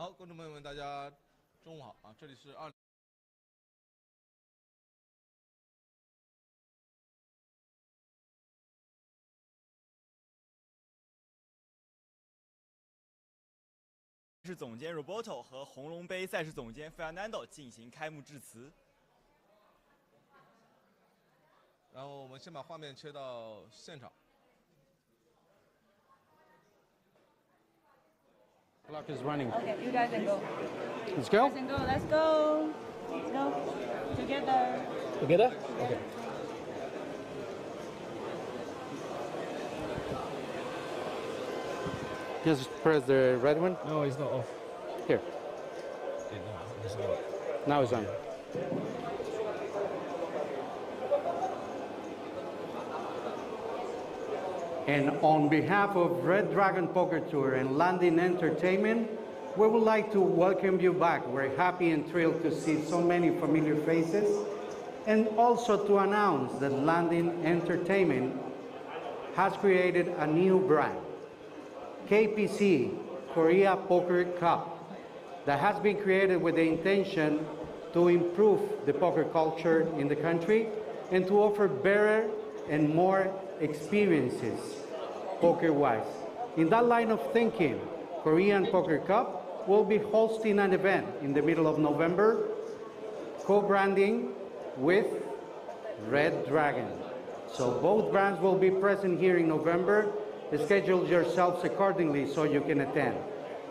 好，观众朋友们，大家中午好啊！这里是是总监 Roberto 和红龙杯赛事总监 Fernando 进行开幕致辞。然后我们先把画面切到现场。Clock is running. Okay, you guys can go. Let's go. You guys can go. Let's go. Let's go. Together. Together? Okay. Just press the red one. No, it's not off. Here. No, it's not. Now it's on. And on behalf of Red Dragon Poker Tour and Landing Entertainment, we would like to welcome you back. We're happy and thrilled to see so many familiar faces, and also to announce that Landing Entertainment has created a new brand, KPC Korea Poker Cup, that has been created with the intention to improve the poker culture in the country and to offer better and more experiences poker-wise. In that line of thinking, Korean Poker Cup will be hosting an event in the middle of November, co-branding with Red Dragon. So both brands will be present here in November. Schedule yourselves accordingly so you can attend.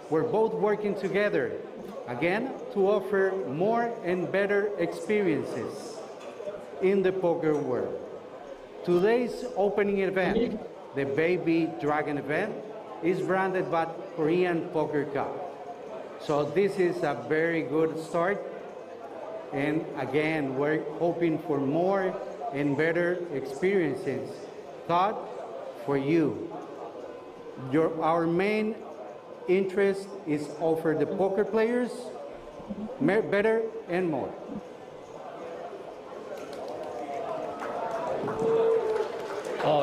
We're both working together, again, to offer more and better experiences in the poker world. Today's opening event, the Baby Dragon event, is branded by Korean Poker Cup. So this is a very good start. And again, we're hoping for more and better experiences thought for you. Our main interest is offer the poker players better and more.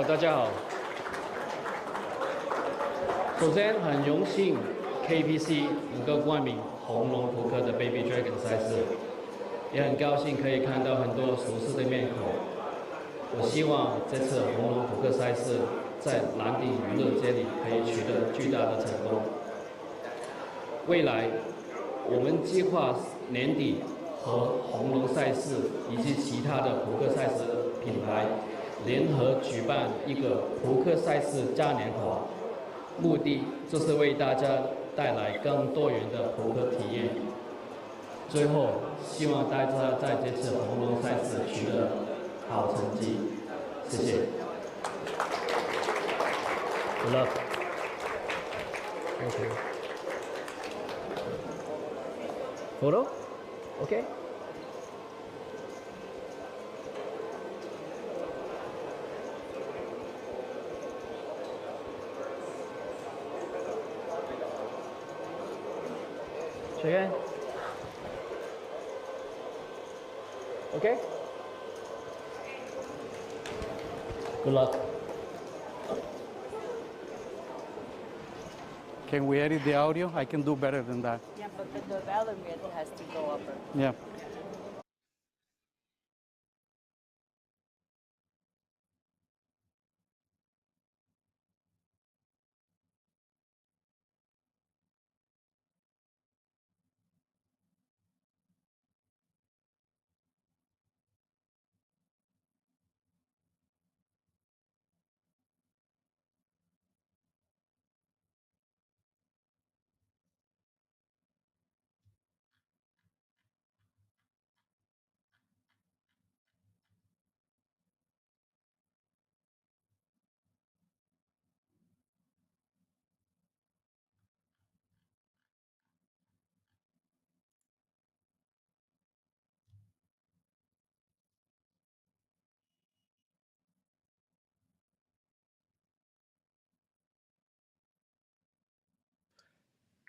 大家好。首先很荣幸 KPC 能够冠名红龙扑克的 Baby Dragon 赛事，也很高兴可以看到很多熟悉的面孔。我希望这次红龙扑克赛事在蓝鼎娱乐界里可以取得巨大的成功。未来，我们计划年底和红龙赛事以及其他的扑克赛事品牌联合举办一个扑克赛事嘉年华，目的就是为大家带来更多元的扑克体验。最后，希望大家在这次红龙赛事取得好成绩，谢谢。Good luck. Thank you. Photo? Okay. Check in. Okay. Good luck. Can we edit the audio? I can do better than that. Yeah, but the volume has to go up. Yeah.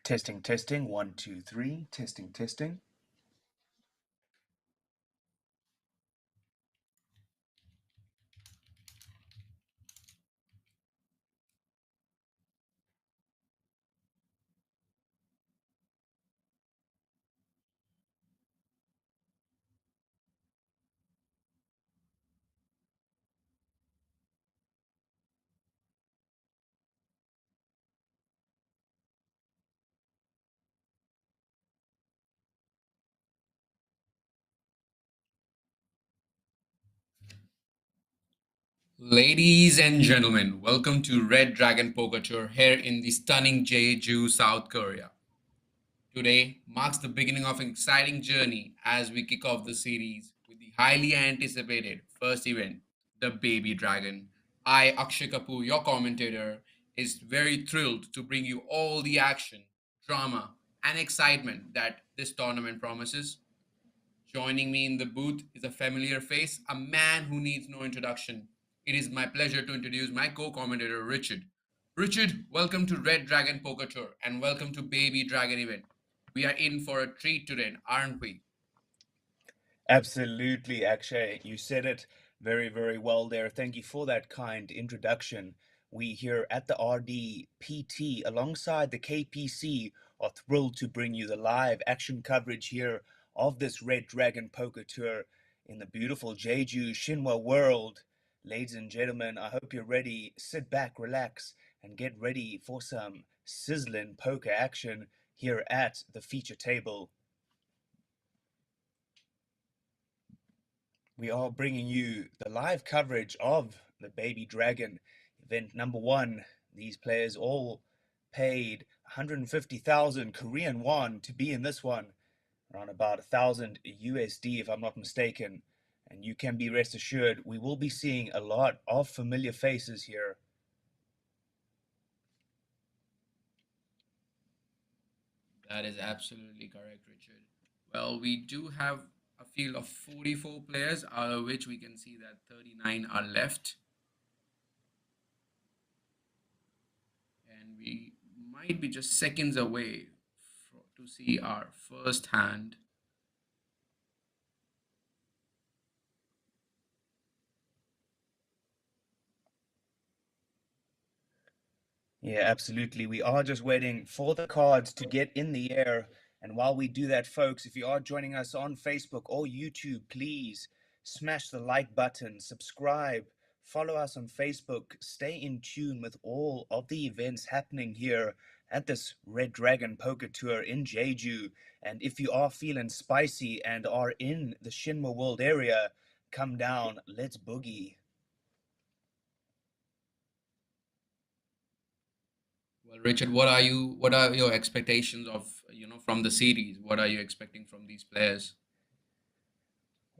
Testing, testing, 1, 2, 3, testing, testing. Ladies and gentlemen, welcome to Red Dragon Poker Tour here in the stunning Jeju, South Korea. Today marks the beginning of an exciting journey as we kick off the series with the highly anticipated first event, the Baby Dragon. I, Akshay Kapoor, your commentator, is very thrilled to bring you all the action, drama, and excitement that this tournament promises. Joining me in the booth is a familiar face, a man who needs no introduction. It is my pleasure to introduce my co-commentator, Richard. Richard, welcome to Red Dragon Poker Tour and welcome to Baby Dragon event. We are in for a treat today, aren't we? Absolutely, Akshay. You said it very, very well there. Thank you for that kind introduction. We here at the RDPT, alongside the KPC, are thrilled to bring you the live action coverage here of this Red Dragon Poker Tour in the beautiful Jeju Shinwa world. Ladies and gentlemen, I hope you're ready. Sit back, relax, and get ready for some sizzling poker action here at the feature table. We are bringing you the live coverage of the Baby Dragon event number 1. These players all paid 150,000 Korean won to be in this one, around about 1,000 USD if I'm not mistaken. And you can be rest assured we will be seeing a lot of familiar faces here. That is absolutely correct, Richard. Well, we do have a field of 44 players, out of which we can see that 39 are left. And we might be just seconds away to see our first hand. Yeah, absolutely. We are just waiting for the cards to get in the air. And while we do that, folks, if you are joining us on Facebook or YouTube, please smash the like button, subscribe, follow us on Facebook, stay in tune with all of the events happening here at this Red Dragon Poker Tour in Jeju. And if you are feeling spicy and are in the Shinwa World area, come down, let's boogie. Well, Richard, what are your expectations of, from the series? What are you expecting from these players?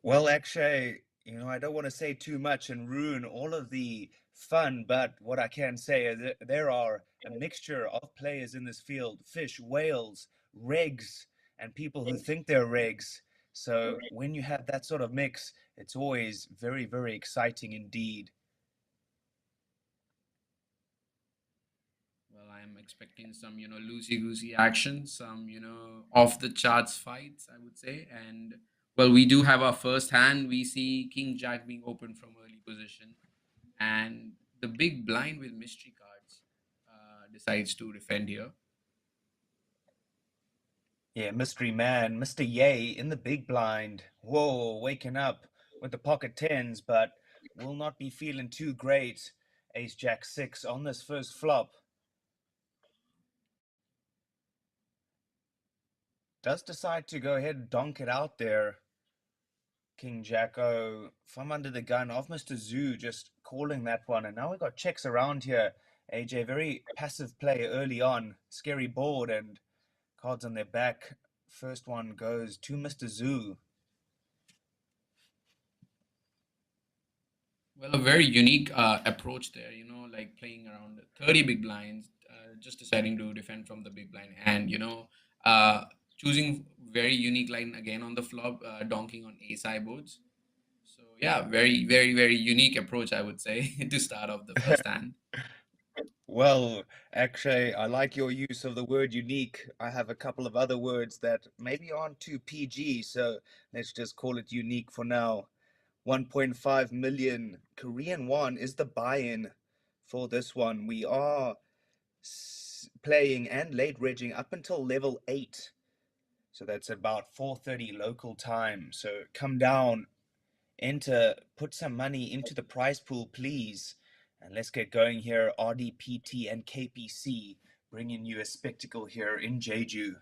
Well, actually, I don't want to say too much and ruin all of the fun, but what I can say is that there are a mixture of players in this field, fish, whales, regs, and people who think they're regs. So when you have that sort of mix, it's always very, very exciting indeed. Well, I'm expecting some, loosey-goosey action, some, off the charts fights, I would say. And well, we do have our first hand. We see King Jack being opened from early position, and the big blind with mystery cards decides to defend here. Yeah, mystery man, Mr. Yay in the big blind. Whoa, waking up with the pocket tens, but will not be feeling too great. Ace Jack 6 on this first flop. Does decide to go ahead and donk it out there. King Jacko from under the gun of Mr. Zoo, just calling that one. And now we got checks around here. AJ, very passive play early on. Scary board and cards on their back. First one goes to Mr. Zoo. Well, a very unique approach there, like playing around 30 big blinds, just deciding to defend from the big blind, and uh, choosing very unique line again on the flop, donking on ace high boards. So yeah, very, very, very unique approach, I would say, to start off the first hand. Well, actually, I like your use of the word unique. I have a couple of other words that maybe aren't too PG, so let's just call it unique for now. 1.5 million Korean won is the buy-in for this one. We are playing and late regging up until level 8. So that's about 4:30 local time. So come down, enter, put some money into the prize pool, please. And let's get going here. RDPT and KPC bringing you a spectacle here in Jeju.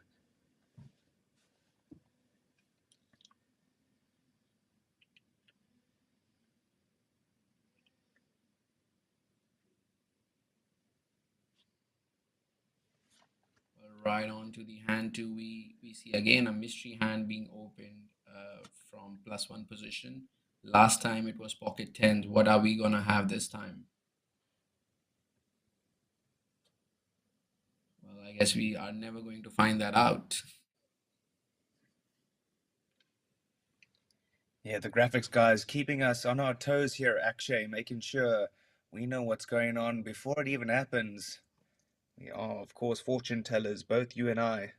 right on to the hand two. We see again a mystery hand being opened from +1 position. Last time it was pocket tens. What are we gonna have this time? Well, I guess we are never going to find that out. Yeah, the graphics guys keeping us on our toes here, Akshay, making sure we know what's going on before it even happens. We are, of course, fortune tellers, both you and I.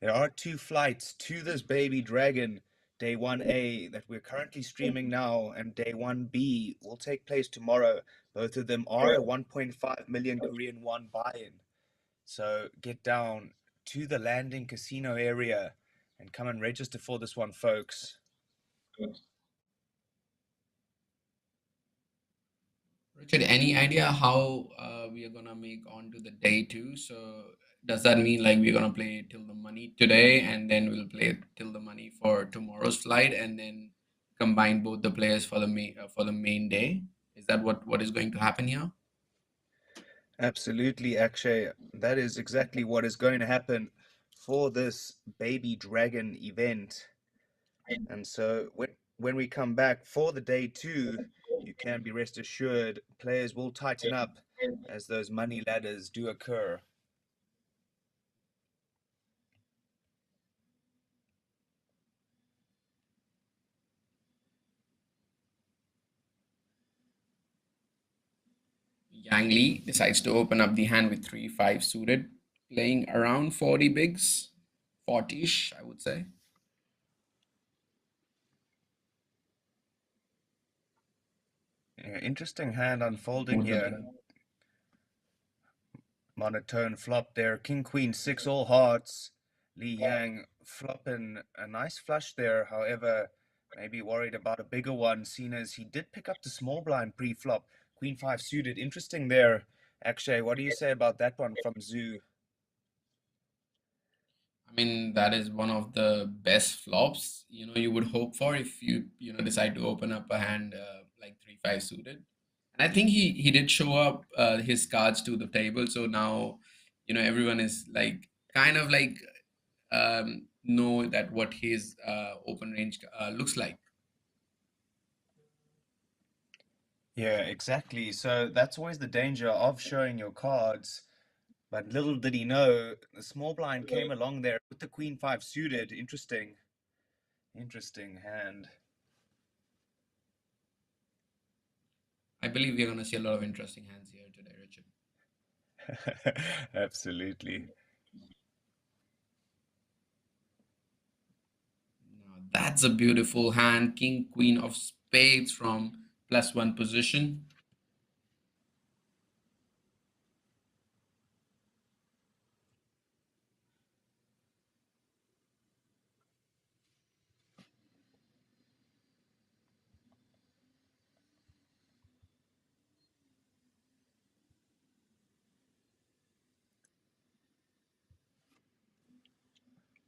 There are 2 flights to this Baby Dragon, Day 1A, that we're currently streaming now, and Day 1B will take place tomorrow. Both of them are a 1.5 million Korean won buy-in. So get down to the landing casino area and come and register for this one, folks. Richard, any idea how we are gonna make on to the day two? So does that mean like we're gonna play till the money today and then we'll play till the money for tomorrow's flight and then combine both the players for the main day? Is that what is going to happen here? Absolutely, Akshay. That is exactly what is going to happen for this Baby Dragon event. And so when we come back for the day two, you can be rest assured players will tighten up as those money ladders do occur. Yang Li decides to open up the hand with 3-5 suited, playing around 40 bigs, 40ish, I would say. Yeah, interesting hand unfolding here. Monotone flop there. King, queen, 6 all hearts. Li Yang flopping a nice flush there. However, maybe worried about a bigger one, seeing as he did pick up the small blind pre-flop. Queen 5 suited. Interesting there. Akshay, what do you say about that one from Zoo? I mean, that is one of the best flops, you would hope for if decide to open up a hand like 3-5 suited. And I think he did show up his cards to the table. So now, everyone is like kind of like know that what his open range looks like. Yeah, exactly. So that's always the danger of showing your cards. But little did he know, the small blind came along there with the queen 5 suited. Interesting. Interesting hand. I believe we're going to see a lot of interesting hands here today, Richard. Absolutely. Now, that's a beautiful hand. King, queen of spades from +1 position.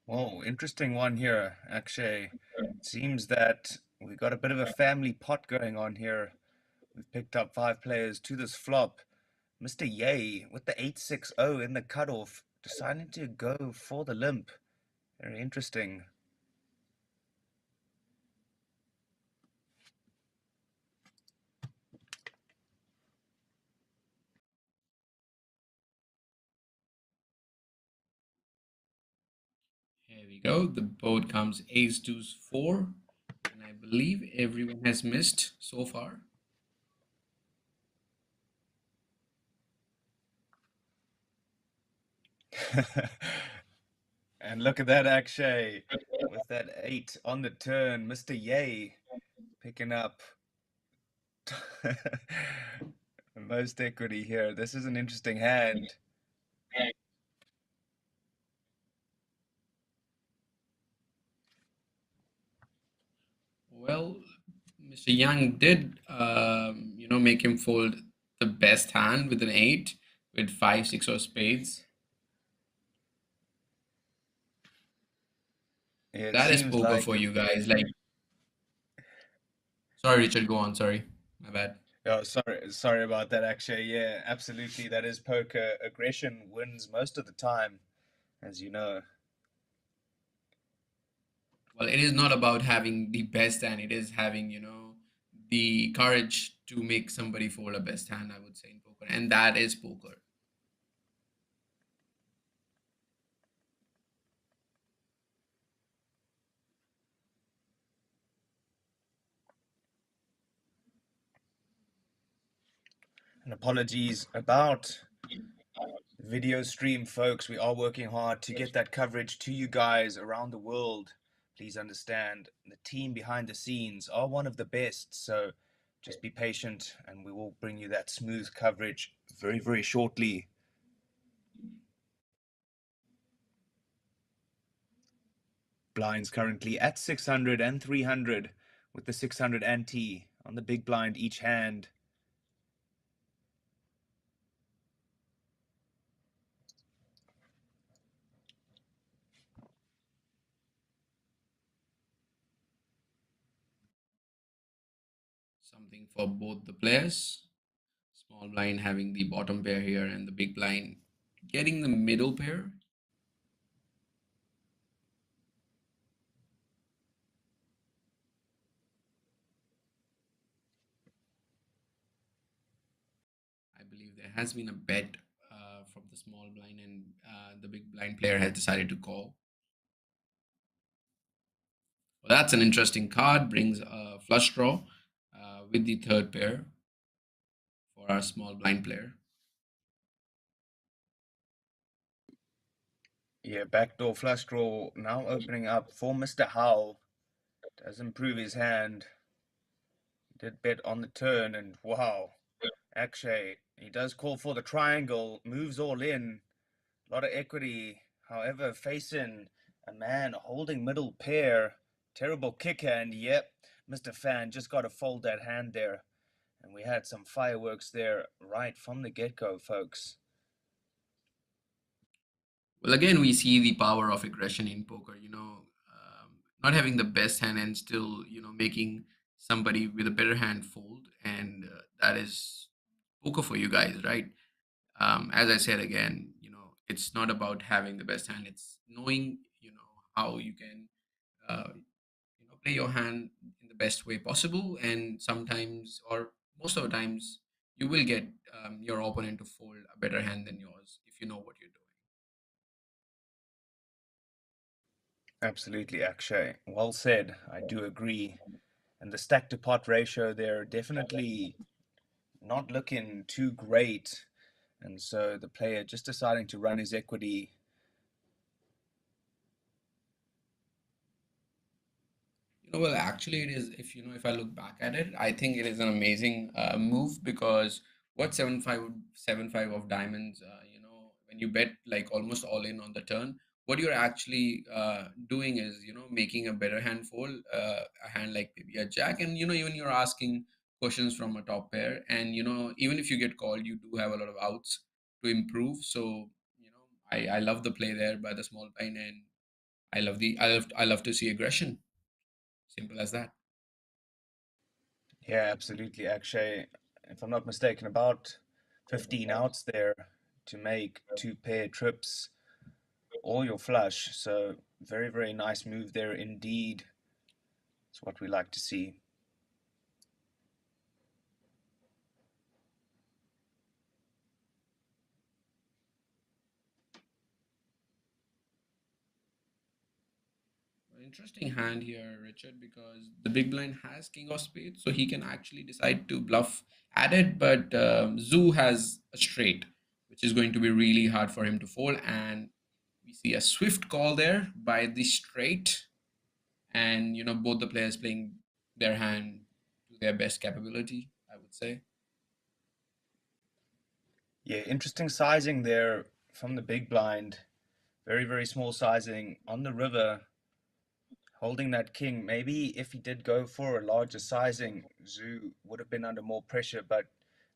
Whoa, interesting one here, Akshay. Seems that we got a bit of a family pot going on here. We've picked up 5 players to this flop. Mr. Yay with the 8-6-0 in the cutoff, deciding to go for the limp. Very interesting. Here we go. The board comes ace, deuce, 4. And I believe everyone has missed so far. And look at that, Akshay, with that 8 on the turn. Mr. Yay picking up most equity here. This is an interesting hand. Well, Mr. Young did, make him fold the best hand with an 8 with 5, 6 of spades. It That is seems poker like for you guys. Like, sorry, Richard, go on. Sorry, my bad. Oh, sorry about that, Akshay. Yeah, absolutely. That is poker. Aggression wins most of the time, as you know. Well, it is not about having the best hand. It is having, the courage to make somebody fold a best hand, I would say, in poker. And that is poker. And apologies about video stream, folks. We are working hard to get that coverage to you guys around the world. Please understand, the team behind the scenes are one of the best, so just be patient and we will bring you that smooth coverage very, very shortly. Blinds currently at 600 and 300 with the 600 ante on the big blind each hand. Something for both the players. Small blind having the bottom pair here and the big blind getting the middle pair. I believe there has been a bet from the small blind, and the big blind player has decided to call. Well, that's an interesting card. Brings a flush draw with the third pair for our small blind player. Yeah, backdoor flush draw now opening up for Mr. Howe. Does improve his hand. Did bet on the turn, and wow, Akshay, he does call for the triangle, moves all in, a lot of equity. However, facing a man holding middle pair, terrible kick hand. Yep, Mr. Fan just got to fold that hand there. And we had some fireworks there right from the get-go, folks. Well, again, we see the power of aggression in poker. Not having the best hand and still, making somebody with a better hand fold, and that is poker for you guys, right? As I said again, it's not about having the best hand. It's knowing, how you can, play your hand in the best way possible. And sometimes, or most of the times, you will get your opponent to fold a better hand than yours if you know what you're doing. Absolutely, Akshay. Well said. I do agree. And the stack to pot ratio there definitely not looking too great. And so the player just deciding to run his equity. Well, actually, it is. If I look back at it, I think it is an amazing move because what 7-5 of diamonds, when you bet like almost all in on the turn, what you're actually doing is, making a better hand fold, a hand like maybe a jack, and even you're asking questions from a top pair, and even if you get called, you do have a lot of outs to improve. So, I love the play there by the small blind, and I love to see aggression. Simple as that. Yeah, absolutely, Akshay. If I'm not mistaken, about 15 outs there to make two pair trips, all your flush. So very, very nice move there indeed. It's what we like to see. Interesting hand here, Richard, because the big blind has king of spades, so he can actually decide to bluff at it. But Zoo has a straight, which is going to be really hard for him to fold. And we see a swift call there by the straight, and both the players playing their hand to their best capability, I would say. Yeah, interesting sizing there from the big blind. Very, very small sizing on the river, holding that king. Maybe if he did go for a larger sizing, Zoo would have been under more pressure, but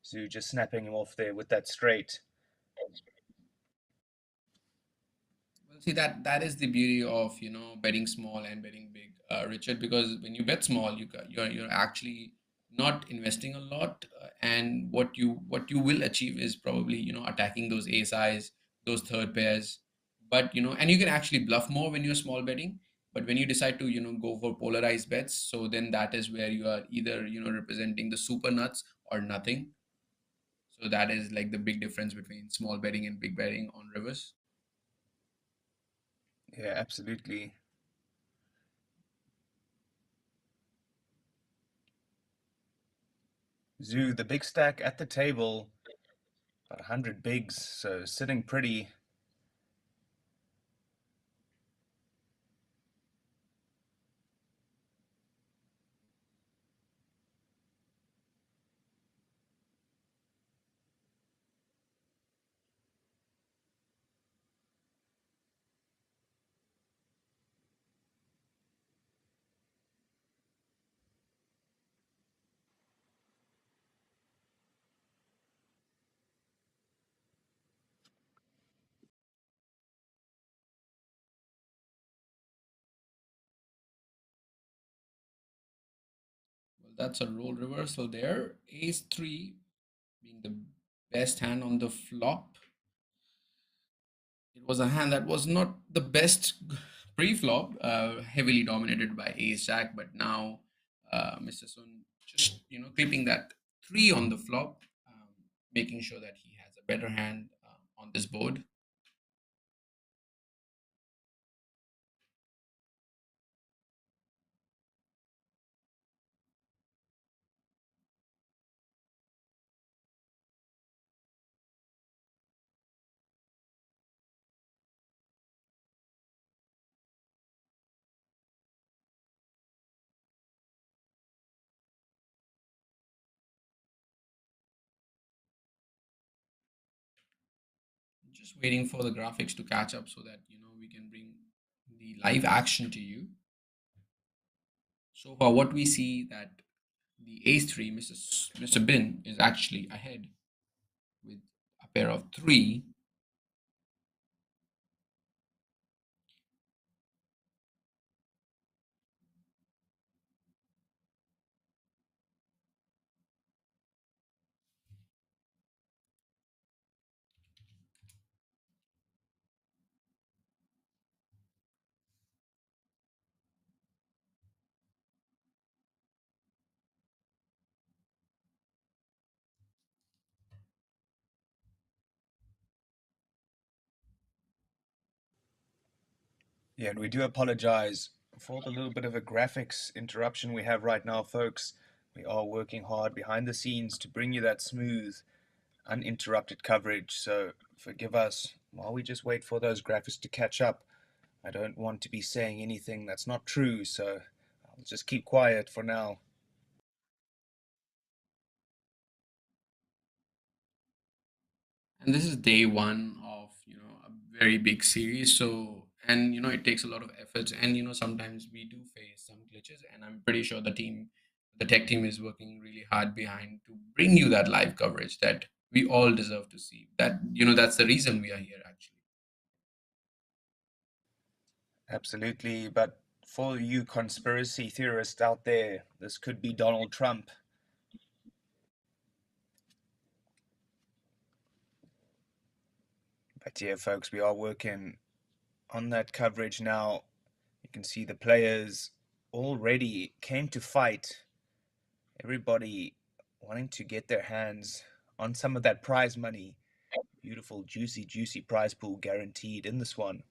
Zoo just snapping him off there with that straight. Well, see, that is the beauty of betting small and betting big, Richard. Because when you bet small, you're actually not investing a lot, and what you will achieve is probably attacking those ace eyes, those third pairs. But and you can actually bluff more when you're small betting. But when you decide to go for polarized bets, so then that is where you are either representing the super nuts or nothing. So that is like the big difference between small betting and big betting on rivers. Yeah, absolutely. Zoo, the big stack at the table, about 100 bigs, so sitting pretty. Well, that's a role reversal there. Ace 3 being the best hand on the flop. It was a hand that was not the best pre-flop, heavily dominated by ace jack, but now Mr. Sun just clipping that 3 on the flop, making sure that he has a better hand on this board. Just waiting for the graphics to catch up so that we can bring the live action to you. So far, what we see that the ace 3, Mr. Bin, is actually ahead with a pair of 3. Yeah, and we do apologize for the little bit of a graphics interruption we have right now, folks. We are working hard behind the scenes to bring you that smooth, uninterrupted coverage, so forgive us while we just wait for those graphics to catch up. I don't want to be saying anything that's not true, so I'll just keep quiet for now. And this is day one of a very big series. So, and it takes a lot of efforts, and sometimes we do face some glitches, and I'm pretty sure the tech team is working really hard behind to bring you that live coverage that we all deserve to see. That that's the reason we are here actually. Absolutely, but for you conspiracy theorists out there, this could be Donald Trump. But yeah, folks, we are working on that coverage now. You can see the players already came to fight. Everybody wanting to get their hands on some of that prize money. Beautiful, juicy, juicy prize pool guaranteed in this one.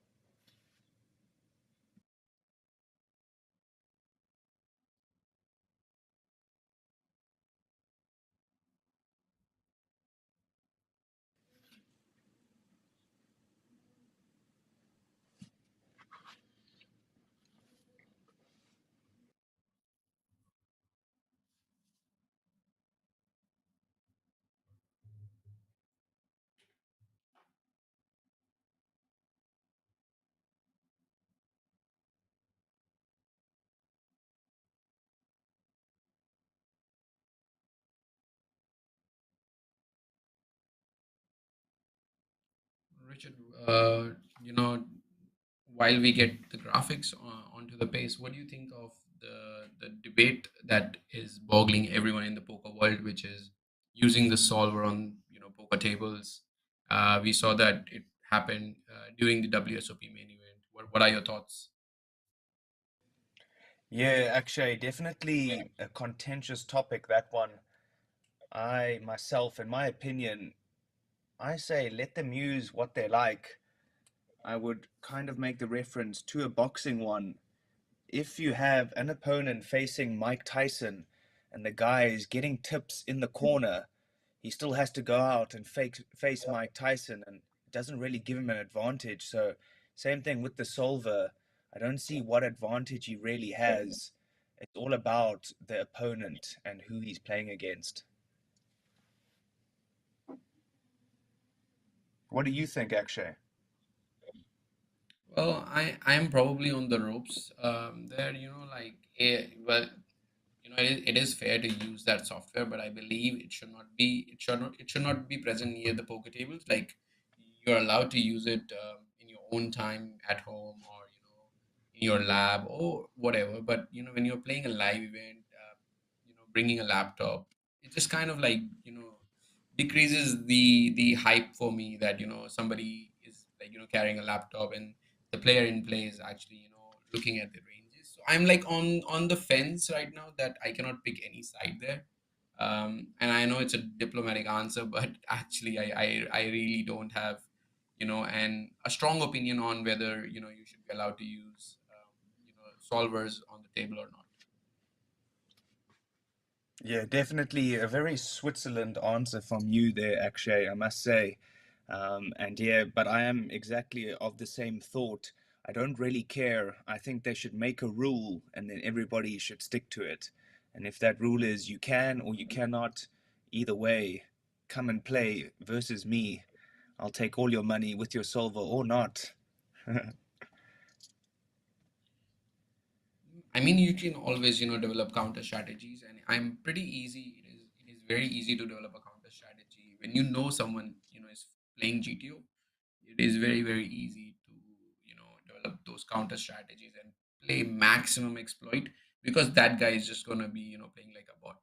Richard, you know, while we get the graphics onto the page, what do you think of the debate that is boggling everyone in the poker world, which is using the solver on poker tables. We saw that it happened during the WSOP main event. What are your thoughts? Yeah, actually, definitely a contentious topic, that one. I myself, in my opinion, I say let them use what they like. I would kind of make the reference to a boxing one. If you have an opponent facing Mike Tyson and the guy is getting tips in the corner, he still has to go out and face Mike Tyson, and it doesn't really give him an advantage. So, same thing with the solver. I don't see what advantage he really has. It's all about the opponent and who he's playing against. What do you think, Akshay? Well, I am probably on the ropes there. Well, it is fair to use that software, but I believe it should not be present near the poker tables. Like, you're allowed to use it in your own time at home, or in your lab or whatever. But when you're playing a live event, bringing a laptop, it just kind of like decreases the hype for me that somebody is like carrying a laptop, and the player in play is actually looking at the ranges. So I'm like on the fence right now, that I cannot pick any side there. And I know it's a diplomatic answer, but actually I really don't have and a strong opinion on whether you should be allowed to use solvers on the table or not. Yeah, definitely a very Switzerland answer from you there, Akshay, I must say. And yeah, but I am exactly of the same thought. I don't really care. I think they should make a rule and then everybody should stick to it. And if that rule is you can or you cannot, either way, come and play versus me. I'll take all your money with your solver or not. I mean, you can always, develop counter strategies, and I'm pretty easy. It is very easy to develop a counter strategy when you know someone, is playing GTO. It is very, very easy to, develop those counter strategies and play maximum exploit, because that guy is just gonna be, playing like a bot.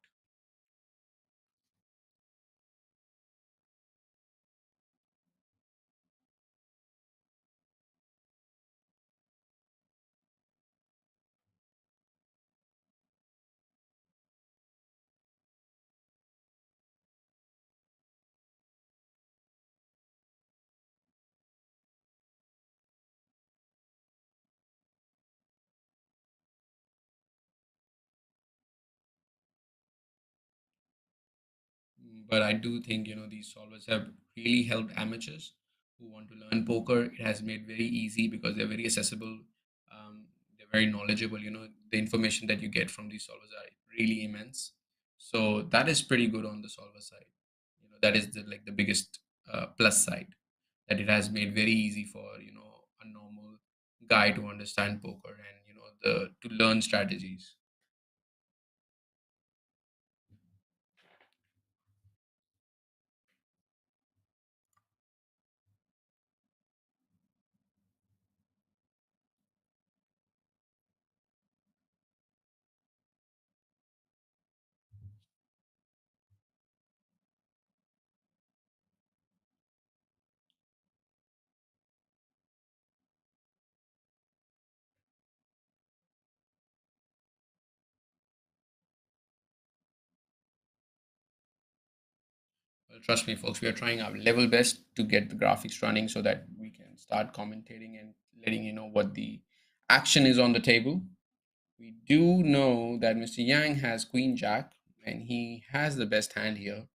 But I do think these solvers have really helped amateurs who want to learn poker. It has made very easy because they're very accessible. They're very knowledgeable. The information that you get from these solvers are really immense. So that is pretty good on the solver side. That is the biggest plus side, that it has made very easy for a normal guy to understand poker, and the to learn strategies. Well, trust me, folks, we are trying our level best to get the graphics running so that we can start commentating and letting you know what the action is on the table. We do know that Mr. Yang has Queen Jack, and he has the best hand here.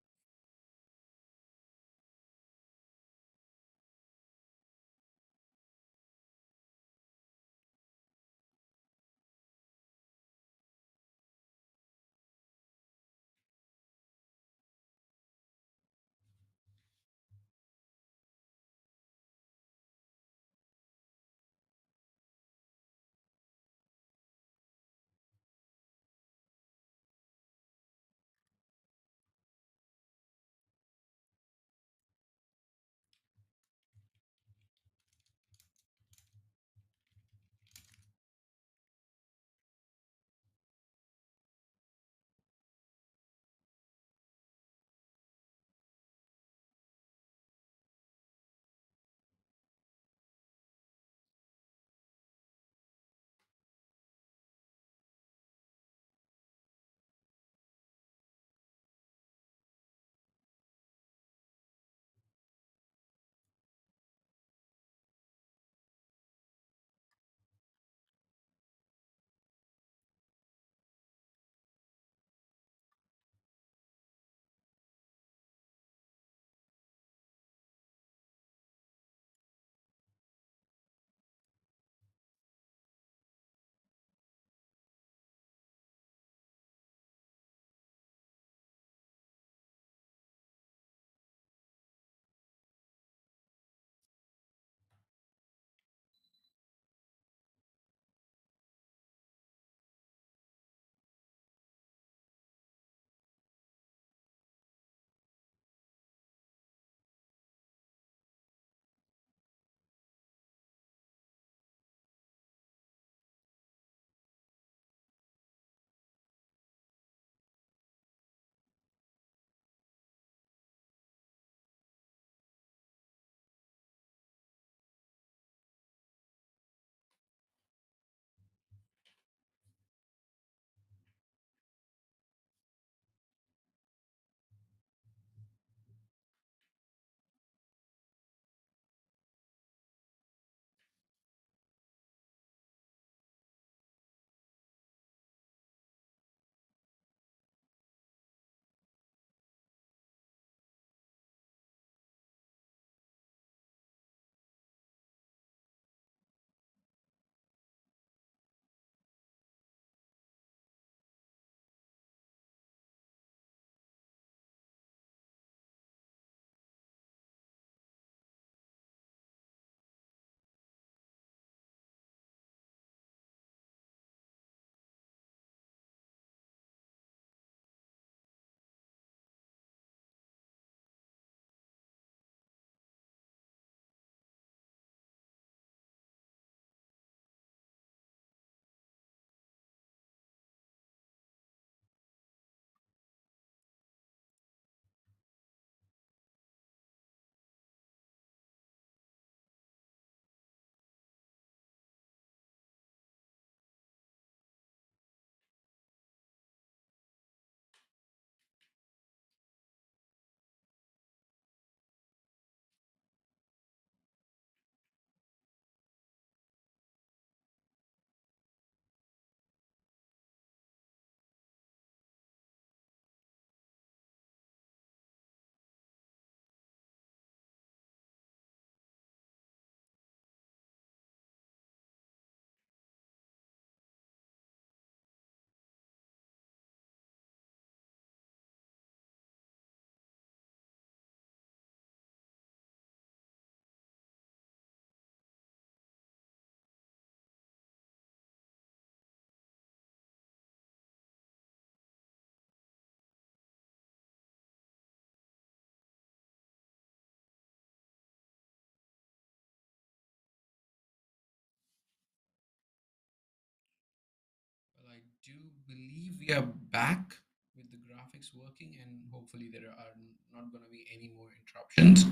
do believe we are back with the graphics working, and hopefully there are not going to be any more interruptions.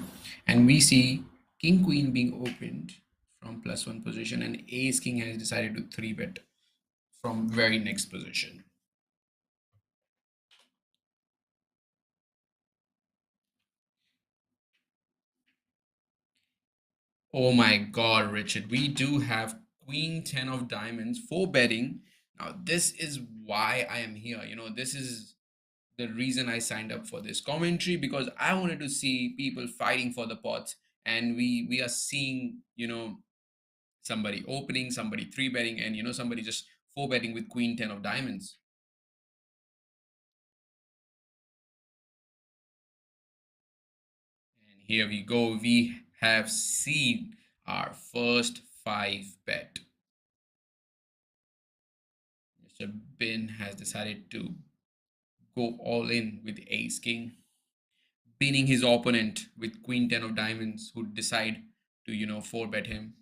And we see King Queen being opened from +1 position, and Ace King has decided to 3-bet from very next position. Oh my God, Richard, we do have Queen 10 of diamonds for betting. Now, this is why I am here. This is the reason I signed up for this commentary, because I wanted to see people fighting for the pots, and we are seeing, somebody opening, somebody 3-betting, and somebody just 4-betting with Queen 10 of diamonds. And here we go. We have seen our first 5-bet. Mr. Bin has decided to go all in with Ace King, pinning his opponent with Queen 10 of diamonds, who decide to 4-bet him.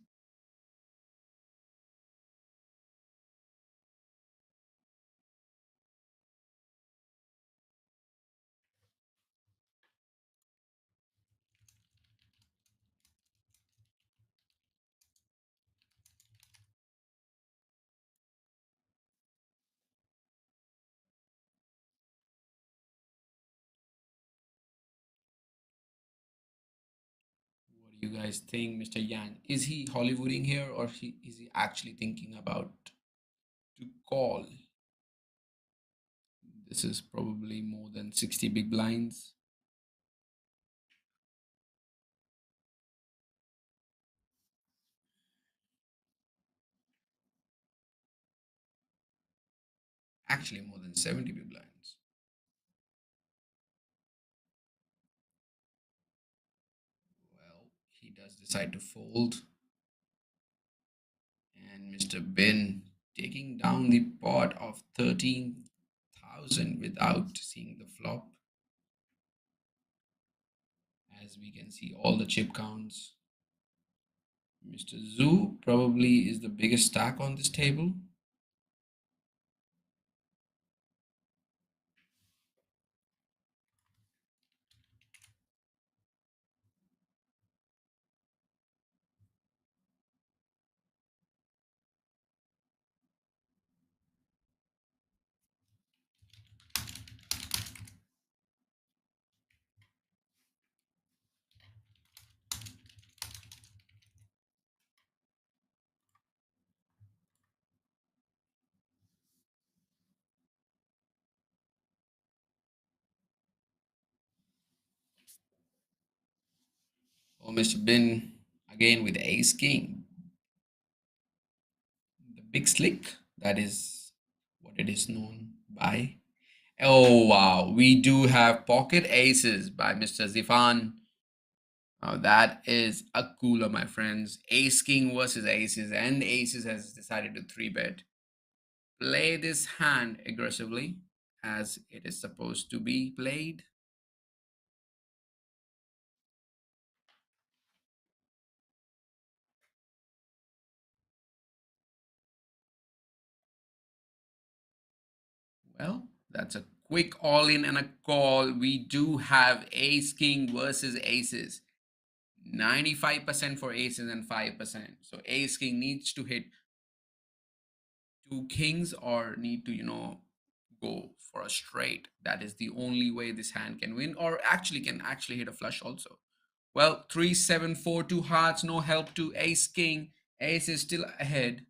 What do you guys think, Mr. Yang? Is he Hollywooding here, or is he actually thinking about to call? This is probably more than 60 big blinds. Actually, more than 70 big blinds. Well, he does decide to fold. And Mr. Bin taking down the pot of 13,000 without seeing the flop. As we can see all the chip counts. Mr. Zhu probably is the biggest stack on this table. Oh, Mr. Bin again with Ace King. The big slick, that is what it is known by. Oh wow, we do have pocket aces by Mr. Zifan. Now that is a cooler, my friends. Ace King versus aces, and aces has decided to 3-bet. Play this hand aggressively as it is supposed to be played. Well, that's a quick all-in and a call. We do have Ace King versus aces. 95% for aces and 5%. So Ace King needs to hit 2 kings or need to, go for a straight. That is the only way this hand can win, or actually can hit a flush also. Well, 3, 7, 4, 2 hearts, no help to Ace King. Ace is still ahead.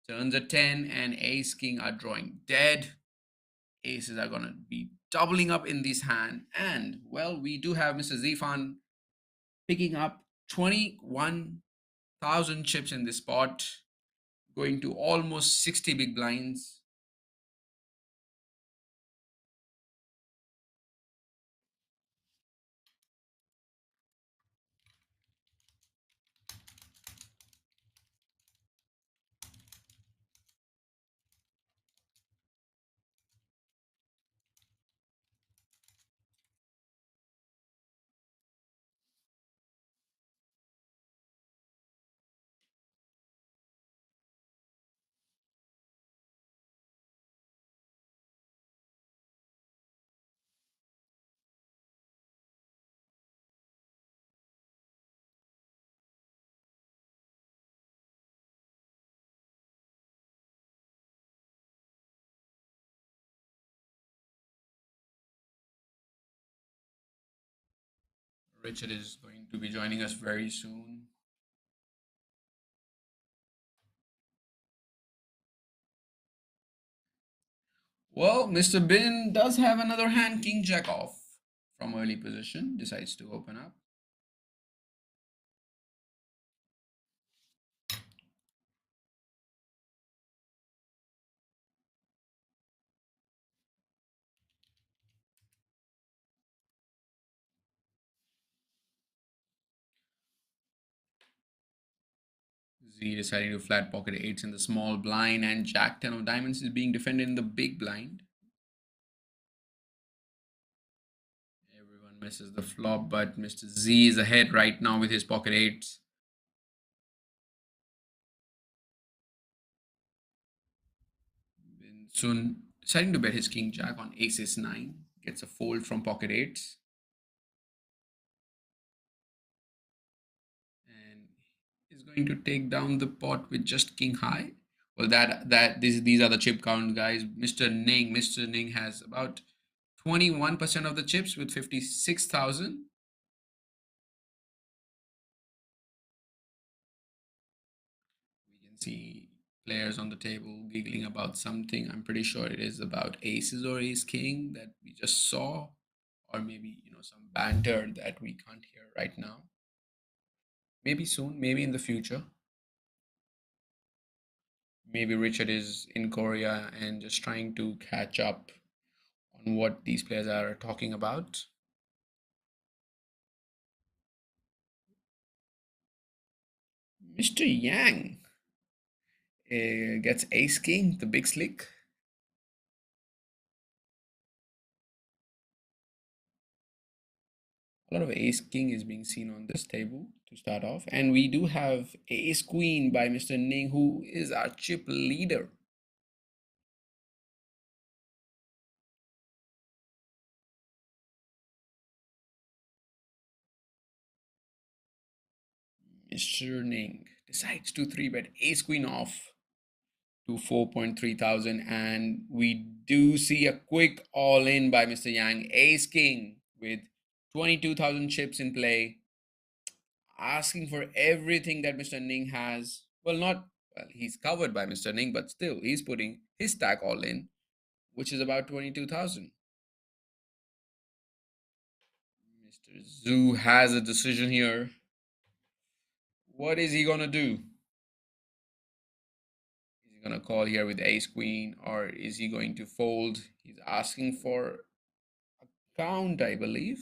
Turns a 10 and Ace King are drawing dead. Aces are gonna be doubling up in this hand. And well, we do have Mr. Zifan picking up 21,000 chips in this spot, going to almost 60 big blinds. Richard is going to be joining us very soon. Well, Mr. Bin does have another hand, King Jack off from early position, decides to open up. Z deciding to flat pocket eights in the small blind, and Jack 10 of diamonds is being defended in the big blind. Everyone misses the flop, but Mr. Z is ahead right now with his pocket eights. Bin soon deciding to bet his King Jack on ace 9, gets a fold from pocket eights. And is going to take down the pot with just king high. Well, these are the chip count, guys. Mr. Ning has about 21% of the chips with 56,000. We can see players on the table giggling about something. I'm pretty sure it is about aces or ace king that we just saw, or maybe some banter that we can't hear right now. Maybe soon, maybe in the future. Maybe Richard is in Korea and just trying to catch up on what these players are talking about. Mr. Yang gets ace king, the big slick. A lot of ace king is being seen on this table to start off, and we do have ace queen by Mr. Ning, who is our chip leader. Mr. Ning decides to 3-bet ace queen off to 4.3 thousand, and we do see a quick all-in by Mr. Yang, ace king with 22,000 chips in play, asking for everything that Mr. Ning has. Well, he's covered by Mr. Ning, but still he's putting his stack all in, which is about 22,000. Mr. Zhu has a decision here. What is he gonna do? Is he gonna call here with ace queen, or is he going to fold? He's asking for a count, I believe.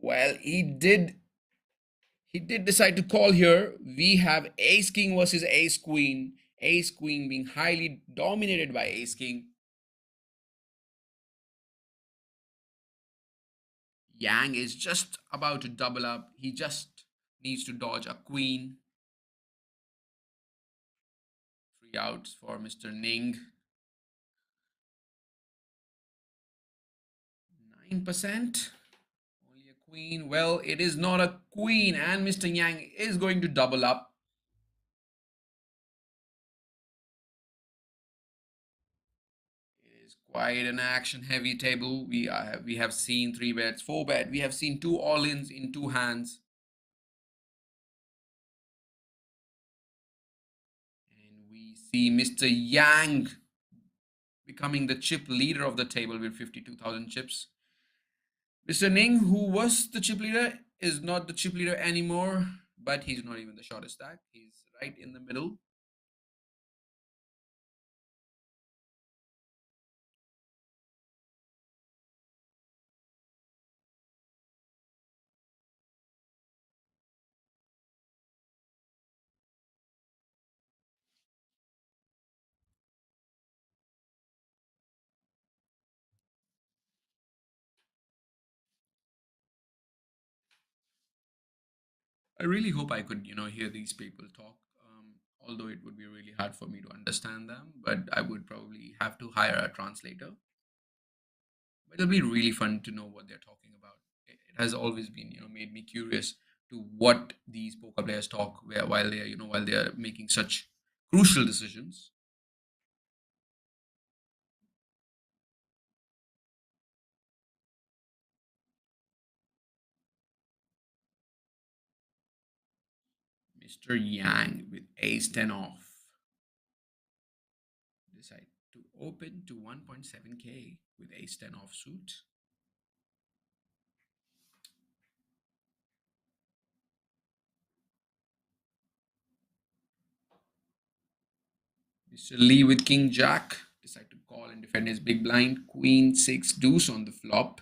Well, he did decide to call here. We have ace king versus ace queen being highly dominated by ace king. Yang is just about to double up. He just needs to dodge a queen. 3 outs for Mr. Ning. 9%. Only a queen. Well, it is not a queen, and Mr. Yang is going to double up. It is quite an action-heavy table. We have seen 3 bets, 4 bet. We have seen 2 all-ins in 2 hands. And we see Mr. Yang becoming the chip leader of the table with 52,000 chips. Mr. Ning, who was the chip leader, is not the chip leader anymore, but he's not even the shortest stack. He's right in the middle. I really hope I could, hear these people talk. Although it would be really hard for me to understand them, but I would probably have to hire a translator. But it'll be really fun to know what they're talking about. It has always been, made me curious to what these poker players talk while they're making such crucial decisions. Mr. Yang with ace 10 off. Decide to open to 1.7k with ace 10 offsuit. Mr. Lee with king jack. Decide to call and defend his big blind. Queen 6 deuce on the flop.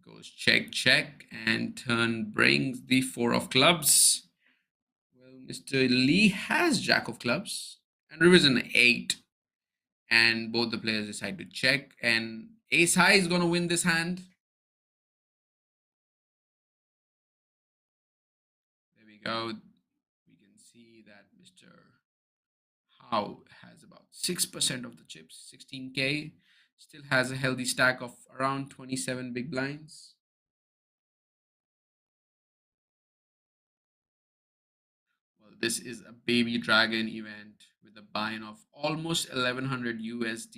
Goes check, check, and turn brings the 4 of clubs. Well, Mr. Lee has jack of clubs and river is an 8. And both the players decide to check, and ace high is going to win this hand. There we go. We can see that Mr. Howe has about 6% of the chips, 16k. Still has a healthy stack of around 27 big blinds. Well, this is a Baby Dragon event with a buy-in of almost 1100 USD.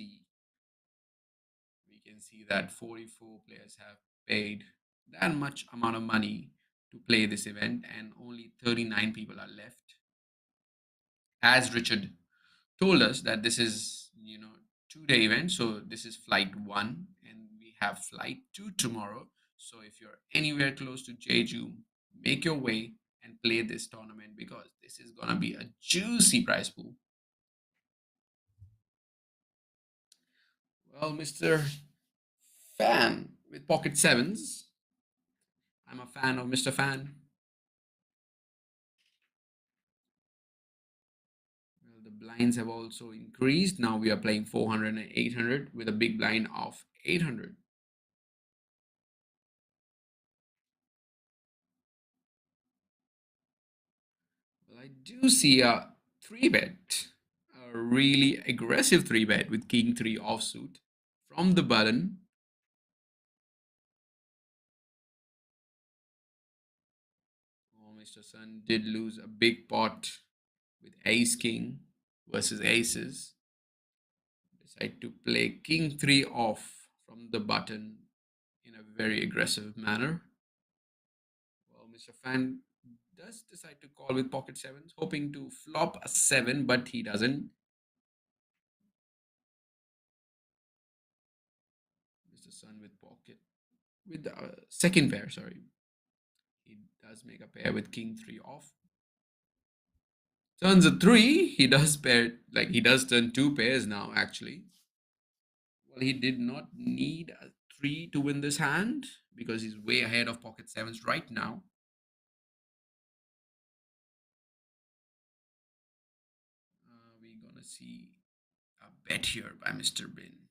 We can see that 44 players have paid that much amount of money to play this event, and only 39 people are left. As Richard told us that this is 2-day event, so this is flight 1 and we have flight 2 tomorrow. So if you're anywhere close to Jeju, make your way and play this tournament, because this is gonna be a juicy prize pool. Well, Mr. Fan with pocket sevens. I'm a fan of Mr. Fan. Well, the blinds have also increased. Now we are playing 400 and 800 with a big blind of 800. Well, I do see a 3-bet, a really aggressive 3-bet with king 3 offsuit from the button. Oh, Mr. Sun did lose a big pot with ace king versus aces. Decide to play king 3 off from the button in a very aggressive manner. Well, Mr. Fan does decide to call with pocket sevens, hoping to flop a 7, but he doesn't. Mr. Sun with pocket, with the second pair, sorry. He does make a pair with king 3 off. Turns a 3. He does pair, like he does turn 2 pairs now, actually. Well, he did not need a 3 to win this hand, because he's way ahead of pocket sevens right now. We're gonna see a bet here by Mr. Bin.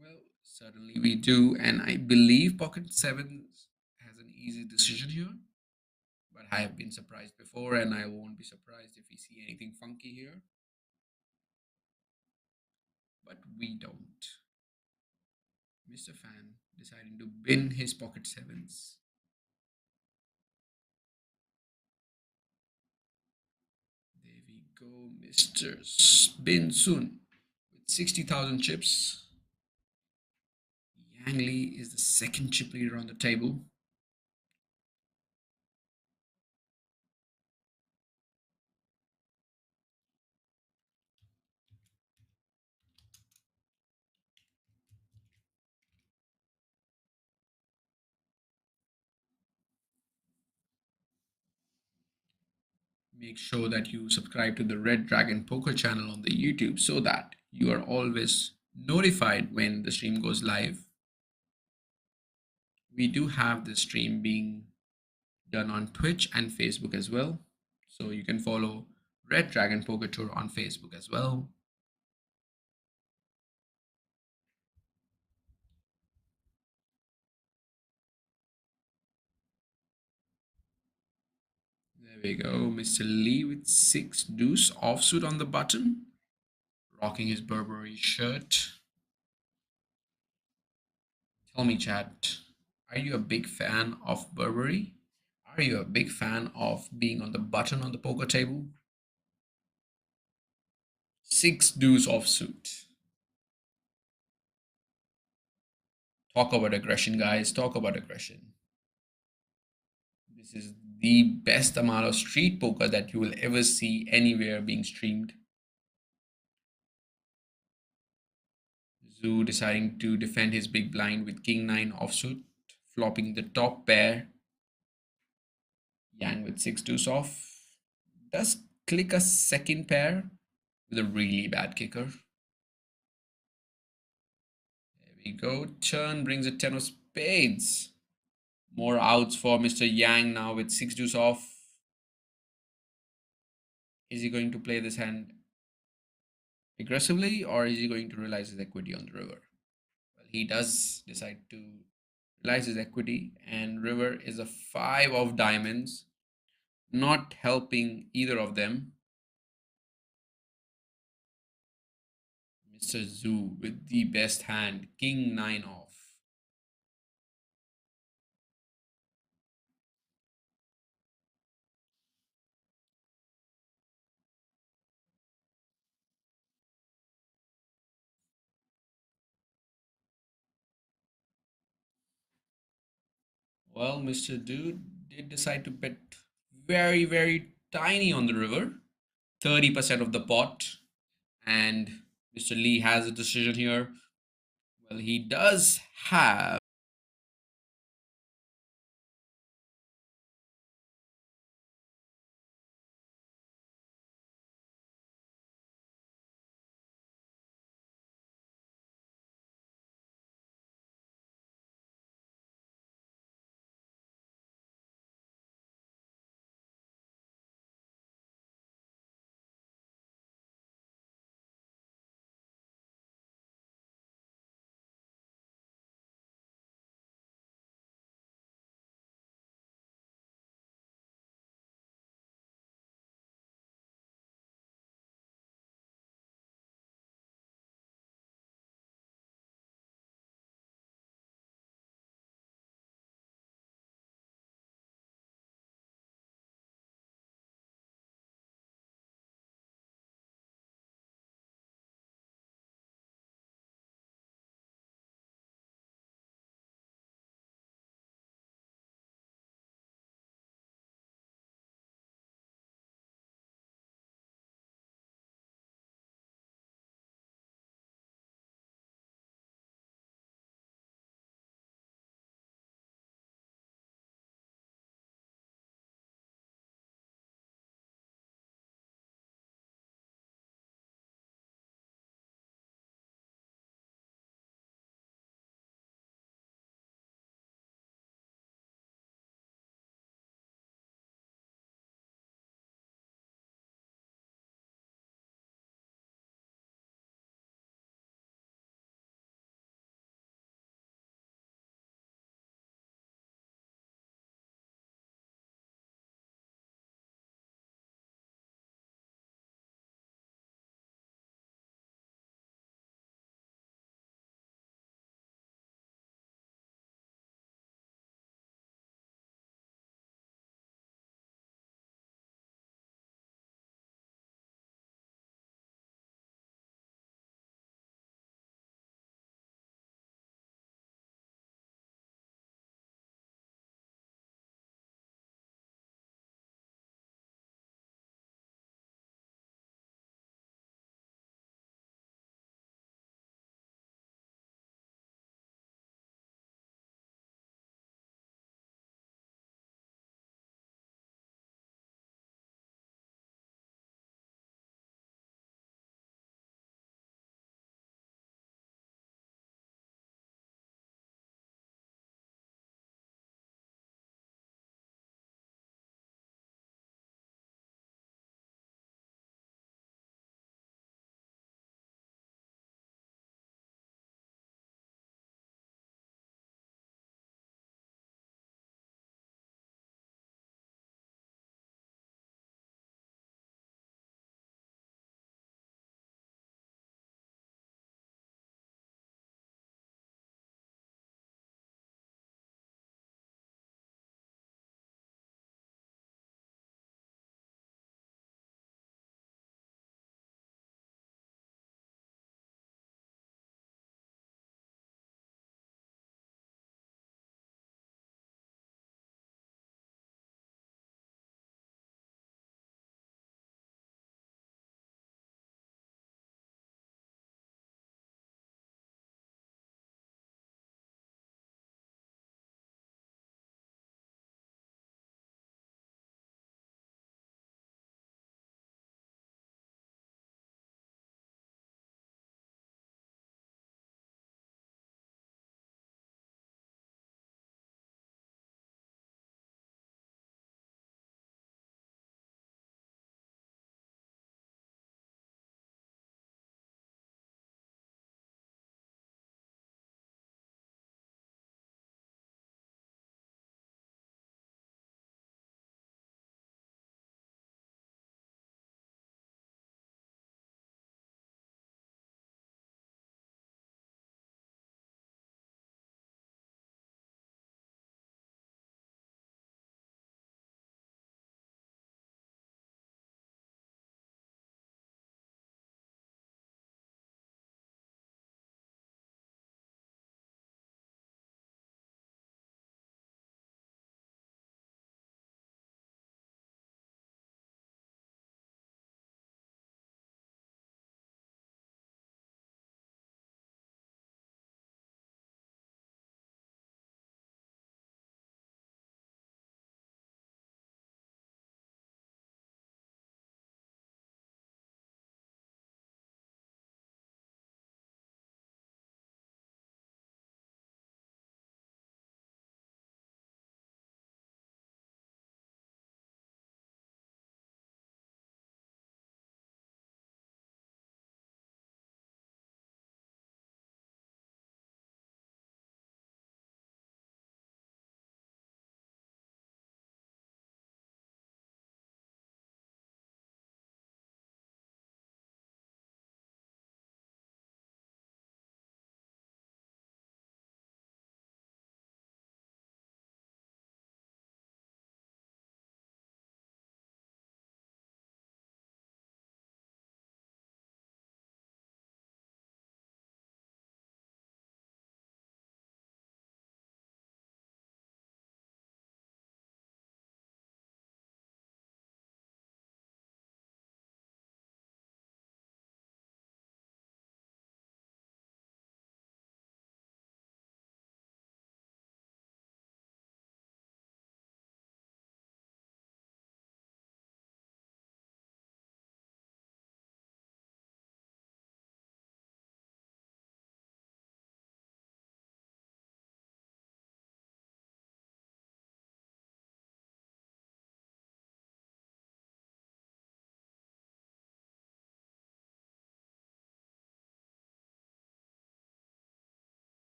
Well, certainly we do, and I believe pocket sevens has an easy decision here. But I have been surprised before, and I won't be surprised if we see anything funky here. But we don't. Mr. Fan deciding to bin his pocket sevens. There we go, Mr. Bin Sun with 60,000 chips. Yang Lee is the second chip leader on the table. Make sure that you subscribe to the Red Dragon Poker channel on the YouTube, so that you are always notified when the stream goes live. We do have the stream being done on Twitch and Facebook as well, so you can follow Red Dragon Poker Tour on Facebook as well. There we go, Mr. Lee with 6 deuce offsuit on the button, rocking his Burberry shirt. Tell me, chat, are you a big fan of Burberry? Are you a big fan of being on the button on the poker table? 6 deuce offsuit. Talk about aggression, guys. Talk about aggression. This is the best amount of street poker that you will ever see anywhere being streamed. Zhu deciding to defend his big blind with King 9 offsuit, flopping the top pair. Yang with 6 deuce off. Does click a second pair with a really bad kicker. There we go. Turn brings a 10 of spades. More outs for Mr. Yang now with 6 deuce off. Is he going to play this hand aggressively, or is he going to realize his equity on the river? Well, he does decide to realize his equity, and river is a 5 of diamonds, not helping either of them. Mr. Zhu with the best hand, King 9 off. Well, Mr. Dude did decide to bet very, very tiny on the river, 30% of the pot. And Mr. Lee has a decision here. Well, he does have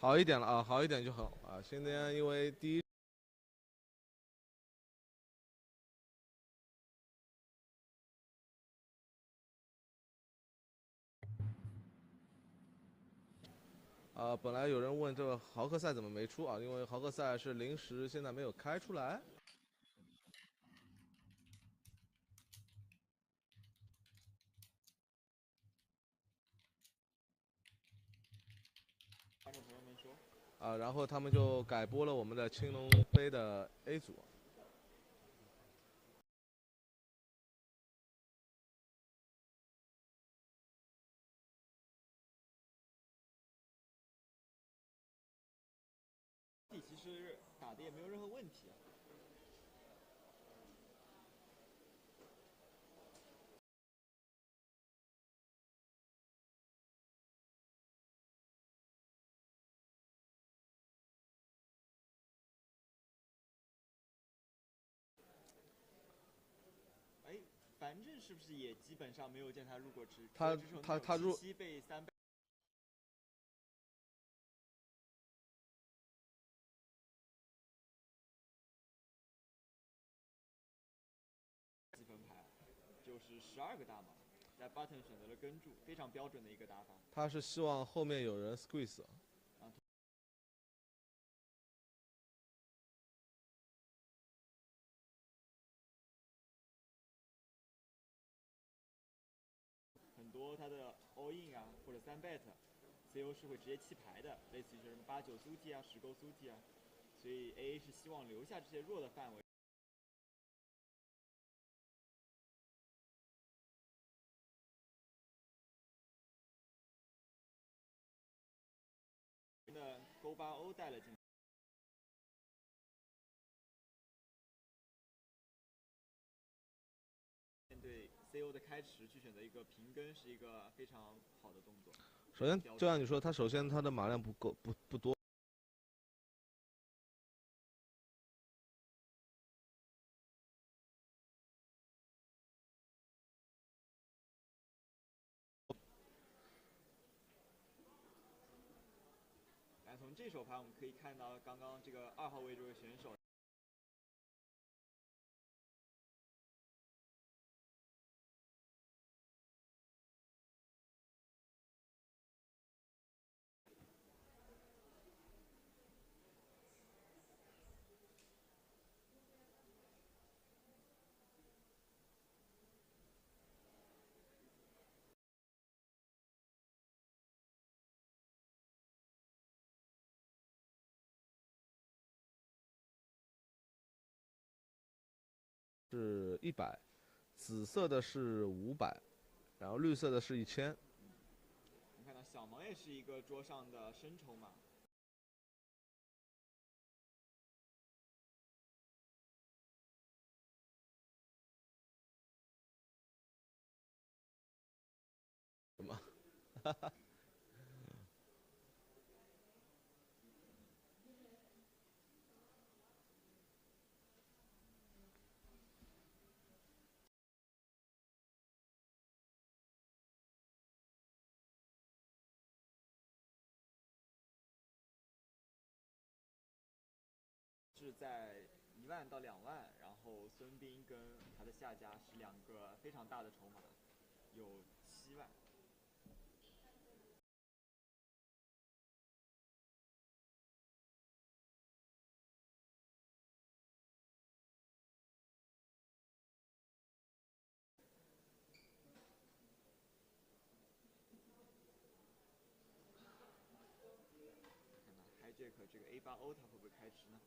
好一点了啊，好一点就好啊。今天因为第一。本来有人问这个豪克赛怎么没出啊？因为豪克赛是临时现在没有开出来。观众朋友们说。然后他们就改播了我们的青龙杯的 A 组。其实打的也没有任何问题。哎，樊振是不是也基本上没有见他入过职？他入7被3倍。积分牌就是12个大盲，在 button 选择了跟注，非常标准的一个打法。他是希望后面有人 squeeze。很多他的 all in 啊，或者3 bet。CO 是会直接弃牌的，类似于什么8、9苏 T 啊、10勾苏 T 啊，所以 AA 是希望留下这些弱的范围。的勾8欧带了进。面对 CO 的开池去选择一个平跟是一个非常好的动作。首先，就像你说，首先他的马量不够，不多。从这手牌我们可以看到，刚刚这个2号位这位选手。是100，紫色的是500，然后绿色的是1000。我们看到小盲也是一个桌上的深筹码。什么？哈哈。是在1万到2万，然后孙膑跟他的下家是2个非常大的筹码，有7万。hijack 这个 A8 欧他会不会开池呢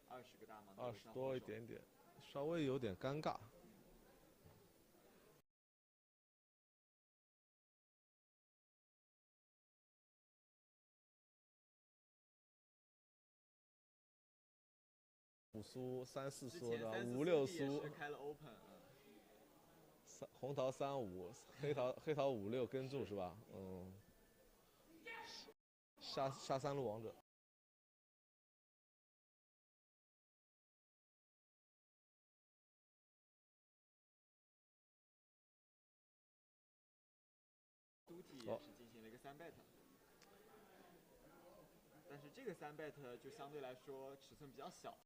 ？20个大盲，20多一点点，稍微有点尴尬。5苏、3、4苏的，5、6苏。开了 open。红桃3、5，黑桃5、6跟注是吧？嗯。下3路王者。苏 T 也是进行了一个3 bet，但是这个3bet 就相对来说尺寸比较小。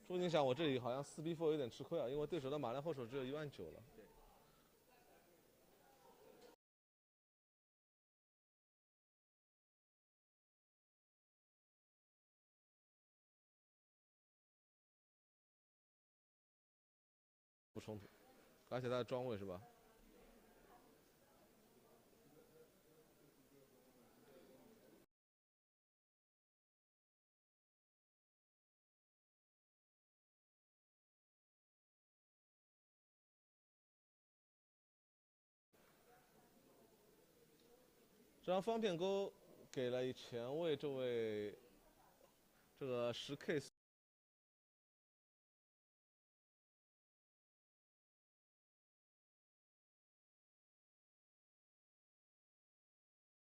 朱宁想，我这里好像4B4有点吃亏啊，因为对手的马量后手只有19000了。对。不冲突，而且他的庄位是吧？这张方片钩给了前卫这位这个10K。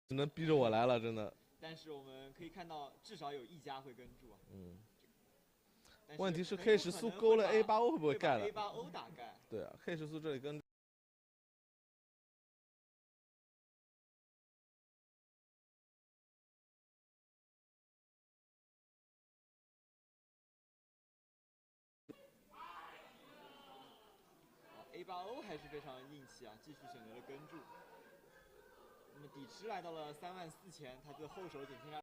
只能逼着我来了，真的。但是我们可以看到，至少有一家会跟住啊。问题是 K10苏勾了 A8O 会不会盖了？A8O 打盖。对啊 ，K10苏这里跟。A8O 还是非常硬气啊，继续选择了跟住。那么底池来到了34000，他的后手仅剩下。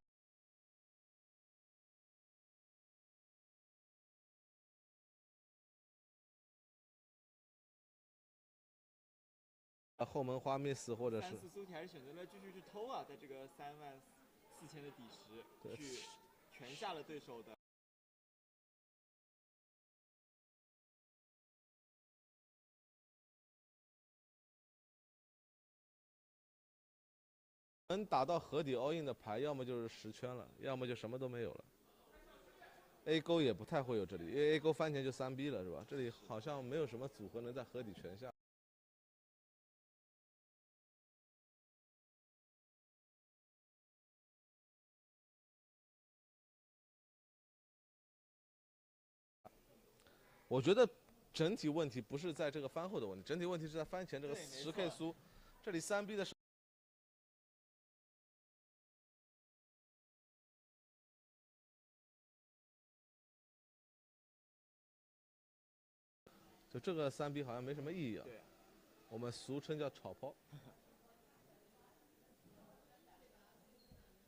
后门花 miss 或者是。3-4苏提还是选择了继续去偷啊，在这个34000的底池去全下了对手的。能打到河底 all in 的牌，要么就是10圈了，要么就什么都没有了。A 勾也不太会有这里，因为 A 勾翻前就3B 了，是吧？这里好像没有什么组合能在河底全下。我觉得整体问题不是在这个翻后的问题，整体问题是在翻前这个10K 苏，这里3B 的是。就这个3B 好像没什么意义啊。对。我们俗称叫炒抛。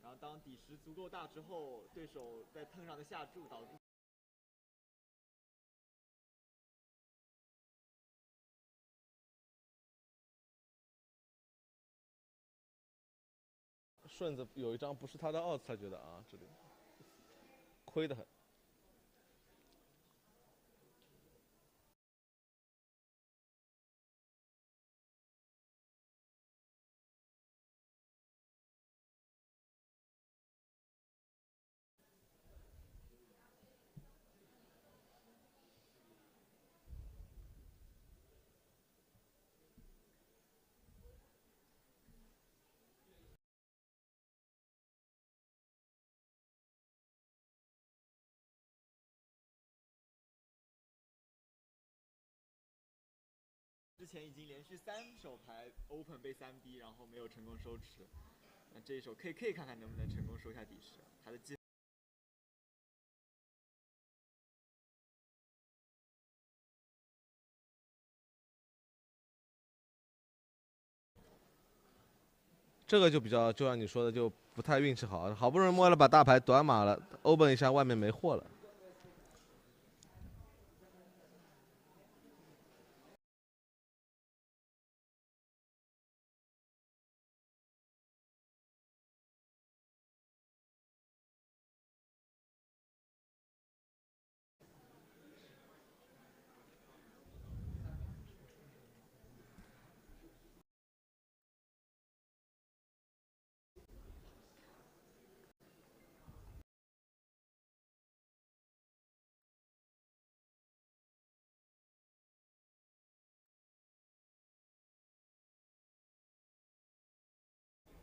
然后当底池足够大之后，对手在碰上的下注导致。顺子有一张不是他的odds，他觉得啊，这里亏得很。之前已经连续3手牌 open 被3B，然后没有成功收持。那这一手 KK 看看能不能成功收下底池，他的计。这个就比较，就像你说的，就不太运气好，好不容易摸了把大牌短码了 ，open 一下外面没货了。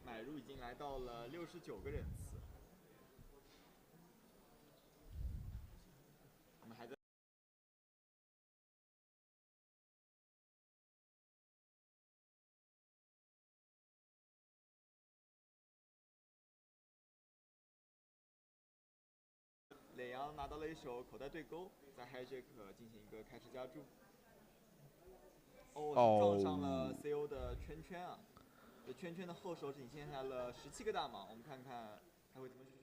买入已经来到了69个人次。磊阳拿到了一手口袋对勾，在 hijack 进行一个开始加注。是撞上了 CO 的圈圈啊！这圈圈的后手仅限下了17个大盲，我们看看他会怎么选。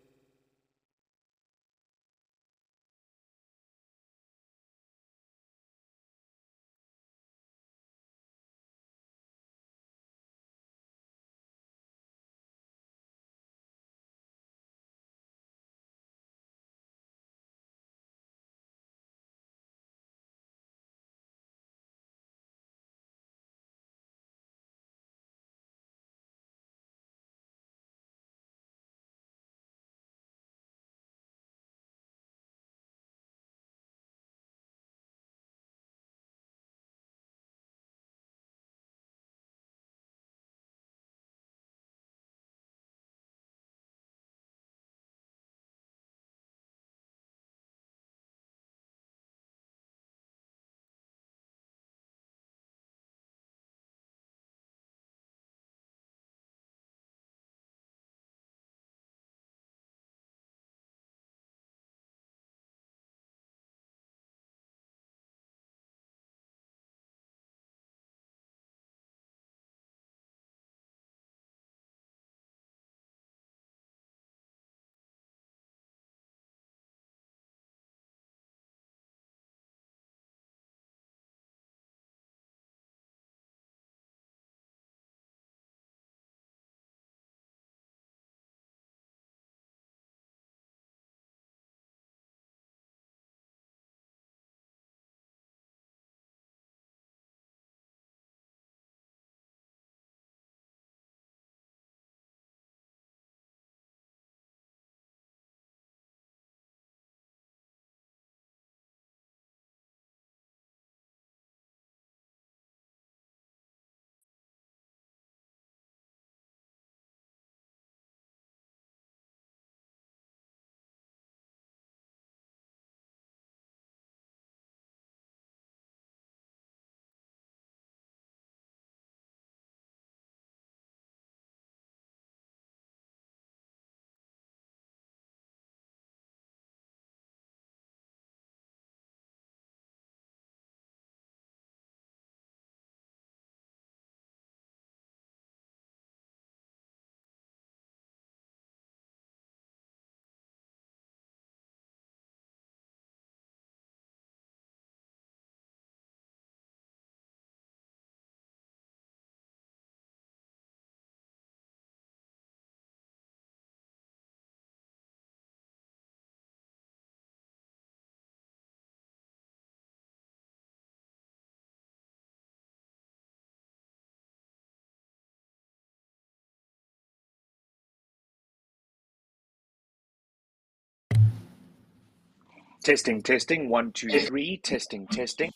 Testing, testing. 1, 2, 3. Testing, testing.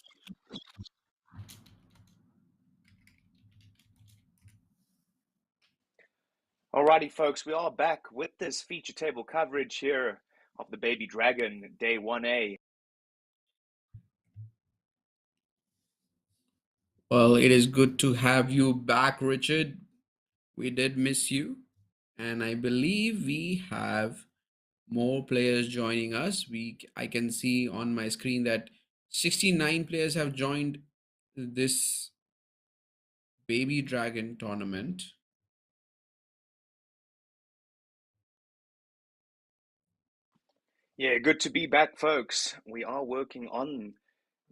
Alrighty, folks, we are back with this feature table coverage here of the Baby Dragon Day 1A. Well, it is good to have you back, Richard. We did miss you. And I believe we have more players joining us. I can see on my screen that 69 players have joined this Baby Dragon tournament. Yeah, good to be back, folks. We are working on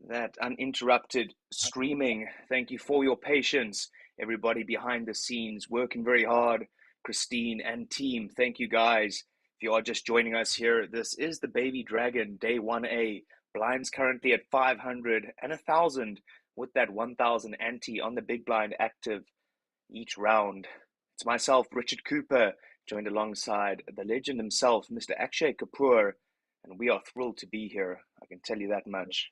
that uninterrupted streaming. Thank you for your patience. Everybody behind the scenes working very hard. Christine and team, thank you guys. If you are just joining us here, this is the Baby Dragon Day 1A. Blinds currently at 500 and 1,000 with that 1,000 ante on the big blind active each round. It's myself, Richard Cooper, joined alongside the legend himself, Mr. Akshay Kapoor, and we are thrilled to be here. I can tell you that much.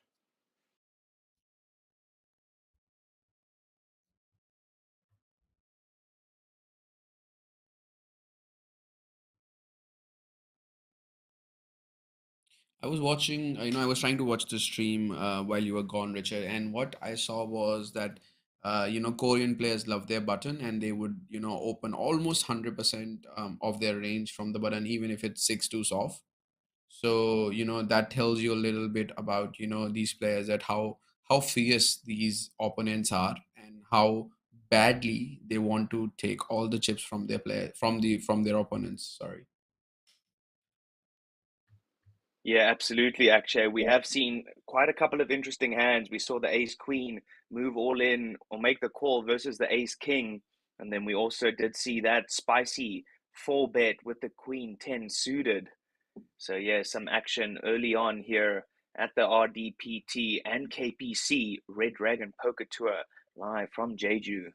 I was watching, I was trying to watch the stream while you were gone, Richard, and what I saw was that, Korean players love their button and they would, open almost 100% of their range from the button, even if it's 6 too soft. So, that tells you a little bit about, these players, that how fierce these opponents are, and how badly they want to take all the chips from their player from their opponents. Sorry. Yeah, absolutely, Akshay. We have seen quite a couple of interesting hands. We saw the ace queen move all in or make the call versus the ace king. And then we also did see that spicy four bet with the queen 10 suited. So, yeah, some action early on here at the RDPT and KPC Red Dragon Poker Tour live from Jeju.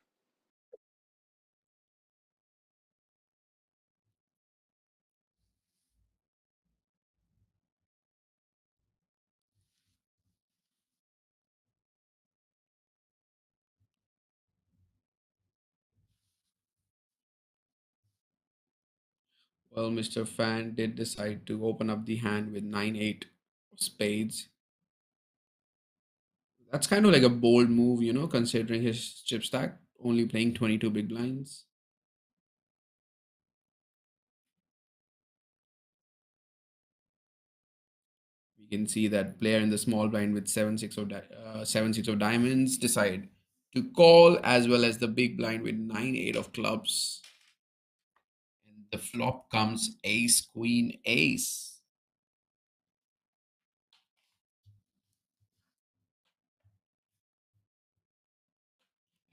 Well, Mr. Fan did decide to open up the hand with 9-8 of spades. That's kind of like a bold move, considering his chip stack, only playing 22 big blinds. We can see that player in the small blind with 7-6 of diamonds decide to call, as well as the big blind with 9-8 of clubs. And the flop comes ace, queen, ace.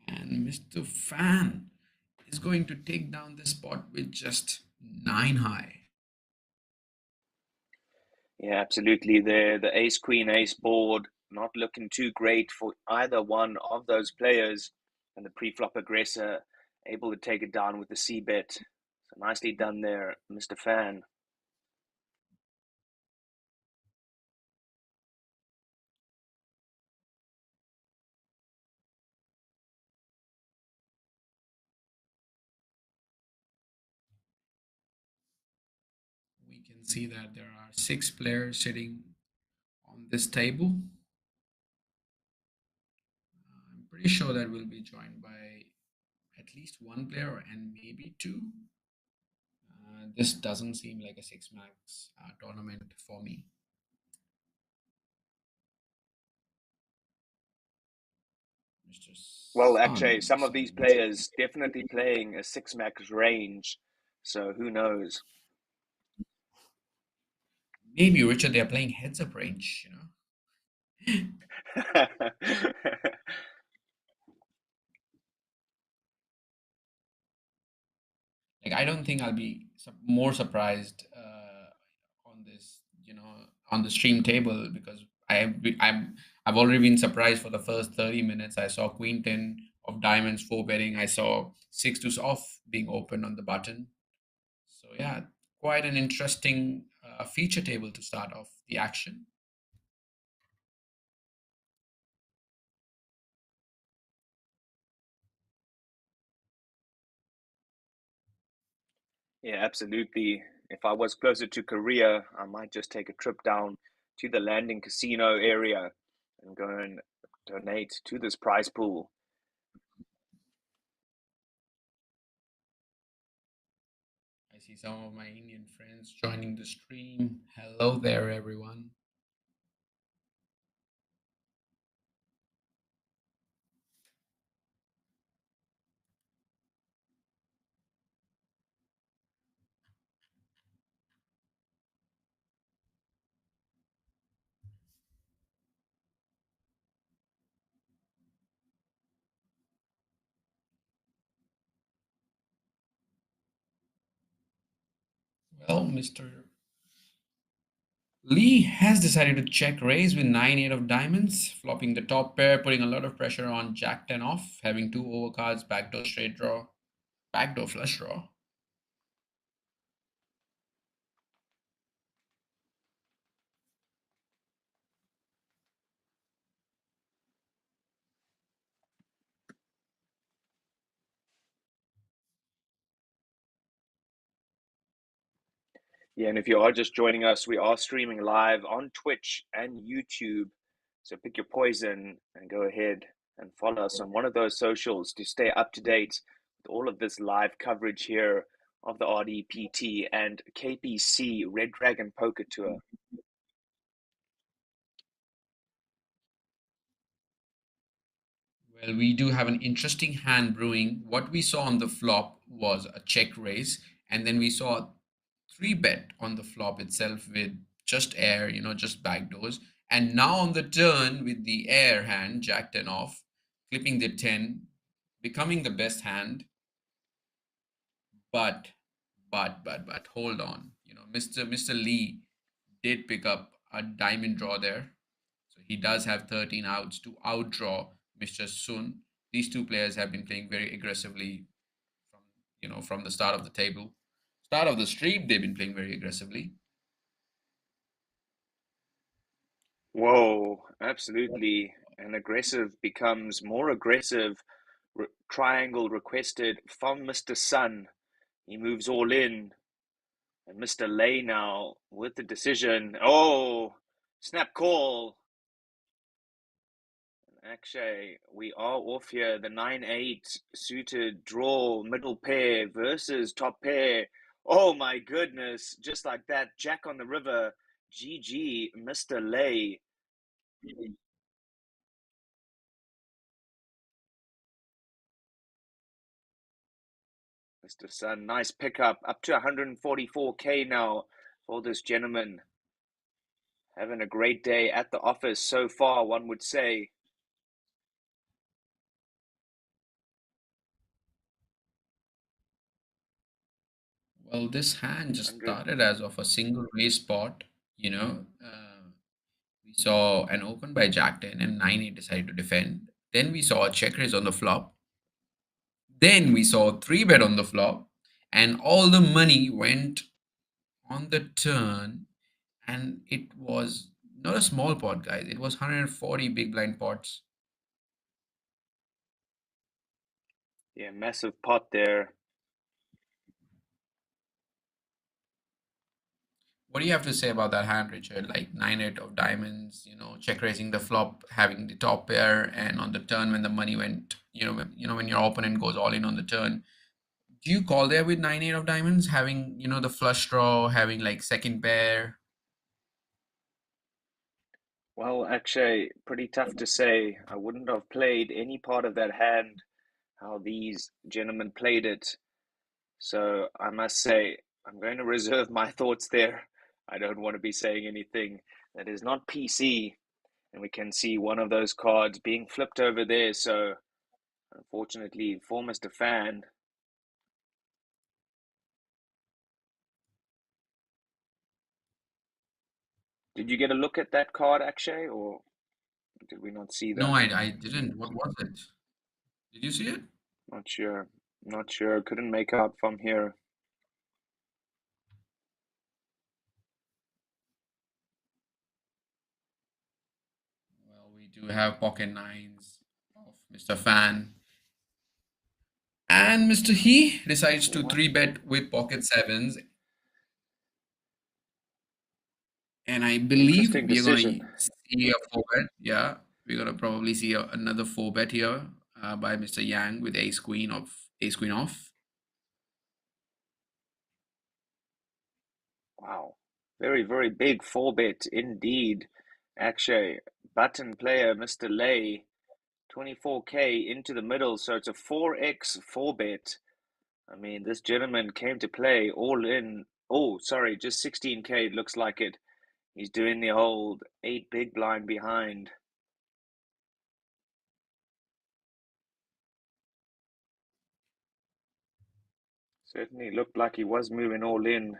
And Mr. Fan is going to take down this spot with just 9 high. Yeah, absolutely. The ace queen ace board not looking too great for either one of those players, and the pre-flop aggressor able to take it down with the c bet. So nicely done there, Mr. Fan. We can see that there are 6 players sitting on this table. I'm pretty sure that we'll be joined by at least one player and maybe two. This doesn't seem like a 6 max tournament for me. Mr. Well, actually, Sun some of these decided. players definitely playing a 6-max range, so who knows? Maybe, Richard, they're playing heads up range, Like, I don't think I'll be more surprised on this, on the stream table, because I've already been surprised for the first 30 minutes. I saw Queen 10 of diamonds 4 betting. I saw 6 deuce off being open on the button. So yeah, quite an interesting feature table to start off the action. Yeah, absolutely. If I was closer to Korea, I might just take a trip down to the landing casino area and go and donate to this prize pool. I see some of my Indian friends joining the stream. Hello there, everyone. Well, Mr. Lee has decided to check raise with 9-8 of diamonds, flopping the top pair, putting a lot of pressure on Jack 10 off, having 2 overcards, backdoor straight draw, backdoor flush draw. Yeah, and if you are just joining us, we are streaming live on Twitch and YouTube. So pick your poison and go ahead and follow us on one of those socials to stay up to date with all of this live coverage here of the RDPT and KPC Red Dragon Poker Tour. Well, we do have an interesting hand brewing. What we saw on the flop was a check raise, and then we saw 3-bet on the flop itself with just air, just backdoors. And now on the turn with the air hand, Jack 10 off, clipping the 10, becoming the best hand. But, hold on. Mr. Lee did pick up a diamond draw there. So he does have 13 outs to outdraw Mr. Sun. These two players have been playing very aggressively from the start of the table. Start of the stream, they've been playing very aggressively. Whoa, absolutely. And aggressive becomes more aggressive. Triangle requested from Mr. Sun. He moves all in. And Mr. Lay now with the decision. Oh, snap call. Actually, we are off here. The 9-8 suited draw, middle pair versus top pair. Oh my goodness. Just like that. Jack on the river. GG, Mr. Lay. Mr. Sun, nice pickup. Up to 144K now for this gentleman. Having a great day at the office so far, one would say. Well, this hand just started as of a single raise spot, we saw an open by Jack 10 and 9-8 decided to defend. Then we saw a check raise on the flop. Then we saw 3-bet on the flop, and all the money went on the turn, and it was not a small pot, guys. It was 140 big blind pots. Yeah, massive pot there. What do you have to say about that hand, Richard? Like 9-8 of diamonds, check raising the flop, having the top pair, and on the turn when the money went, when your opponent goes all in on the turn, do you call there with 9-8 of diamonds, having the flush draw, having like second pair? Well, actually, pretty tough to say. I wouldn't have played any part of that hand, how these gentlemen played it. So I must say, I'm going to reserve my thoughts there. I don't want to be saying anything that is not PC. And we can see one of those cards being flipped over there. So unfortunately for Mr. Fan, did you get a look at that card, Akshay, or did we not see that? No, I didn't. What was it? Did you see it? Not sure. Not sure. Couldn't make out from here. Well, we do have pocket nines of Mr. Fan. And Mr. He decides to 3-bet with pocket sevens. And I believe Interesting we're going decision. to see a 4-bet. Yeah, we're going to probably see another 4-bet here by Mr. Yang with ace queen off. Wow. Very, very big 4-bet indeed. Akshay, button player, Mr. Lay, 24K into the middle. So it's a 4x 4-bet. I mean, this gentleman came to play all in. Oh, sorry, just 16K. It looks like it. He's doing the old 8 big blind behind. Certainly looked like he was moving all in.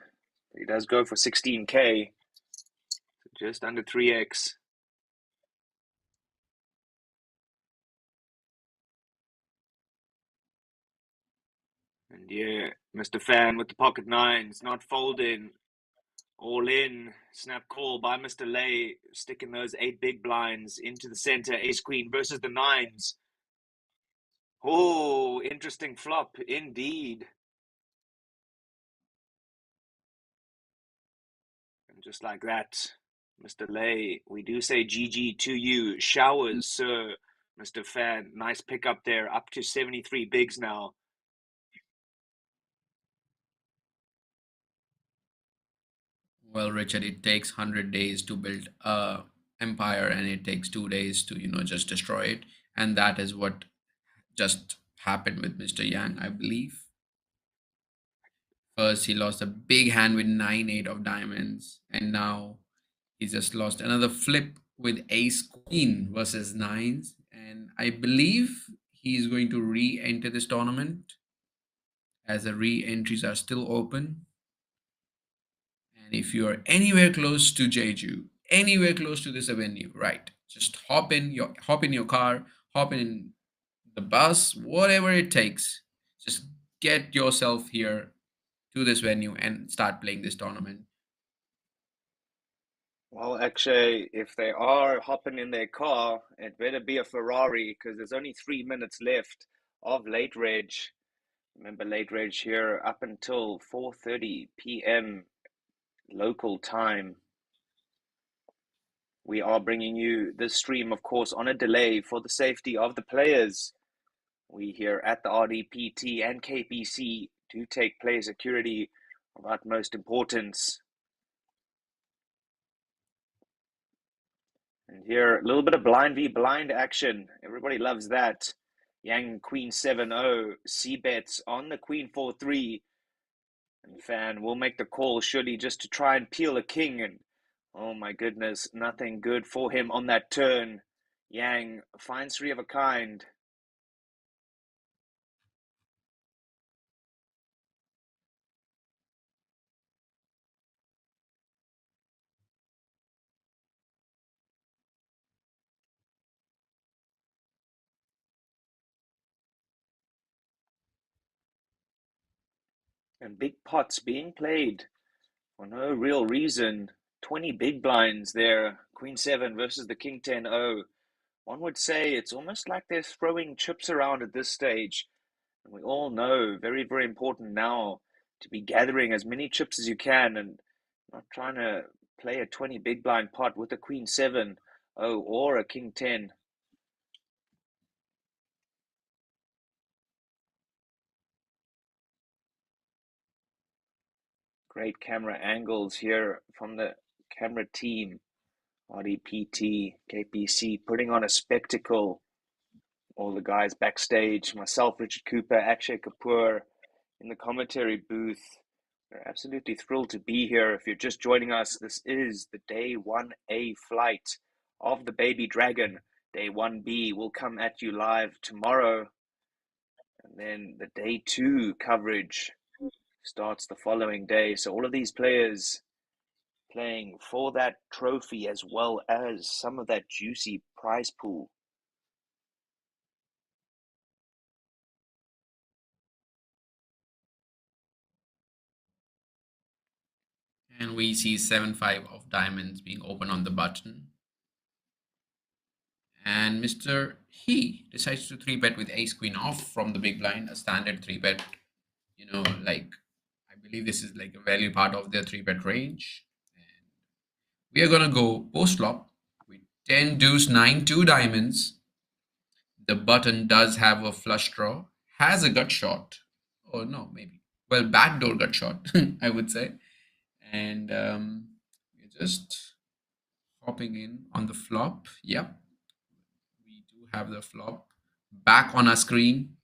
He does go for 16K. Just under 3x. And yeah, Mr. Fan with the pocket nines, not folding. All in. Snap call by Mr. Lay, sticking those 8 big blinds into the center. Ace queen versus the nines. Oh, interesting flop indeed. And just like that, Mr. Lay, we do say GG to you. Showers, sir. Mr. Fan, nice pick up there. Up to 73 bigs now. Well, Richard, it takes 100 days to build a empire, and it takes 2 days to, just destroy it. And that is what just happened with Mr. Yang, I believe. First, he lost a big hand with 9-8 of diamonds, and now he just lost another flip with ace queen versus nines. And I believe he's going to re-enter this tournament as the re-entries are still open. And if you are anywhere close to Jeju, anywhere close to this venue, right, just hop in your car, hop in the bus, whatever it takes. Just get yourself here to this venue and start playing this tournament. Well, actually, if they are hopping in their car, it better be a Ferrari because there's only 3 minutes left of late reg. Remember, late reg here up until 4:30 p.m. local time. We are bringing you this stream, of course, on a delay for the safety of the players. We here at the RDPT and KPC do take player security of utmost importance. And here, a little bit of blind v blind action. Everybody loves that. Yang Queen 7-0, C-bets on the Queen 4-3. And Fan will make the call, should he, just to try and peel a king. And oh my goodness, nothing good for him on that turn. Yang finds three of a kind. And big pots being played for no real reason. 20 big blinds there. Queen 7 versus the King 10-0. One would say it's almost like they're throwing chips around at this stage. And we all know, very, very important now to be gathering as many chips as you can and not trying to play a 20 big blind pot with a Queen 7-0 or a King 10. Great camera angles here from the camera team. RDPT, KPC, putting on a spectacle. All the guys backstage, myself, Richard Cooper, Akshay Kapoor in the commentary booth. We're absolutely thrilled to be here. If you're just joining us, this is the Day 1A flight of the Baby Dragon. Day 1B will come at you live tomorrow. And then the Day 2 coverage starts the following day. So all of these players playing for that trophy as well as some of that juicy prize pool. And we see 7-5 of diamonds being open on the button. And Mr. He decides to 3-bet with ace queen off from the big blind, a standard 3-bet. Like, I believe this is like a value part of their 3-bet range. And we are gonna go post flop with 10 deuce 9 2 diamonds. The button does have a flush draw, has a gut shot. Oh no, maybe. Well, backdoor gut shot, I would say. And we're just hopping in on the flop. Yep. We do have the flop back on our screen.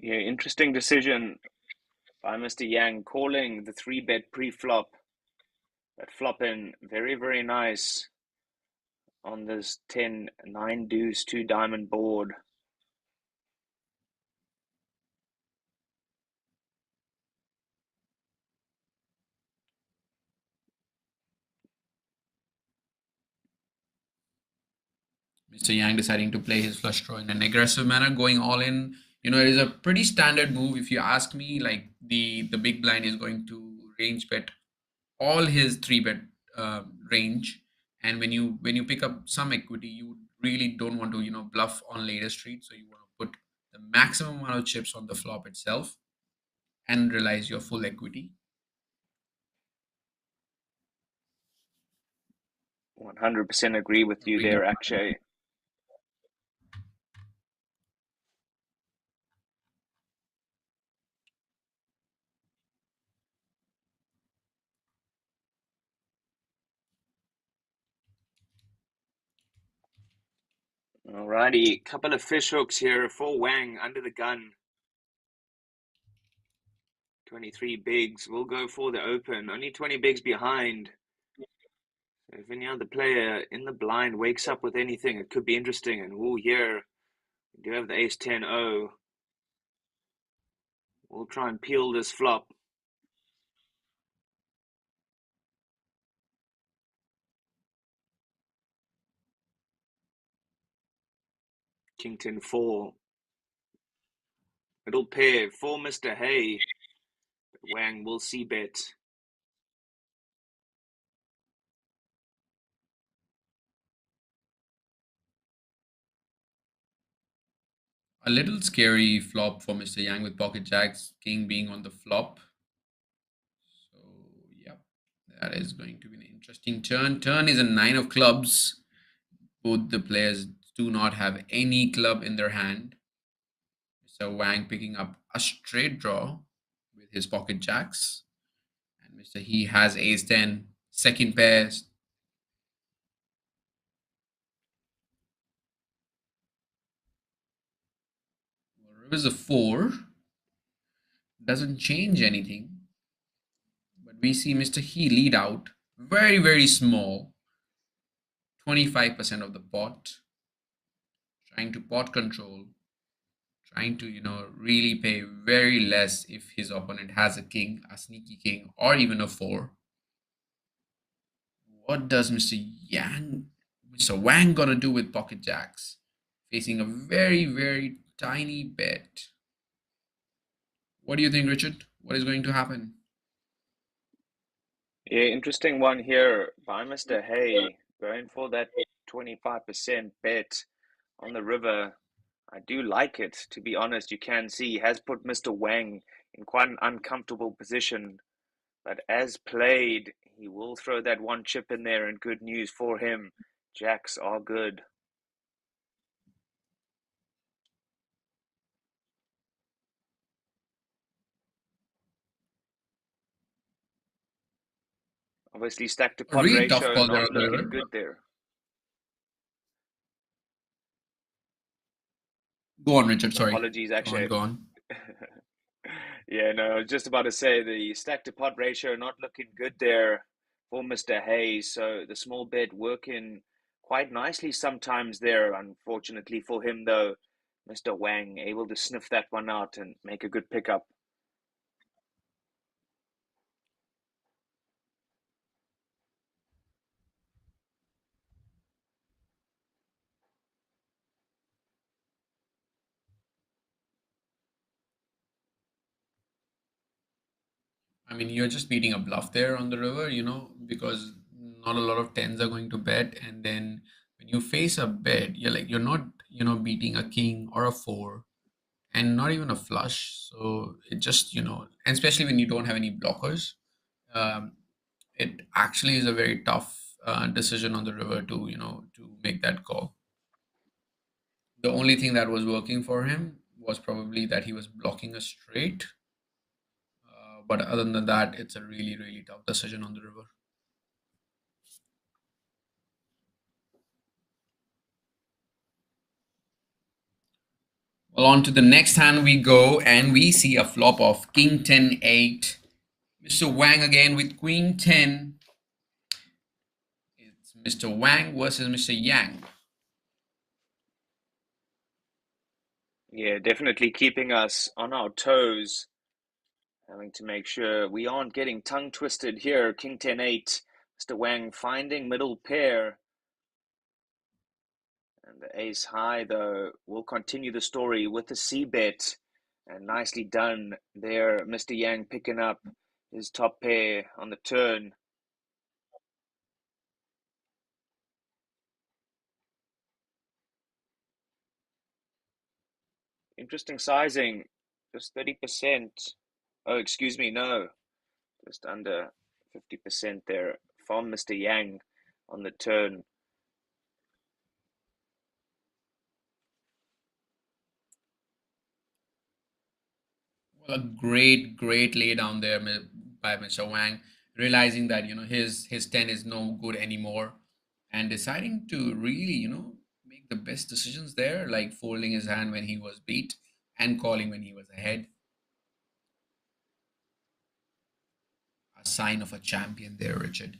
Yeah, interesting decision by Mr. Yang calling the 3-bet pre-flop. That flop in very, very nice on this 10-9 deuce 2 diamond board. Mr. Yang deciding to play his flush draw in an aggressive manner, going all in. It is a pretty standard move. If you ask me, like the big blind is going to range bet all his 3-bet range. And when you pick up some equity, you really don't want to bluff on later street. So you want to put the maximum amount of chips on the flop itself and realize your full equity. 100% agree with you there, Akshay. Alrighty, couple of fish hooks here for Wang under the gun. 23 bigs will go for the open. Only 20 bigs behind. So if any other player in the blind wakes up with anything, it could be interesting. And here we do have the ace 10-0. We'll try and peel this flop. King 10-4. Middle pair for Mr. Hay. But Wang will see bet. A little scary flop for Mr. Yang with pocket jacks, king being on the flop. So, yeah, that is going to be an interesting turn. Turn is a 9 of clubs. Both the players do not have any club in their hand. Mr. Wang picking up a straight draw with his pocket jacks. And Mr. He has ace 10, second pair. River's a 4. Doesn't change anything. But we see Mr. He lead out. Very, very small. 25% of the pot. Trying to pot control. Trying to, really pay very less if his opponent has a king, a sneaky king, or even a 4. What does Mr. Wang gonna do with pocket jacks? Facing a very, very tiny bet. What do you think, Richard? What is going to happen? Yeah, interesting one here by Mr. Hay, going for that 25% bet on the river. I do like it, to be honest. You can see he has put Mr. Wang in quite an uncomfortable position. But as played, he will throw that one chip in there, and good news for him. Jacks are good. Obviously, stack to A pot really tough ratio call there not on the looking river. good there. Go on, Richard. Sorry. Apologies, actually. Go on. Yeah, no, I was just about to say the stack to pot ratio not looking good there for Mr. Hayes. So the small bet working quite nicely sometimes there. Unfortunately for him, though, Mr. Wang able to sniff that one out and make a good pickup. I mean, you're just beating a bluff there on the river, because not a lot of tens are going to bet. And then when you face a bet, you're not, beating a king or a 4 and not even a flush. So it just, and especially when you don't have any blockers, um, it actually is a very tough decision on the river to make that call. The only thing that was working for him was probably that he was blocking a straight. But other than that, it's a really, really tough decision on the river. Well, on to the next hand we go, and we see a flop of King 10-8. Mr. Wang again with Queen 10. It's Mr. Wang versus Mr. Yang. Yeah, definitely keeping us on our toes. Having to make sure we aren't getting tongue twisted here. King 10-8. Mr. Wang finding middle pair. And the ace high, though, will continue the story with the C bet. And nicely done there. Mr. Yang picking up his top pair on the turn. Interesting sizing. Just 30%. Oh, excuse me, no. Just under 50% there from Mr. Yang on the turn. Well, a great, great lay down there by Mr. Wang, realizing that his 10 is no good anymore, and deciding to really make the best decisions there, like folding his hand when he was beat and calling when he was ahead. A sign of a champion there, Richard.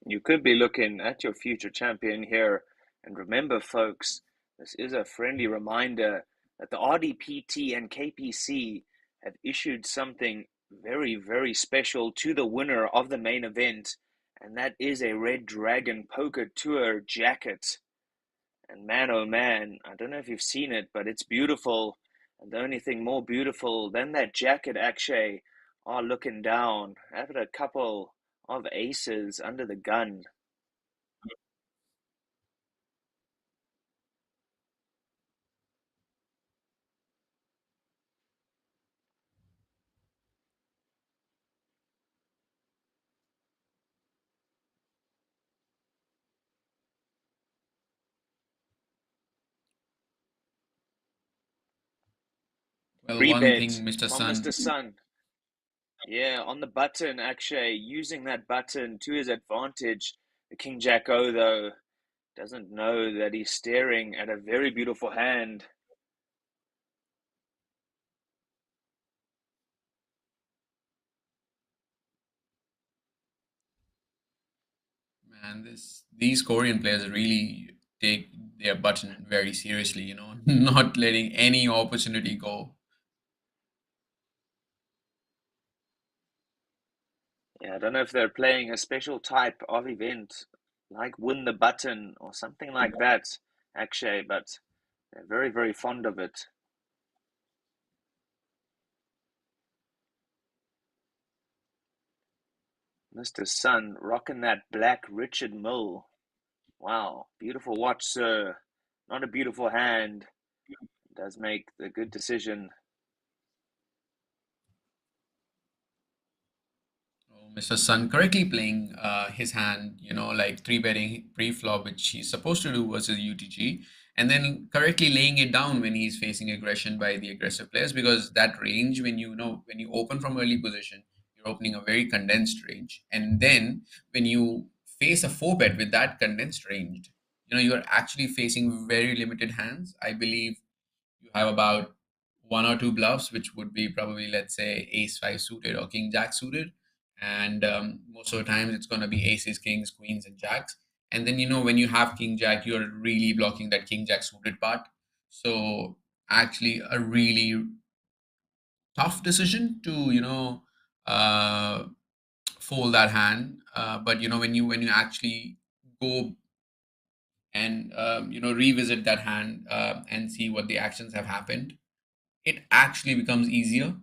You could be looking at your future champion here. And remember, folks, this is a friendly reminder that the RDPT and KPC have issued something very, very special to the winner of the main event, and that is a Red Dragon Poker Tour jacket. And man, oh man, I don't know if you've seen it, but it's beautiful. And the only thing more beautiful than that jacket, Akshay, are looking down at a couple of aces under the gun. Well, Free one bet thing, Mr. from Sun, Mr. Sun. Yeah, on the button, Akshay, using that button to his advantage. The King Jack O, though, doesn't know that he's staring at a very beautiful hand. man, these Korean players really take their button very seriously, not letting any opportunity go. Yeah, I don't know if they're playing a special type of event, like Win the Button or something like that, Akshay, but they're very, very fond of it. Mr. Sun rocking that black Richard Mill. Wow, beautiful watch, sir. Not a beautiful hand. Does make the good decision. Oh, Mr. Sun correctly playing his hand, like three betting pre-flop, which he's supposed to do versus UTG, and then correctly laying it down when he's facing aggression by the aggressive players, because that range, when you open from early position, you're opening a very condensed range, and then when you face a four bet with that condensed range, you're actually facing very limited hands. I believe you have about one or two bluffs, which would be probably, let's say, ace five suited or king jack suited. And most of the times it's going to be aces, kings, queens, and jacks. And then, when you have king jack, you're really blocking that king jack suited part. So, actually, a really tough decision to, uh, fold that hand. But, when you actually go and, revisit that hand and see what the actions have happened, it actually becomes easier,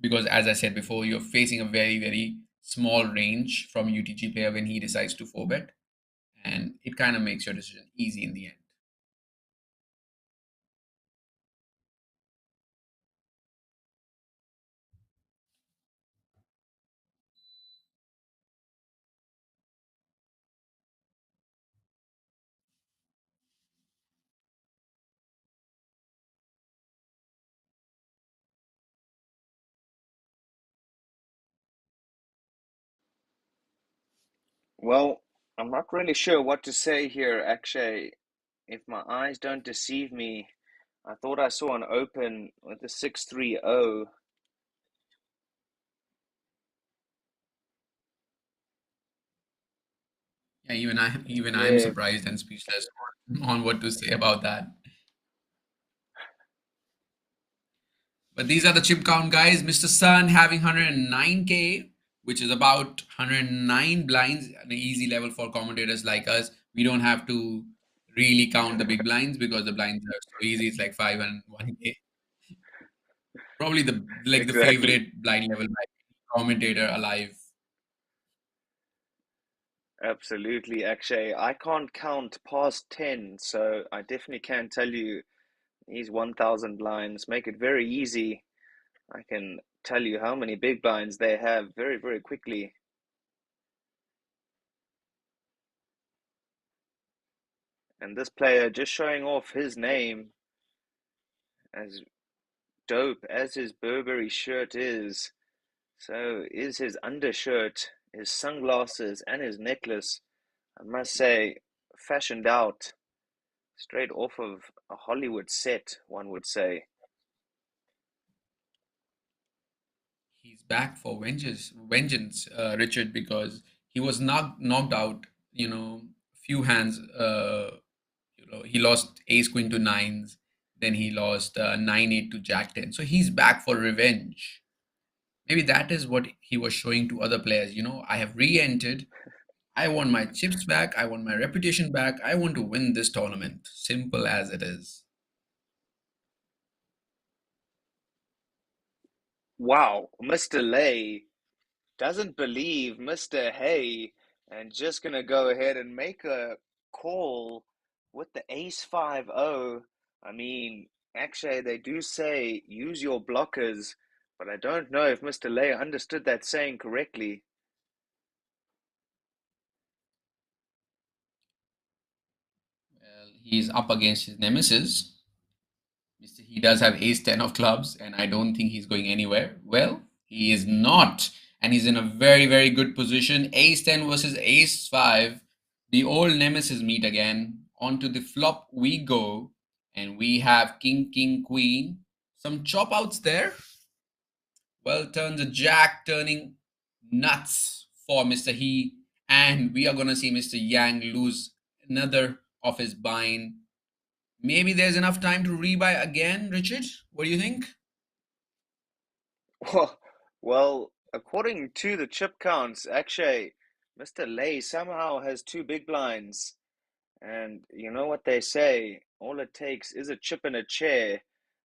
because as I said before, you're facing a very, very small range from UTG player when he decides to 4-bet, and it kind of makes your decision easy in the end. Well, I'm not really sure what to say here, Akshay. If my eyes don't deceive me, I thought I saw an open with a 6-3-0. Yeah, even I'm Yeah, surprised and speechless on what to say about that. But these are the chip count guys. Mr. Sun having 109K, which is about 109 blinds, an easy level for commentators like us. We don't have to really count the big blinds because the blinds are so easy. It's like 501K. Probably the exactly. favorite blind level by commentator alive. Absolutely, Akshay. I can't count past 10, so I definitely can tell you these 1,000 blinds make it very easy. I can tell you how many big blinds they have very, very quickly. And this player just showing off his name, as dope as his Burberry shirt is, so is his undershirt, his sunglasses, and his necklace. I must say, fashioned out, straight off of a Hollywood set, one would say. He's back for vengeance, Richard, because he was knocked out. Few hands. He lost ace queen to nines, then he lost 9-8 to jack 10. So he's back for revenge. Maybe that is what he was showing to other players. I have re-entered. I want my chips back. I want my reputation back. I want to win this tournament. Simple as it is. Wow, Mr. Lay doesn't believe Mr. Hay and just gonna go ahead and make a call with the ace 5-0. I mean, actually, they do say use your blockers, but I don't know if Mr. Lay understood that saying correctly. Well, he's up against his nemesis. He does have ace 10 of clubs, and I don't think he's going anywhere. Well, he is not. And he's in a very, very good position. Ace 10 versus ace 5. The old nemesis meet again. Onto the flop we go. And we have king, king, queen. Some chop outs there. Well, turns a jack, turning nuts for Mr. He. And we are going to see Mr. Yang lose another of his bind. Maybe there's enough time to rebuy again, Richard. What do you think? Well, according to the chip counts, actually, Mr. Lay somehow has two big blinds. And you know what they say, all it takes is a chip and a chair.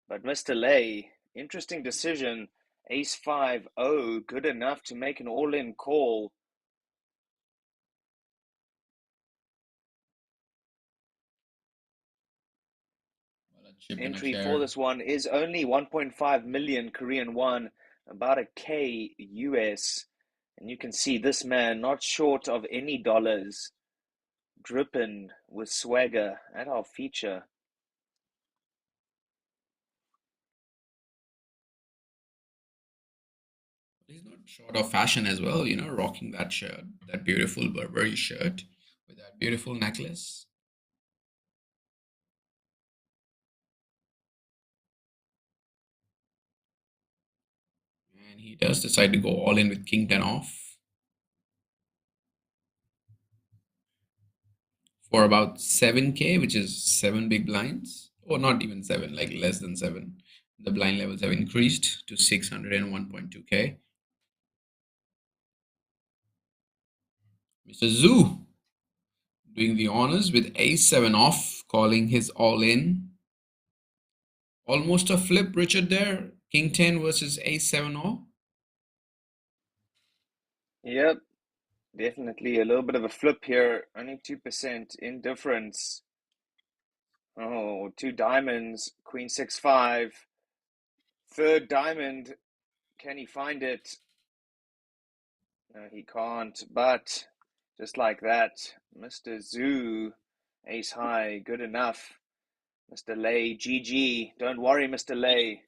But Mr. Lay, interesting decision. Ace 5-0, good enough to make an all-in call. Well, a chip and a Entry for chair. this one is only 1.5 million Korean won, about a K US. And you can see this man not short of any dollars, dripping with swagger at our feature. He's not short of fashion as well, rocking that shirt, that beautiful Burberry shirt with that beautiful necklace. And he does decide to go all in with king 10 off for about 7K, which is 7 big blinds, or not even 7, like less than 7. The blind levels have increased to 601.2K. Mr. Zoo doing the honors with ace 7 off, calling his all in. Almost a flip, Richard, there. King 10 versus ace 7 off. Yep, definitely a little bit of a flip here. Only 2% in difference. Oh, two diamonds, queen 6-5. Third diamond, can he find it? No, he can't, but just like that, Mr. Zoo, ace high, good enough. Mr. Lay, GG. Don't worry, Mr. Lay.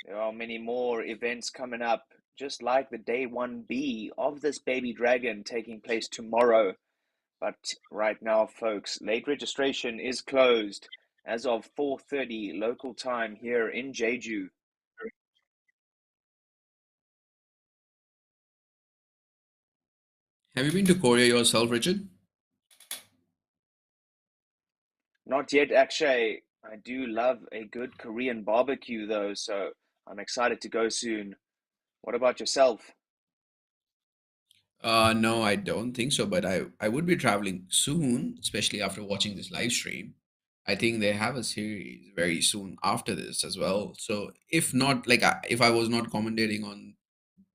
There are many more events coming up, just like the day 1B of this Baby Dragon taking place tomorrow. But right now, folks, late registration is closed as of 4:30 local time here in Jeju. Have you been to Korea yourself, Richard? Not yet, Akshay. I do love a good Korean barbecue, though, so I'm excited to go soon. What about yourself? No, I don't think so, but I would be traveling soon, especially after watching this live stream. I think they have a series very soon after this as well. So if not, like if I was not commentating on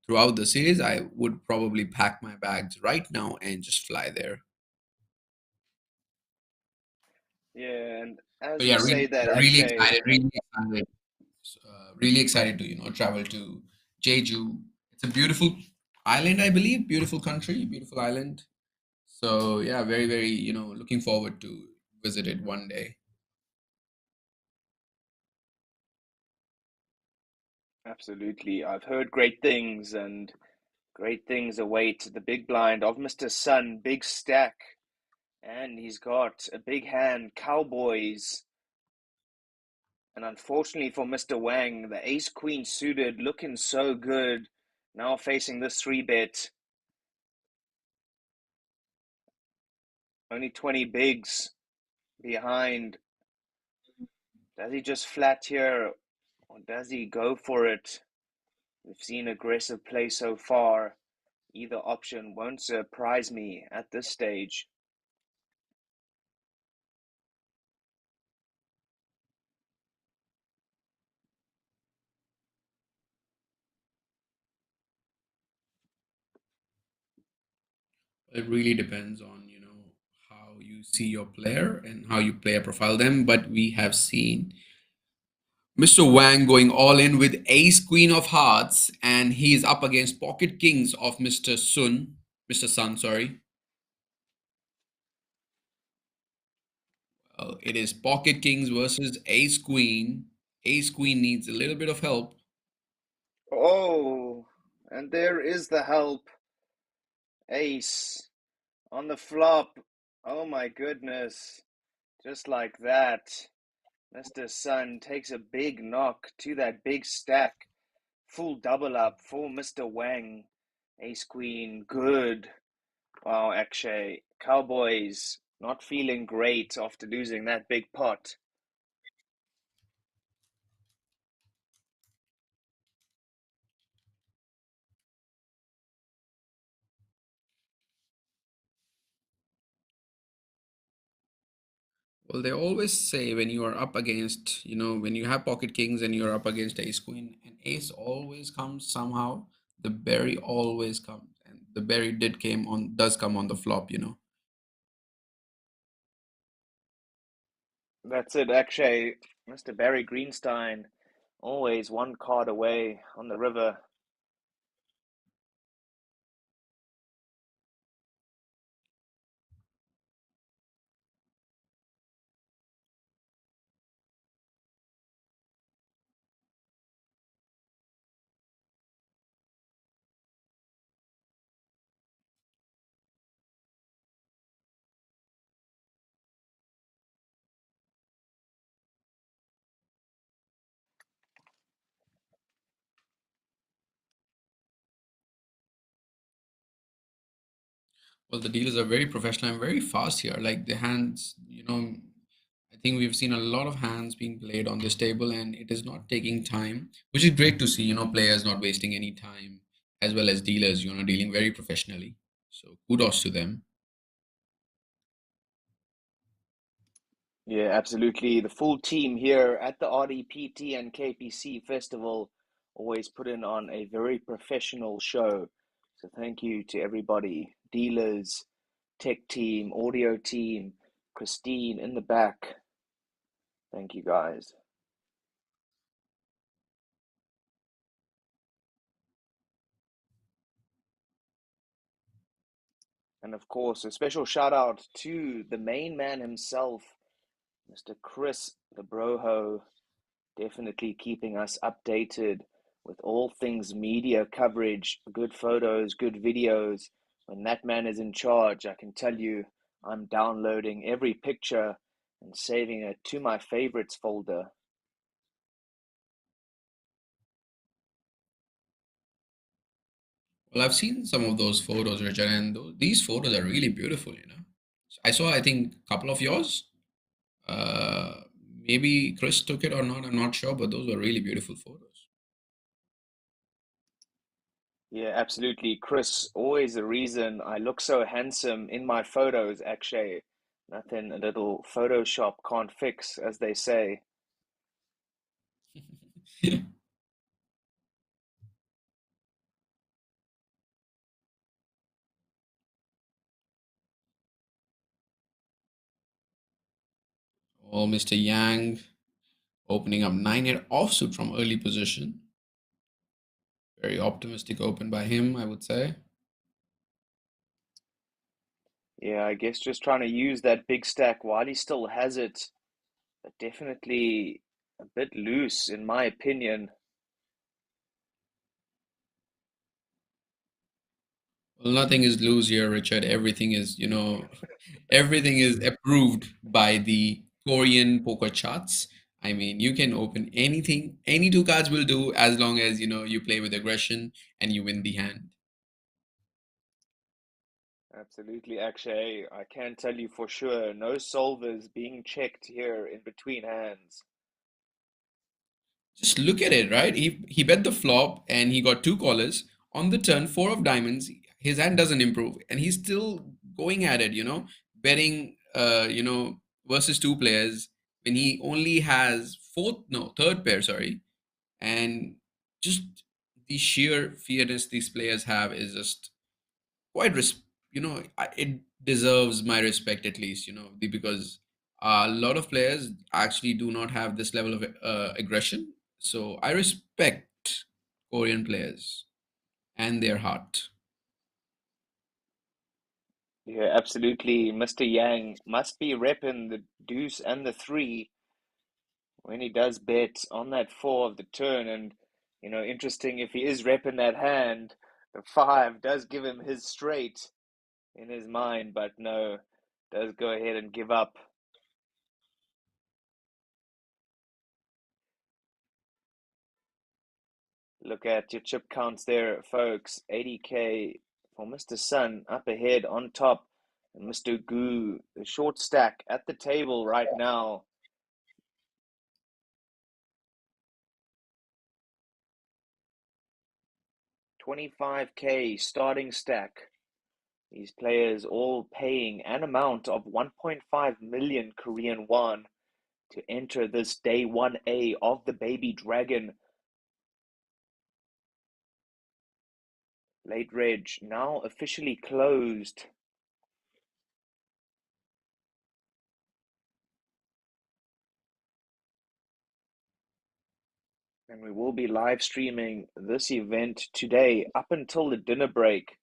throughout the series, I would probably pack my bags right now and just fly there. Yeah, and But as yeah, you say that, really Akshay, excited, really excited, really excited to travel to Jeju. It's a beautiful island, I believe, beautiful country, beautiful island. So yeah, very very looking forward to visit it one day. absolutely. I've heard great things, and great things await the big blind of Mr. Sun, Big Stack. And he's got a big hand, Cowboys. And unfortunately for Mr. Wang, the ace-queen suited looking so good. Now facing this 3-bet. Only 20 bigs behind. Does he just flat here, or does he go for it? We've seen aggressive play so far. Either option won't surprise me at this stage. It really depends on, how you see your player and how you player profile them. But we have seen Mr. Wang going all in with ace queen of hearts, and he is up against pocket kings of Mr. Sun, sorry. Well, it is pocket kings versus ace queen. Ace queen needs a little bit of help. Oh, and there is the help. Ace on the flop. Oh my goodness. Just like that. Mr. Sun takes a big knock to that big stack. Full double up for Mr. Wang. Ace Queen, good. Wow, Akshay. Cowboys not feeling great after losing that big pot. Well, they always say when you are up against, when you have pocket kings and you're up against ace queen, and ace always comes somehow. The berry always comes, and the berry does come on the flop. That's it, Akshay. Mr. Barry Greenstein, always one card away on the river. Well, the dealers are very professional and very fast here. Like the hands, I think we've seen a lot of hands being played on this table, and it is not taking time, which is great to see. Players not wasting any time, as well as dealers, dealing very professionally. So kudos to them. Yeah, absolutely. The full team here at the RDPT and KPC Festival always put in on a very professional show. So thank you to everybody, dealers, tech team, audio team, Christine in the back. Thank you guys. And of course, a special shout out to the main man himself, Mr. Chris the Broho, definitely keeping us updated with all things media coverage, good photos, good videos. When that man is in charge, I can tell you I'm downloading every picture and saving it to my favorites folder. Well, I've seen some of those photos, Richard, and these photos are really beautiful. I saw, I think, a couple of yours. Uh, Maybe Chris took it or not, I'm not sure, but those were really beautiful photos. Yeah, absolutely. Chris, always the reason I look so handsome in my photos, actually. Nothing a little Photoshop can't fix, as they say. Oh, Mr. Yang opening up 9-8 offsuit from early position. Very optimistic open by him, I would say. Yeah, I guess just trying to use that big stack while he still has it, but definitely a bit loose, in my opinion. Well, nothing is loose here, Richard. Everything is, everything is approved by the Korean poker charts. I mean, you can open anything, any two cards will do as long as, you play with aggression and you win the hand. Absolutely, Akshay. I can tell you for sure, no solvers being checked here in between hands. Just look at it, right? He bet the flop and he got two callers. On the turn, four of diamonds, his hand doesn't improve. And he's still going at it, betting versus two players when he only has third pair, sorry. And just the sheer fearness these players have is just quite it deserves my respect, at least, because a lot of players actually do not have this level of aggression. So I respect Korean players and their heart. Yeah, absolutely. Mr. Yang must be repping the deuce and the three when he does bet on that four of the turn. And, interesting, if he is repping that hand, the five does give him his straight in his mind, but no, does go ahead and give up. Look at your chip counts there, folks. 80K for Mr. Sun up ahead on top. And Mr. Goo, the short stack at the table right now. 25K starting stack. These players all paying an amount of 1.5 million Korean won to enter this day 1A of the Baby Dragon. Late Reg now officially closed. And we will be live streaming this event today up until the dinner break.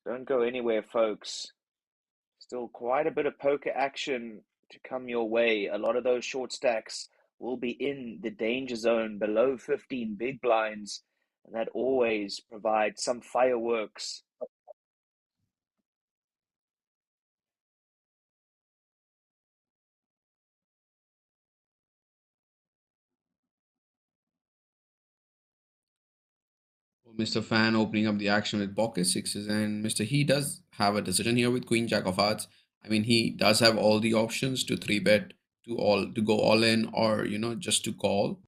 Don't go anywhere, folks. Still quite a bit of poker action to come your way. A lot of those short stacks will be in the danger zone below 15 big blinds, and that always provides some fireworks. Mr. Fan opening up the action with pocket sixes, and Mr. He does have a decision here with Queen Jack of Hearts. I mean, he does have all the options to three bet, to go all in, or just to call.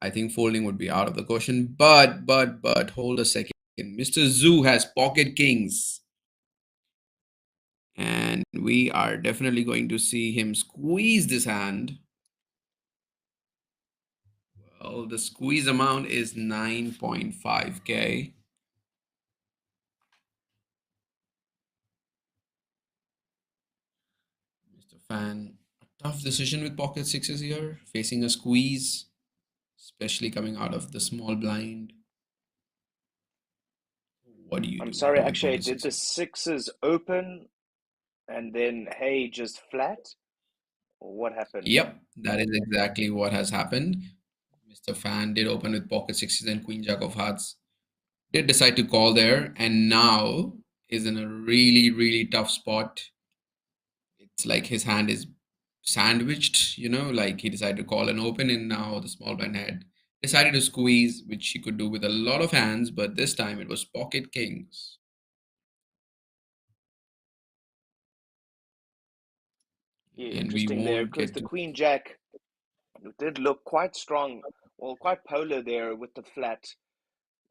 I think folding would be out of the question. But hold a second. Mr. Zoo has pocket kings, and we are definitely going to see him squeeze this hand. Well, the squeeze amount is 9.5K. Mr. Fan, a tough decision with pocket sixes here, facing a squeeze, especially coming out of the small blind. What do you I'm do sorry, here with actually, pocket did the sixes? sixes open and then hey just flat? Or what happened? Yep, that is exactly what has happened. Mr. Fan did open with pocket sixes and Queen Jack of Hearts. Did decide to call there, and now is in a really, really tough spot. It's like his hand is sandwiched, like he decided to call and open, and now the small blind had decided to squeeze, which he could do with a lot of hands, but this time it was pocket kings. Yeah, And we interesting there won't because get the to. Queen Jack did look quite strong, well, quite polar there with the flat,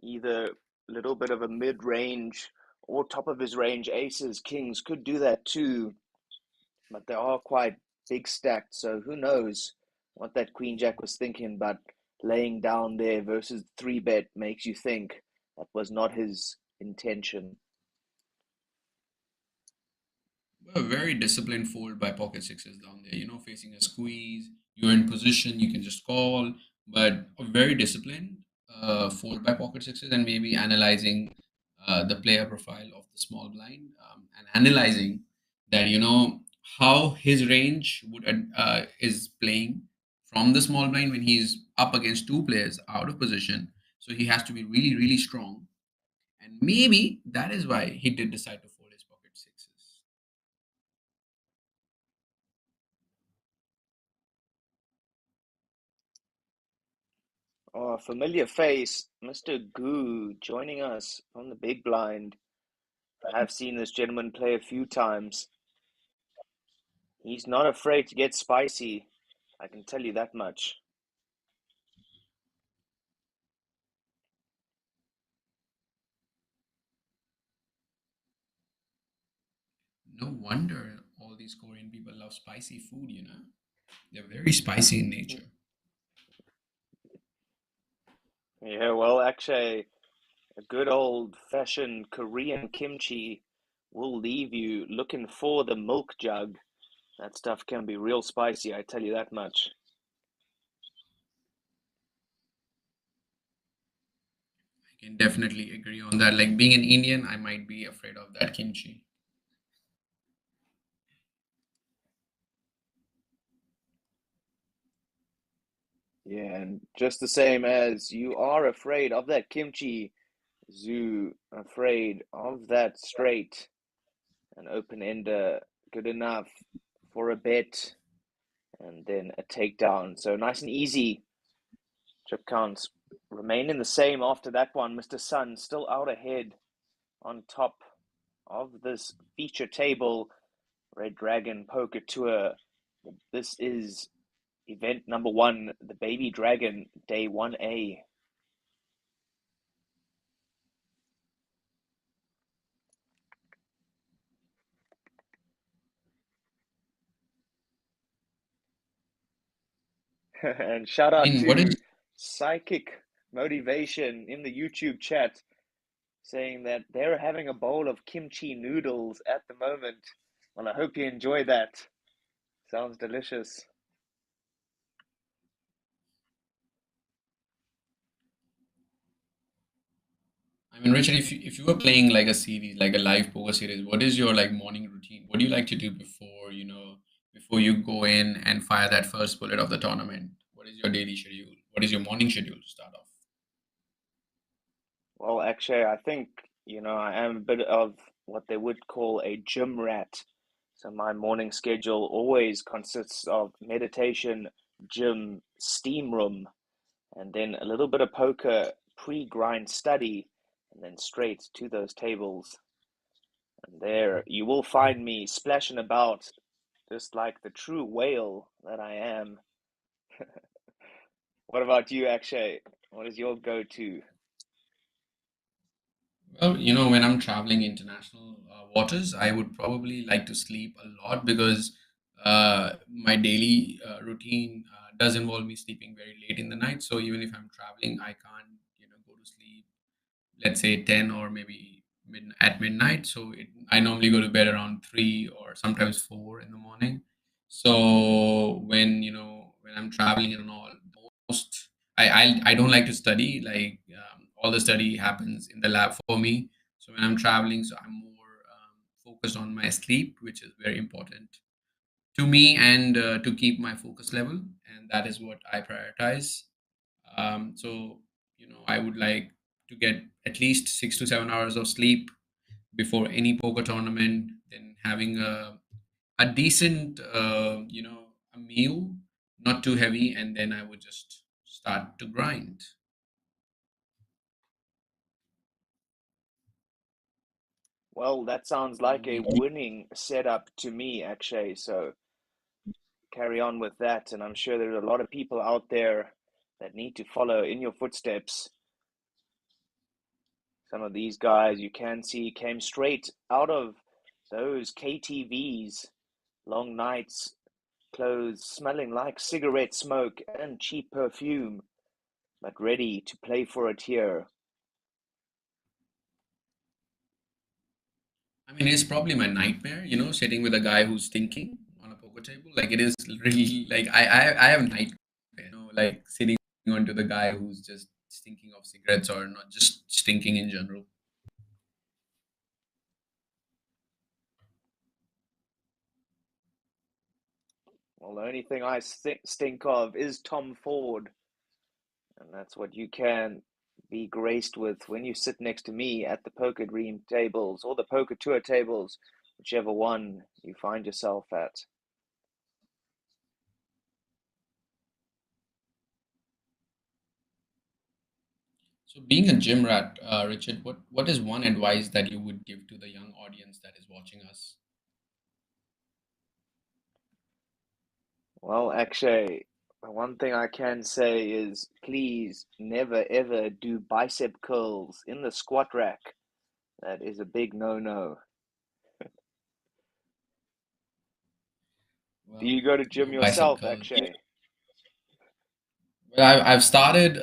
either a little bit of a mid range or top of his range aces, kings could do that too, but they are quite big stacked. So who knows what that Queen Jack was thinking, but laying down there versus three bet makes you think that was not his intention. A very disciplined fold by pocket sixes down there, facing a squeeze. You're in position, you can just call, but a very disciplined fold by pocket sixes, and maybe analyzing the player profile of the small blind, and analyzing that, how his range is playing from the small blind when he's up against two players out of position. So he has to be really, really strong, And maybe that is why he did decide to fold his pocket sixes. Oh, a familiar face, Mr. Goo, joining us from the big blind. I have seen this gentleman play a few times. He's not afraid to get spicy, I can tell you that much. No wonder all these Korean people love spicy food, you know. They're very spicy in nature. Yeah, well, actually, a good old-fashioned Korean kimchi will leave you looking for the milk jug. That stuff can be real spicy, I tell you that much. I can definitely agree on that. Like being an Indian, I might be afraid of that kimchi. Yeah, and just the same as you are afraid of that kimchi, Zoo, afraid of that straight, an open-ender, good enough for a bet, and then a takedown. So nice and easy. Chip counts remaining the same after that one. Mr. Sun still out ahead on top of this feature table. Red Dragon Poker Tour. This is event number 1, the Baby Dragon, day 1A. And shout I out mean, what is to Psychic Motivation in the YouTube chat saying that they're having a bowl of kimchi noodles at the moment. Well, I hope you enjoy that. Sounds delicious. I mean, Richard, if you were playing like a series, like a live poker series, what is your like morning routine? What do you like to do before, before you go in and fire that first bullet of the tournament? What is your daily schedule? What is your morning schedule to start off? Well, actually, I think, I am a bit of what they would call a gym rat. So my morning schedule always consists of meditation, gym, steam room, and then a little bit of poker, pre-grind study, and then straight to those tables. And there you will find me splashing about just like the true whale that I am. What about you, Akshay? What is your go-to? Well, when I'm traveling international waters, I would probably like to sleep a lot because my daily routine does involve me sleeping very late in the night. So even if I'm traveling, I can't, go to sleep, let's say 10 or maybe at midnight. So I normally go to bed around 3 or sometimes 4 in the morning. So when I'm traveling and all, most I don't like to study. Like all the study happens in the lab for me. So when I'm traveling, so I'm more focused on my sleep, which is very important to me and to keep my focus level, and that is what I prioritize. So I would like to get at least 6 to 7 hours of sleep before any poker tournament, then having a decent a meal, not too heavy, and then I would just start to grind. Well, that sounds like a winning setup to me, Akshay. So carry on with that. And I'm sure there's a lot of people out there that need to follow in your footsteps. Some of these guys you can see came straight out of those KTVs, long nights, clothes smelling like cigarette smoke and cheap perfume, but ready to play for it here. I mean, it's probably my nightmare, sitting with a guy who's thinking on a poker table. Like it is really like I have nightmare, like sitting onto the guy who's just thinking of cigarettes or not just thinking in general. Well, the only thing I stink of is Tom Ford, and that's what you can be graced with when you sit next to me at the poker dream tables or the poker tour tables, whichever one you find yourself at. So, being a gym rat, Richard, what is one advice that you would give to the young audience that is watching us? Well, actually, the one thing I can say is please never ever do bicep curls in the squat rack. That is a big no-no. Do Well, you go to gym no bicep yourself, curls. Akshay? Well, I've started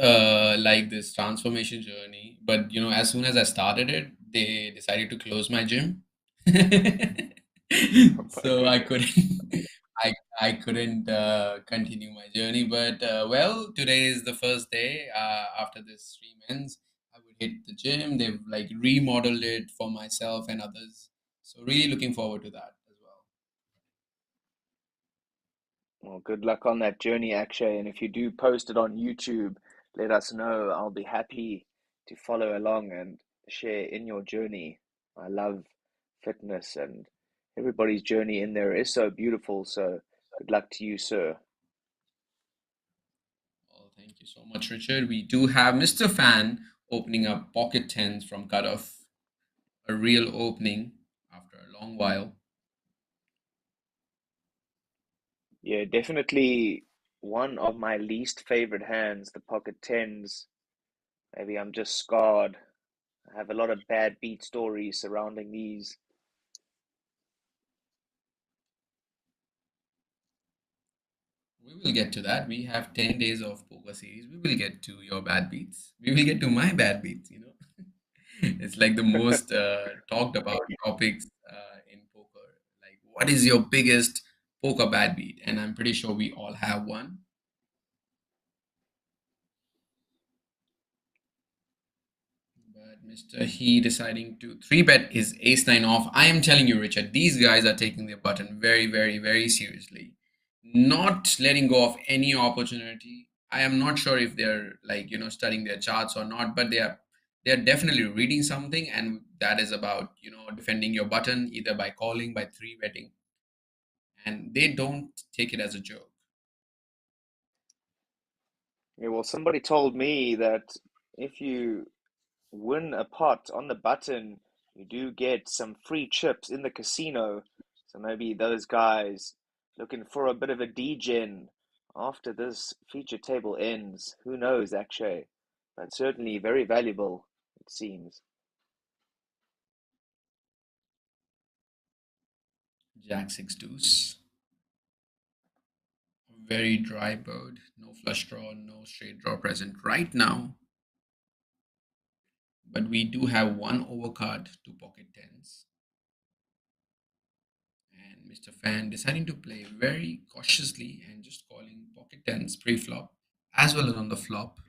like this transformation journey, but as soon as I started it, they decided to close my gym. Oh my So I goodness. couldn't I couldn't continue my journey. But well, today is the first day after this stream ends. I would hit the gym. They've like remodeled it for myself and others. So really looking forward to that as well. Well, good luck on that journey, Akshay. And if you do post it on YouTube, let us know. I'll be happy to follow along and share in your journey. I love fitness, and everybody's journey in there is so beautiful. So good luck to you, sir. Well, thank you so much, Richard. We do have Mr. Fan opening up pocket tens from cutoff, a real opening after a long while. Yeah, definitely one of my least favorite hands, the pocket tens. Maybe I'm just scarred. I have a lot of bad beat stories surrounding these. We will get to that. We have 10 days of poker series. We will get to your bad beats. We will get to my bad beats. It's like the most talked about topics in poker. Like, what is your biggest poker bad beat? And I'm pretty sure we all have one. But Mr. He deciding to three bet his ace nine off. I am telling you, Richard, these guys are taking their button very, very, very seriously. Not letting go of any opportunity. I am not sure if they're like, studying their charts or not, but they're definitely reading something, and that is about, defending your button either by calling, by three betting. And they don't take it as a joke. Yeah, well, somebody told me that if you win a pot on the button, you do get some free chips in the casino. So maybe those guys looking for a bit of a degen after this feature table ends. Who knows, actually? But certainly very valuable, it seems. Jack six deuce. Very dry board. No flush draw, no straight draw present right now. But we do have one overcard to pocket tens. And Mr. Fan deciding to play very cautiously and just calling pocket tens pre-flop as well as on the flop.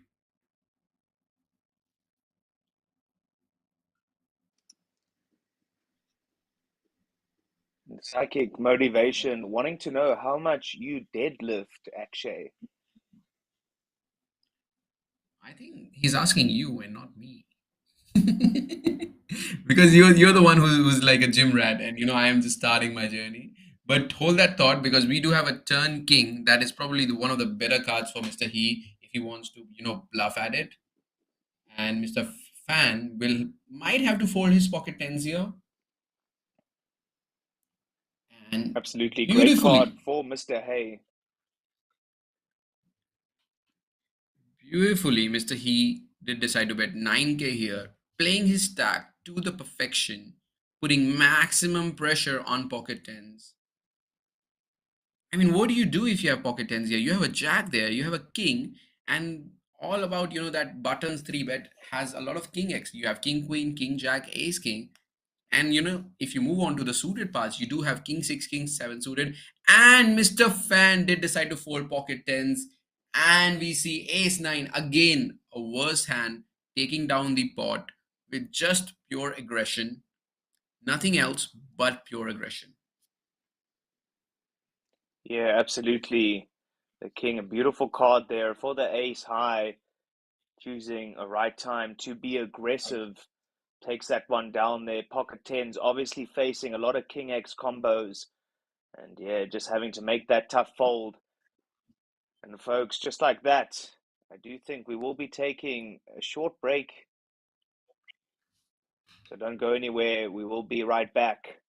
Psychic motivation, wanting to know how much you deadlift, Akshay. I think he's asking you and not me. Because you're the one who's like a gym rat, and I am just starting my journey. But hold that thought, because we do have a turn king that is probably one of the better cards for Mr. He if he wants to bluff at it. And Mr. Fan might have to fold his pocket tens here. And Absolutely great card beautifully, for Mr. Hay. beautifully, Mr. He did decide to bet 9K here, playing his stack to the perfection, putting maximum pressure on pocket tens. I mean, what do you do if you have pocket tens here? You have a jack there, you have a king, and all about that buttons three bet has a lot of king X. You have king queen, king jack, ace king. And if you move on to the suited parts, you do have king six, king seven suited. And Mr. Fan did decide to fold pocket tens. And we see ace nine again, a worse hand, taking down the pot with just pure aggression. Nothing else but pure aggression. Yeah, absolutely. The king, a beautiful card there for the ace high. choosing a right time to be aggressive, takes that one down there. Pocket tens obviously facing a lot of king X combos, and yeah, just having to make that tough fold. And folks, just like that, I do think we will be taking a short break. So don't go anywhere. We will be right back.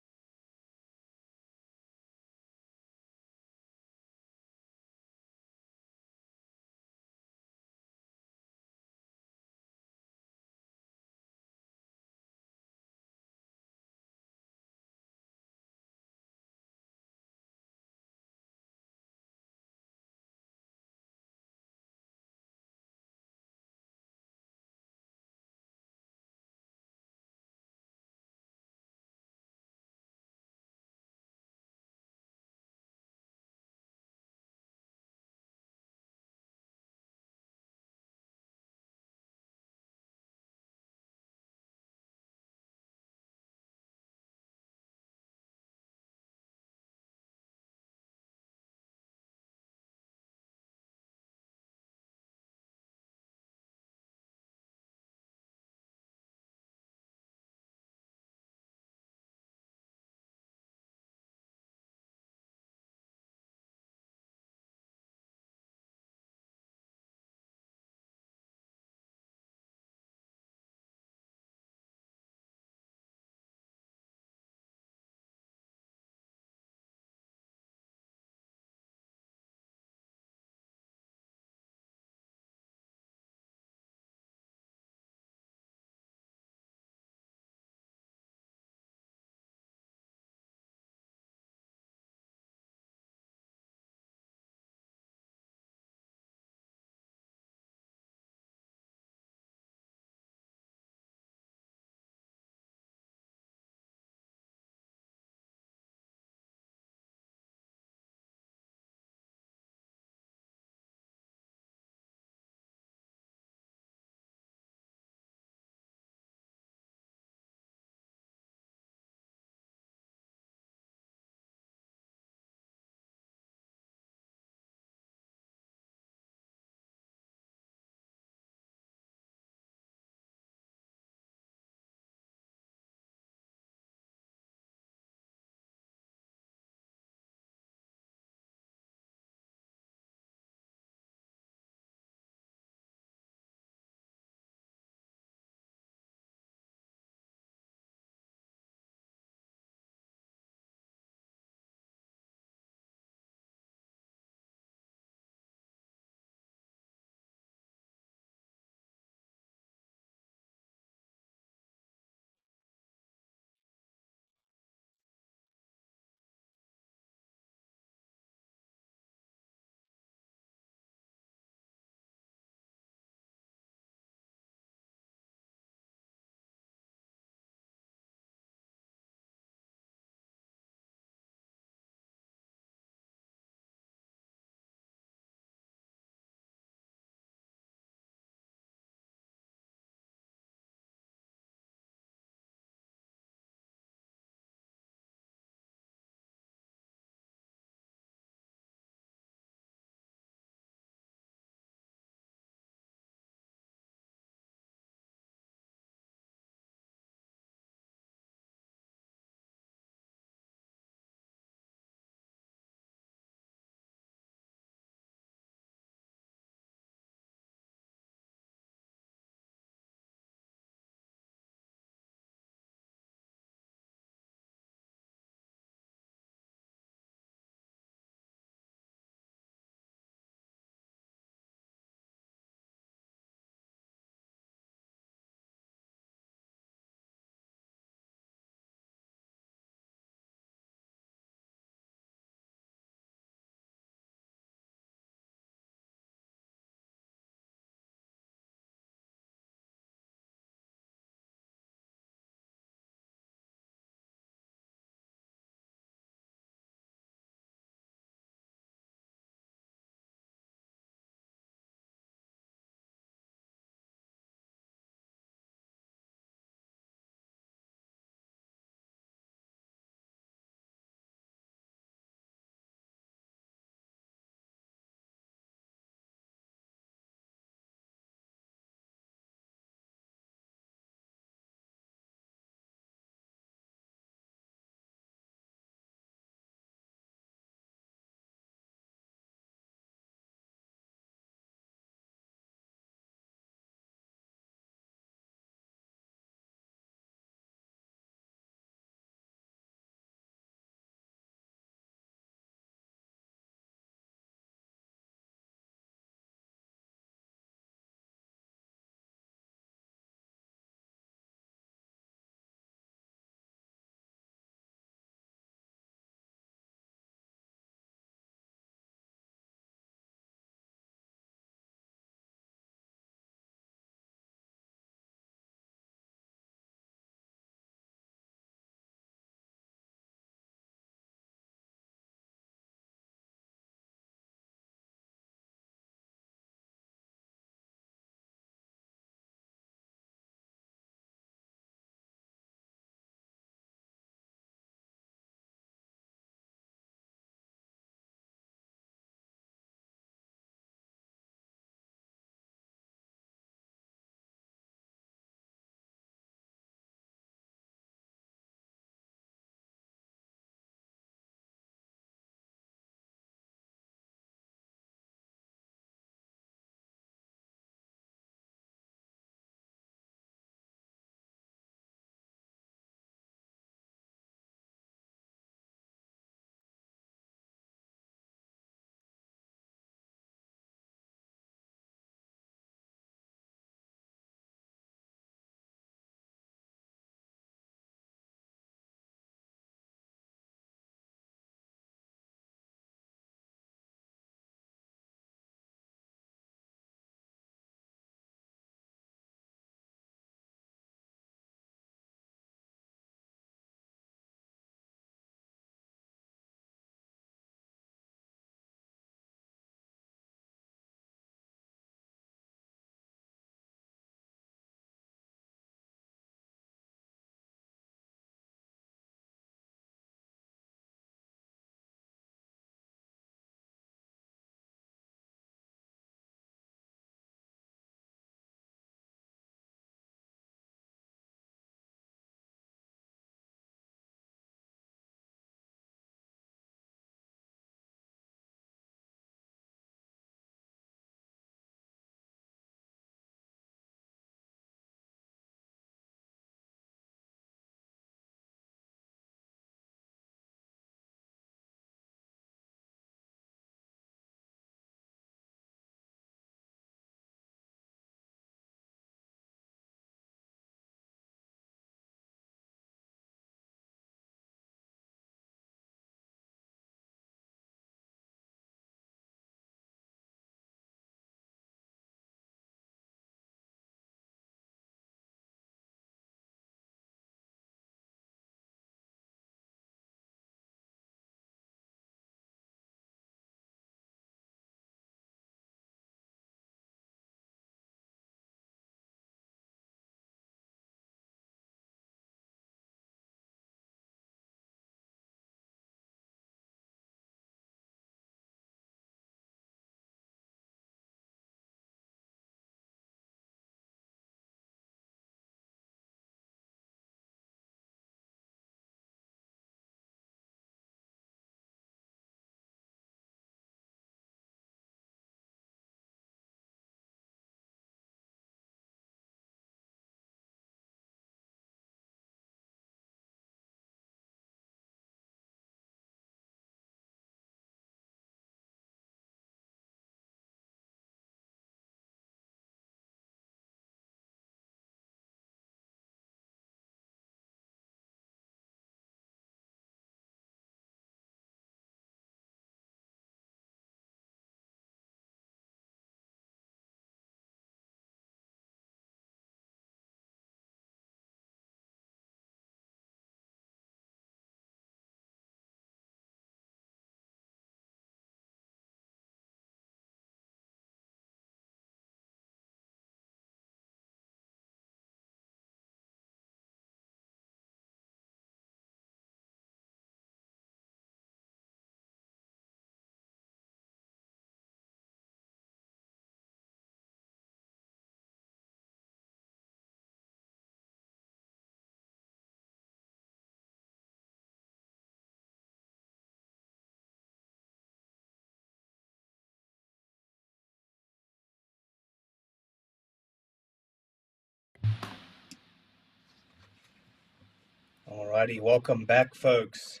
Alrighty, welcome back, folks.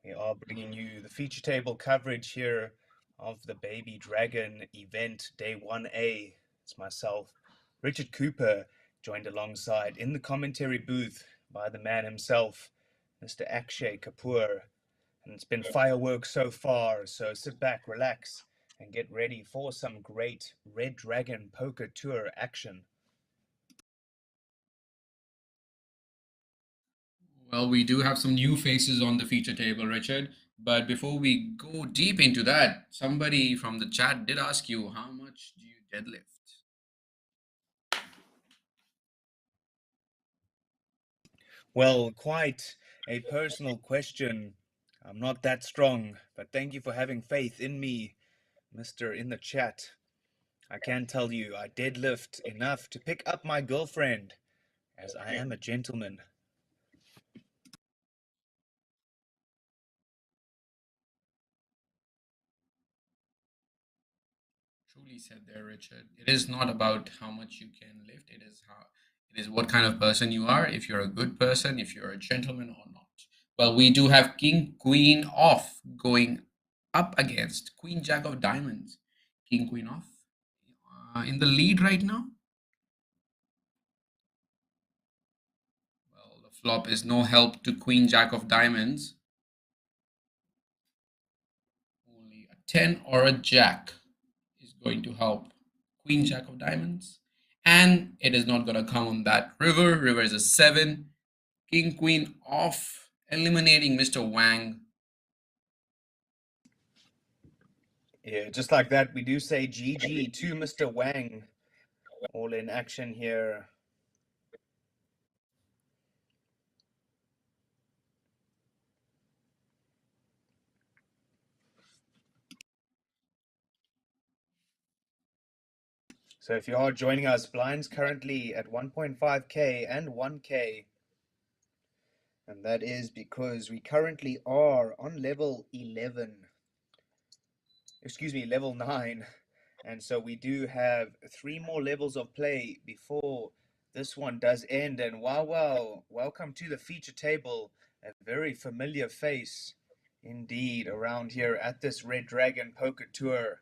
We are bringing you the feature table coverage here of the Baby Dragon event, day 1A. It's myself, Richard Cooper, joined alongside in the commentary booth by the man himself, Mr. Akshay Kapoor. And it's been fireworks so far, so sit back, relax, and get ready for some great Red Dragon Poker Tour action. Well, we do have some new faces on the feature table, Richard. But before we go deep into that, somebody from the chat did ask you, how much do you deadlift? Well, quite a personal question. I'm not that strong, but thank you for having faith in me, Mr. in the chat. I can tell you I deadlift enough to pick up my girlfriend, as I am a gentleman. Truly said there, Richard. It is not about how much you can lift. It is what kind of person you are. If you're a good person, if you're a gentleman or not. Well, we do have King Queen off going up against Queen Jack of Diamonds. King Queen off in the lead right now. Well, the flop is no help to Queen Jack of Diamonds. Only a 10 or a Jack is going to help Queen Jack of Diamonds. And it is not going to come on that river. River is a 7. King Queen off, eliminating Mr. Wang. Yeah, just like that, we do say GG to Mr. Wang. All in action here. So if you are joining us, blinds currently at 1.5K and 1K. And that is because we currently are on level 11. Excuse me, level 9. And so we do have 3 more levels of play before this one does end. And wow, welcome to the feature table. A very familiar face indeed around here at this Red Dragon Poker Tour.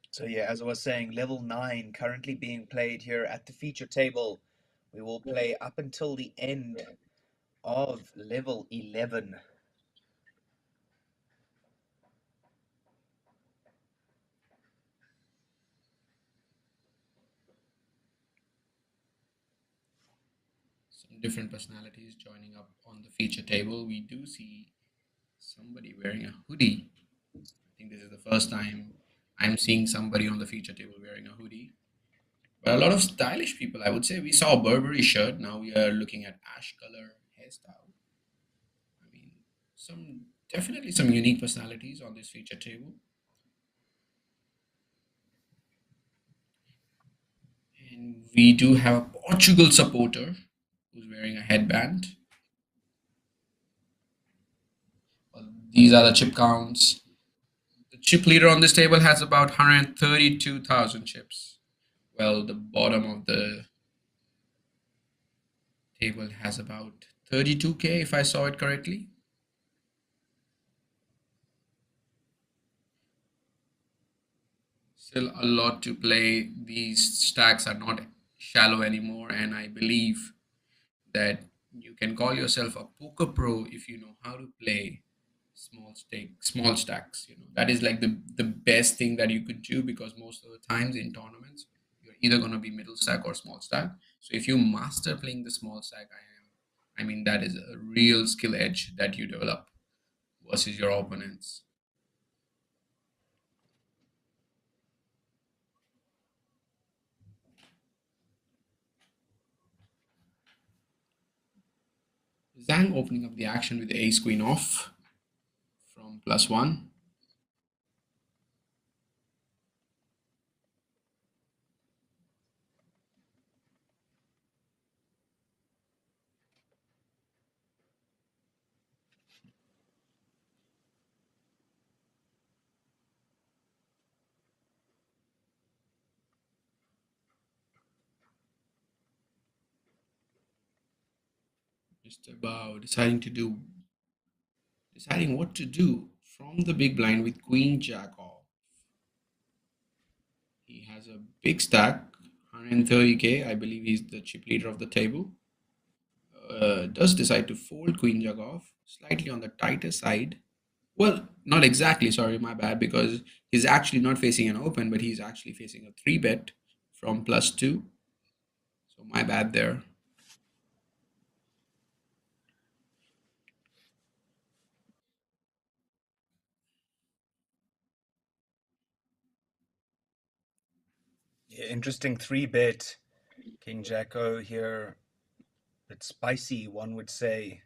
So yeah, as I was saying, level 9 currently being played here at the feature table. We will play up until the end of level 11. Some different personalities joining up on the feature table. We do see somebody wearing a hoodie. I think this is the first time I'm seeing somebody on the feature table wearing a hoodie. But a lot of stylish people, I would say. We saw a Burberry shirt. Now we are looking at ash color hairstyle. I mean, definitely some unique personalities on this feature table. And we do have a Portugal supporter who's wearing a headband. Well, these are the chip counts. The chip leader on this table has about 132,000 chips. Well, the bottom of the table has about 32K, if I saw it correctly. Still a lot to play. These stacks are not shallow anymore, and I believe that you can call yourself a poker pro if you know how to play small stacks. That is like the best thing that you could do, because most of the times in tournaments you're either going to be middle stack or small stack. So if you master playing the small stack, I mean that is a real skill edge that you develop versus your opponents. Zhang opening up the action with the ace queen off from +1. Mr. Bao deciding what to do from the big blind with Queen Jack off. He has a big stack, 130k. I believe he's the chip leader of the table. Does decide to fold Queen Jack off, slightly on the tighter side. Well, not exactly, sorry, my bad, because he's actually not facing an open, but he's actually facing a 3 bet from +2. So my bad there. Yeah, interesting 3-bet. King Jack O here. It's spicy, one would say.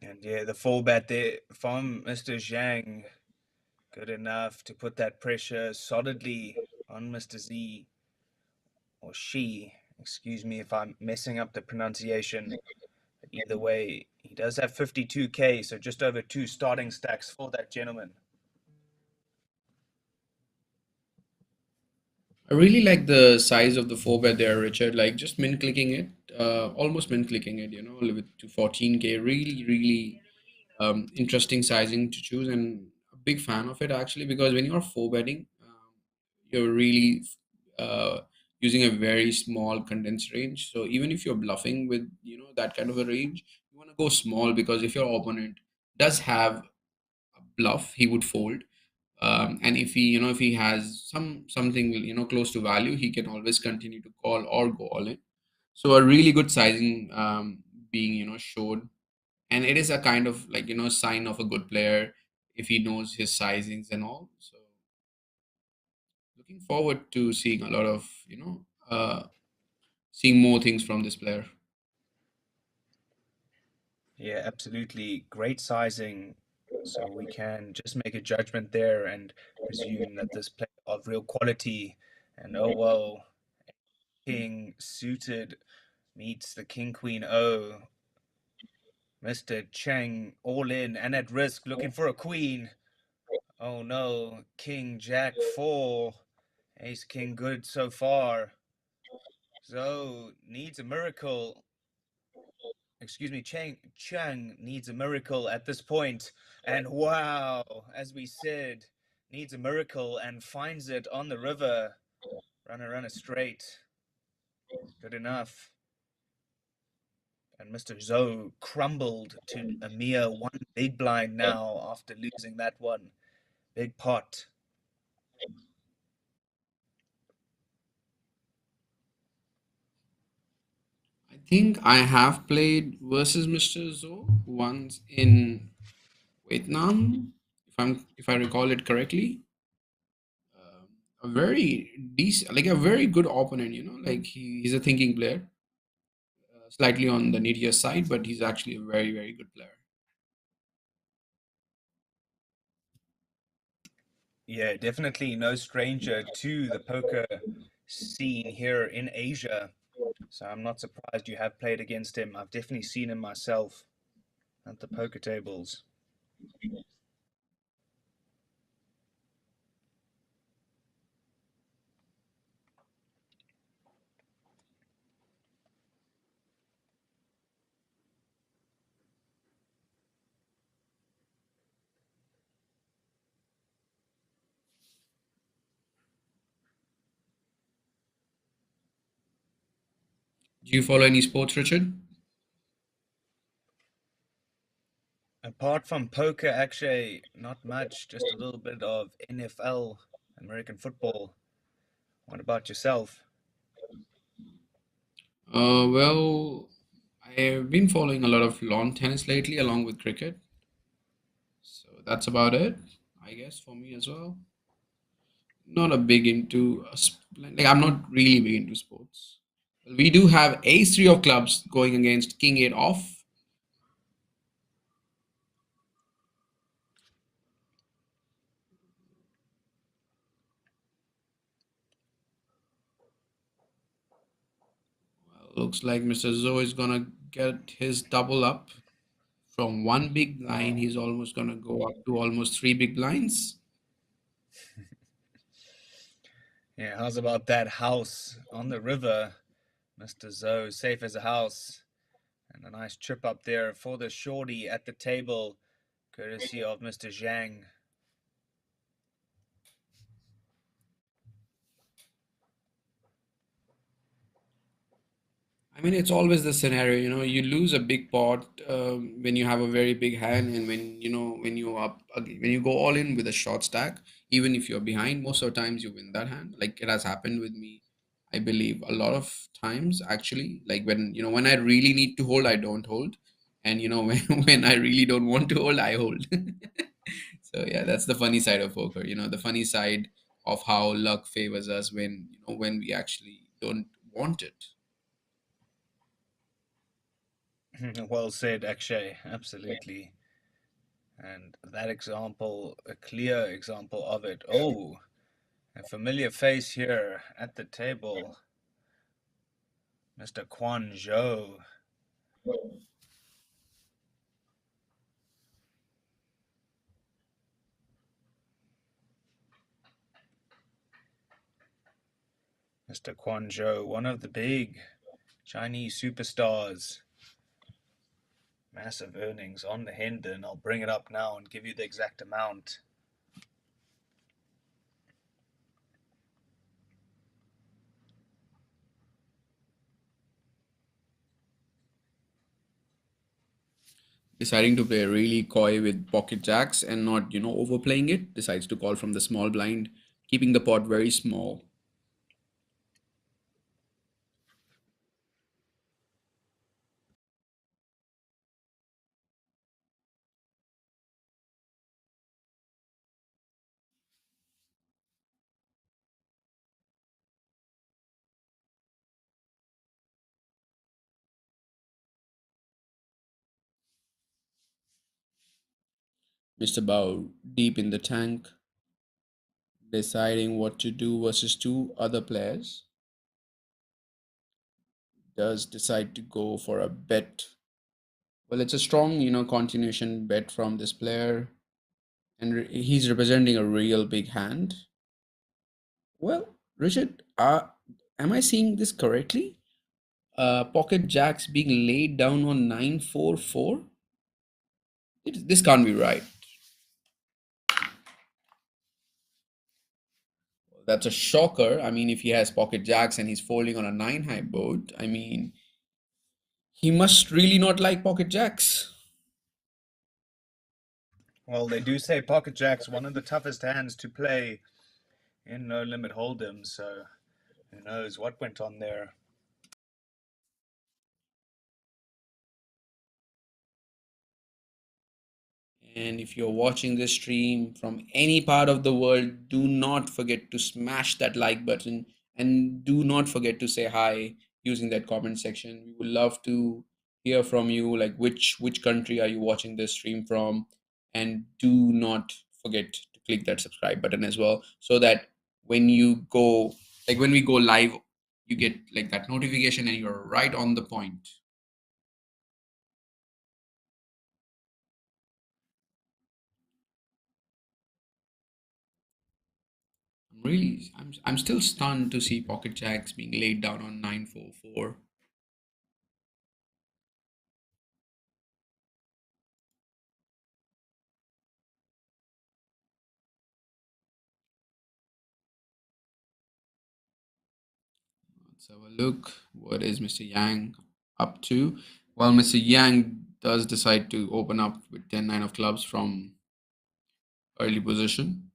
And yeah, the 4-bet there from Mr. Zhang. Good enough to put that pressure solidly on Mr. Z, or she. Excuse me if I'm messing up the pronunciation. But either way, he does have 52k, so just over 2 starting stacks for that gentleman. I really like the size of the 4 bet there, Richard. Like just min clicking it, almost min clicking it, with to 14k. Really, really interesting sizing to choose, and a big fan of it actually, because when you're 4 betting, you're really uh, using a very small condensed range. So even if you're bluffing with that kind of a range, you want to go small, because if your opponent does have a bluff, he would fold. And if he has something close to value, he can always continue to call or go all in. So a really good sizing being showed, and it is a kind of like sign of a good player if he knows his sizings and all. So looking forward to seeing a lot of seeing more things from this player. Yeah, absolutely. Great sizing. So we can just make a judgment there and presume that this player of real quality. And oh well, king suited meets the king queen O. Mr. Cheng all in and at risk, looking for a queen. Oh no, king jack 4. Ace king good so far. So needs a miracle. Excuse me, Chang needs a miracle at this point. And wow, as we said, needs a miracle and finds it on the river. Runner straight. Good enough. And Mr. Zhou crumbled to a mere 1 big blind now after losing that one. Big pot. I think I have played versus Mr. Zo once in Vietnam, if I recall it correctly. A very decent, like a very good opponent. Like he's a thinking player, slightly on the needier side, but he's actually a very, very good player. Yeah, definitely no stranger to the poker scene here in Asia. So I'm not surprised you have played against him. I've definitely seen him myself at the poker tables. Do you follow any sports, Richard? Apart from poker, actually, not much, just a little bit of NFL, American football. What about yourself? Well, I've been following a lot of lawn tennis lately, along with cricket. So that's about it, I guess, for me as well. Not a big into like I'm not really big into sports. We do have ace three of clubs going against king eight off. Well, looks like Mr. Zoe is gonna get his double up. From one big blind, he's almost going to go up to almost three big blinds. Yeah, how's about that house on the river, Mr. Zoe, safe as a house. And a nice trip up there for the shorty at the table, courtesy of Mr. Zhang. I mean, it's always the scenario, you lose a big pot when you have a very big hand, and when you when you go all in with a short stack, even if you're behind, most of the times you win that hand. Like it has happened with me, I believe, a lot of times actually. Like when I really need to hold, I don't hold, and when I really don't want to hold, I hold. So yeah, that's the funny side of poker. The funny side of how luck favors us when we actually don't want it. Well said, Akshay. Absolutely. And that example, a clear example of it. Oh, a familiar face here at the table, Mr. Quan Zhou. Mr. Quan Zhou, one of the big Chinese superstars. Massive earnings on the Hendon. I'll bring it up now and give you the exact amount. Deciding to play really coy with pocket jacks and not overplaying it, decides to call from the small blind, keeping the pot very small. Mr. Bao deep in the tank, deciding what to do versus two other players, does decide to go for a bet. Well, it's a strong continuation bet from this player, and he's representing a real big hand. Well, Richard, am I seeing this correctly? Pocket jacks being laid down on 944. This can't be right. That's a shocker. I mean, if he has pocket jacks and he's folding on a 9 high board, I mean, he must really not like pocket jacks. Well, they do say pocket jack's one of the toughest hands to play in no limit hold'em, so who knows what went on there. And if you're watching this stream from any part of the world, do not forget to smash that like button and do not forget to say hi using that comment section. We would love to hear from you, like which country are you watching this stream from, and do not forget to click that subscribe button as well, so that when we go live, you get like that notification and you're right on the point. I'm still stunned to see pocket jacks being laid down on 944. Let's have a look. What is Mr. Yang up to? Well, Mr. Yang does decide to open up with 10-9 of clubs from early position.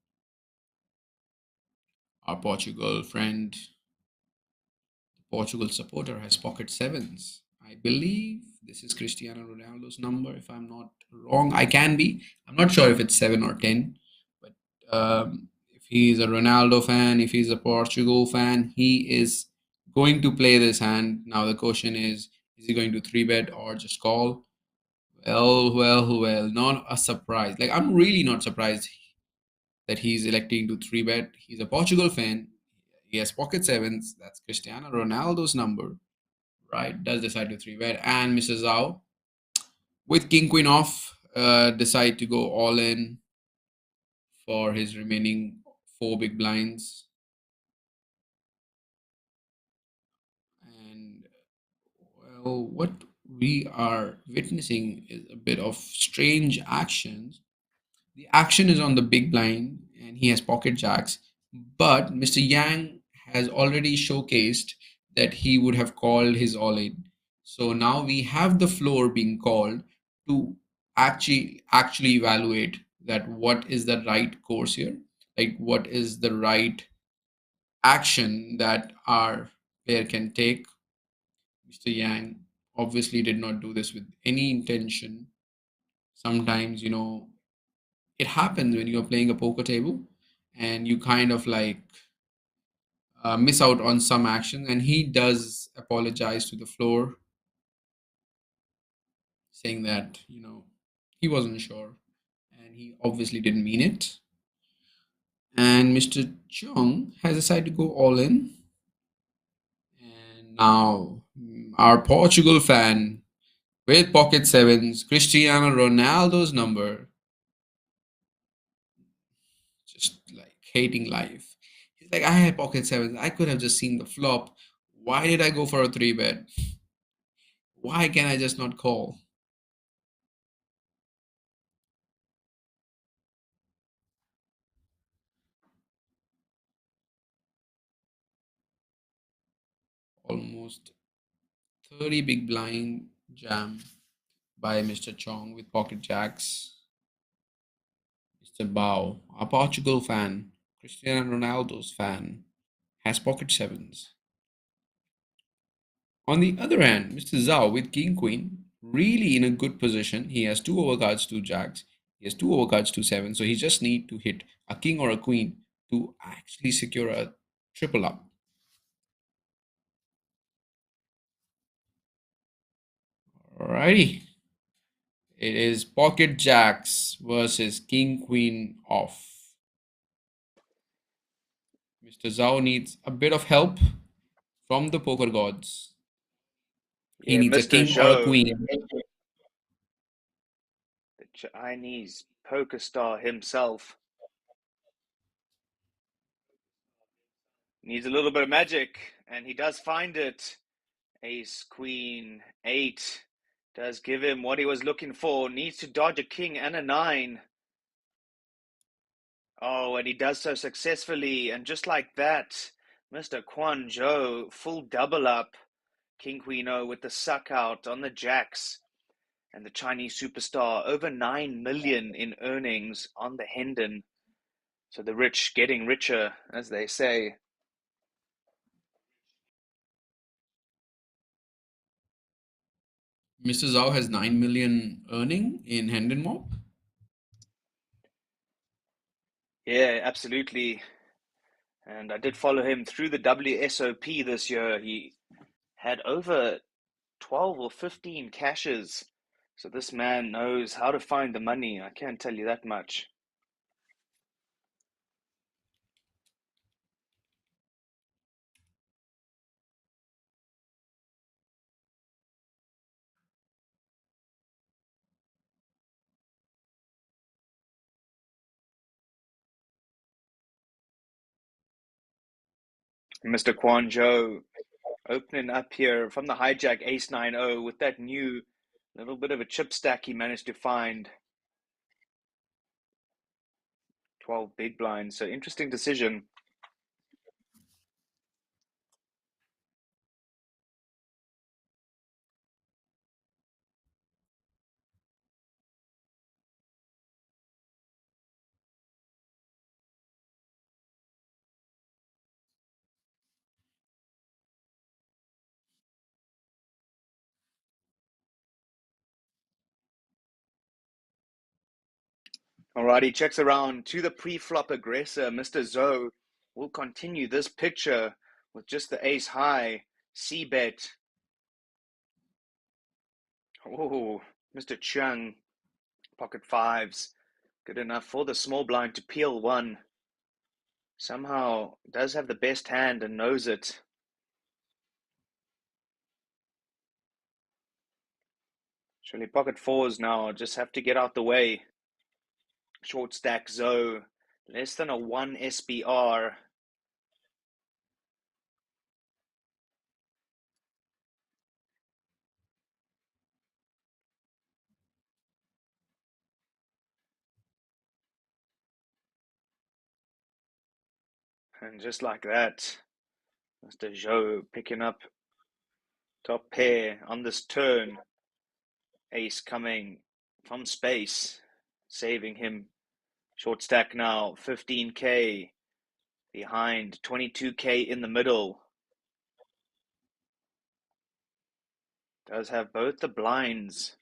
Our Portugal supporter, has pocket sevens. I believe this is Cristiano Ronaldo's number, if I'm not wrong. I can be. I'm not sure if it's 7 or 10, but if he's a Ronaldo fan, if he's a Portugal fan, he is going to play this hand. Now the question is he going to 3-bet or just call? Well, not a surprise. Like, I'm really not surprised that he's electing to 3-bet. He's a Portugal fan. He has pocket sevens. That's Cristiano Ronaldo's number, right, does decide to 3-bet, and Mr. Zhao with king queen off decide to go all in for his remaining 4 big blinds. And well, what we are witnessing is a bit of strange actions. The action is on the big blind and he has pocket jacks, but Mr. Yang has already showcased that he would have called his all in. So now we have the floor being called to actually evaluate that what is the right course here, like what is the right action that our player can take. Mr. Yang obviously did not do this with any intention. Sometimes, it happens when you're playing a poker table and you kind of like miss out on some action, and he does apologize to the floor, saying that, he wasn't sure and he obviously didn't mean it. And Mr. Chung has decided to go all in. And now our Portugal fan with pocket sevens, Cristiano Ronaldo's number, just like hating life. He's like, I had pocket sevens. I could have just seen the flop. Why did I go for a 3-bet? Why can I just not call? Almost 30 big blind jam by Mr. Chong with pocket jacks. Mr. Bao, a Portugal fan, Cristiano Ronaldo's fan, has pocket sevens. On the other hand, Mr. Zhao with king queen, really in a good position. He has 2 overcards, 2 jacks. He has 2 overcards, 2 sevens. So he just need to hit a king or a queen to actually secure a triple up. Alrighty. It is pocket jacks versus king queen off. Mr. Zhao needs a bit of help from the poker gods. He Yeah, needs a Mr. king or a Zhou, queen. the Chinese poker star himself, needs a little bit of magic, and he does find it. Ace, queen, 8 does give him what he was looking for. Needs to dodge a king and a 9. Oh, and he does so successfully. And just like that, Mr. Quan Zhou, full double up. King Queen O with the suck out on the jacks. And the Chinese superstar, over 9 million in earnings on the Hendon. So the rich getting richer, as they say. Mr. Zhao has 9 million earning in Hendon Mob. Yeah, absolutely. And I did follow him through the WSOP this year. He had over 12 or 15 caches. So this man knows how to find the money. I can't tell you that much. Mr. Quan Zhou opening up here from the hijack ace 9-0 with that new little bit of a chip stack he managed to find. 12 big blinds. So interesting decision. Alrighty, checks around to the pre-flop aggressor. Mr. Zhou will continue this picture with just the ace high, C-bet. Oh, Mr. Chung, pocket fives. Good enough for the small blind to peel 1. Somehow does have the best hand and knows it. Actually, pocket fours now just have to get out the way. Short stack Zoe, less than a 1 SBR. And just like that, Mr. Zhou picking up top pair on this turn. Ace coming from space, saving him. Short stack now, 15K behind, 22K in the middle. Does have both the blinds.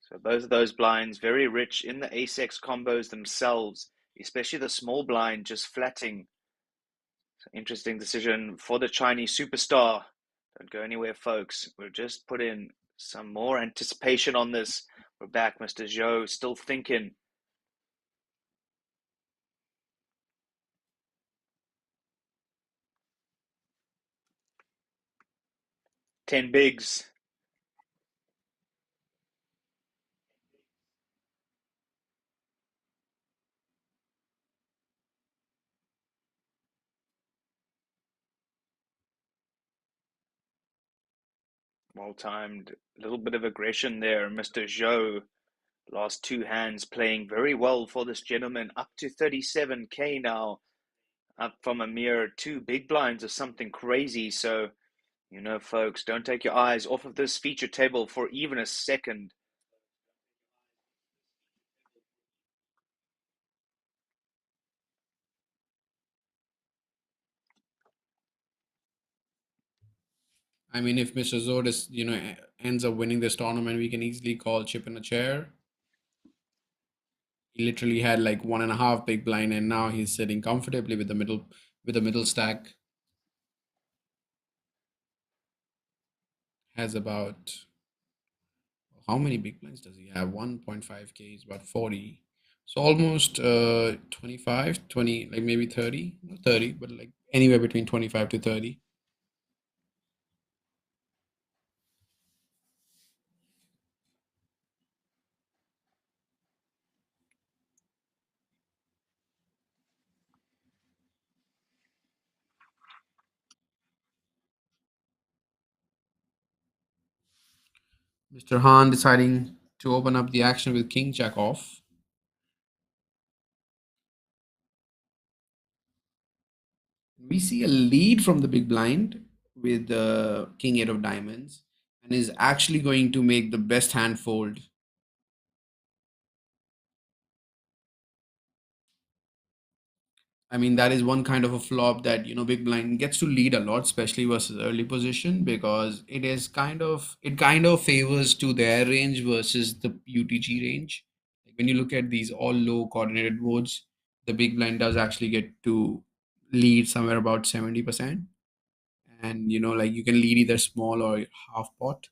So both of those blinds very rich in the ace-x combos themselves, especially the small blind just flatting. So interesting decision for the Chinese superstar. Don't go anywhere, folks. We'll just put in some more anticipation on this. We're back, Mr. Zhou, still thinking. Ten bigs. Well timed. A little bit of aggression there, Mr. Zhou. Last two hands playing very well for this gentleman. Up to 37K now. Up from a mere two big blinds or something crazy. So, you know, folks, don't take your eyes off of this feature table for even a second. I mean, if Mr. Zod is, ends up winning this tournament, we can easily call chip in a chair. He literally had like one and a half big blind, and now he's sitting comfortably with the middle stack. Has about, how many big blinds does he have? 1.5K is about 40. So almost 25, 20, like maybe 30, not 30, but like anywhere between 25 to 30. Mr. Han deciding to open up the action with King Jack off. We see a lead from the big blind with the King 8 of diamonds, and is actually going to make the best hand fold. I mean, that is one kind of a flop that, big blind gets to lead a lot, especially versus early position, because it kind of favors to their range versus the UTG range. Like when you look at these all low coordinated boards, the big blind does actually get to lead somewhere about 70%. And like you can lead either small or half pot,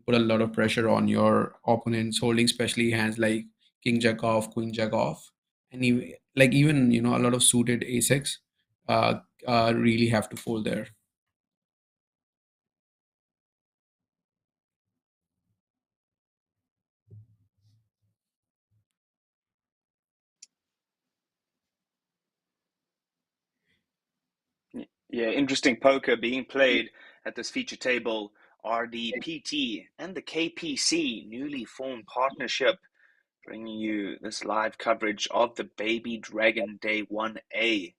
put a lot of pressure on your opponents holding, especially hands like king jack off, queen jack off, and even a lot of suited ace-x uh, really have to fold there. Yeah, interesting poker being played at this feature table are the PT and the KPC newly formed partnership, bringing you this live coverage of the Baby Dragon Day 1A.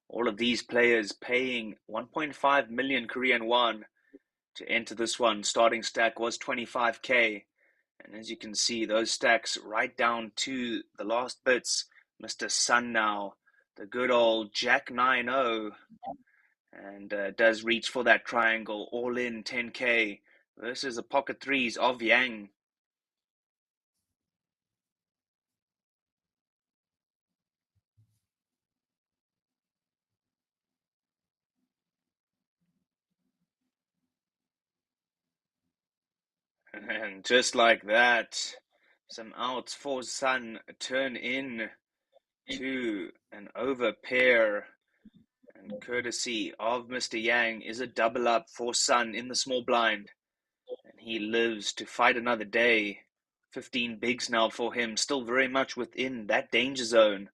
All of these players paying 1.5 million Korean won to enter this one. Starting stack was 25K. And as you can see, those stacks right down to the last bits. Mr. Sun now, the good old Jack 9-0, and does reach for that triangle, all in 10K versus the pocket threes of Yang. And just like that, some outs for Sun turn in to an over pair. And courtesy of Mr. Yang is a double up for Sun in the small blind. And he lives to fight another day. 15 bigs now for him, still very much within that danger zone.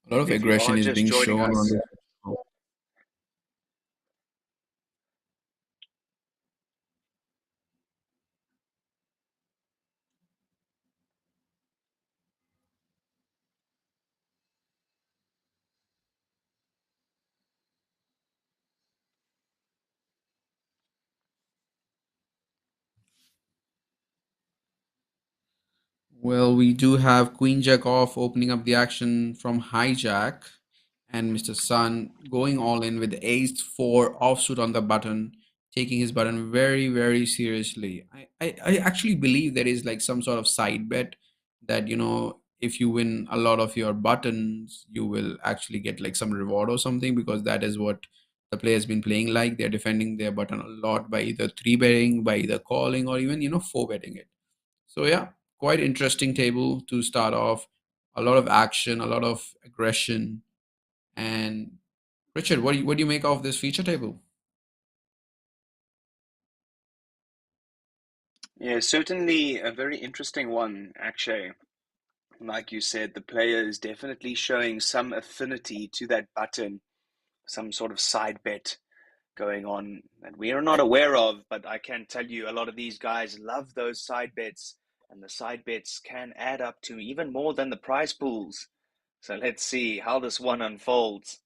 A lot of If you are aggression is just being joining shown on us, this. Well, we do have Queen Jack off opening up the action from hijack, and Mr. Sun going all in with ace 4 offsuit on the button, taking his button very, very seriously. I actually believe there is like some sort of side bet that, if you win a lot of your buttons, you will actually get like some reward or something, because that is what the player has been playing like. They're defending their button a lot by either 3 betting, by either calling, or even, 4 betting it. So yeah, quite interesting table to start off. A lot of action, a lot of aggression. And Richard, what do you make of this feature table? yeah, certainly a very interesting one, actually. Like you said, the player is definitely showing some affinity to that button, some sort of side bet going on that we are not aware of, but I can tell you a lot of these guys love those side bets, and the side bets can add up to even more than the prize pools. So let's see how this one unfolds.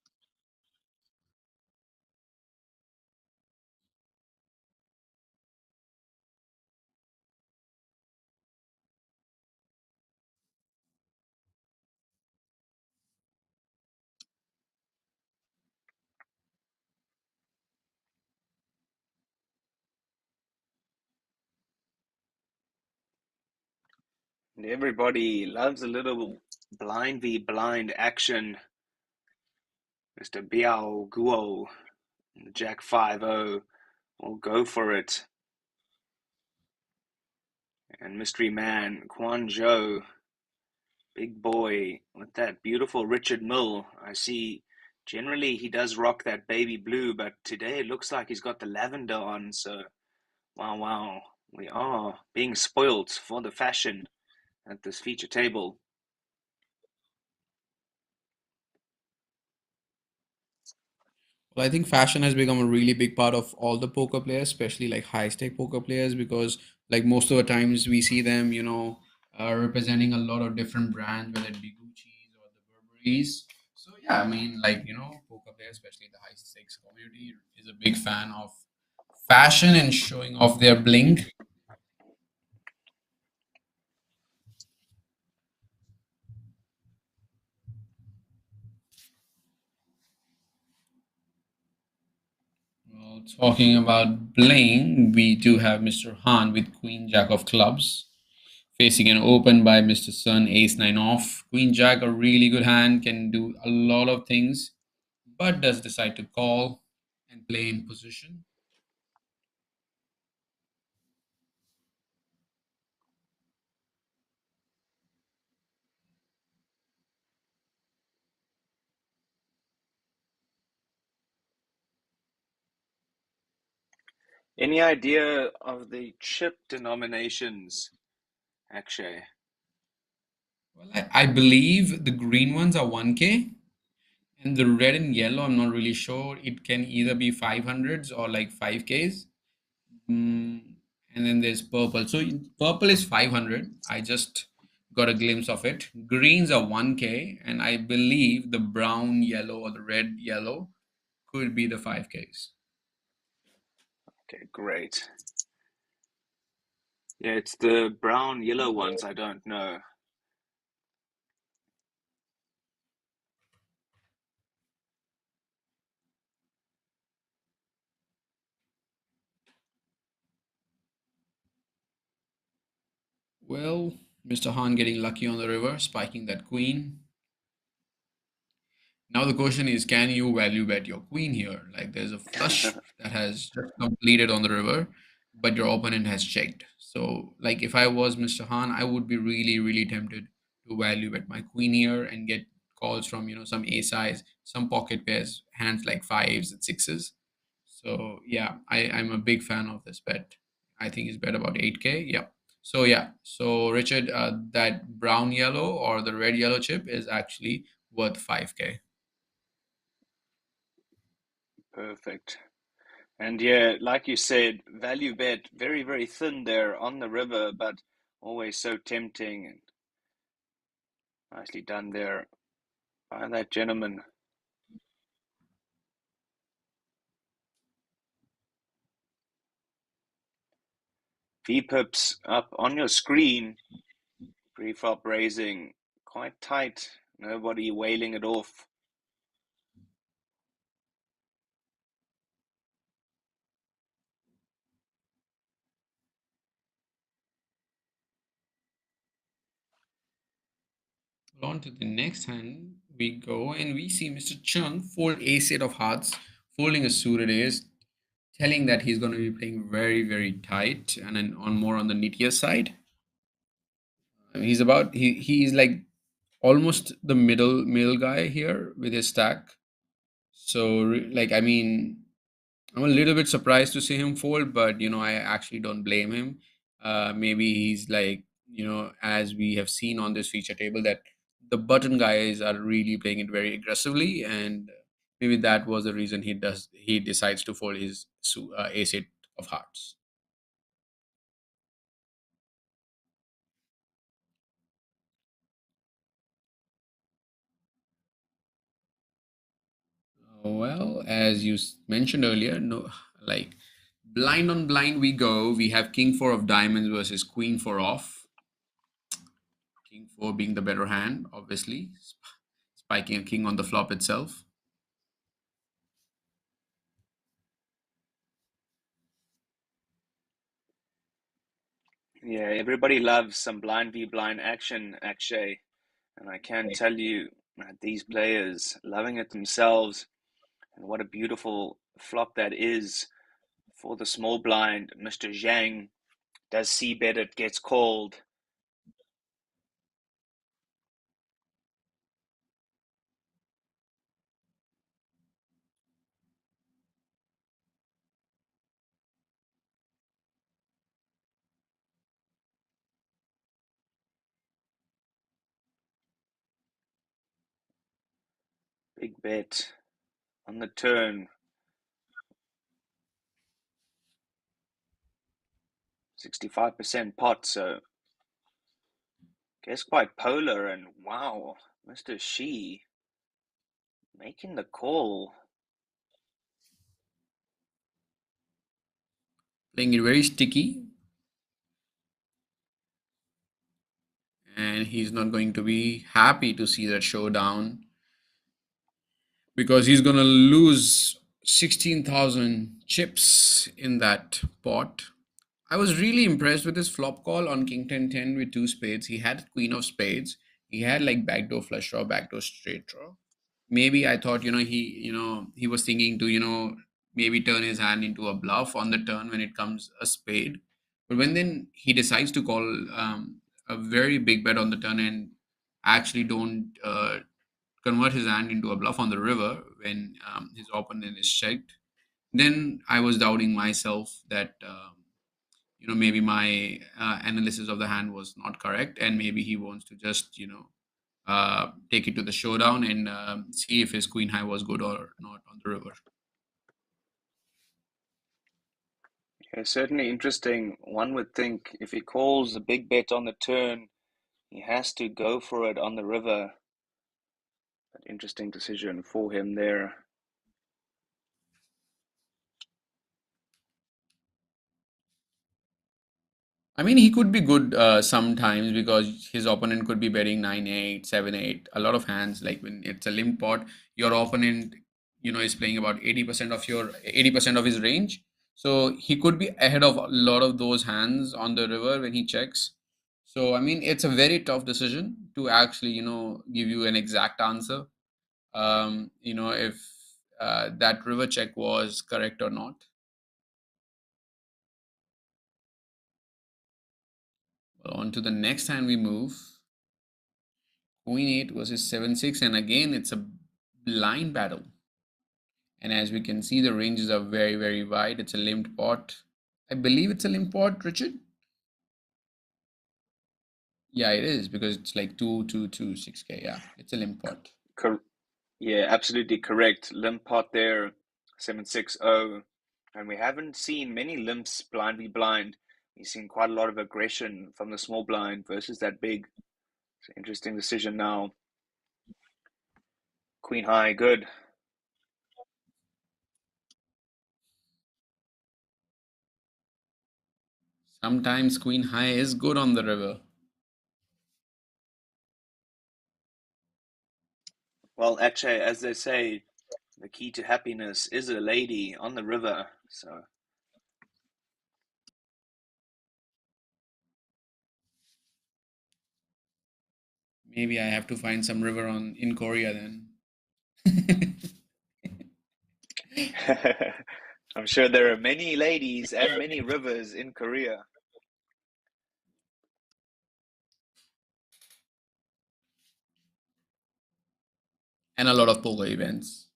And everybody loves a little blind v blind action. Mr. Biao Guo, Jack 5-0, will go for it. And Mystery Man, Quan Zhou, big boy, with that beautiful Richard Mill. I see generally he does rock that baby blue, but today it looks like he's got the lavender on. So, wow, wow. We are being spoilt for the fashion at this feature table. Well, I think fashion has become a really big part of all the poker players, especially like high stake poker players, because like most of the times we see them, representing a lot of different brands, whether it be Gucci's or the Burberry's. So yeah, I mean, like, poker players, especially the high stakes community, is a big fan of fashion and showing off their bling. Well, talking about bling, we do have Mr. Han with Queen Jack of Clubs facing an open by Mr. Sun, Ace 9 off. Queen Jack, a really good hand, can do a lot of things, but does decide to call and play in position. Any idea of the chip denominations, Akshay? Well, I believe the green ones are 1K, and the red and yellow, I'm not really sure. It can either be 500s or like 5Ks. Mm, and then there's purple. So purple is 500. I just got a glimpse of it. Greens are 1K, and I believe the brown yellow or the red yellow could be the 5Ks. Okay, great. Yeah, it's the brown yellow ones I don't know. Well, Mr. Han getting lucky on the river, spiking that queen. Now the question is, can you value bet your queen here? Like there's a flush that has just completed on the river, but your opponent has checked. So like if I was Mr. Han, I would be really, really tempted to value bet my queen here and get calls from, some ace size, some pocket pairs, hands like fives and sixes. So yeah, I'm a big fan of this bet. I think it's bet about 8K. Yeah. So yeah. So Richard, that brown yellow or the red yellow chip is actually worth 5K. Perfect. And yeah, like you said, value bet, very, very thin there on the river, but always so tempting and nicely done there by that gentleman. VPIPs up on your screen, pre-flop raising quite tight, nobody wailing it off. On to the next hand, we go and we see Mr. Chung fold ace eight of hearts, folding a suited ace, telling that he's going to be playing very, very tight and then on more on the nittier side. He's like almost the middle guy here with his stack. So like I mean, I'm a little bit surprised to see him fold, but I actually don't blame him. Maybe he's like, as we have seen on this feature table, that the button guys are really playing it very aggressively, and maybe that was the reason he decides to fold his ace eight of hearts. Well, as you mentioned earlier, no, like blind on blind we go. We have king four of diamonds versus queen four off. King four being the better hand, obviously, spiking a king on the flop itself. Yeah, everybody loves some blind v blind action, Akshay. And I can tell you that these players loving it themselves. And what a beautiful flop that is for the small blind. Mr. Zhang does see bet it gets called. Big bet on the turn. 65% pot, so guess quite polar. And wow, Mr. Shi making the call. Playing it very sticky, and he's not going to be happy to see that showdown because he's going to lose 16,000 chips in that pot. I was really impressed with his flop call on king 10-10 with two spades. He had queen of spades. He had like backdoor flush draw, backdoor straight draw. Maybe I thought, he was thinking to, maybe turn his hand into a bluff on the turn when it comes a spade. But when then he decides to call a very big bet on the turn and actually don't convert his hand into a bluff on the river when his opponent is checked, then I was doubting myself that maybe my analysis of the hand was not correct, and maybe he wants to just take it to the showdown and see if his queen high was good or not on the river. Yeah, certainly interesting. One would think if he calls a big bet on the turn, he has to go for it on the river. But interesting decision for him there. I mean, he could be good sometimes because his opponent could be betting 9-8, 7-8. A lot of hands, like when it's a limp pot, your opponent, is playing about 80% of his range. So he could be ahead of a lot of those hands on the river when he checks. So, I mean, it's a very tough decision to actually, give you an exact answer. If that river check was correct or not. Well, on to the next hand we move. Queen 8 versus 7-6, and again, it's a blind battle. And as we can see, the ranges are very, very wide. It's a limped pot. I believe it's a limp pot, Richard. Yeah, it is because it's like 6K. Yeah, it's a limp pot. Yeah, absolutely correct. Limp pot there, 760. And we haven't seen many limps blind v blind. We've seen quite a lot of aggression from the small blind versus that big. It's an interesting decision now. Queen high, good. Sometimes queen high is good on the river. Well, actually, as they say, the key to happiness is a lady on the river. So Maybe I have to find some river in Korea then. I'm sure there are many ladies and many rivers in Korea. And a lot of poker events.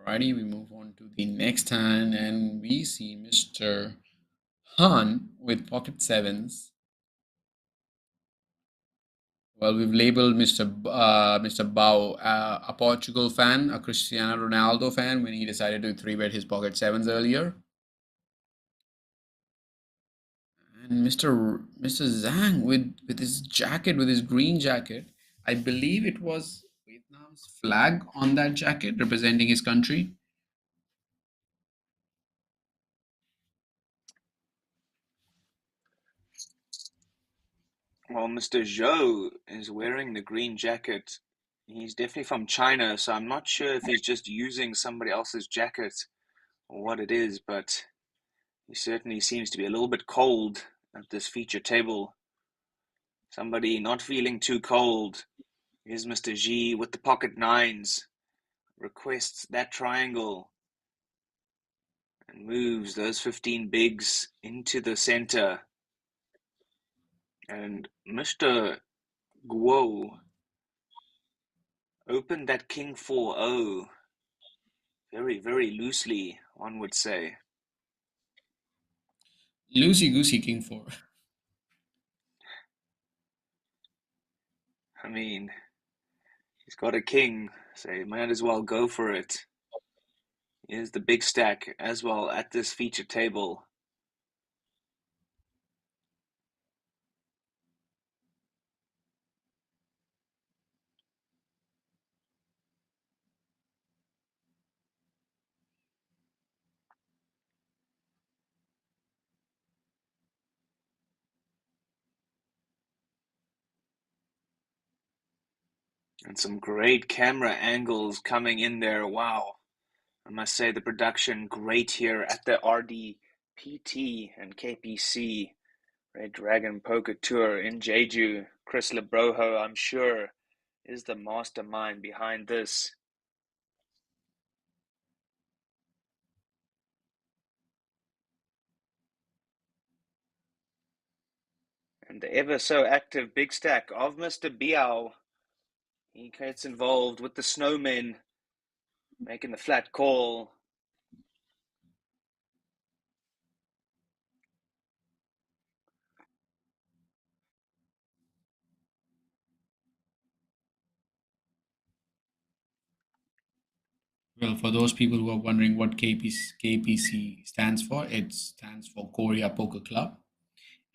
Alrighty, we move on to the next hand, and we see Mr. Han with pocket sevens. Well, we've labeled Mr. Bao a Portugal fan, a Cristiano Ronaldo fan, when he decided to three-bet his pocket sevens earlier. And Mr. Zhang with his jacket, with his green jacket, I believe it was Vietnam's flag on that jacket representing his country. Well, Mr. Zhou is wearing the green jacket. He's definitely from China, so I'm not sure if he's just using somebody else's jacket or what it is, but he certainly seems to be a little bit cold at this feature table. Somebody not feeling too cold. Here's Mr. G with the pocket nines. Requests that triangle and moves those 15 bigs into the center. And Mr. Guo opened that king 4-0 very, very loosely, one would say. Loosey goosey king 4. I mean, he's got a king, so he might as well go for it. Here's the big stack as well at this feature table. And some great camera angles coming in there. Wow. I must say the production great here at the RDPT and KPC Red Dragon Poker Tour in Jeju. Chris Lebroho, I'm sure, is the mastermind behind this. And the ever so active big stack of Mr. Biao. He gets involved with the snowmen, making the flat call. Well, for those people who are wondering what KPC stands for, it stands for Korea Poker Club,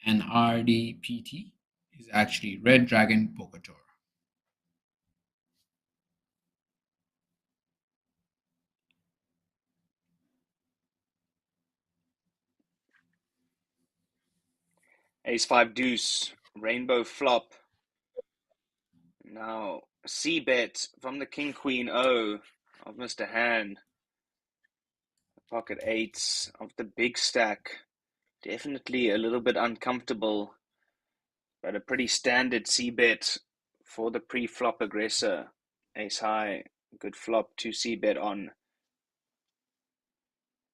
and RDPT is actually Red Dragon Poker Tour. Ace-5 deuce, rainbow flop. Now, C-bet from the king-queen O of Mr. Han. Pocket eights of the big stack. Definitely a little bit uncomfortable, but a pretty standard C-bet for the pre-flop aggressor. Ace-high, good flop to C-bet on.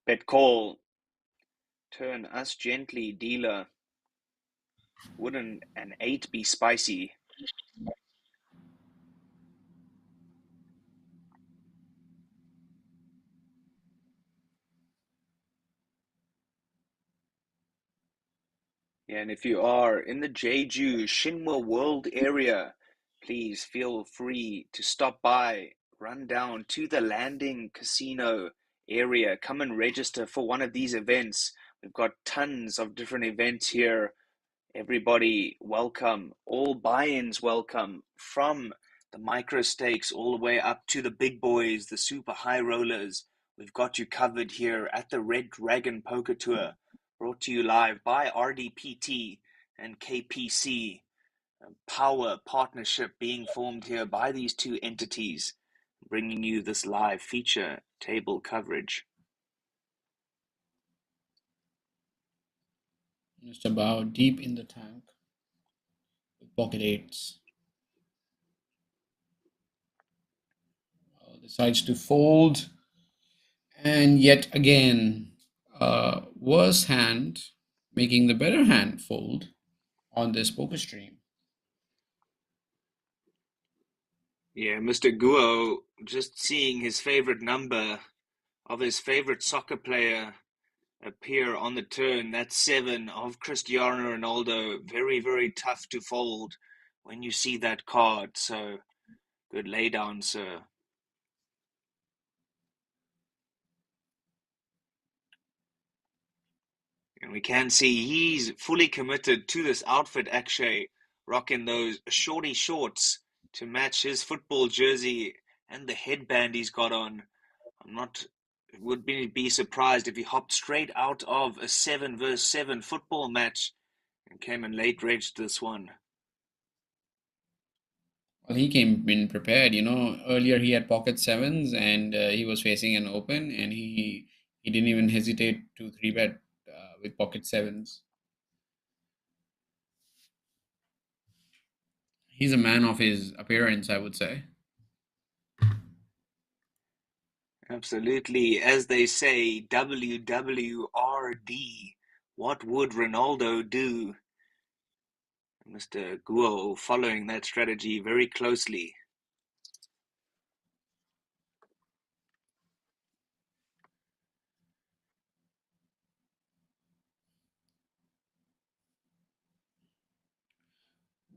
Bet call. Turn us gently, dealer. Wouldn't an 8 be spicy? And if you are in the Jeju Shinwa World area, please feel free to stop by, run down to the Landing Casino area. Come and register for one of these events. We've got tons of different events here. Everybody welcome, all buy-ins welcome, from the micro stakes all the way up to the big boys, the super high rollers. We've got you covered here at the Red Dragon Poker Tour, brought to you live by RDPT and KPC. A power partnership being formed here by these two entities, bringing you this live feature table coverage. Mr. Bao deep in the tank with pocket eights. Decides to fold, and yet again, worse hand making the better hand fold on this poker stream. Yeah, Mr. Guo, just seeing his favorite number of his favorite soccer player appear on the turn, that 7 of Cristiano Ronaldo, very, very tough to fold when you see that card. So, good laydown, sir. And we can see he's fully committed to this outfit, Akshay, rocking those shorty shorts to match his football jersey and the headband he's got on. Would be surprised if he hopped straight out of a 7 versus 7 football match and came in late regged this one. Well, he came in prepared. Earlier he had pocket sevens and he was facing an open, and he didn't even hesitate to 3-bet with pocket sevens. He's a man of his appearance, I would say. Absolutely. As they say, WWRD. What would Ronaldo do? Mr. Guo following that strategy very closely.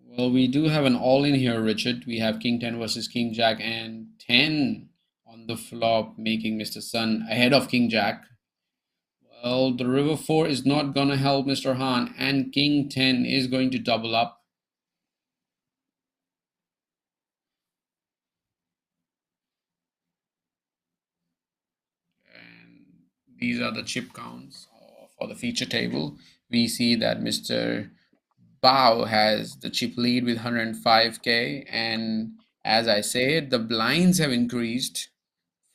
Well, we do have an all-in here, Richard. We have King 10 versus King Jack, and 10 on the flop, making Mr. Sun ahead of King Jack. Well, the River 4 is not going to help Mr. Han, and King 10 is going to double up. And these are the chip counts for the feature table. We see that Mr. Bao has the chip lead with 105K, and as I said, the blinds have increased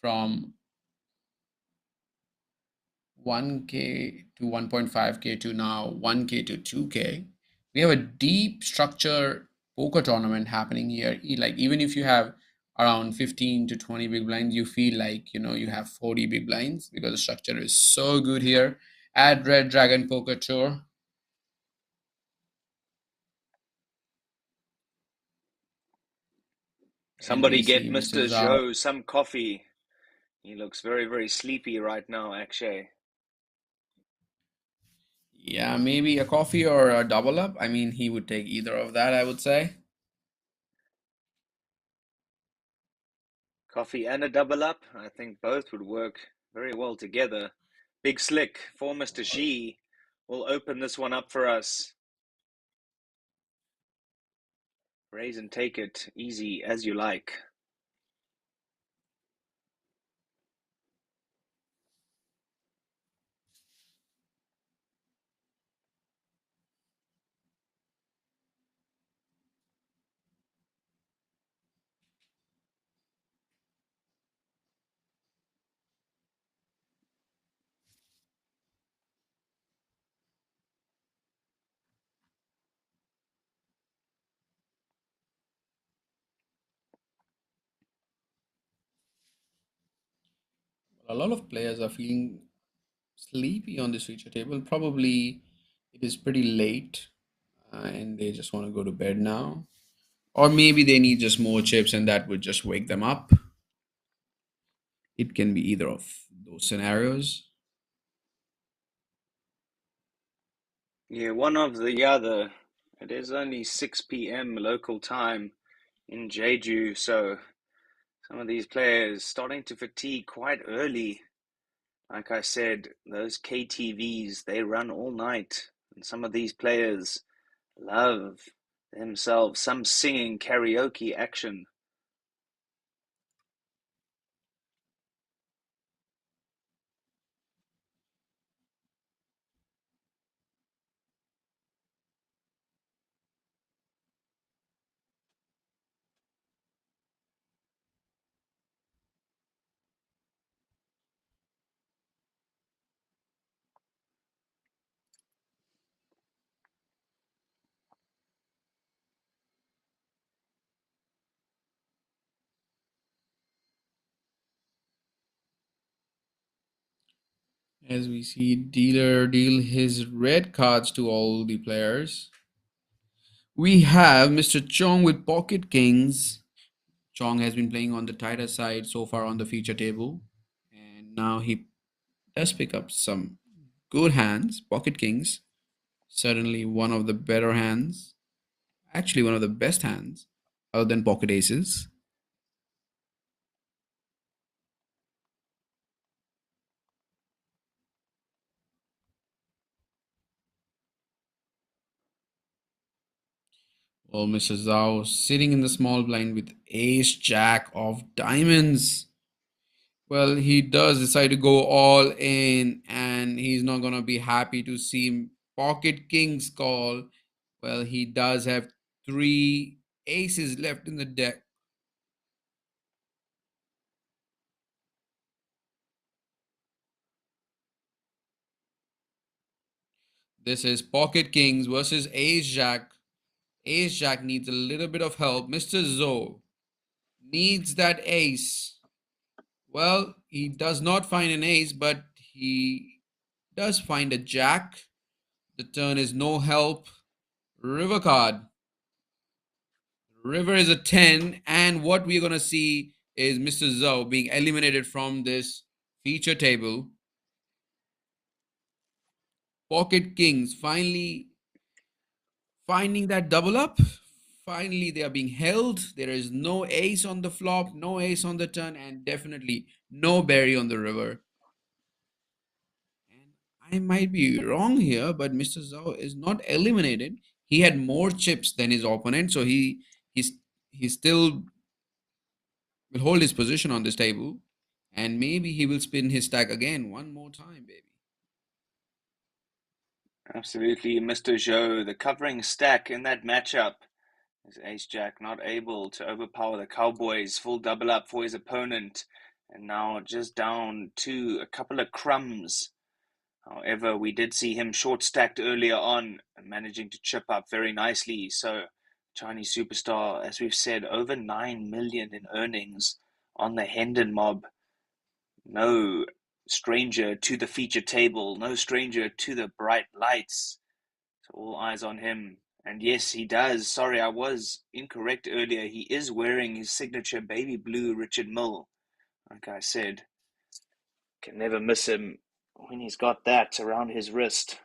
from 1K to 1.5K to now 1K to 2K. We have a deep structure poker tournament happening here. Like, even if you have around 15 to 20 big blinds, you feel like you have 40 big blinds, because the structure is so good here at Red Dragon Poker Tour. Somebody get Mr. Zhou some coffee. He looks very, very sleepy right now, Akshay. Yeah, maybe a coffee or a double up. I mean, he would take either of that, I would say. Coffee and a double up. I think both would work very well together. Big Slick for Mr. Xi will open this one up for us. Raise and take it easy as you like. A lot of players are feeling sleepy on this feature table. Probably it is pretty late and they just want to go to bed now. Or maybe they need just more chips and that would just wake them up. It can be either of those scenarios. Yeah, one of the other. It is only 6 p.m. local time in Jeju, so some of these players starting to fatigue quite early. Like I said, those KTVs, they run all night, and some of these players love themselves some singing karaoke action. As we see dealer deal his red cards to all the players. We have Mr. Chong with pocket kings. Chong has been playing on the tighter side so far on the feature table. And now he does pick up some good hands, pocket kings. Certainly one of the better hands. Actually, one of the best hands, other than pocket aces. Well, Mr. Zhao sitting in the small blind with ace jack of diamonds. Well, he does decide to go all in, and he's not going to be happy to see pocket kings call. Well, he does have three aces left in the deck. This is pocket kings versus ace jack. Ace jack needs a little bit of help. Mr. Zhou needs that ace. Well, he does not find an ace, but he does find a jack. The turn is no help. River card. River is a 10, and what we're going to see is Mr. Zhou being eliminated from this feature table. Pocket Kings finally finding that double up. Finally, they are being held. There is no ace on the flop, no ace on the turn, and definitely no berry on the river. And I might be wrong here, but Mr. Zhou is not eliminated. He had more chips than his opponent, so he's he still will hold his position on this table, and maybe he will spin his stack again one more time, baby. Absolutely, Mr. Zhou, the covering stack in that matchup. Is Ace Jack not able to overpower the Cowboys? Full double up for his opponent, and now just down to a couple of crumbs. However, we did see him short stacked earlier on, managing to chip up very nicely. So, Chinese superstar, as we've said, over 9 million in earnings on the Hendon mob. No stranger to the feature table, no stranger to the bright lights. So all eyes on him. And yes, he does. Sorry, I was incorrect earlier. He is wearing his signature baby blue Richard Mille. Like I said, can never miss him when he's got that around his wrist.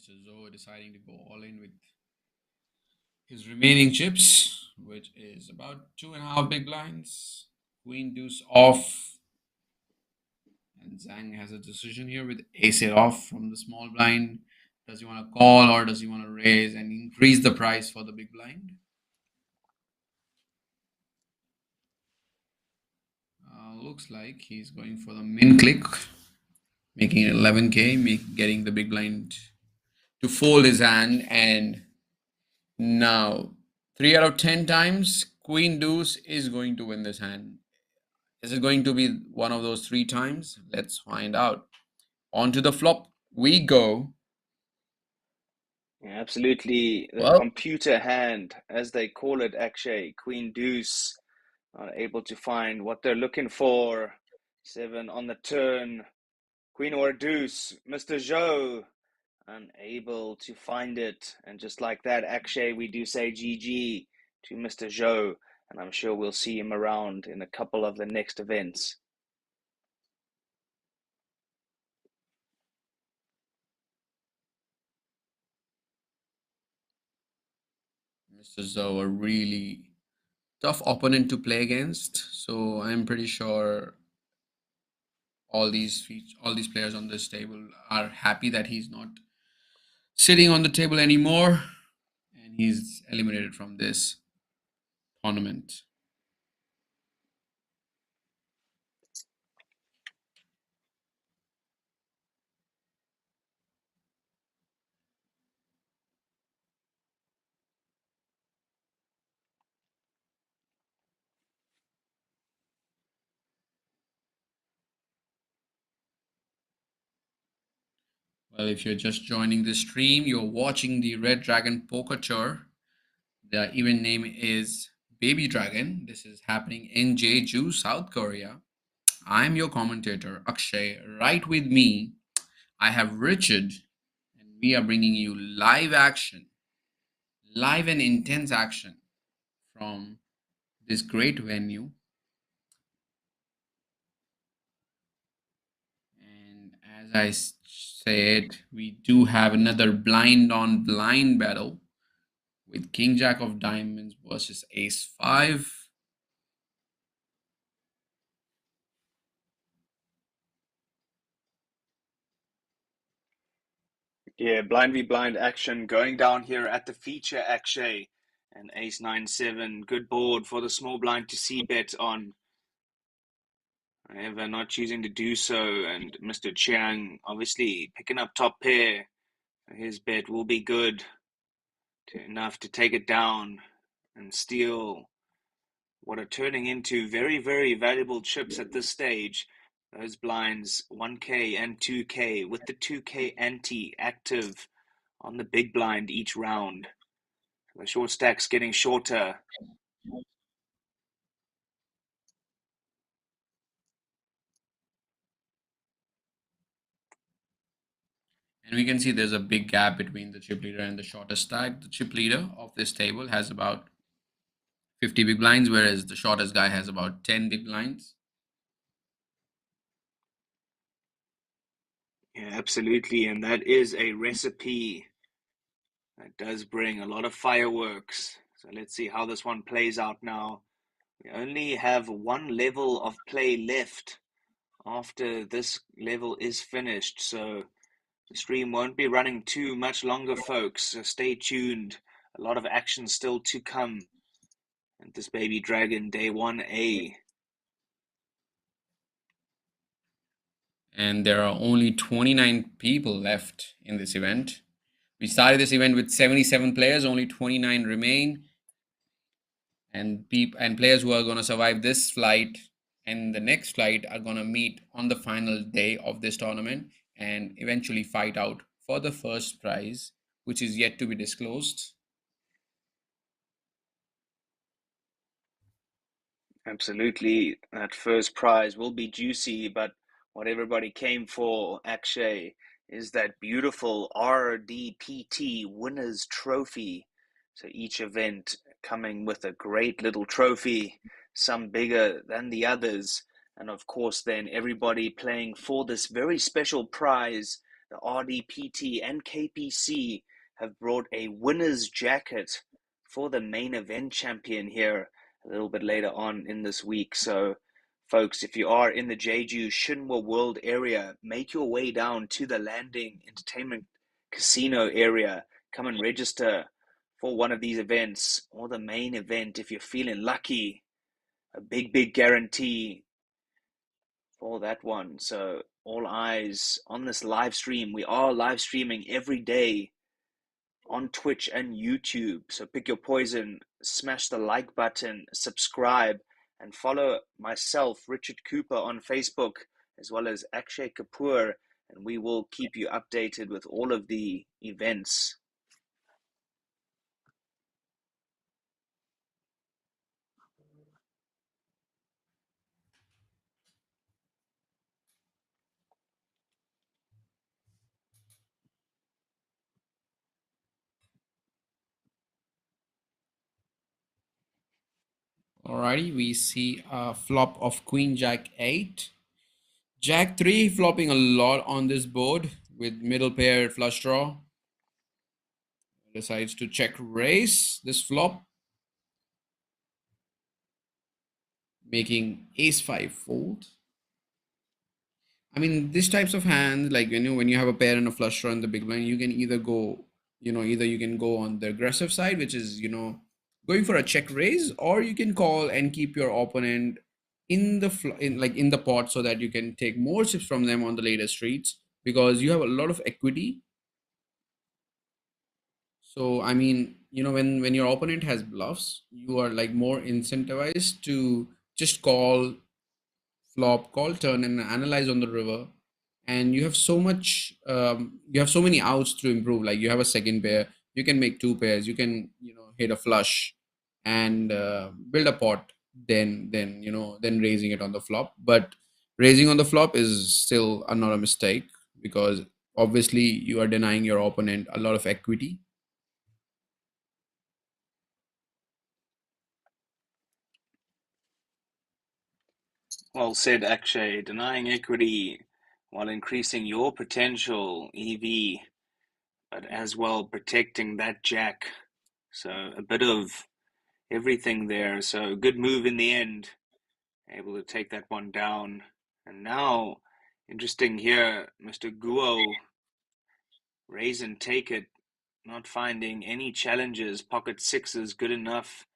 Mr. Zhou deciding to go all in with his remaining chips, which is about 2.5 big blinds. Queen deuce off. And Zhang has a decision here with ace eight off from the small blind. Does he want to call or does he want to raise and increase the price for the big blind? Looks like he's going for the min click, making it 11K, getting the big blind to fold his hand, and now 3 out of 10 times Queen Deuce is going to win this hand. Is it going to be one of those 3 times? Let's find out. On to the flop we go. Yeah, absolutely. The Well, computer hand, as they call it, actually, Queen Deuce, are able to find what they're looking for. 7 on the turn. Queen or Deuce, Mr. Zhou, unable to find it. And just like that, actually, we do say GG to Mr. Zhou. And I'm sure we'll see him around in a couple of the next events. Mr. Zhou, a really tough opponent to play against. So I'm pretty sure all these players on this table are happy that he's not sitting on the table anymore and he's eliminated from this tournament. Well, if you're just joining the stream, you're watching the Red Dragon Poker Tour. The event name is Baby Dragon. This is happening in Jeju, South Korea. I'm your commentator, Akshay. Right with me, I have Richard, and we are bringing you live action, live and intense action from this great venue. And as I said, we do have another blind on blind battle with King Jack of Diamonds versus Ace 5. Yeah, blind v blind action going down here at the feature, Akshay. And Ace 9-7, good board for the small blind to see bet on. However, not choosing to do so, and Mr. Chiang obviously picking up top pair. His bet will be good enough to take it down and steal what are turning into very, very valuable chips at this stage. Those blinds 1K and 2K with the 2K ante active on the big blind each round. The short stack's getting shorter. And we can see there's a big gap between the chip leader and the shortest stack. The chip leader of this table has about 50 big blinds, whereas the shortest guy has about 10 big blinds. Yeah, absolutely. And that is a recipe that does bring a lot of fireworks. So let's see how this one plays out now. We only have one level of play left after this level is finished. So the stream won't be running too much longer, folks. So stay tuned. A lot of action still to come at this Baby Dragon Day 1A. And there are only 29 people left in this event. We started this event with 77 players, only 29 remain. And players who are going to survive this flight and the next flight are going to meet on the final day of this tournament and eventually fight out for the first prize, which is yet to be disclosed. Absolutely. That first prize will be juicy, but what everybody came for, Akshay, is that beautiful RDPT Winners Trophy. So each event coming with a great little trophy, some bigger than the others. And of course, then everybody playing for this very special prize, the RDPT and KPC have brought a winner's jacket for the main event champion here a little bit later on in this week. So folks, if you are in the Jeju Shinwa World area, make your way down to the Landing Entertainment Casino area. Come and register for one of these events or the main event if you're feeling lucky. A big guarantee for that one. So all eyes on this live stream. We are live streaming every day on Twitch and YouTube. So pick your poison, smash the like button, subscribe, and follow myself, Richard Cooper, on Facebook, as well as Akshay Kapoor, and we will keep you updated with all of the events. Alrighty, we see a flop of Queen Jack 8. Jack 3 flopping a lot on this board with middle pair flush draw. Decides to check raise this flop, making ace 5 fold. I mean, these types of hands, like when you have a pair and a flush draw in the big blind, you can either go, either you can go on the aggressive side, which is, going for a check raise, or you can call and keep your opponent in the pot so that you can take more chips from them on the later streets, because you have a lot of equity. So I mean, when your opponent has bluffs, you are like more incentivized to just call flop, call turn, and analyze on the river. And you have so many outs to improve. Like you have a second pair, you can make two pairs, you can hit a flush and build a pot. Then raising it on the flop. But raising on the flop is still not a mistake, because obviously you are denying your opponent a lot of equity. Well said, Akshay. Denying equity while increasing your potential EV, but as well protecting that jack. So a bit of everything there. So good move in the end. Able to take that one down. And now, interesting here, Mr. Guo, raise and take it. Not finding any challenges. Pocket sixes good enough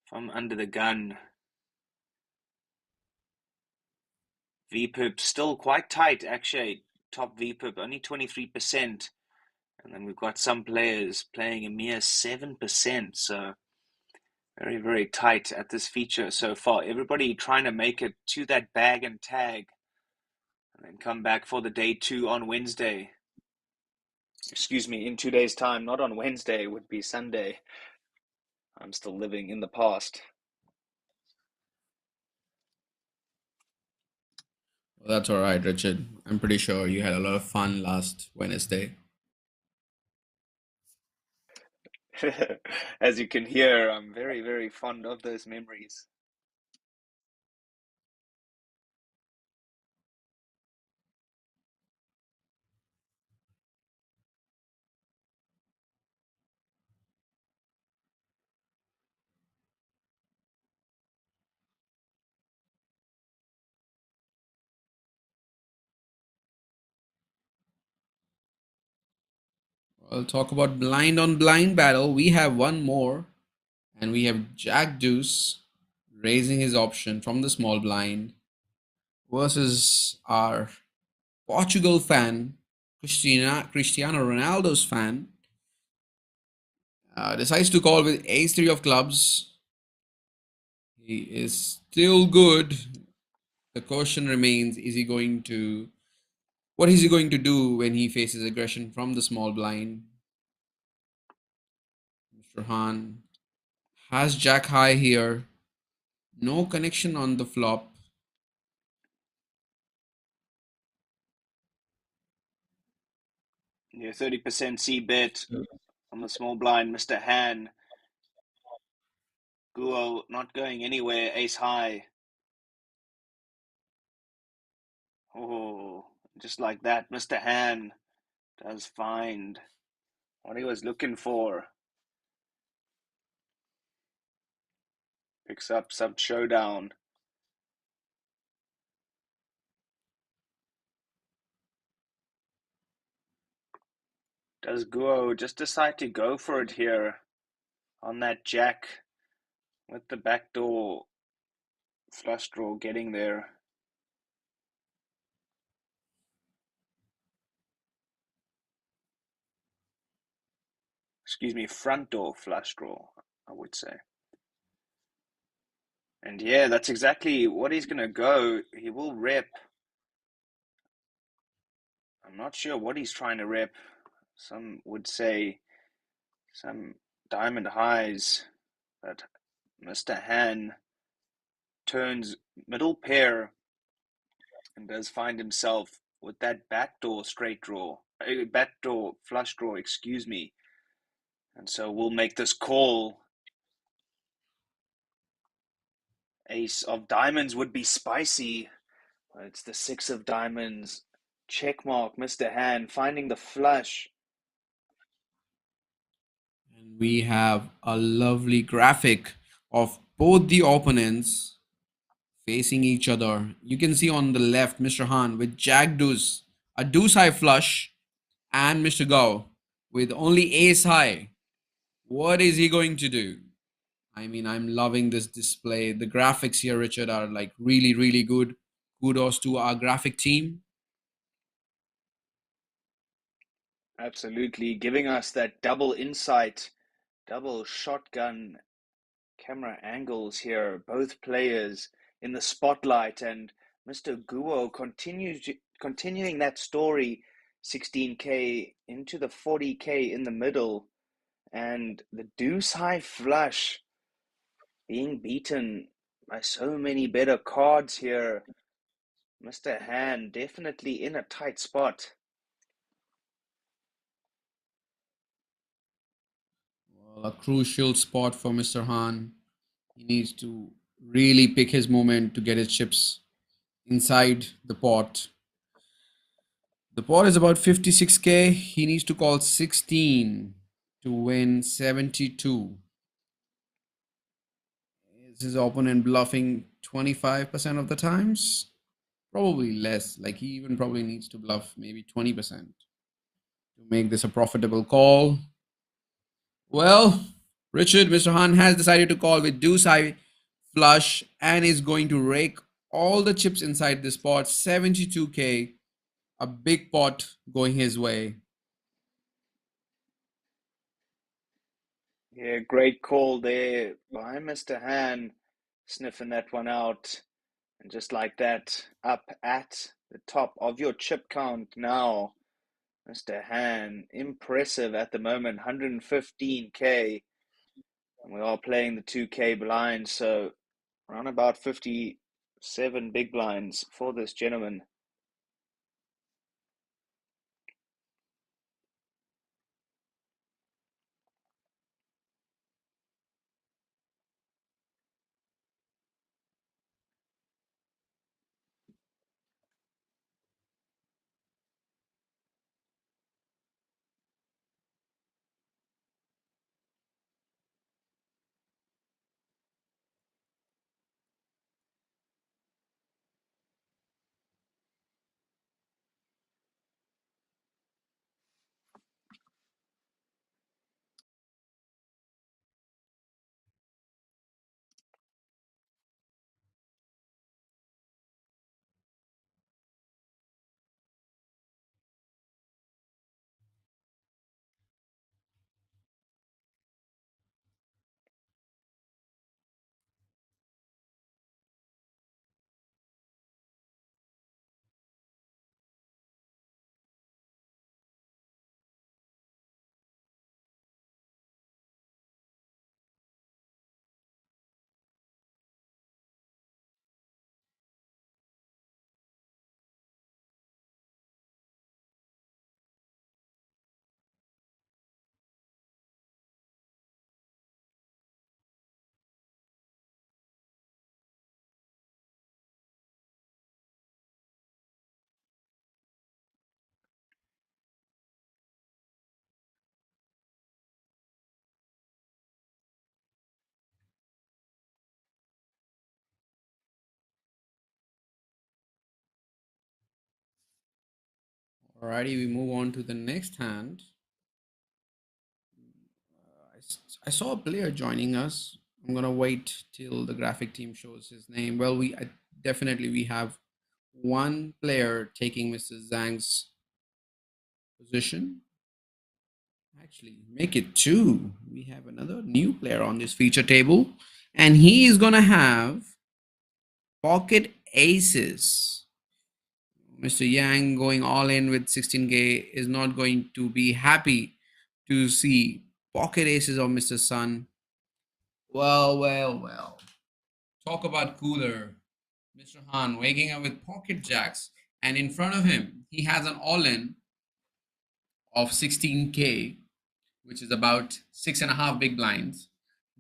from under the gun. VPIP still quite tight, actually. Top VPIP only 23%. And then we've got some players playing a mere 7%. So very, very tight at this feature so far. Everybody trying to make it to that bag and tag. And then come back for the day 2 on Wednesday. Excuse me, in 2 days' time, not on Wednesday, it would be Sunday. I'm still living in the past. Well, that's all right, Richard. I'm pretty sure you had a lot of fun last Wednesday. As you can hear, I'm very, very fond of those memories. I'll talk about blind on blind battle. We have one more, and we have Jack Deuce raising his option from the small blind versus our Portugal fan, Cristiano Ronaldo's fan. Decides to call with ace 3 of clubs. He is still good. The question remains, what is he going to do when he faces aggression from the small blind? Mr. Han has Jack high here. No connection on the flop. Yeah, 30% C bet on the small blind, Mr. Han. Guo not going anywhere, ace high. Oh, just like that, Mr. Han does find what he was looking for. Picks up some showdown. Does Guo just decide to go for it here on that jack with the backdoor flush draw getting there? excuse me, front door flush draw, I would say. And yeah, that's exactly what he's going to go. He will rep. I'm not sure what he's trying to rep. Some would say some diamond highs, but Mr. Han turns middle pair and does find himself with that backdoor straight draw, backdoor flush draw, excuse me. And so we'll make this call. Ace of diamonds would be spicy. It's the 6 of diamonds. Checkmark, Mr. Han finding the flush. And we have a lovely graphic of both the opponents facing each other. You can see on the left Mr. Han with Jack Deuce, a Deuce high flush, and Mr. Gao with only Ace high. What is he going to do? I mean, I'm loving this display. The graphics here, Richard, are like really, really good. Kudos to our graphic team. Absolutely, giving us that double insight, double shotgun camera angles here. Both players in the spotlight, and Mr. Guo continuing that story, 16K into the 40K in the middle, and the deuce high flush being beaten by so many better cards here. Mr. Han definitely in a tight spot. Well, a crucial spot for Mr. Han. He needs to really pick his moment to get his chips inside the pot. The pot is about 56K. He needs to call 16 to win 72. Is his opponent bluffing 25% of the times? Probably less. Like he even probably needs to bluff maybe 20% to make this a profitable call. Well, Richard, Mr. Han has decided to call with deuce high flush and is going to rake all the chips inside this pot. 72K, a big pot going his way. Yeah, great call there by Mr. Han, sniffing that one out. And just like that, up at the top of your chip count now, Mr. Han. Impressive at the moment, 115K. And we are playing the 2K blinds, so around about 57 big blinds for this gentleman. Alrighty, we move on to the next hand. I saw a player joining us. I'm gonna wait till the graphic team shows his name. Well, definitely we have one player taking Mr. Zhang's position. Actually, make it 2. We have another new player on this feature table, and he is gonna have pocket aces. Mr. Yang going all in with 16k is not going to be happy to see pocket aces of Mr. Sun. Well. Talk about cooler. Mr. Han waking up with pocket jacks, and in front of him, he has an all in of 16k, which is about 6.5 big blinds.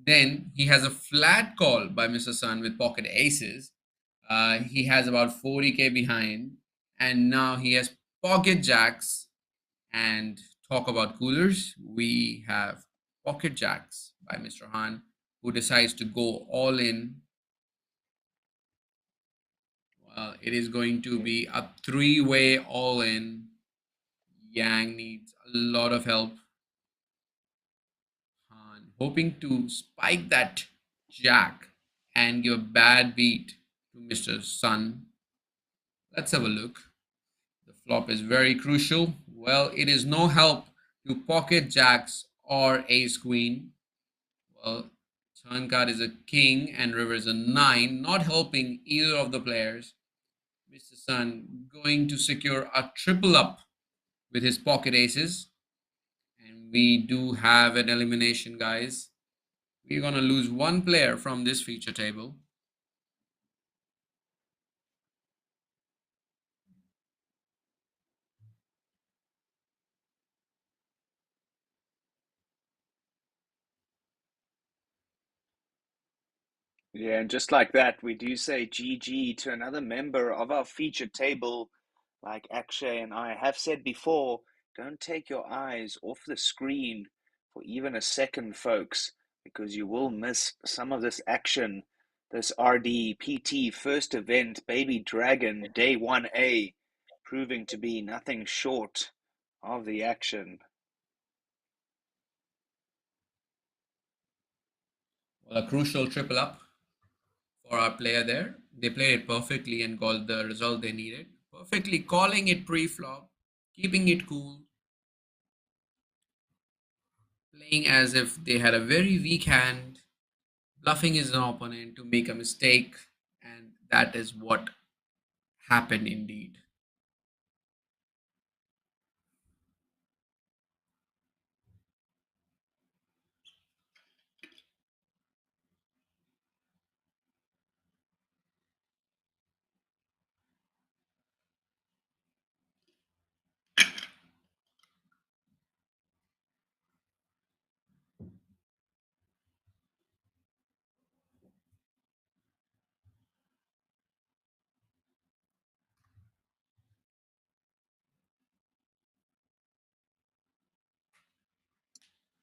Then he has a flat call by Mr. Sun with pocket aces. He has about 40k behind, and now he has pocket jacks. And talk about coolers, we have pocket jacks by Mr. Han, who decides to go all in. Well, it is going to be a 3-way all in. Yang needs a lot of help. Han hoping to spike that jack and give a bad beat to Mr. Sun. Let's have a look. The flop is very crucial. Well, it is no help to pocket jacks or ace queen. Well, turn card is a king and river is a 9, not helping either of the players. Mr. Sun going to secure a triple up with his pocket aces. And we do have an elimination, guys. We're going to lose one player from this feature table. Yeah, and just like that, we do say GG to another member of our featured table. Like Akshay and I have said before, don't take your eyes off the screen for even a second, folks, because you will miss some of this action. This RDPT first event, Baby Dragon, Day 1A, proving to be nothing short of the action. Well, a crucial triple up for our player there. They played it perfectly and got the result they needed. Perfectly calling it pre-flop, keeping it cool, playing as if they had a very weak hand, bluffing his opponent to make a mistake, and that is what happened indeed.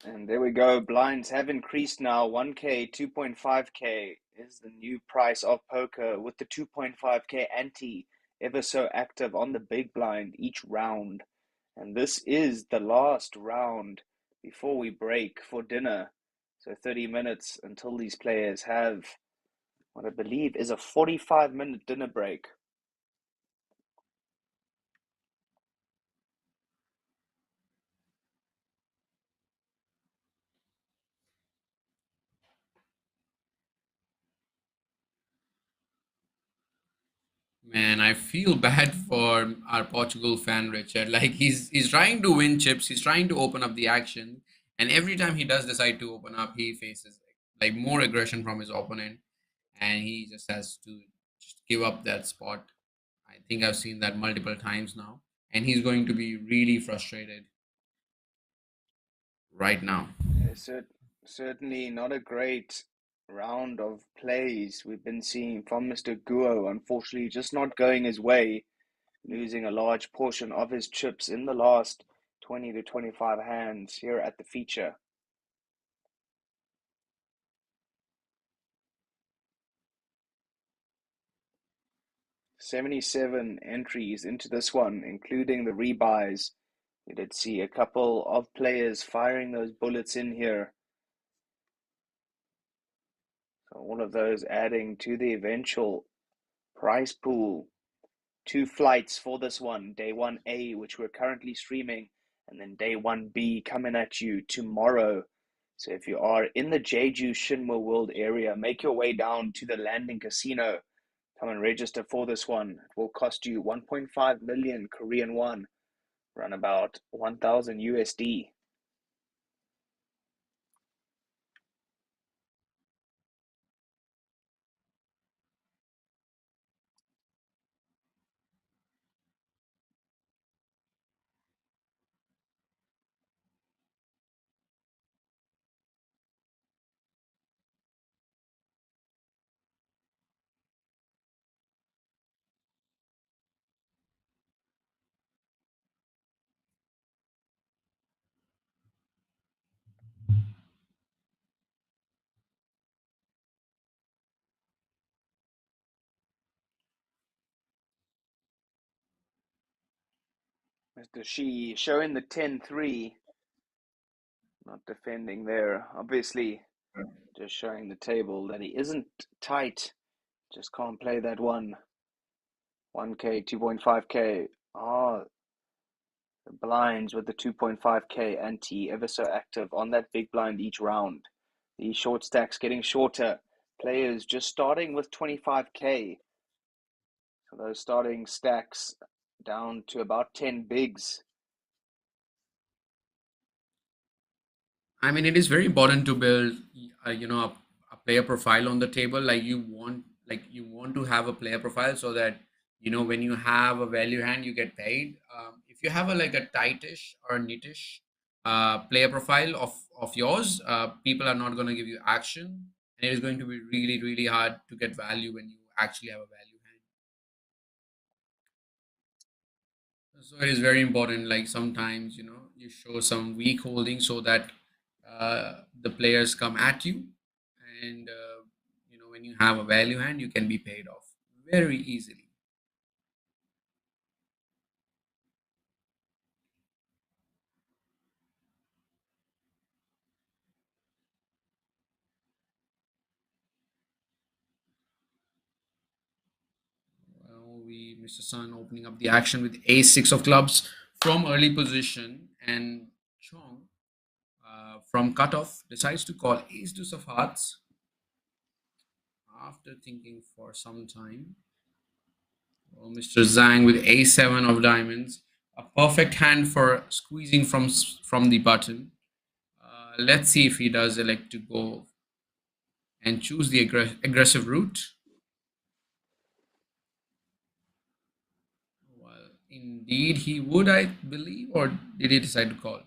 And there we go. Blinds have increased now. 1K, 2.5K is the new price of poker, with the 2.5K ante ever so active on the big blind each round. And this is the last round before we break for dinner. So 30 minutes until these players have what I believe is a 45-minute dinner break. Man, I feel bad for our Portugal fan Richard. Like he's trying to win chips, he's trying to open up the action, and every time he does decide to open up, he faces like more aggression from his opponent, and he just has to just give up that spot. I think I've seen that multiple times now, and he's going to be really frustrated right now. Certainly not a great round of plays we've been seeing from Mr. Guo. Unfortunately, just not going his way, losing a large portion of his chips in the last 20 to 25 hands here at the feature. "77 entries into this one, including the rebuys. We did see a couple of players firing those bullets in here. So all of those adding to the eventual prize pool. 2 flights for this one, Day 1A, which we're currently streaming and then day 1B coming at you tomorrow. So if you are in the Jeju Shinwa World area, make your way down to the Landing Casino. Come and register for this one. It will cost you 1.5 million Korean won, around about 1,000 USD. Mr. Shi showing the 10-3, not defending there. Obviously, just showing the table that he isn't tight. Just can't play that one. 1K, 2.5K. Oh, the blinds with the 2.5K ante ever so active on that big blind each round. The short stacks getting shorter. Players just starting with 25K. So those starting stacks down to about 10 bigs. I mean, it is very important to build, a player profile on the table. You want to have a player profile so that when you have a value hand, you get paid. If you have a tightish or a nittish player profile of yours, people are not going to give you action, and it is going to be really really hard to get value when you actually have a value hand. So it is very important. Like sometimes, you show some weak holding so that the players come at you, and when you have a value hand, you can be paid off very easily. Well, Mr. Sun opening up the action with ace-6 of clubs from early position, and Chong from cutoff decides to call ace-2 of hearts after thinking for some time. Well, Mr. Zhang with a7 of diamonds, a perfect hand for squeezing from the button. Let's see if he does elect to go and choose the aggressive route. Well, indeed he would, I believe, or did he decide to call?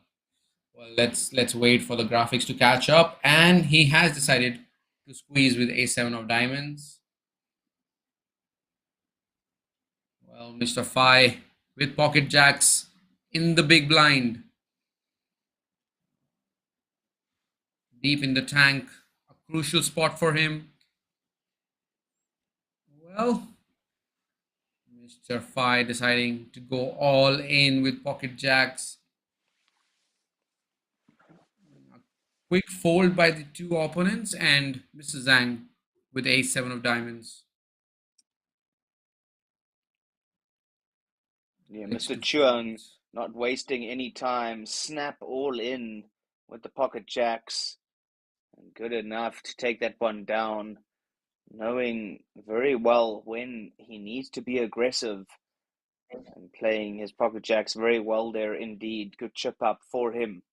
Well, let's wait for the graphics to catch up, and he has decided to squeeze with a7 of diamonds. Well, Mr. Phi with pocket jacks in the big blind, deep in the tank, a crucial spot for him. Well, Mr. Phi deciding to go all in with pocket jacks. A quick fold by the two opponents, and Mr. Zhang with a7 of diamonds. Yeah, Likes Mr. to Chuang fold. not wasting any time. Snap all in with the pocket jacks. And good enough to take that one down, knowing very well when he needs to be aggressive and playing his pocket jacks very well there indeed. Good chip up for him.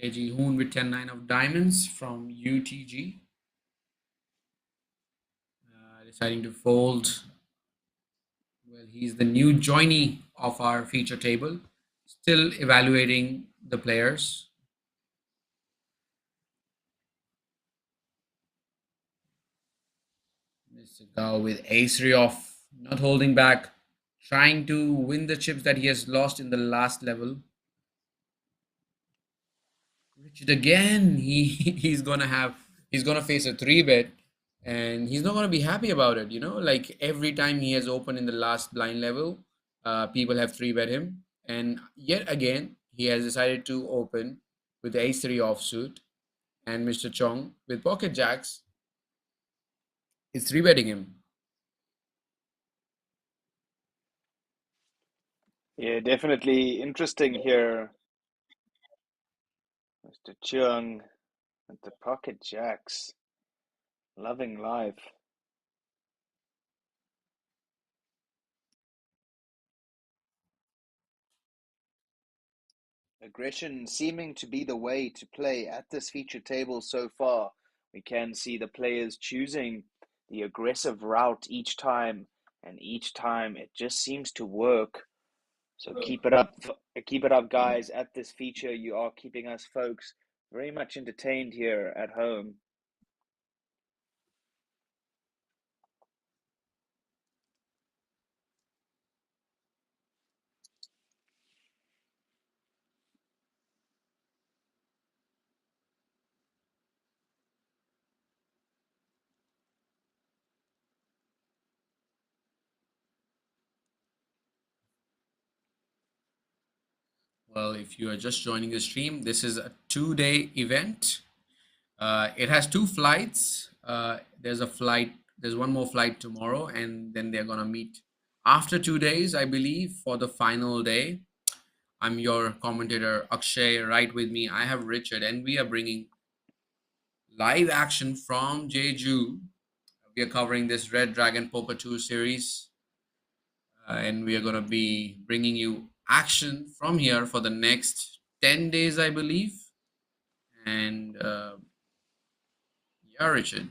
JG Hoon with 10-9 of diamonds from UTG. Deciding to fold. Well, he's the new joinee of our feature table, still evaluating the players. Mr. Gao with ace-3 off, not holding back, trying to win the chips that he has lost in the last level. Richard again. He's gonna face a 3-bet, and he's not gonna be happy about it. Like every time he has opened in the last blind level, people have 3-bet him, and yet again he has decided to open with the ace 3 offsuit, and Mr. Chong with pocket jacks is 3-betting him. Yeah, definitely interesting here. Mr. Chung with the pocket jacks. Loving life. Aggression seeming to be the way to play at this feature table so far. We can see the players choosing the aggressive route each time, and each time it just seems to work. So keep it up, guys. At this feature, you are keeping us folks very much entertained here at home. Well, if you are just joining the stream, this is a 2-day event. It has 2 flights. There's one more flight tomorrow, and then they're gonna meet after 2 days, I believe, for the final day. I'm your commentator, Akshay. Right with me, I have Richard, and we are bringing live action from Jeju. We are covering this Red Dragon Poker Tour series, and we are gonna be bringing you action from here for the next 10 days, I believe. And yeah, Richard,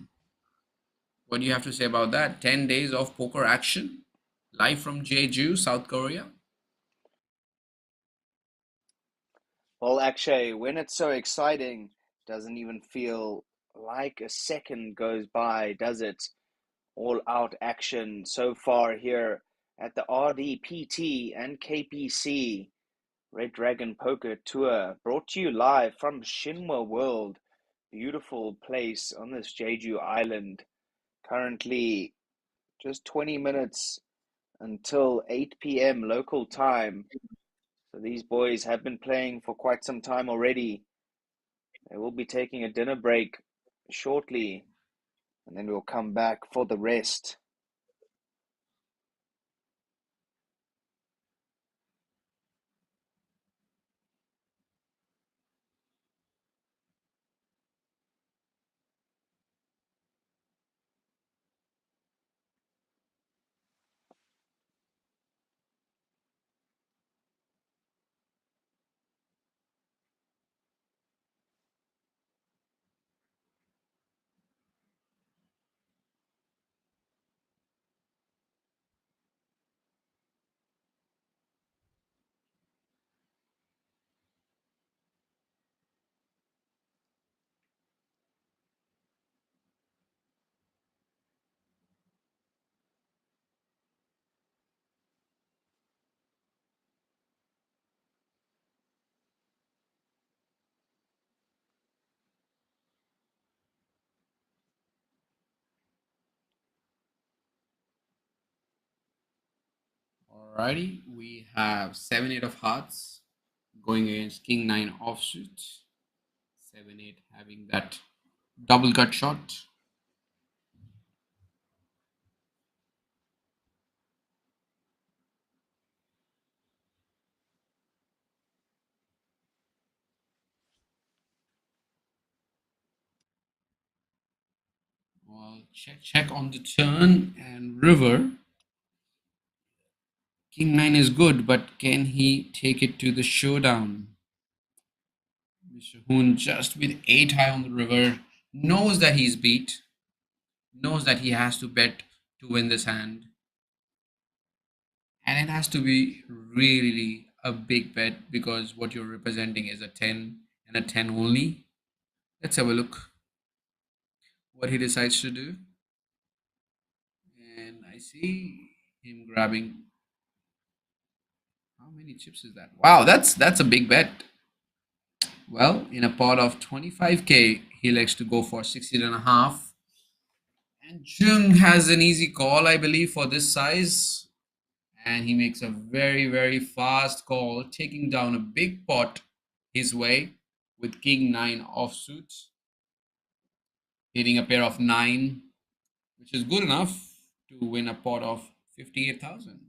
what do you have to say about that? 10 days of poker action live from Jeju, South Korea. Well, Akshay, when it's so exciting, doesn't even feel like a second goes by, does it? All out action so far here at the RDPT and KPC Red Dragon Poker Tour, brought to you live from Shinwa World. Beautiful place on this Jeju Island. Currently just 20 minutes until 8 p.m. local time. So these boys have been playing for quite some time already. They will be taking a dinner break shortly, and then we'll come back for the rest. Alrighty, we have 7-8 of hearts going against King 9 offsuit. 7-8 having that double gut shot. Well, check on the turn and river. King 9 is good, but can he take it to the showdown? Mr. Hoon just with 8 high on the river knows that he's beat, knows that he has to bet to win this hand. And it has to be really a big bet because what you're representing is a 10 and a 10 only. Let's have a look what he decides to do. And I see him grabbing. How many chips is that? Wow, that's a big bet. Well, in a pot of 25K, he likes to go for 16.5. And Jung has an easy call, I believe, for this size. And he makes a very, very fast call, taking down a big pot his way with King 9 offsuit, hitting a pair of 9, which is good enough to win a pot of 58,000.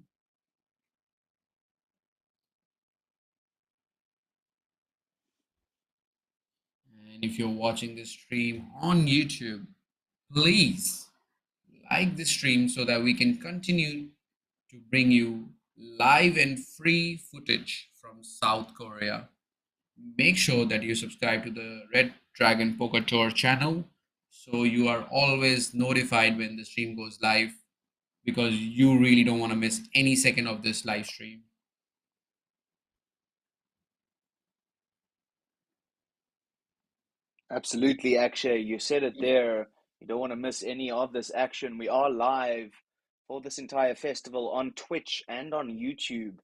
And if you're watching this stream on YouTube, please like the stream so that we can continue to bring you live and free footage from South Korea. Make sure that you subscribe to the Red Dragon Poker Tour channel so you are always notified when the stream goes live, because you really don't want to miss any second of this live stream. Absolutely, Akshay. You said it there. You don't want to miss any of this action. We are live for this entire festival on Twitch and on YouTube.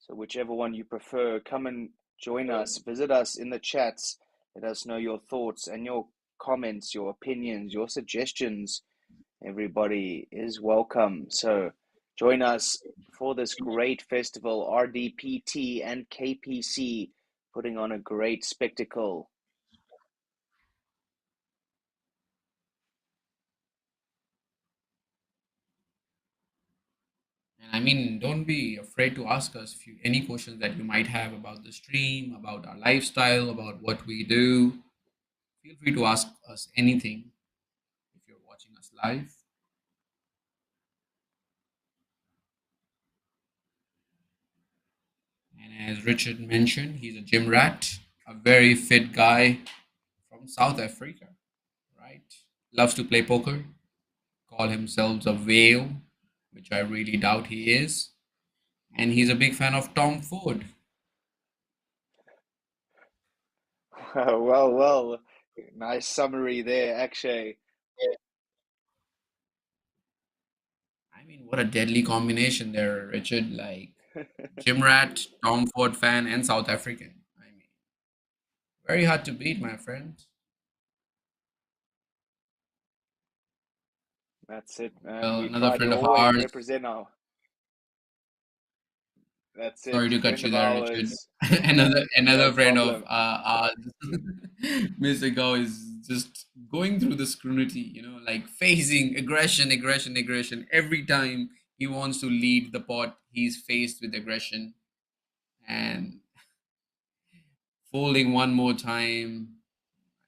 So whichever one you prefer, come and join us. Visit us in the chats. Let us know your thoughts and your comments, your opinions, your suggestions. Everybody is welcome. So join us for this great festival. RDPT and KPC putting on a great spectacle. And I mean, don't be afraid to ask us any questions that you might have about the stream, about our lifestyle, about what we do. Feel free to ask us anything if you're watching us live. And as Richard mentioned, he's a gym rat, a very fit guy from South Africa, right? Loves to play poker, call himself a whale, which I really doubt he is. And he's a big fan of Tom Ford. Well, nice summary there, Akshay. I mean, what a deadly combination there, Richard. Like gym rat, Tom Ford fan, and South African. I mean, very hard to beat, my friend. That's it, man. Well, We another try to friend of always ours. represent our. That's Sorry it, to cut friend you of there, Richard. ours. Another No friend of problem. ours, Mr. Gao, is just going through the scrutiny. Like facing aggression. Every time he wants to lead the pot, he's faced with aggression, and folding one more time.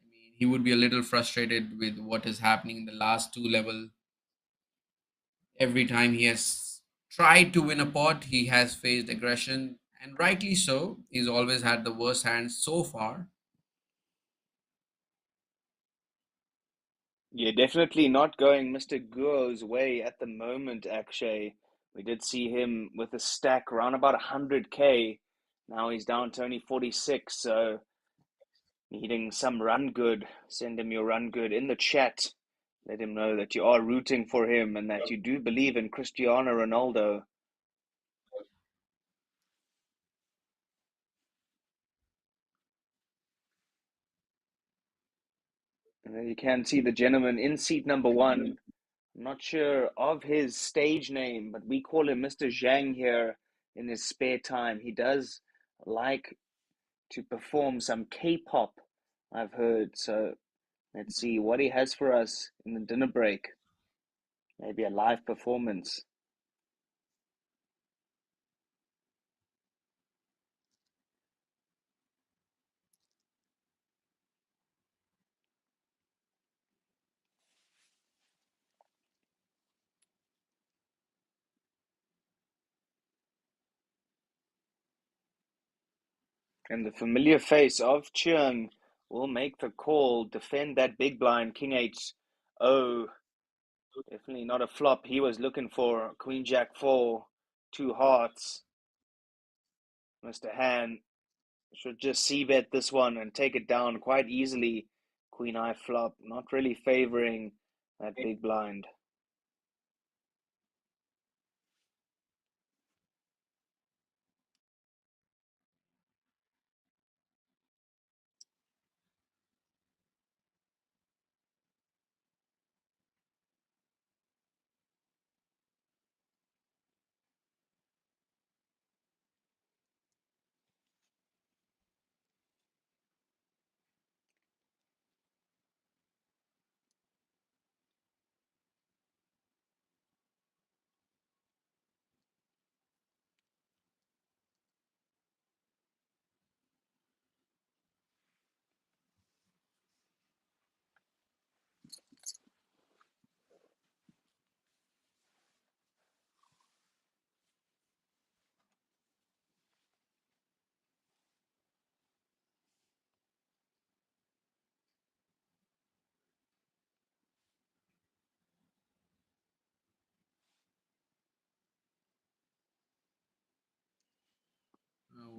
I mean, he would be a little frustrated with what is happening in the last two level. Every time he has tried to win a pot, he has faced aggression, and rightly so. He's always had the worst hands so far. Yeah, definitely not going Mr. Guo's way at the moment, Akshay. We did see him with a stack around about 100K. Now he's down to only 46, so needing some run good. Send him your run good in the chat. Let him know that you are rooting for him and that you do believe in Cristiano Ronaldo. And then you can see the gentleman in seat number one. I'm not sure of his stage name, but we call him Mr. Zhang here in his spare time. He does like to perform some K-pop, I've heard. So let's see what he has for us in the dinner break. Maybe a live performance. And the familiar face of Cheung will make the call, defend that big blind, King 8. Oh, definitely not a flop. He was looking for Queen Jack 4, two hearts. Mr. Han should just c-bet this one and take it down quite easily. Queen eye flop, not really favoring that big blind.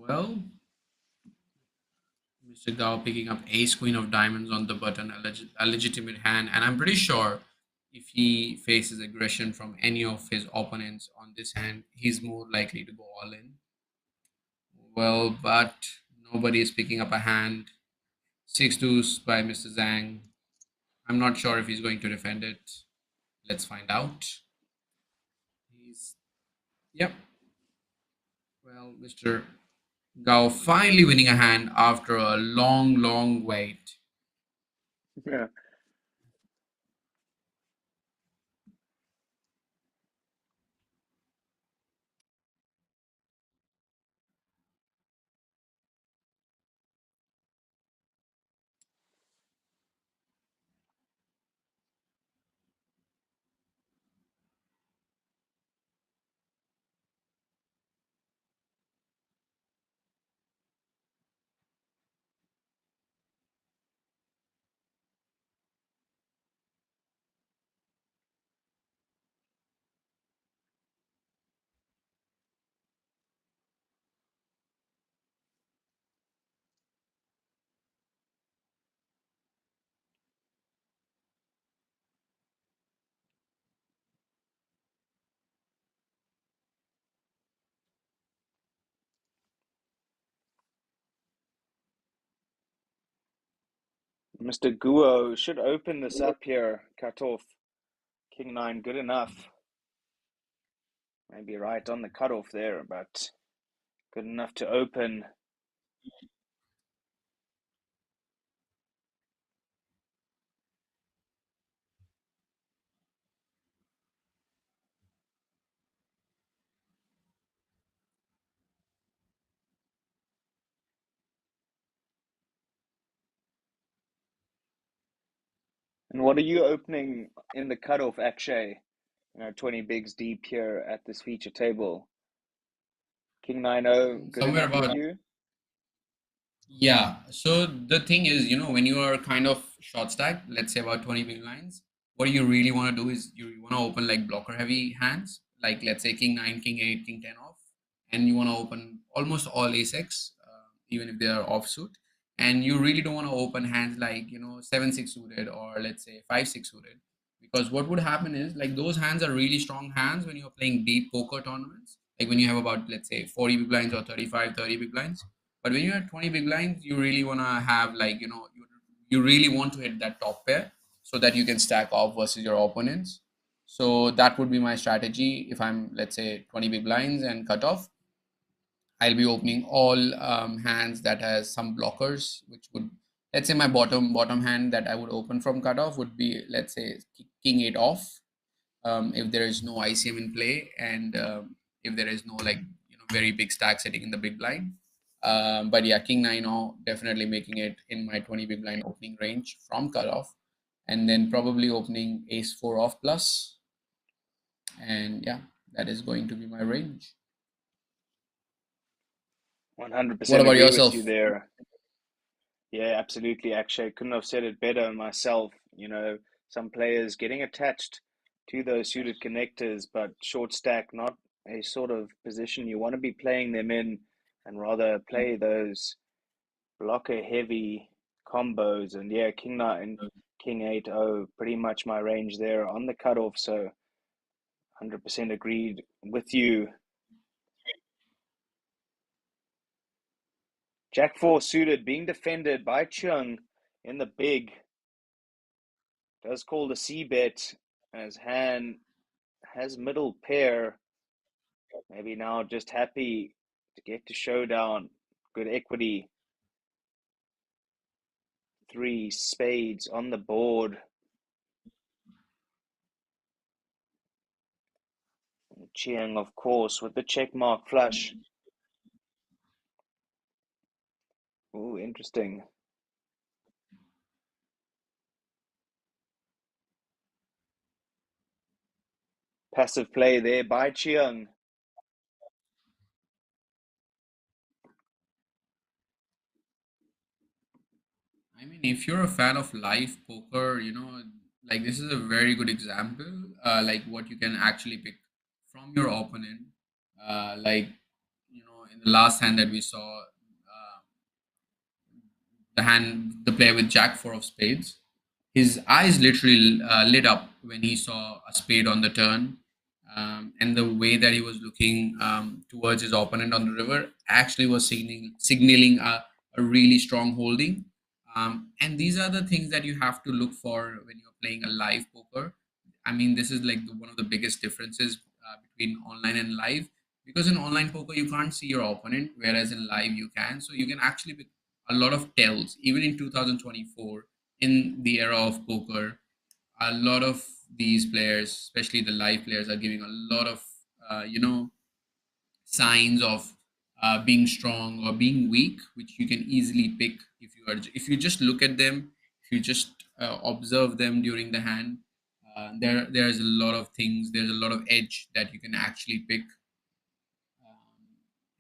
Well, Mr. Gao picking up ace queen of diamonds on the button, a legitimate hand, and I'm pretty sure if he faces aggression from any of his opponents on this hand, he's more likely to go all in. Well, but nobody is picking up a hand. Six deuce by Mr. Zhang. I'm not sure if he's going to defend it. Let's find out. He's Yep. Well, Mr. Gao finally winning a hand after a long, long wait. Yeah. Mr. Guo should open this up here. Cut off. King 9, good enough. Maybe right on the cutoff there, but good enough to open. And what are you opening in the cutoff, Akshay? 20 bigs deep here at this feature table. King 9-0, good Somewhere enough with about you? Yeah. So the thing is, when you are kind of short stacked, let's say about 20 big lines, what you really want to do is you want to open like blocker heavy hands, like let's say king 9, king 8, king 10 off, and you want to open almost all ace X, even if they are offsuit. And you really don't want to open hands like, 7 6 suited or let's say 5 6 suited. Because what would happen is like those hands are really strong hands when you're playing deep poker tournaments, like when you have about, let's say, 40 big blinds or 35, 30 big blinds. But when you have 20 big blinds, you really want to have like, you really want to hit that top pair so that you can stack off versus your opponents. So that would be my strategy. If I'm, let's say, 20 big blinds and cut off, I'll be opening all hands that has some blockers, which would, let's say my bottom hand that I would open from cutoff would be, let's say, king 8 off, if there is no ICM in play, and if there is no like very big stack sitting in the big blind. But yeah, king 9 off definitely making it in my 20 big blind opening range from cutoff, and then probably opening ace 4 off plus, and yeah, that is going to be my range. 100% What about agree with you yourself? there. Yeah, absolutely, Akshay. Couldn't have said it better myself. Some players getting attached to those suited connectors, but short stack, not a sort of position you want to be playing them in, and rather play those blocker heavy combos. And yeah, King 9, King 8, pretty much my range there on the cutoff. So 100% agreed with you. Jack 4 suited being defended by Chung in the big. Does call the C bet as Han has middle pair. Maybe now just happy to get to showdown. Good equity. 3 spades on the board. Chiang, of course, with the check mark flush. Ooh, interesting. Passive play there by Chiang. I mean, if you're a fan of live poker, like this is a very good example, like what you can actually pick from your opponent. Like, in in the last hand that we saw, the player with Jack four of spades, his eyes literally lit up when he saw a spade on the turn, and the way that he was looking towards his opponent on the river actually was signaling a really strong holding. And these are the things that you have to look for when you're playing a live poker. I mean, this is like one of the biggest differences between online and live, because in online poker you can't see your opponent, whereas in live you can. So you can actually pick a lot of tells, even in 2024, in the era of poker. A lot of these players, especially the live players, are giving a lot of signs of being strong or being weak, which you can easily pick if you just look at them, if you just observe them during the hand. There's a lot of things. There's a lot of edge that you can actually pick,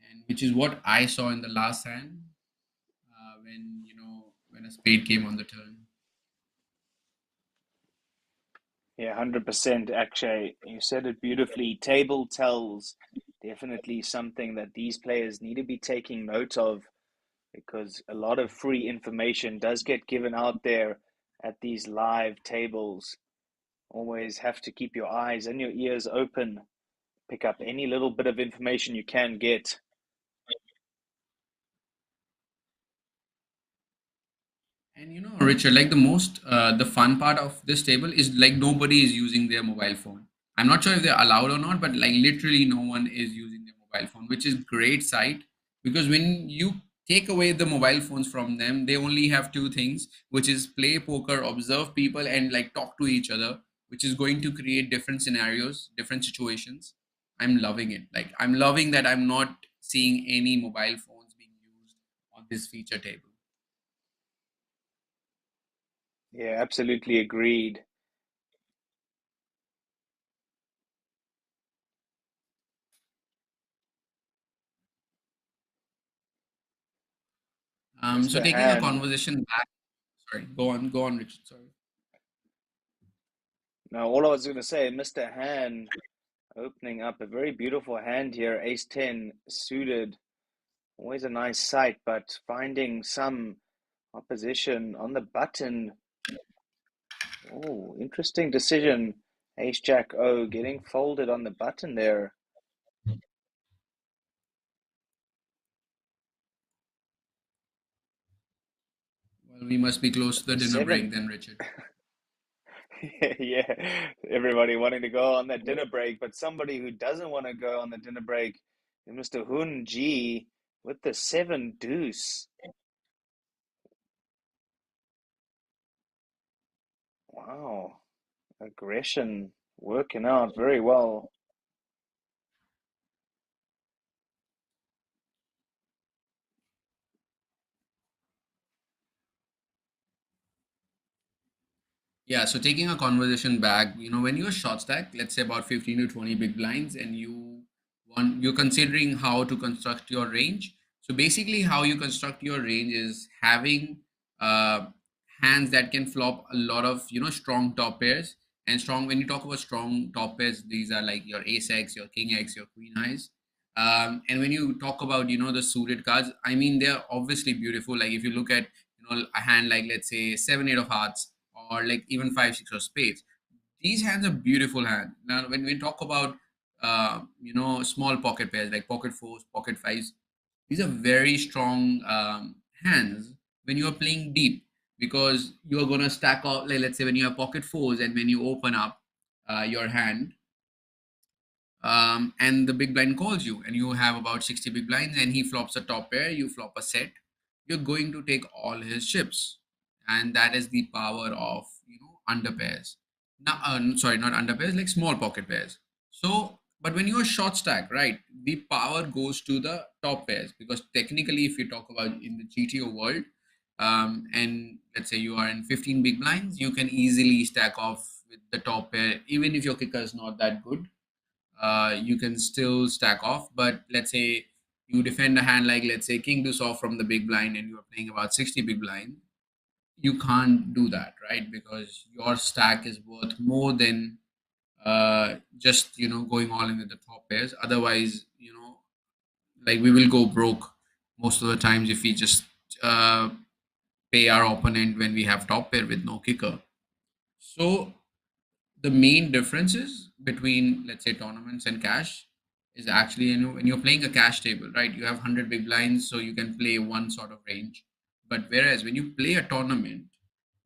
and which is what I saw in the last hand when a spade came on the turn. Yeah, 100%. Akshay, you said it beautifully. Table tells, definitely something that these players need to be taking note of, because a lot of free information does get given out there at these live tables. Always have to keep your eyes and your ears open. Pick up any little bit of information you can get. And Richard, like the fun part of this table is like nobody is using their mobile phone. I'm not sure if they're allowed or not, but like literally no one is using their mobile phone, which is great sight, because when you take away the mobile phones from them, they only have two things, which is play poker, observe people, and like talk to each other, which is going to create different scenarios, different situations. I'm loving it. Like I'm loving that I'm not seeing any mobile phones being used on this feature table. Yeah, absolutely agreed. So Mr. taking a Han. conversation back, sorry, go on, Richard. Sorry. Now, all I was going to say, Mr. Han opening up a very beautiful hand here, ace 10 suited. Always a nice sight, but finding some opposition on the button. Oh, interesting decision. Ace Jack O getting folded on the button there. Well, we must be close to the dinner break Seven. then, Richard. Yeah, everybody wanting to go on that dinner break, but somebody who doesn't want to go on the dinner break is Mr. Hun Ji with the 7 deuce. Wow, aggression working out very well. Yeah, so taking a conversation back, when you're short stack, let's say about 15 to 20 big blinds, and you're considering how to construct your range. So basically, how you construct your range is having uh, hands that can flop a lot of strong top pairs. And strong, when you talk about strong top pairs, these are like your ace x, your king x, your queen eyes. And when you talk about the suited cards, I mean they're obviously beautiful. Like if you look at a hand like, let's say, 7 8 of hearts, or like even 5 6 of spades, these hands are beautiful hands. Now when we talk about small pocket pairs like pocket fours, pocket fives, these are very strong hands when you are playing deep, because you are going to stack up, like let's say when you have pocket fours and when you open up your hand, and the big blind calls you and you have about 60 big blinds and he flops a top pair, you flop a set, you're going to take all his chips. And that is the power of under pairs. Now sorry, not under pairs, like small pocket pairs. So but when you're short stack, right, the power goes to the top pairs, because technically if you talk about in the GTO world, and let's say you are in 15 big blinds, you can easily stack off with the top pair. Even if your kicker is not that good, you can still stack off. But let's say you defend a hand like, let's say, king deuce off from the big blind and you are playing about 60 big blind, you can't do that, right? Because your stack is worth more than just going all in with the top pairs. Otherwise, like we will go broke most of the times if we just uh, pay our opponent when we have top pair with no kicker. So the main differences between, let's say, tournaments and cash is actually, when you're playing a cash table, right, you have 100 big blinds, so you can play one sort of range. But whereas when you play a tournament,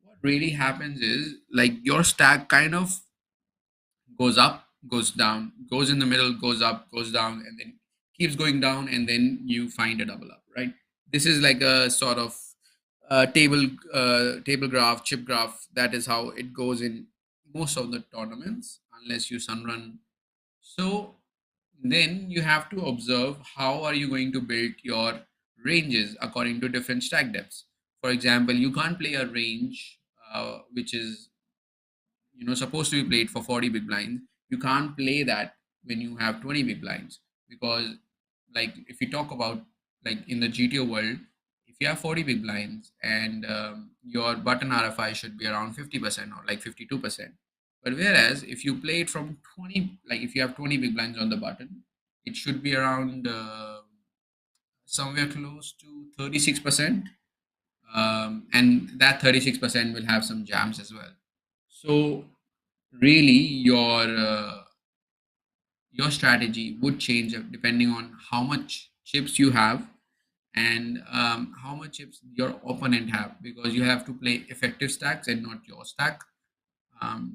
what really happens is like your stack kind of goes up, goes down, goes in the middle, goes up, goes down, and then keeps going down, and then you find a double up, right? This is like a sort of table graph, chip graph. That is how it goes in most of the tournaments, unless you sunrun. So then you have to observe how are you going to build your ranges according to different stack depths. For example, you can't play a range which is supposed to be played for 40 big blinds. You can't play that when you have 20 big blinds, because like if you talk about like in the GTO world, if you have 40 big blinds and your button RFI should be around 50% or like 52%. But whereas if you play it from 20, like if you have 20 big blinds on the button, it should be around somewhere close to 36%. And that 36% will have some jams as well. So really your strategy would change depending on how much chips you have and how much chips your opponent have, because you have to play effective stacks and not your stack.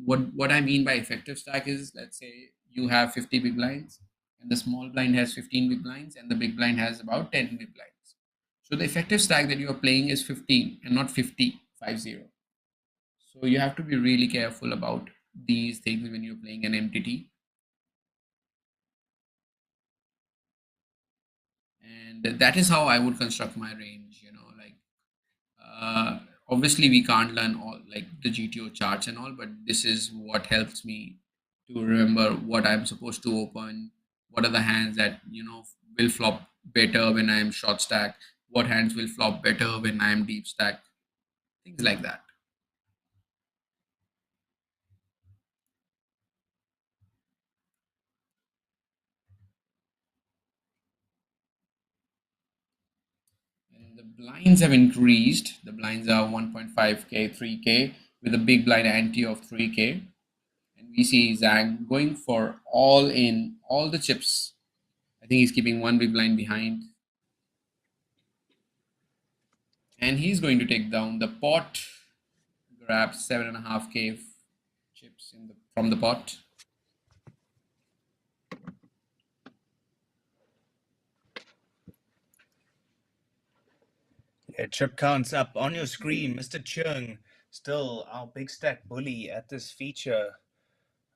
What I mean by effective stack is, let's say you have 50 big blinds and the small blind has 15 big blinds and the big blind has about 10 big blinds. So the effective stack that you are playing is 15 and not 50, 50. So you have to be really careful about these things when you're playing an MTT. And that is how I would construct my range, like obviously we can't learn all like the GTO charts and all, but this is what helps me to remember what I'm supposed to open, what are the hands that will flop better when I'm short stack, what hands will flop better when I'm deep stack, things like that. And the blinds have increased. The blinds are 1.5k, 3k with a big blind ante of 3k. And we see Zhang going for all in, all the chips. I think he's keeping one big blind behind. And he's going to take down the pot, grab 7.5k chips from the pot. Yeah, chip counts up on your screen, Mr. Chung. Still our big stack bully at this feature.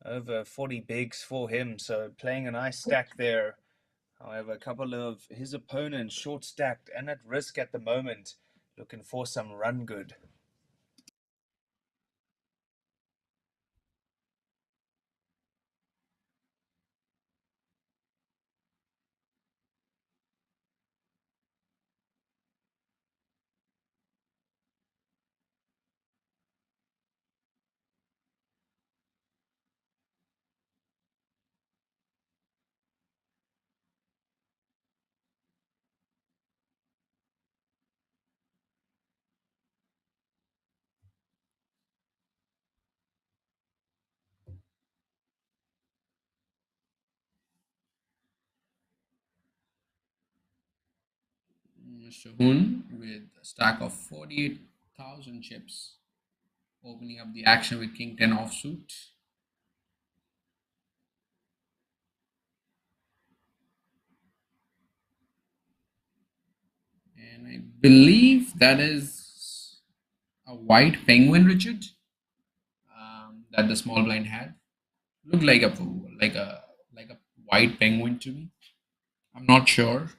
Over 40 bigs for him, so playing a nice stack there. However, a couple of his opponents short stacked and at risk at the moment, looking for some run good. Shahun with a stack of 48,000 chips, opening up the action with King 10 offsuit. And I believe that is a white penguin, Richard, that the small blind had. Looked like a white penguin to me. I'm not sure.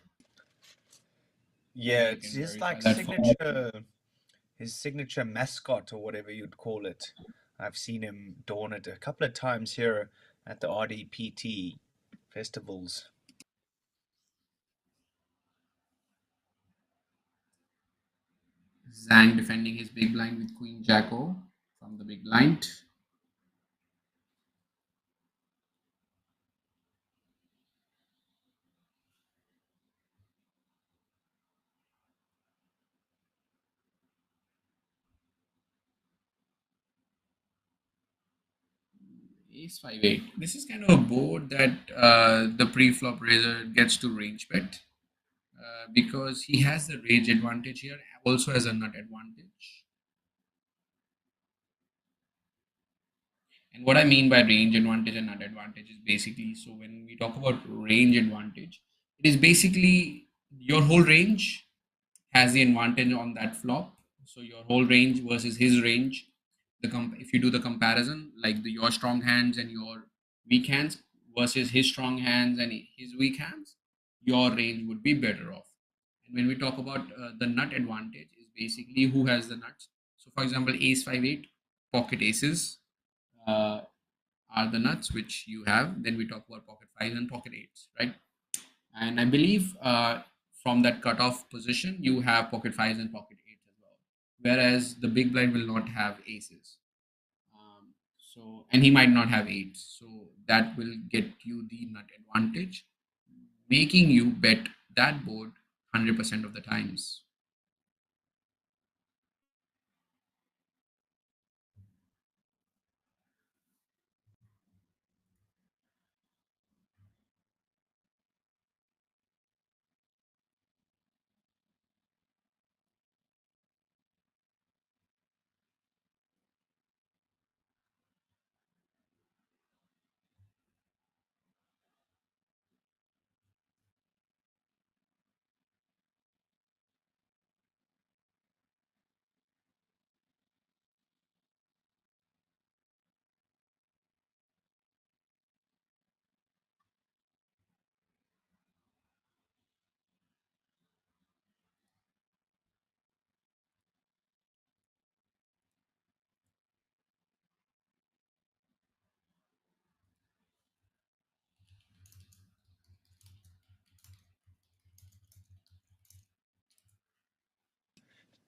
Yeah, You it's can his verify like that for me. his signature mascot or whatever you'd call it. I've seen him don it a couple of times here at the RDPT festivals. Zhang defending his big blind with Queen Jacko from the big blind. Ace 5-8. This is kind of a board that the pre-flop raiser gets to range bet because he has the range advantage here, also has a nut advantage. And what I mean by range advantage and nut advantage is basically, so when we talk about range advantage, it is basically your whole range has the advantage on that flop. So your whole range versus his range. If you do the comparison, like your strong hands and your weak hands versus his strong hands and his weak hands, your range would be better off. And when we talk about the nut advantage, is basically who has the nuts. So, for example, Ace 5-8, pocket aces uh, are the nuts which you have. Then we talk about pocket fives and pocket eights, right? And I believe from that cutoff position, you have pocket fives and pocket eights as well. Whereas the big blind will not have aces. And he might not have eights. So that will get you the nut advantage, making you bet that board 100% of the times.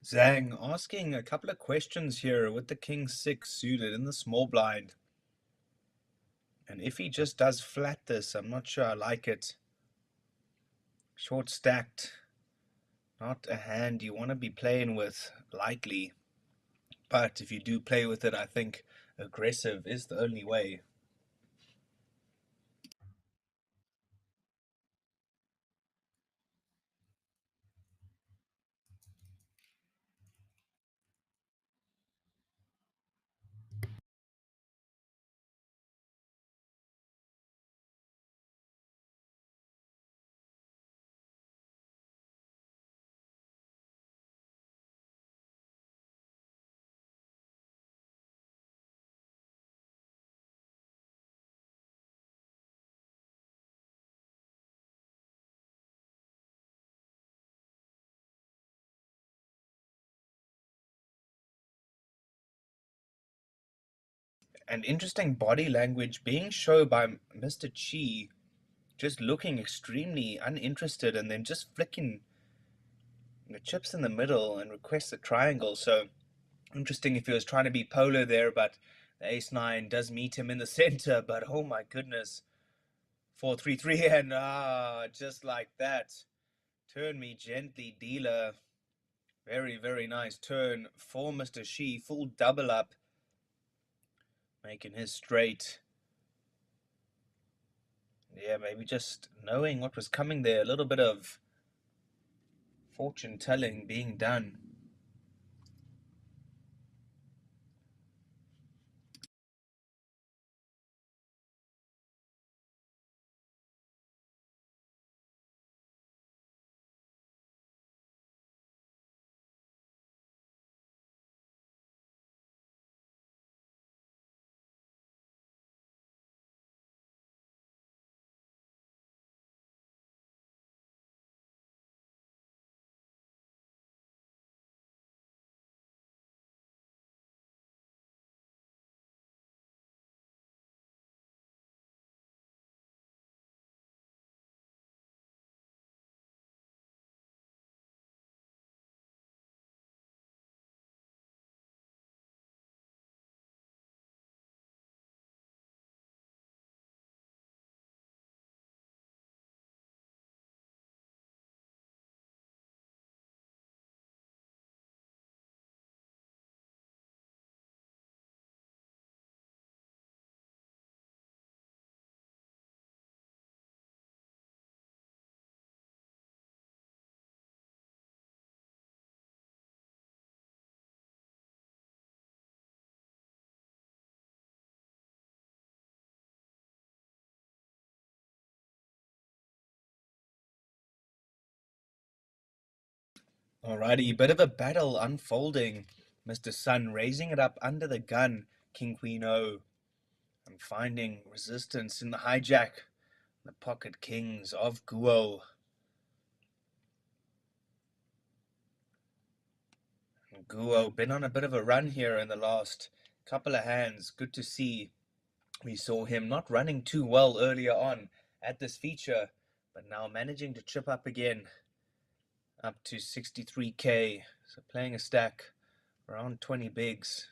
Zhang, asking a couple of questions here with the king six suited in the small blind. And if he just does flat this, I'm not sure I like it. Short stacked, not a hand you want to be playing with lightly. But if you do play with it, I think aggressive is the only way. And interesting body language being shown by Mr. Chi, just looking extremely uninterested and then just flicking the chips in the middle and requests a triangle. So interesting if he was trying to be polar there, but the ace-9 does meet him in the center. But oh my goodness, 4-3-3 and just like that. Turn me gently, dealer. Very, very nice turn for Mr. Shi. Full double up, making his straight. Yeah, maybe just knowing what was coming there. A little bit of fortune telling being done. Alrighty, bit of a battle unfolding. Mr. Sun raising it up under the gun, King Queen O, and finding resistance in the hijack, the pocket kings of Guo. Guo been on a bit of a run here in the last couple of hands. Good to see. We saw him not running too well earlier on at this feature, but now managing to chip up again, up to 63k. So playing a stack around 20 bigs.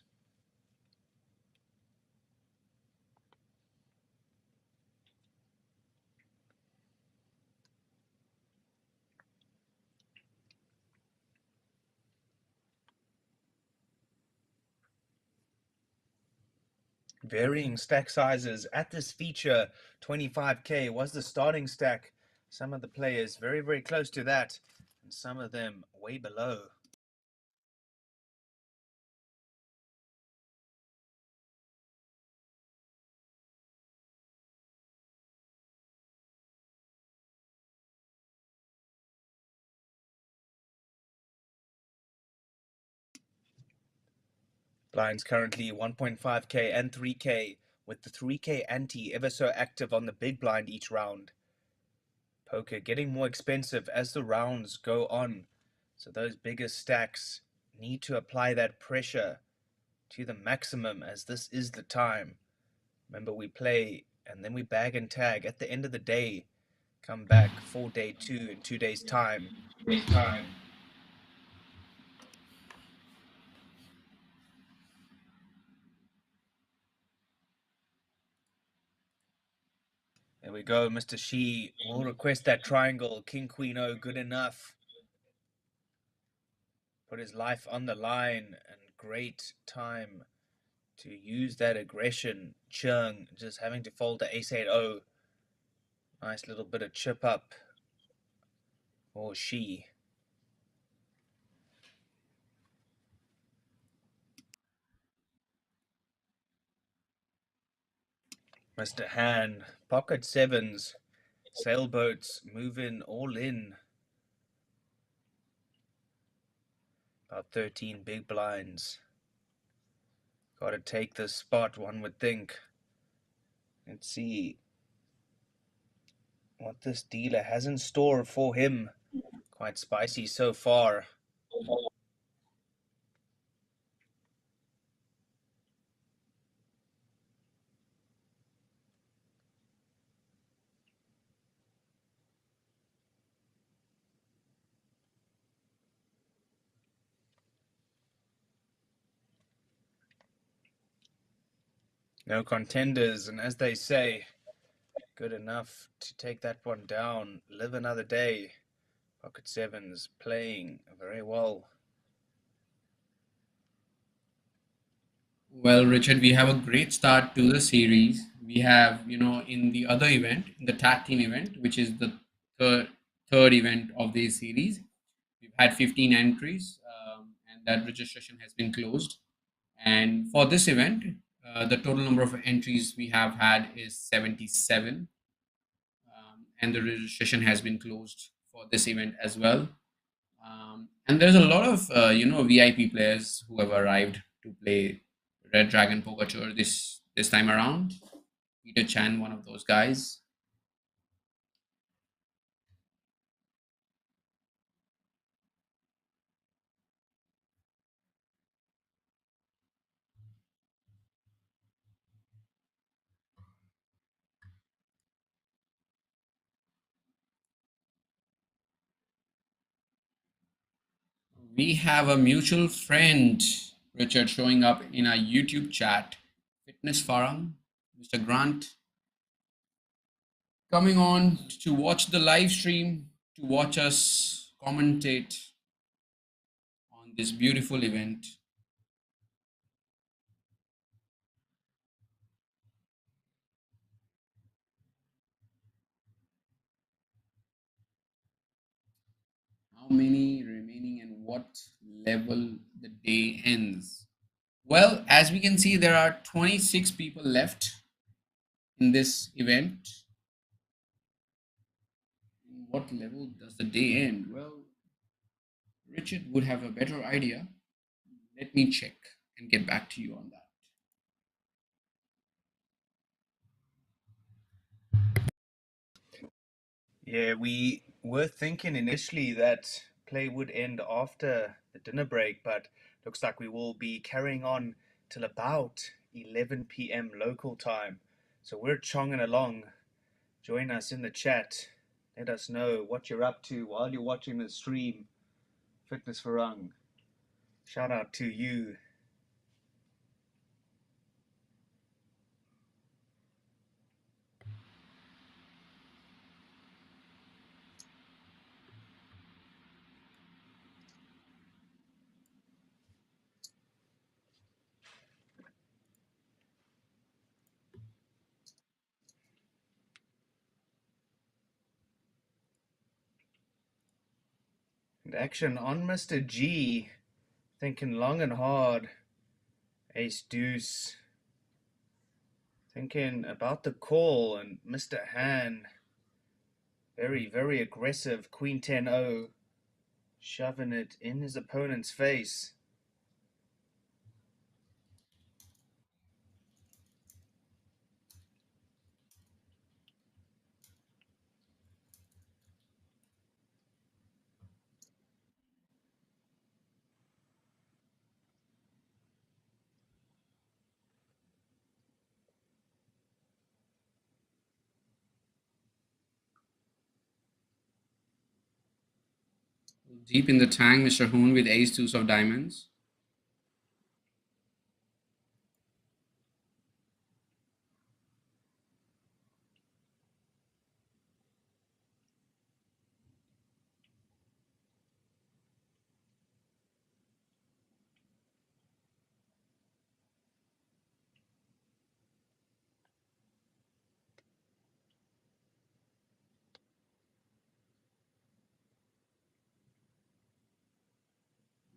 Varying stack sizes at this feature. 25k was the starting stack. Some of the players very, very close to that, and some of them way below. Blinds currently 1.5k and 3k, with the 3k ante ever so active on the big blind each round. Poker getting more expensive as the rounds go on, so those bigger stacks need to apply that pressure to the maximum, as this is the time. Remember, we play and then we bag and tag at the end of the day. Come back for day 2 in 2 days' time. There we go. Mr. Shi will request that triangle. King, Queen O, good enough. Put his life on the line, and great time to use that aggression. Chung just having to fold the ace-8-0. Nice little bit of chip up for Shi. Mr. Han, pocket sevens, sailboats moving all in. About 13 big blinds. Gotta take this spot, one would think. Let's see what this dealer has in store for him. Quite spicy so far. No contenders, and as they say, good enough to take that one down. Live another day. Pocket sevens playing very well. Well, Richard, we have a great start to the series. We have, in the other event, in the tag team event, which is the third event of this series, we've had 15 entries, and that registration has been closed. And for this event, the total number of entries we have had is 77, and the registration has been closed for this event as well. And there's a lot of VIP players who have arrived to play Red Dragon Poker Tour this time around. Peter Chan, one of those guys. We have a mutual friend, Richard, showing up in our YouTube chat. Fitness Farang, Mr. Grant, coming on to watch the live stream, to watch us commentate on this beautiful event. How many remaining and what level the day ends? Well, as we can see, there are 26 people left in this event. In what level does the day end? Well, Richard would have a better idea. Let me check and get back to you on that. Yeah, we were thinking initially that play would end after the dinner break, but looks like we will be carrying on till about 11 p.m. local time. So we're chonging along. Join us in the chat. Let us know what you're up to while you're watching the stream. Fitness Farang. Shout out to you. And action on Mr. G. Thinking long and hard. Ace deuce. Thinking about the call, and Mr. Han. Very, very aggressive. Queen 10-0. Shoving it in his opponent's face. Deep in the tank, Mr. Hoon with ace deuce of diamonds.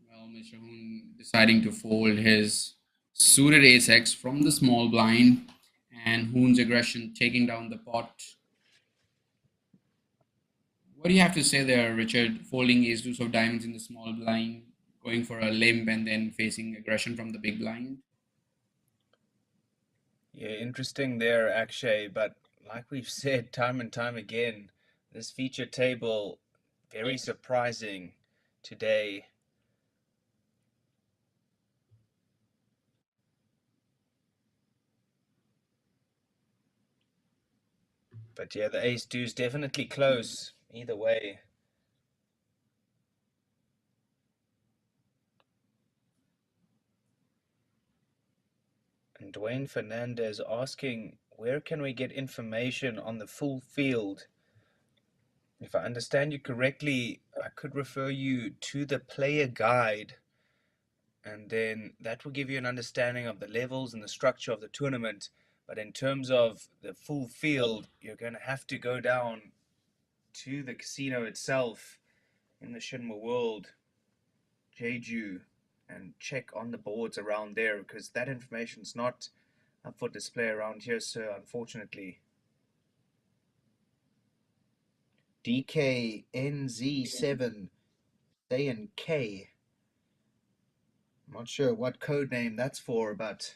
Well, Mr. Hoon deciding to fold his suited ace X from the small blind, and Hoon's aggression taking down the pot. What do you have to say there, Richard? Folding ace deuce of diamonds in the small blind, going for a limp, and then facing aggression from the big blind. Yeah, interesting there, Akshay. But like we've said time and time again, this feature table, very surprising today. But yeah, the ace deuce definitely close either way. And Dwayne Fernandez asking, where can we get information on the full field? If I understand you correctly, I could refer you to the player guide, and then that will give you an understanding of the levels and the structure of the tournament. But in terms of the full field, you're going to have to go down to the casino itself in the Shinwa World, Jeju, and check on the boards around there, because that information's not up for display around here, sir, unfortunately. DKNZ7 saying K. I'm not sure what code name that's for, but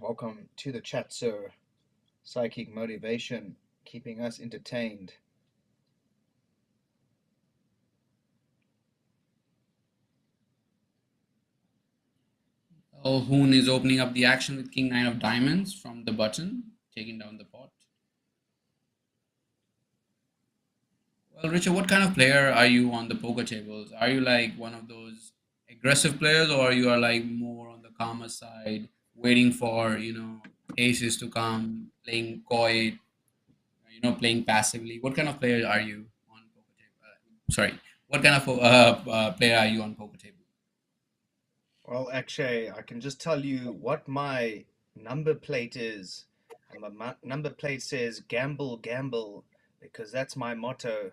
welcome to the chat, sir. Psychic motivation, keeping us entertained. Oh, Hoon is opening up the action with king 9 of diamonds from the button, taking down the pot. Well, Richard, what kind of player are you on the poker tables? Are you like one of those aggressive players, or you are like more on the calmer side, waiting for aces to come, playing coy, playing passively? What kind of player are you on poker table? Sorry, what kind of player are you on poker table? Well, Akshay, I can just tell you what my number plate is. And my number plate says gamble, gamble, because that's my motto.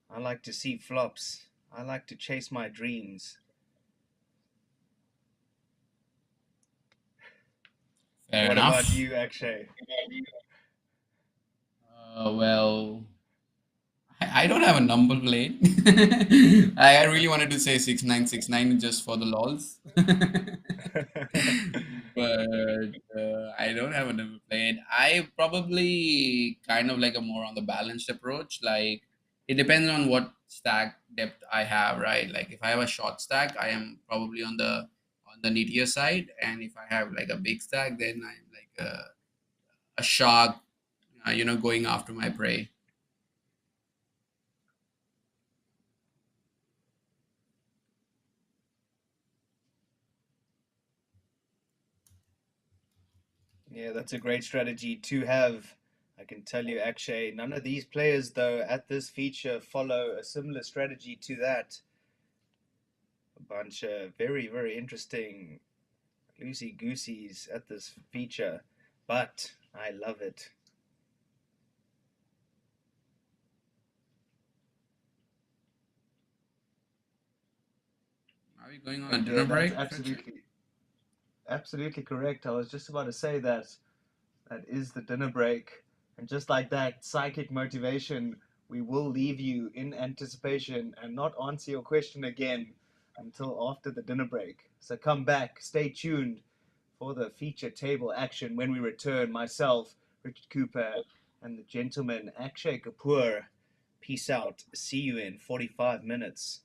I like to see flops. I like to chase my dreams. Fair What about enough. you, Akshay? Well, I don't have a number plate. I really wanted to say 6969 just for the lols. But I don't have a number plate. I probably kind of like a more on the balanced approach. Like it depends on what stack depth I have, right? Like if I have a short stack, I am probably on the needier side, and if I have like a big stack, then I'm like a shark, going after my prey. Yeah, that's a great strategy to have. I can tell you, Akshay, none of these players, though, at this feature follow a similar strategy to that. A bunch of very, very interesting loosey gooseys at this feature, but I love it. Are we going on a And dinner that's break, Richard? absolutely correct. I was just about to say that that is the dinner break. And just like that, psychic motivation, we will leave you in anticipation and not answer your question again until after the dinner break. So come back, stay tuned for the feature table action when we return. Myself, Richard Cooper, and the gentleman Akshay Kapoor. Peace out. See you in 45 minutes.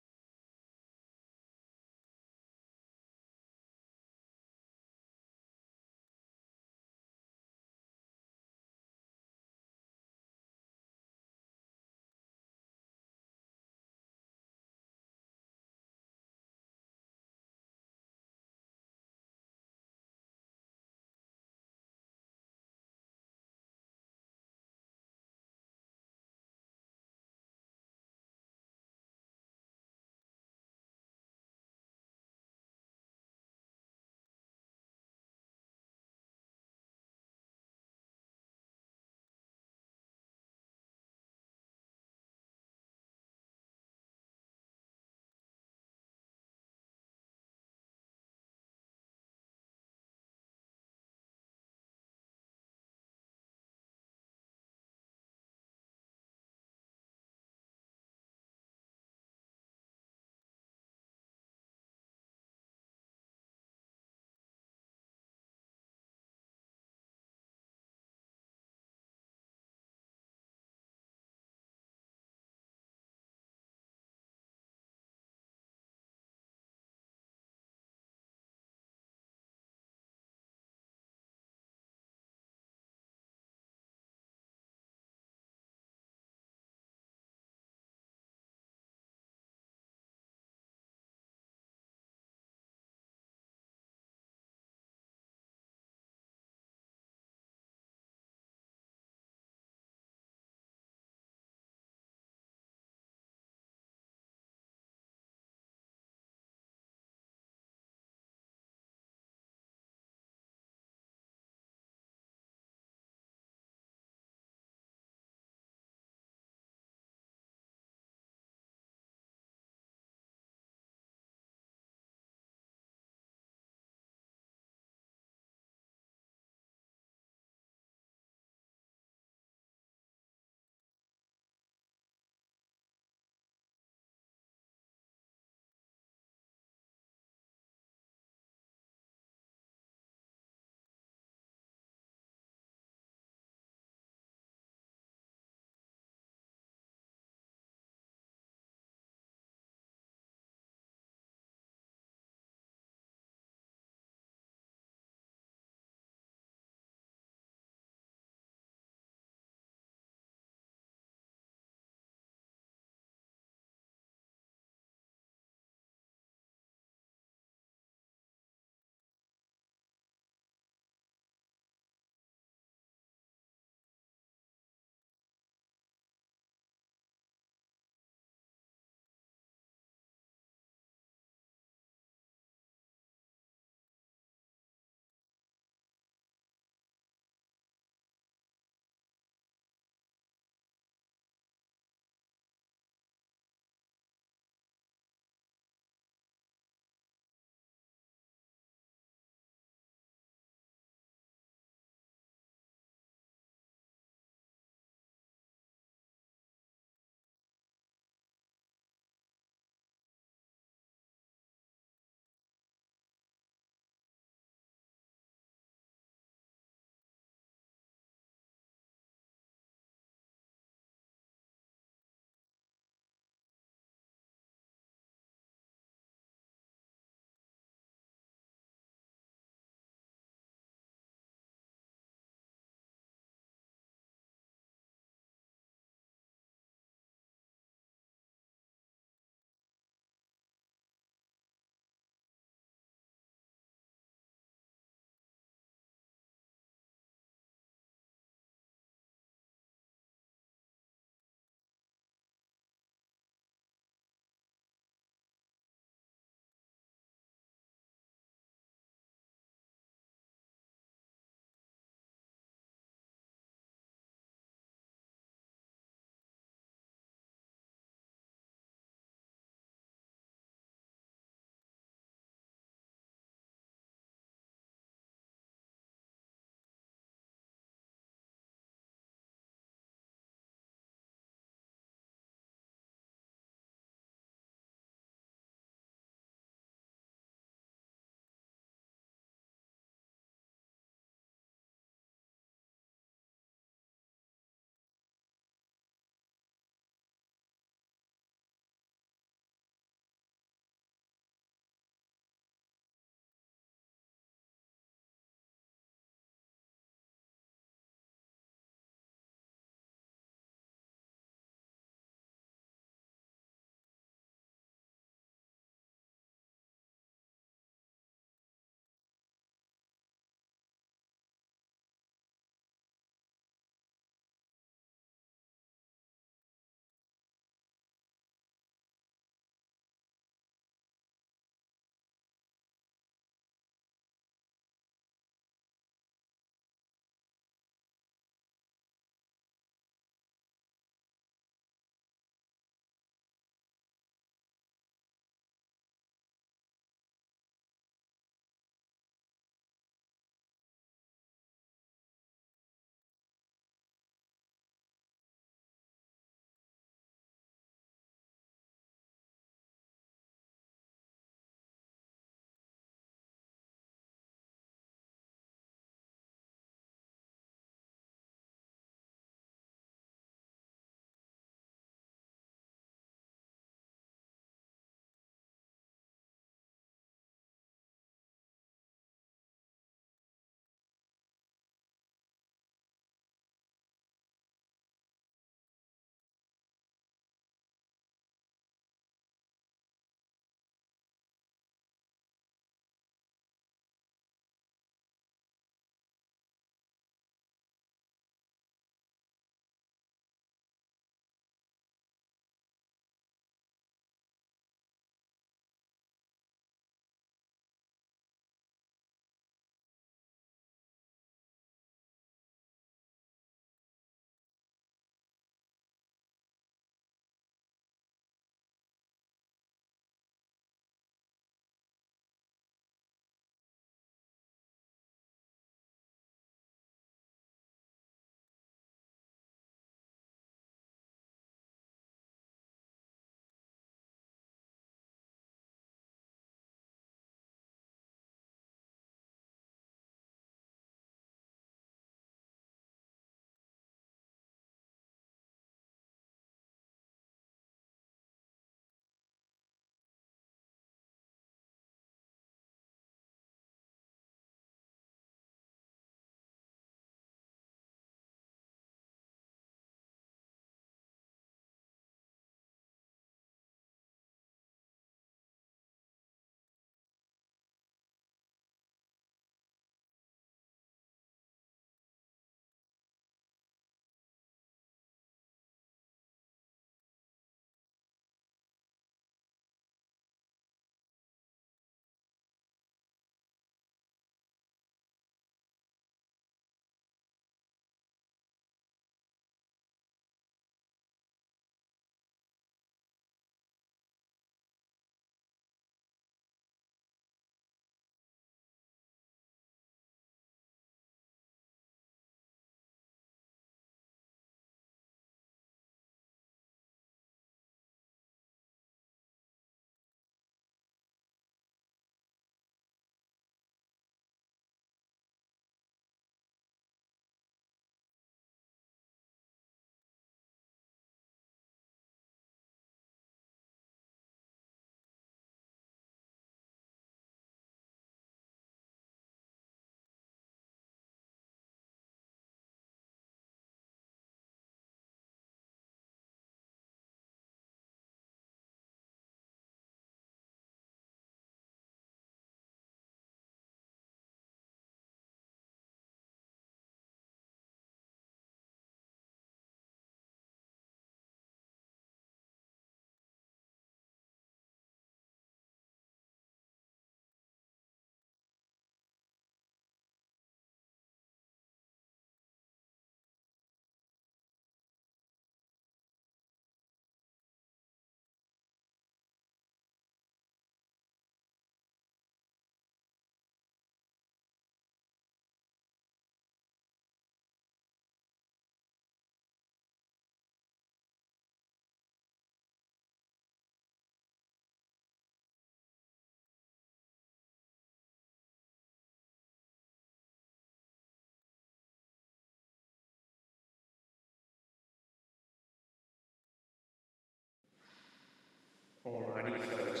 Alrighty, folks.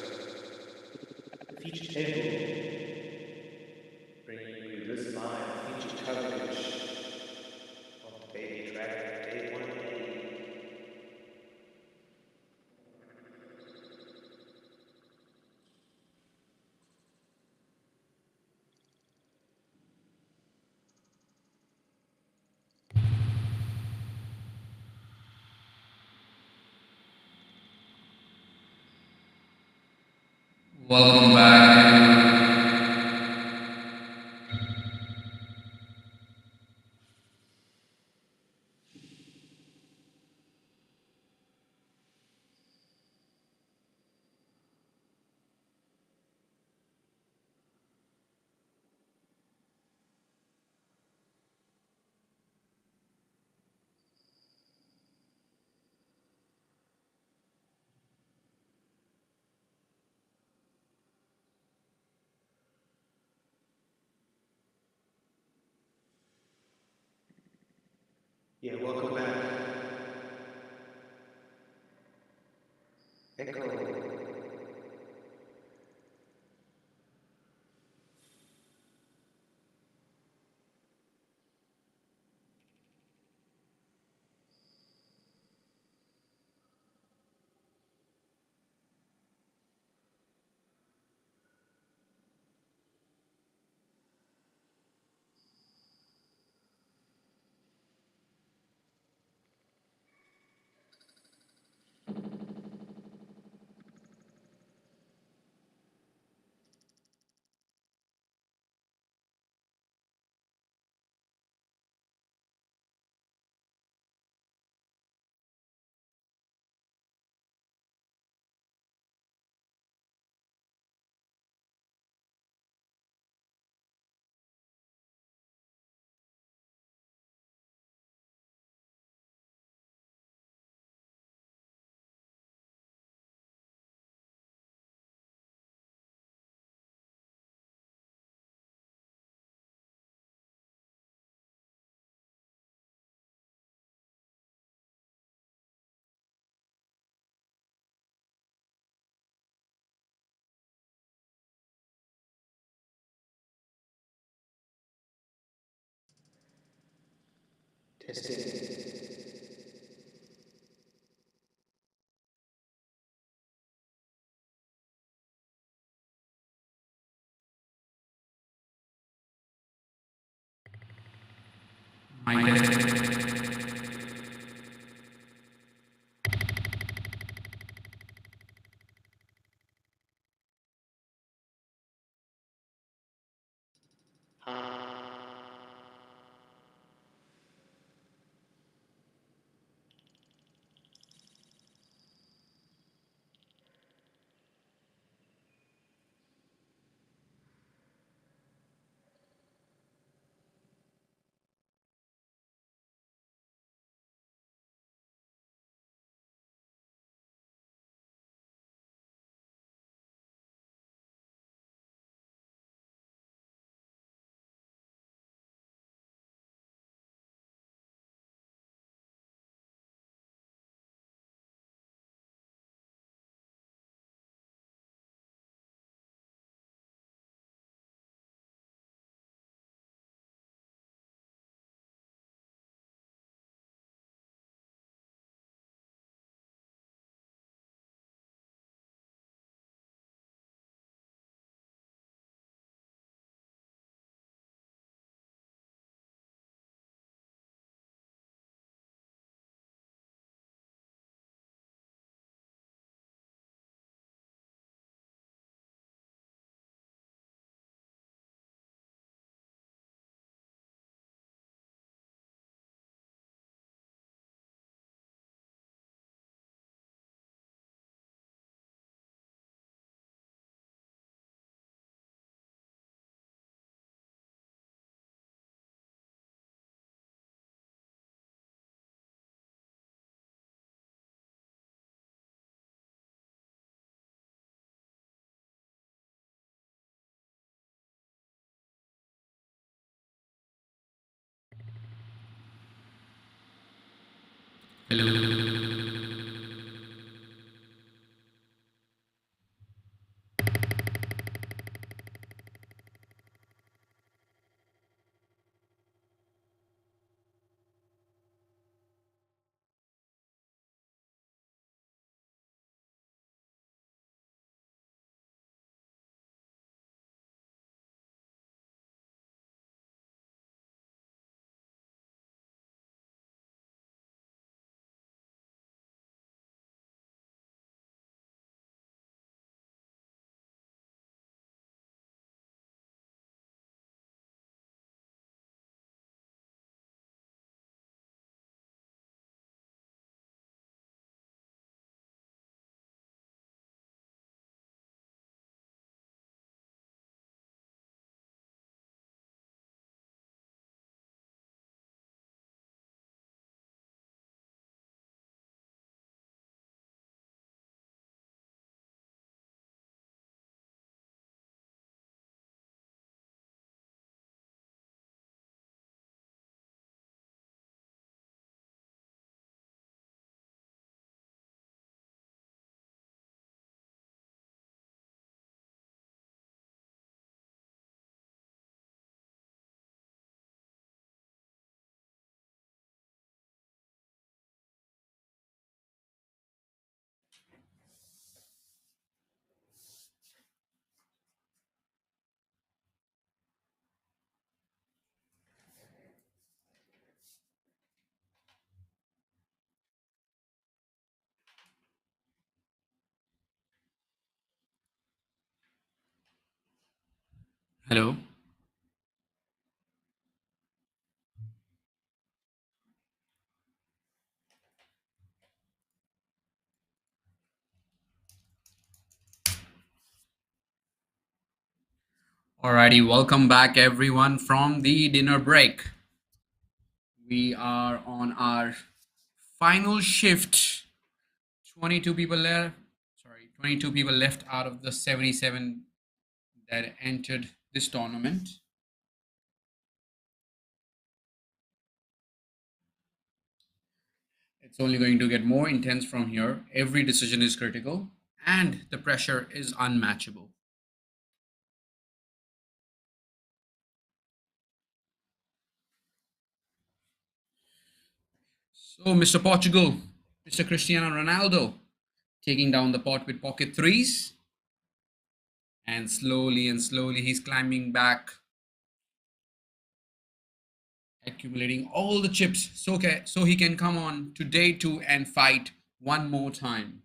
The featured table bringing you this live featured coverage of the Baby Dragon Day 180. Welcome back. Yeah, welcome back. Echo. Testing. My test. Hello. Hello. Alrighty, welcome back everyone from the dinner break. We are on our final shift. 22 people left. 22 people left out of the 77 that entered this tournament. It's only going to get more intense from here. Every decision is critical and the pressure is unmatchable. So, Mr. Portugal, Mr. Cristiano Ronaldo, taking down the pot with pocket threes. And slowly he's climbing back, accumulating all the chips so he can come on to day 2 and fight one more time.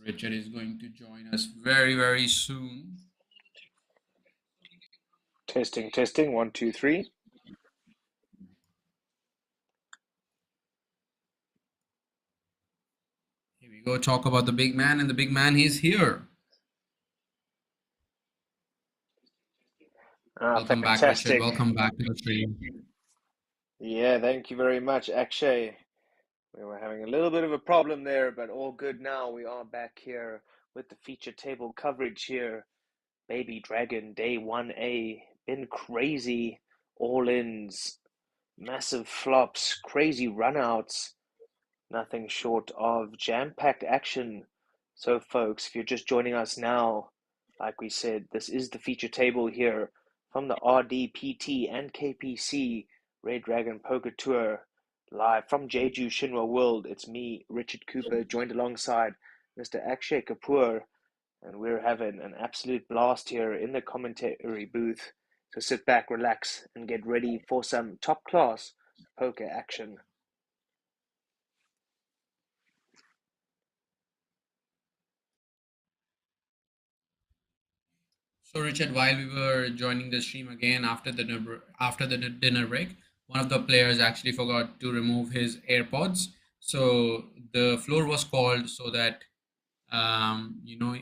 Richard is going to join us very, very soon. Testing, testing. 1, 2, 3. Here we go. Talk about the big man, and the big man is here. Welcome back, Richard. Welcome back to the stream. Yeah, thank you very much, Akshay. We were having a little bit of a problem there, but all good now. We are back here with the feature table coverage here. Baby Dragon, day 1A. Been crazy. All-ins, massive flops, crazy runouts. Nothing short of jam-packed action. So, folks, if you're just joining us now, like we said, this is the feature table here from the RDPT and KPC Red Dragon Poker Tour, live from Jeju Shinra World. It's me, Richard Cooper, joined alongside Mr. Akshay Kapoor, and we're having an absolute blast here in the commentary booth. So sit back, relax, and get ready for some top-class poker action. So, Richard, while we were joining the stream again after the dinner break, one of the players actually forgot to remove his AirPods. So the floor was called so that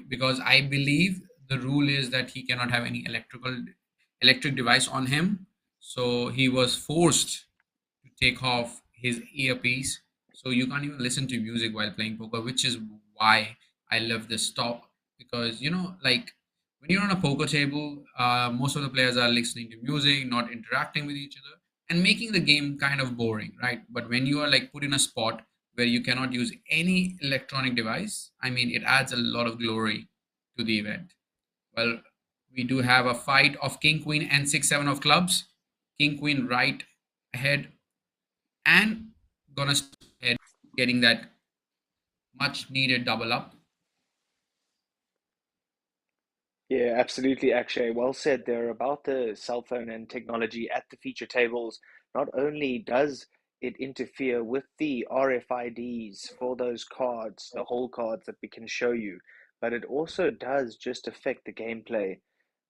because I believe the rule is that he cannot have any electric device on him. So he was forced to take off his earpiece. So you can't even listen to music while playing poker, which is why I love this stop. Because, like when you're on a poker table, most of the players are listening to music, not interacting with each other, and making the game kind of boring, right? But when you are like put in a spot where you cannot use any electronic device, I mean, it adds a lot of glory to the event. Well, we do have a fight of king, queen, and 6-7 of clubs. King, queen right ahead, and gonna ahead, getting that much needed double up. Yeah, absolutely, Akshay. Well said there about the cell phone and technology at the feature tables. Not only does it interfere with the RFIDs for those cards, the whole cards that we can show you, but it also does just affect the gameplay.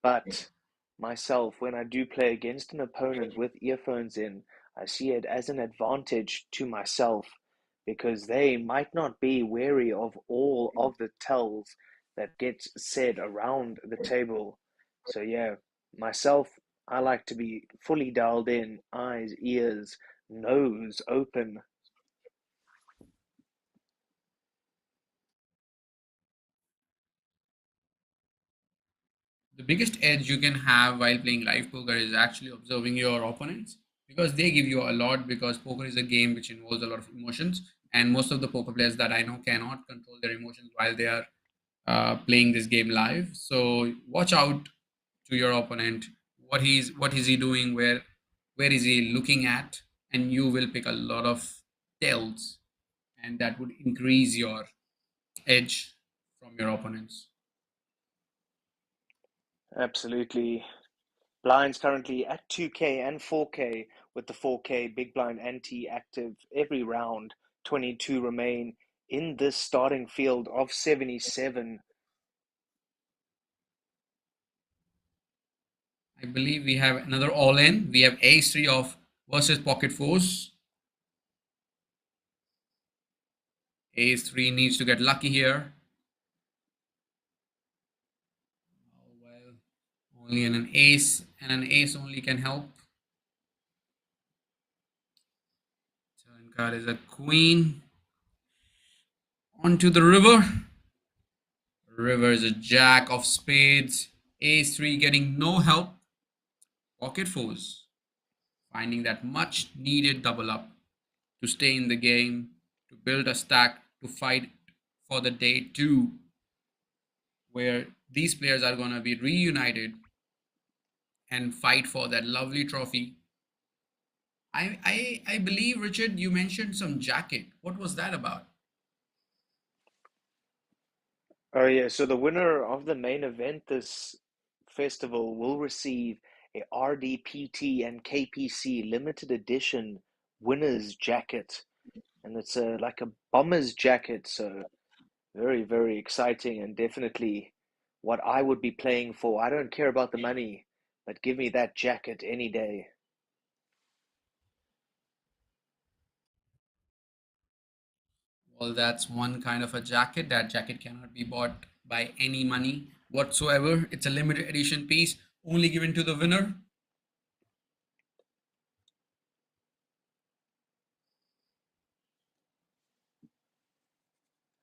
But myself, when I do play against an opponent with earphones in, I see it as an advantage to myself because they might not be wary of all of the tells that gets said around the table. So yeah, myself, I like to be fully dialed in, eyes, ears, nose open. The biggest edge you can have while playing live poker is actually observing your opponents, because they give you a lot, because poker is a game which involves a lot of emotions, and most of the poker players that I know cannot control their emotions while they are playing this game live. So watch out to your opponent, what is he doing, where is he looking at, and you will pick a lot of tells, and that would increase your edge from your opponents. Absolutely. Blinds currently at 2K and 4K, with the 4K big blind anti active every round. 22 remain in this starting field of 77. I believe we have another all-in. We have ace-3 of versus pocket fours. Ace-3 needs to get lucky here. Oh, well, only an ace and an ace only can help. Turn card is a queen. Onto the river. River is a jack of spades. Ace-3 getting no help. Pocket fours finding that much needed double up to stay in the game, to build a stack, to fight for the day two, where these players are going to be reunited and fight for that lovely trophy. I believe, Richard, you mentioned some jacket. What was that about? Oh yeah, so the winner of the main event this festival will receive a RDPT and KPC limited edition winner's jacket. And it's like a bomber's jacket, so very, very exciting and definitely what I would be playing for. I don't care about the money, but give me that jacket any day. Well, that's one kind of a jacket. That jacket cannot be bought by any money whatsoever. It's a limited edition piece, only given to the winner.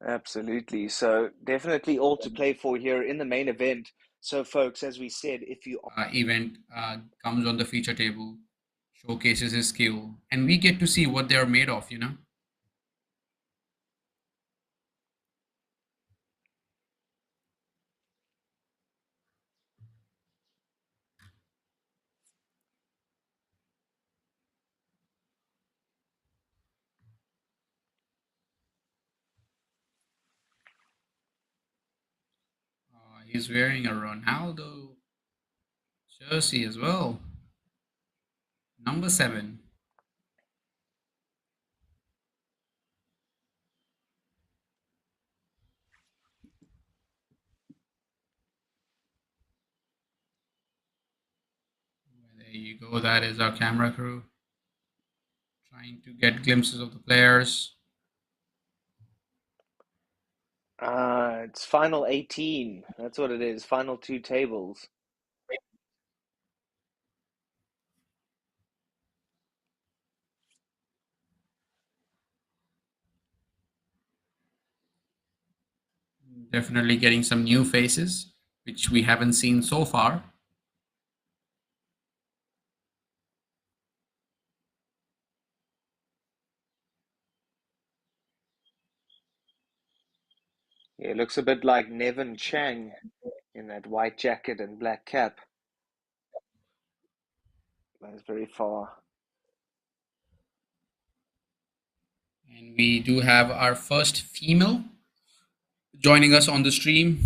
Absolutely. So definitely all to play for here in the main event. So folks, as we said, if you Event comes on the feature table, showcases his skill, and we get to see what they are made of, you know. He's wearing a Ronaldo jersey as well. Number 7. There you go. That is our camera crew trying to get glimpses of the players. it's final 18. That's what it is. Final 2 tables. Definitely getting some new faces, which we haven't seen so far. Yeah, it looks a bit like Nevin Chang in that white jacket and black cap. That's very far. And we do have our first female joining us on the stream.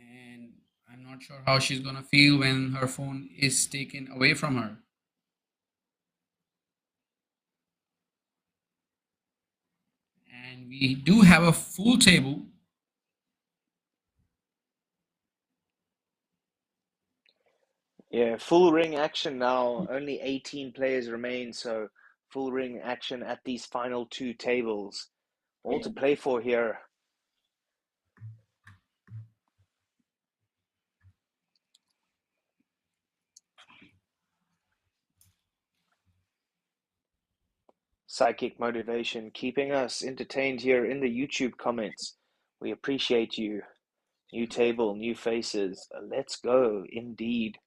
And I'm not sure how she's going to feel when her phone is taken away from her. And we do have a full table. Yeah, full ring action now. Only 18 players remain, so full ring action at these final 2 tables. All to play for here. Psychic Motivation keeping us entertained here in the YouTube comments. We appreciate you. New table, new faces. Let's go, indeed.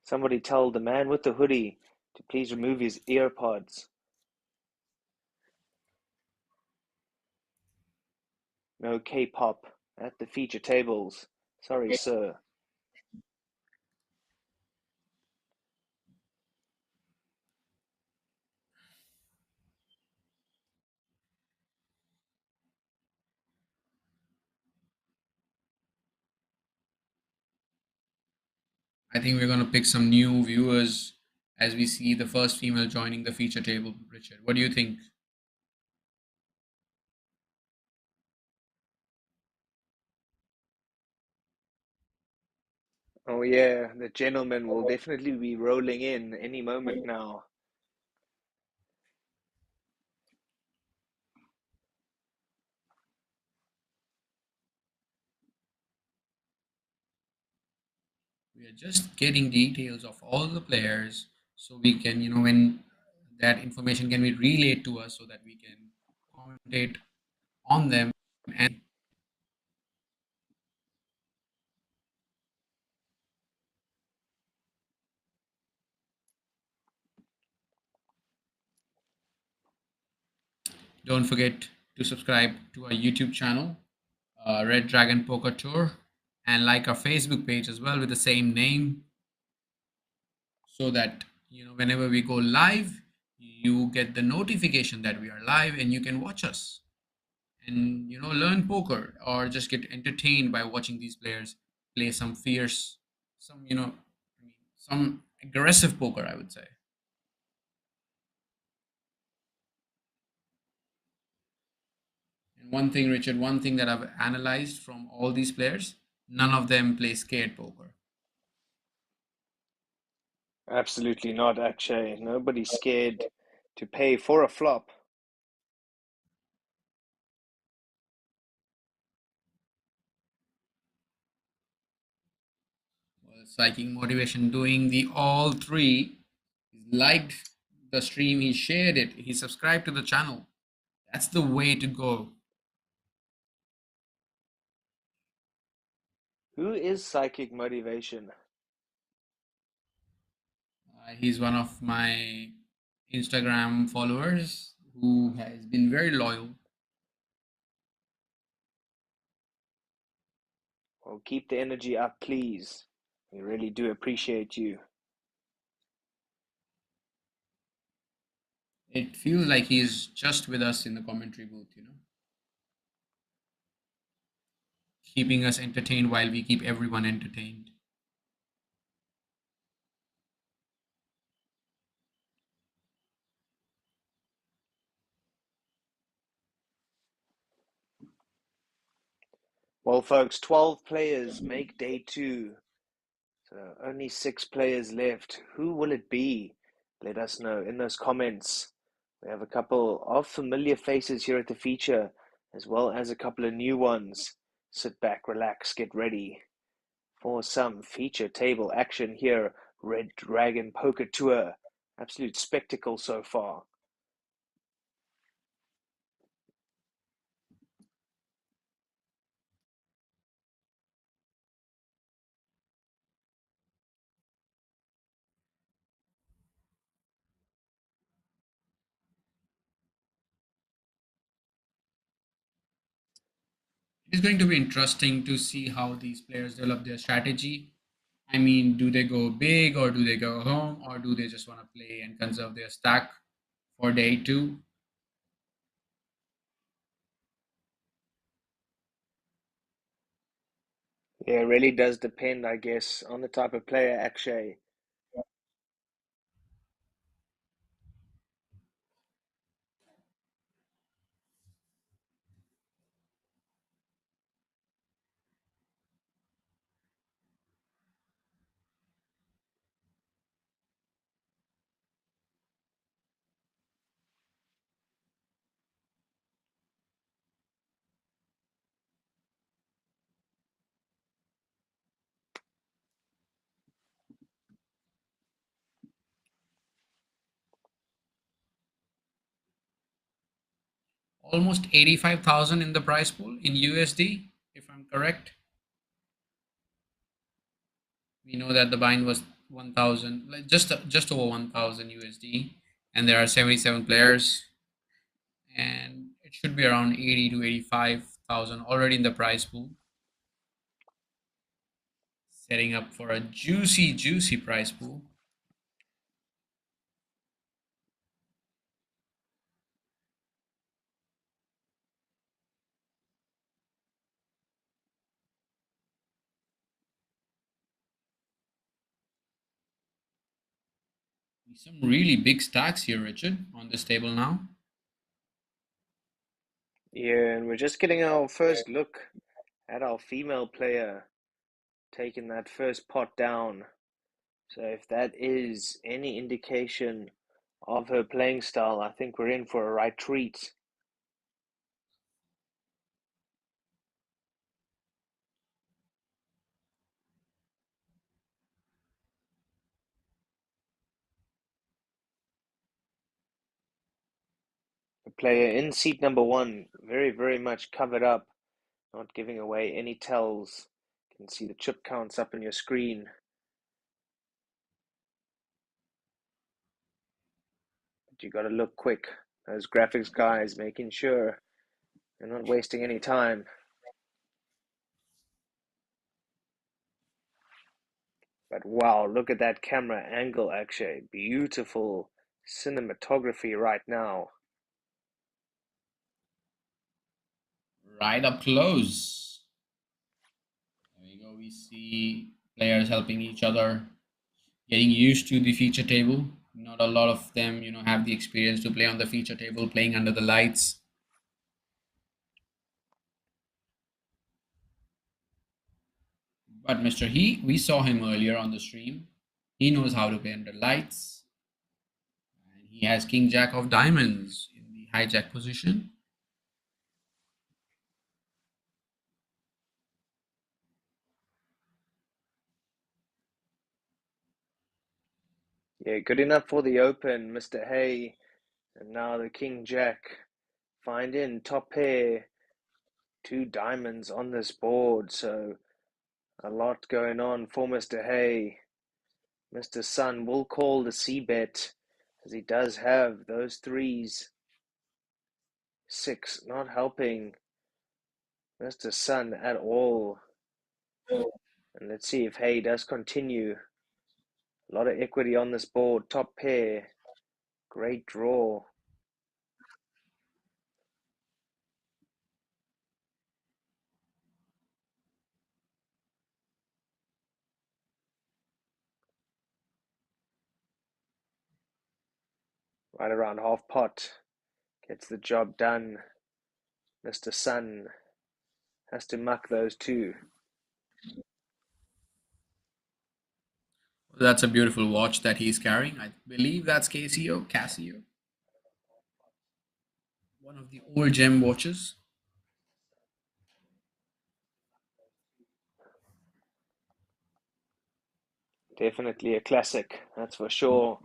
Somebody tell the man with the hoodie to please remove his earpods. No K-pop at the feature tables. Sorry, sir. I think we're going to pick some new viewers as we see the first female joining the feature table. Richard, what do you think? Oh yeah, the gentleman will definitely be rolling in any moment now. We are just getting details of all the players so we can, when that information can be relayed to us so that we can commentate on them. And don't forget to subscribe to our YouTube channel, Red Dragon Poker Tour, and like our Facebook page as well with the same name, so that whenever we go live, you get the notification that we are live and you can watch us and learn poker or just get entertained by watching these players play some fierce, some some aggressive poker, I would say. And one thing, Richard, one thing that I've analyzed from all these players, none of them play scared poker. Absolutely not, Akshay. Nobody's scared to pay for a flop. Well, Psychic Motivation doing the all three. He liked the stream, he shared it, he subscribed to the channel. That's the way to go. Who is Psychic Motivation? He's one of my Instagram followers who has been very loyal. Well, keep the energy up, please. We really do appreciate you. It feels like he's just with us in the commentary booth, keeping us entertained while we keep everyone entertained. Well, folks, 12 players make day 2. So only 6 players left. Who will it be? Let us know in those comments. We have a couple of familiar faces here at the feature, as well as a couple of new ones. Sit back, relax, get ready for some feature table action here. Red Dragon Poker Tour. Absolute spectacle so far. It's going to be interesting to see how these players develop their strategy. I mean, do they go big or do they go home or do they just want to play and conserve their stack for day 2? Yeah, it really does depend, I guess, on the type of player, Akshay. Almost 85,000 in the prize pool in USD, if I'm correct. We know that the bind was 1,000, like just over 1,000 USD, and there are 77 players, and it should be around 80 to 85,000 already in the prize pool. Setting up for a juicy prize pool. We Some really big stacks here, Richard, on this table now. Yeah, and we're just getting our first look at our female player taking that first pot down. So if that is any indication of her playing style, I think we're in for a right treat. The player in seat number one, very, very much covered up, not giving away any tells. You can see the chip counts up on your screen. But you got to look quick. Those graphics guys making sure they're not wasting any time. But wow, look at that camera angle, actually. Beautiful cinematography right now. Right up close. There we go. We see players helping each other, getting used to the feature table. Not a lot of them, have the experience to play on the feature table, playing under the lights. But Mr. He, we saw him earlier on the stream. He knows how to play under lights. And he has King Jack of Diamonds in the hijack position. Yeah, good enough for the open, Mr. Hay. And now the King Jack. Find in top pair. 2 diamonds on this board, so a lot going on for Mr. Hay. Mr. Sun will call the C-bet, as he does have those threes. 6 not helping Mr. Sun at all. And let's see if Hay does continue. A lot of equity on this board. Top pair. Great draw. Right around half pot. Gets the job done. Mr. Sun has to muck those 2. That's a beautiful watch that he's carrying. I believe that's Casio. One of the old gem watches. Definitely a classic, that's for sure.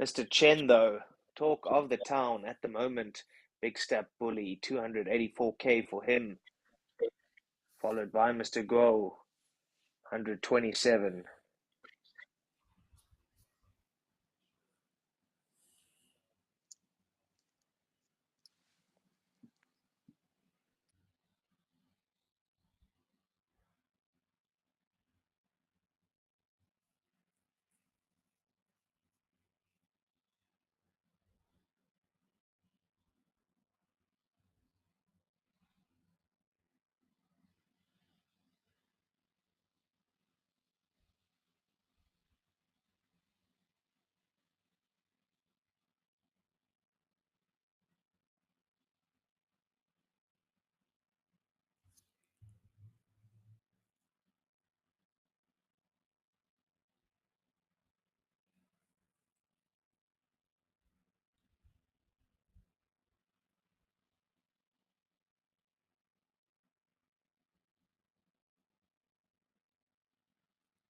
Mr. Chen, though, talk of the town at the moment. Big step bully, 284k for him. Followed by Mr. Guo, 127.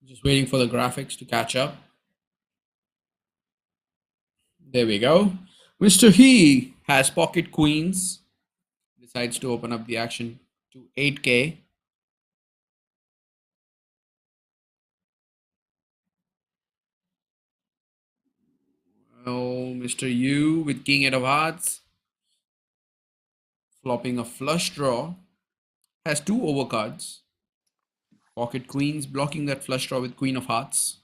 Just waiting for the graphics to catch up. There we go. Mr. He has pocket queens. Decides to open up the action to 8k. Oh, Mr. Yu with king 8 of hearts. Flopping a flush draw. Has 2 overcards. Pocket queens blocking that flush draw with queen of hearts.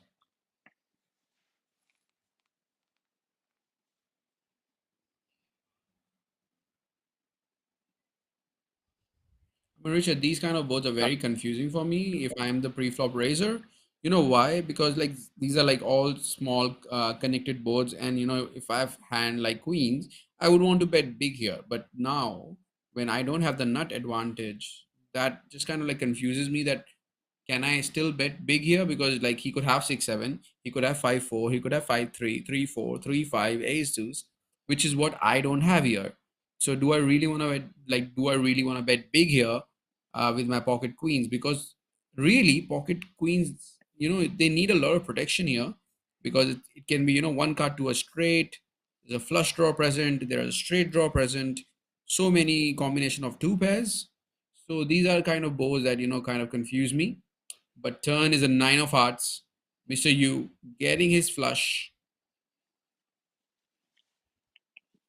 Richard, these kind of boards are very confusing for me if I am the pre-flop raiser. You know why? Because like these are like all small connected boards, and if I have hand like queens, I would want to bet big here. But now when I don't have the nut advantage, that just kind of like confuses me. That can I still bet big here? Because like he could have 6-7, he could have 5-4, he could have 5-3, 3-4, 3-5, ace deuce, which is what I don't have here. So do I really want to bet, like do I really want to bet big here with my pocket queens? Because really pocket queens, they need a lot of protection here, because it can be one card to a straight, there's a flush draw present, there's a straight draw present, so many combination of two pairs. So these are kind of bows that kind of confuse me. But turn is a nine of hearts. Mr. U getting his flush.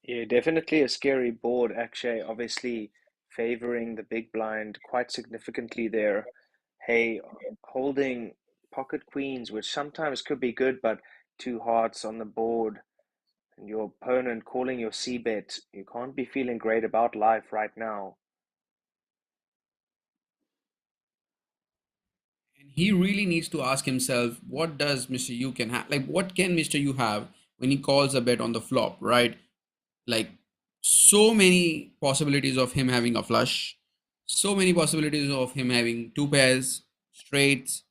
Yeah, definitely a scary board, actually. Obviously, favoring the big blind quite significantly there. Hey, holding pocket queens, which sometimes could be good, but two hearts on the board, and your opponent calling your C bet, you can't be feeling great about life right now. And he really needs to ask himself, what does Mr. U can have? Like, what can Mr. U have when he calls a bet on the flop, right? Like, so many possibilities of him having a flush, so many possibilities of him having two pairs, straights,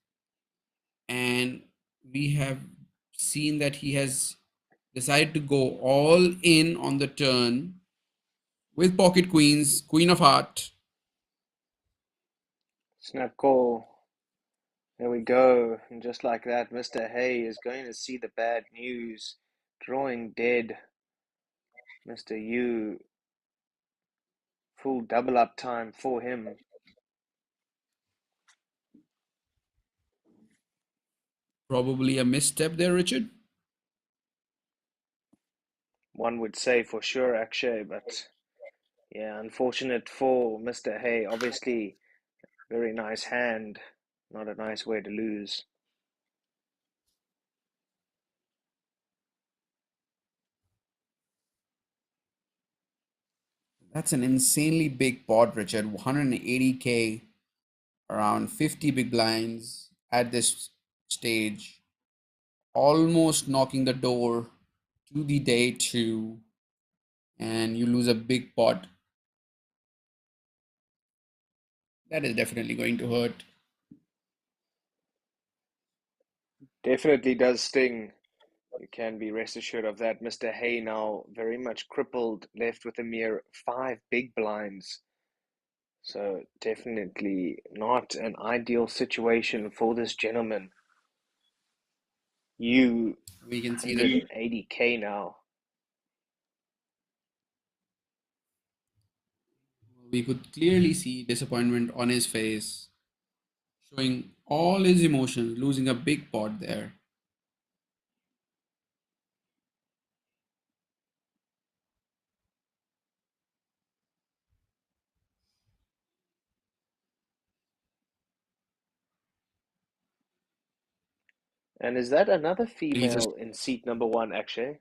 and we have seen that he has decided to go all in on the turn with pocket queens, queen of heart. Snap call. There we go. And just like that, Mr. Hay is going to see the bad news. Drawing dead. Mr. U, full double up time for him. Probably a misstep there, Richard. One would say for sure, Akshay, but yeah, unfortunate for Mr. Hay. Obviously, very nice hand. Not a nice way to lose. That's an insanely big pot, Richard. 180K, around 50 big blinds at this stage, almost knocking the door to the day two, and you lose a big pot. That is definitely going to hurt. Definitely does sting. You can be rest assured of that. Mr. Hay now very much crippled, left with a mere 5 big blinds. So definitely not an ideal situation for this gentleman. You We can see that 180K now. we could clearly see disappointment on his face, showing all his emotions, losing a big pot there. And is that another He's a female in seat number one, Akshay?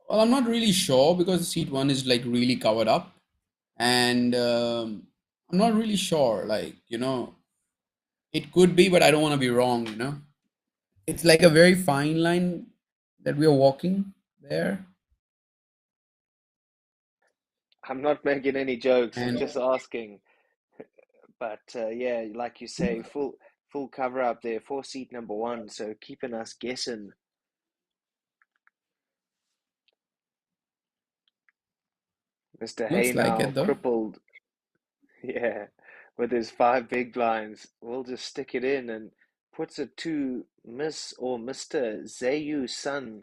Well, I'm not really sure because seat one is like really covered up, and I'm not really sure. Like it could be, but I don't want to be wrong. It's like a very fine line that we are walking there, I'm not making any jokes. I'm and just asking. But yeah, like you say, full cover up there for seat number one. So keeping us guessing. Mr. Hay looks like now it though. crippled. Yeah, with his 5 big blinds. We'll just stick it in and puts it to Miss or Mr. Zayu Sun.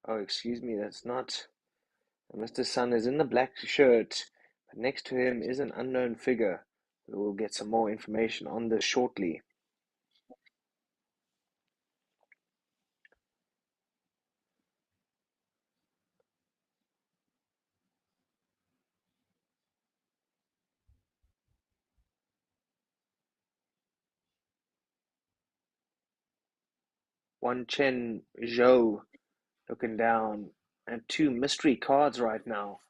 Oh, excuse me, that's not. Mr. Sun is in the black shirt, but next to him is an unknown figure. We'll get some more information on this shortly. One Chen Zhou looking down at two mystery cards right now.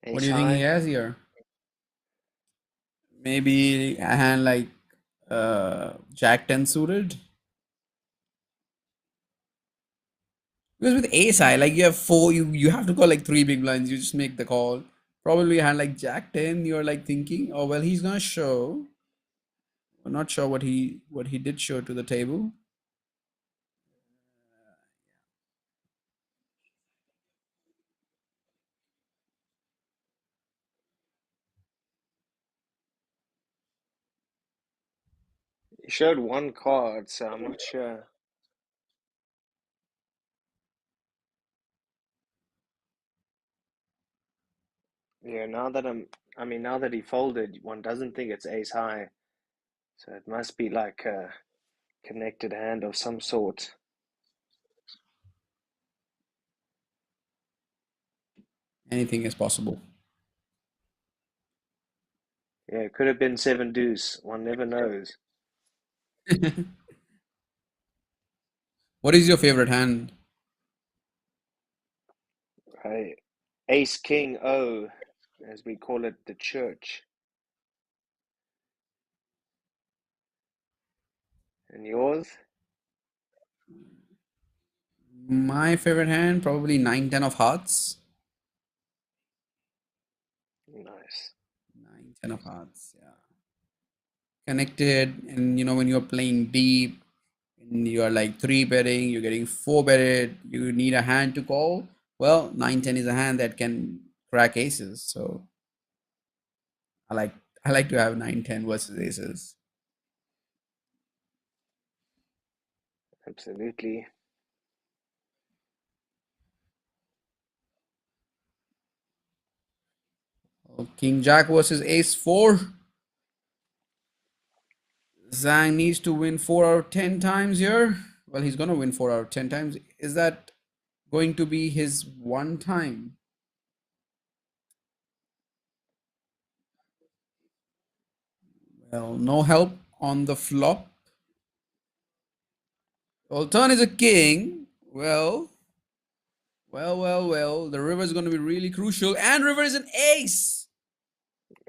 What Ace do you think he high. has here? Maybe a hand like Jack 10 suited? Because with ace high, like you have four, you have to call like three big blinds. You just make the call. Probably a hand like Jack 10, you're like thinking, oh well, he's gonna show. I'm not sure what he did show to the table. He showed one card, so I'm not sure. Yeah, now that he folded, one doesn't think it's ace high. So it must be like a connected hand of some sort. Anything is possible. Yeah, it could have been seven deuce. One never knows. What is your favorite hand? Right. Ace King O, as we call it, the church. And yours? My favorite hand, probably 9-10 of hearts. Nice. 9-10 of hearts, yeah. Connected, and when you're playing deep, and you are like three betting, you're getting four betted, you need a hand to call. Well, 9-10 is a hand that can crack aces. So I like I like to have 9-10 versus aces. Absolutely. King Jack versus Ace 4. Zhang needs to win 4 out of 10 times here. Well, he's going to win 4 out of 10 times. Is that going to be his one time? Well, no help on the flop. Well, turn is a king. Well. The river is going to be really crucial. And river is an ace.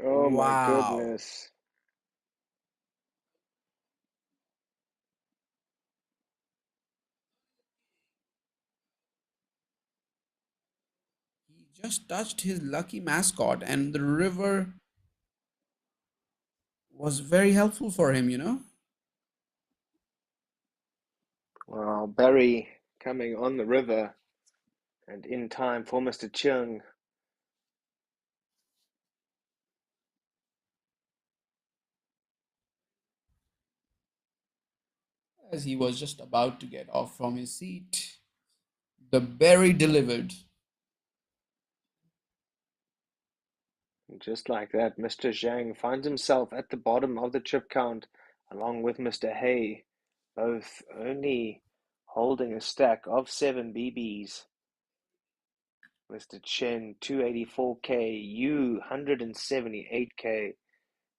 Oh my Wow. goodness. He just touched his lucky mascot, and the river was very helpful for him. Wow, Barry coming on the river and in time for Mr. Chung. As he was just about to get off from his seat, the berry delivered. Just like that, Mr. Zhang finds himself at the bottom of the chip count along with Mr. Hay, both only holding a stack of 7 BBs. Mr. Chen 284k, you 178k.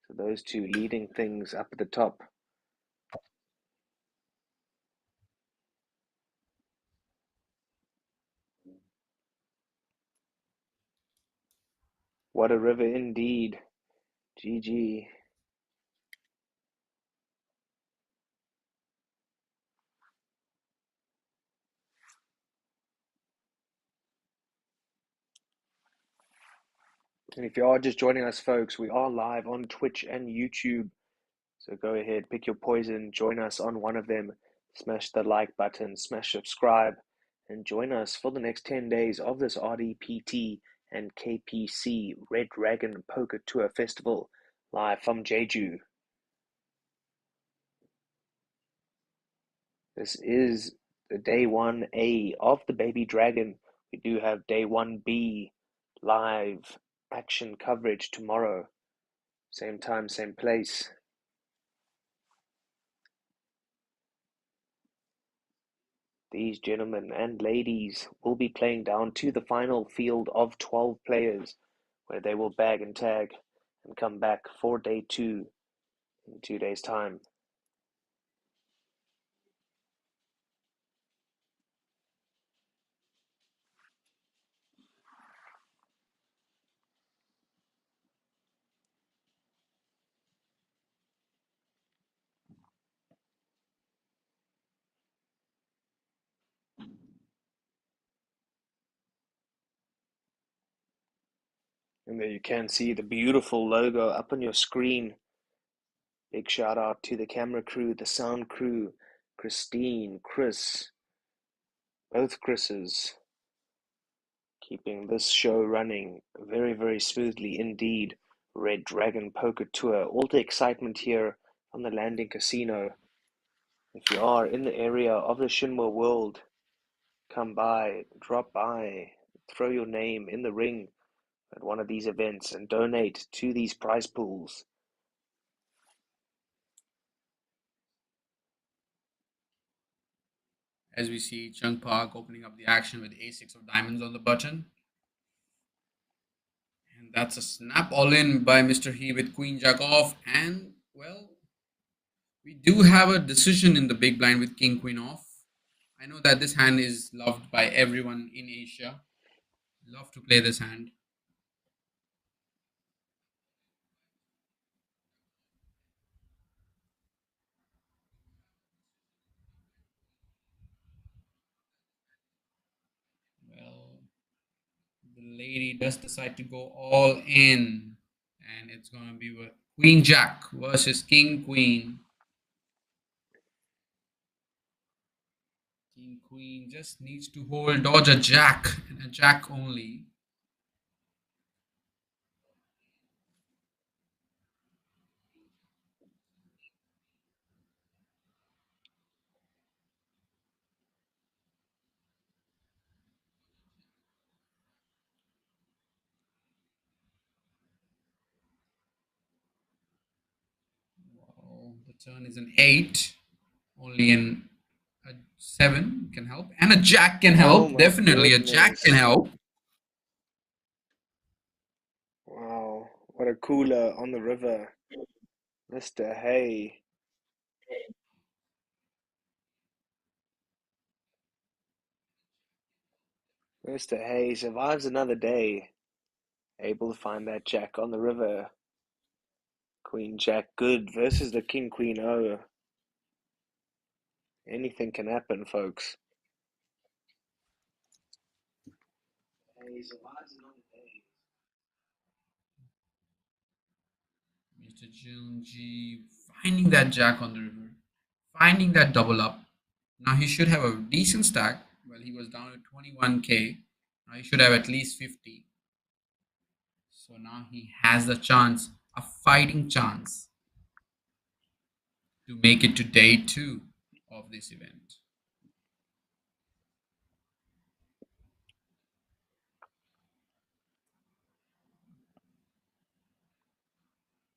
So those two leading things up at the top. What a river indeed. GG. And if you are just joining us, folks, we are live on Twitch and YouTube. So go ahead, pick your poison, join us on one of them, smash the like button, smash subscribe, and join us for the next 10 days of this RDPT and KPC Red Dragon Poker Tour Festival live from Jeju. This is the day 1A of the Baby Dragon. We do have day 1B live action coverage tomorrow. Same time, same place. These gentlemen and ladies will be playing down to the final field of 12 players, where they will bag and tag and come back for day 2 in 2 days' time. And there you can see the beautiful logo up on your screen. Big shout out to the camera crew, the sound crew, Christine, Chris, both Chris's, keeping this show running very, very smoothly indeed. Red Dragon Poker Tour, all the excitement here on the Landing Casino. If you are in the area of the Shinwa World, come by, drop by, throw your name in the ring at one of these events and donate to these prize pools. As we see Chung Park opening up the action with a6 of diamonds on the button. And that's a snap all in by Mr. He with Queen Jack off. And, well, we do have a decision in the big blind with King Queen off. I know that this hand is loved by everyone in Asia. Love to play this hand. Well, the lady does decide to go all in. And it's going to be with Queen Jack versus King Queen. King Queen just needs to hold dodge a jack and a jack only. Well, the turn is an 8. Only a 7 can help. And a jack can help. Oh my Definitely a jack can goodness. help. Wow, what a cooler on the river. Mr. Hay. Mr. Hay survives another day, able to find that jack on the river. Queen Jack good versus the King Queen O. Anything can happen, folks. Hay survives another day. Mr. Junji finding that jack on the river. Finding that double up. Now he should have a decent stack. Well, he was down to 21k. Now he should have at least 50. So now he has the chance, a fighting chance, to make it to day 2 of this event.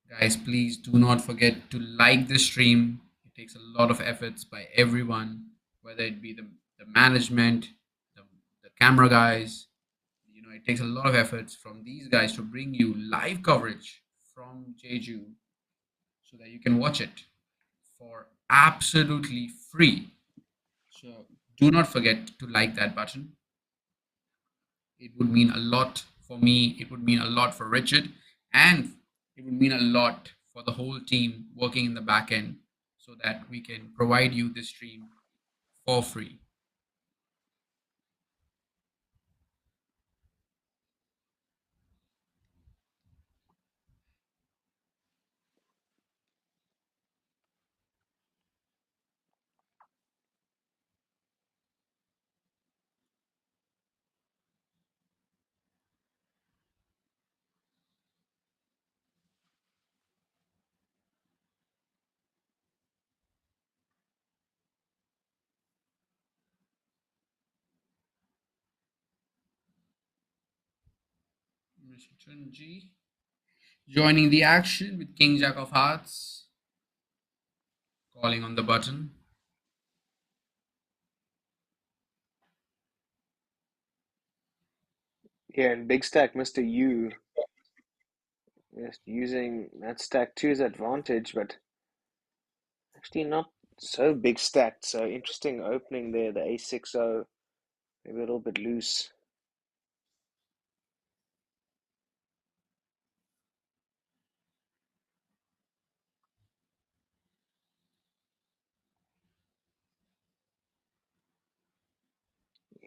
Guys, please do not forget to like this stream. It takes a lot of efforts by everyone, whether it be the management, the camera guys. You know, it takes a lot of efforts from these guys to bring you live coverage from Jeju so that you can watch it for absolutely free. So do not forget to like that button. It would mean a lot for me. It would mean a lot for Richard, and it would mean a lot for the whole team working in the back end so that we can provide you this stream for free. Mr. Chunji joining the action with King Jack of Hearts, calling on the button. Yeah, and big stack Mr. U. Just using that stack to his advantage, but actually not so big stacked. So interesting opening there, the A60, maybe a little bit loose.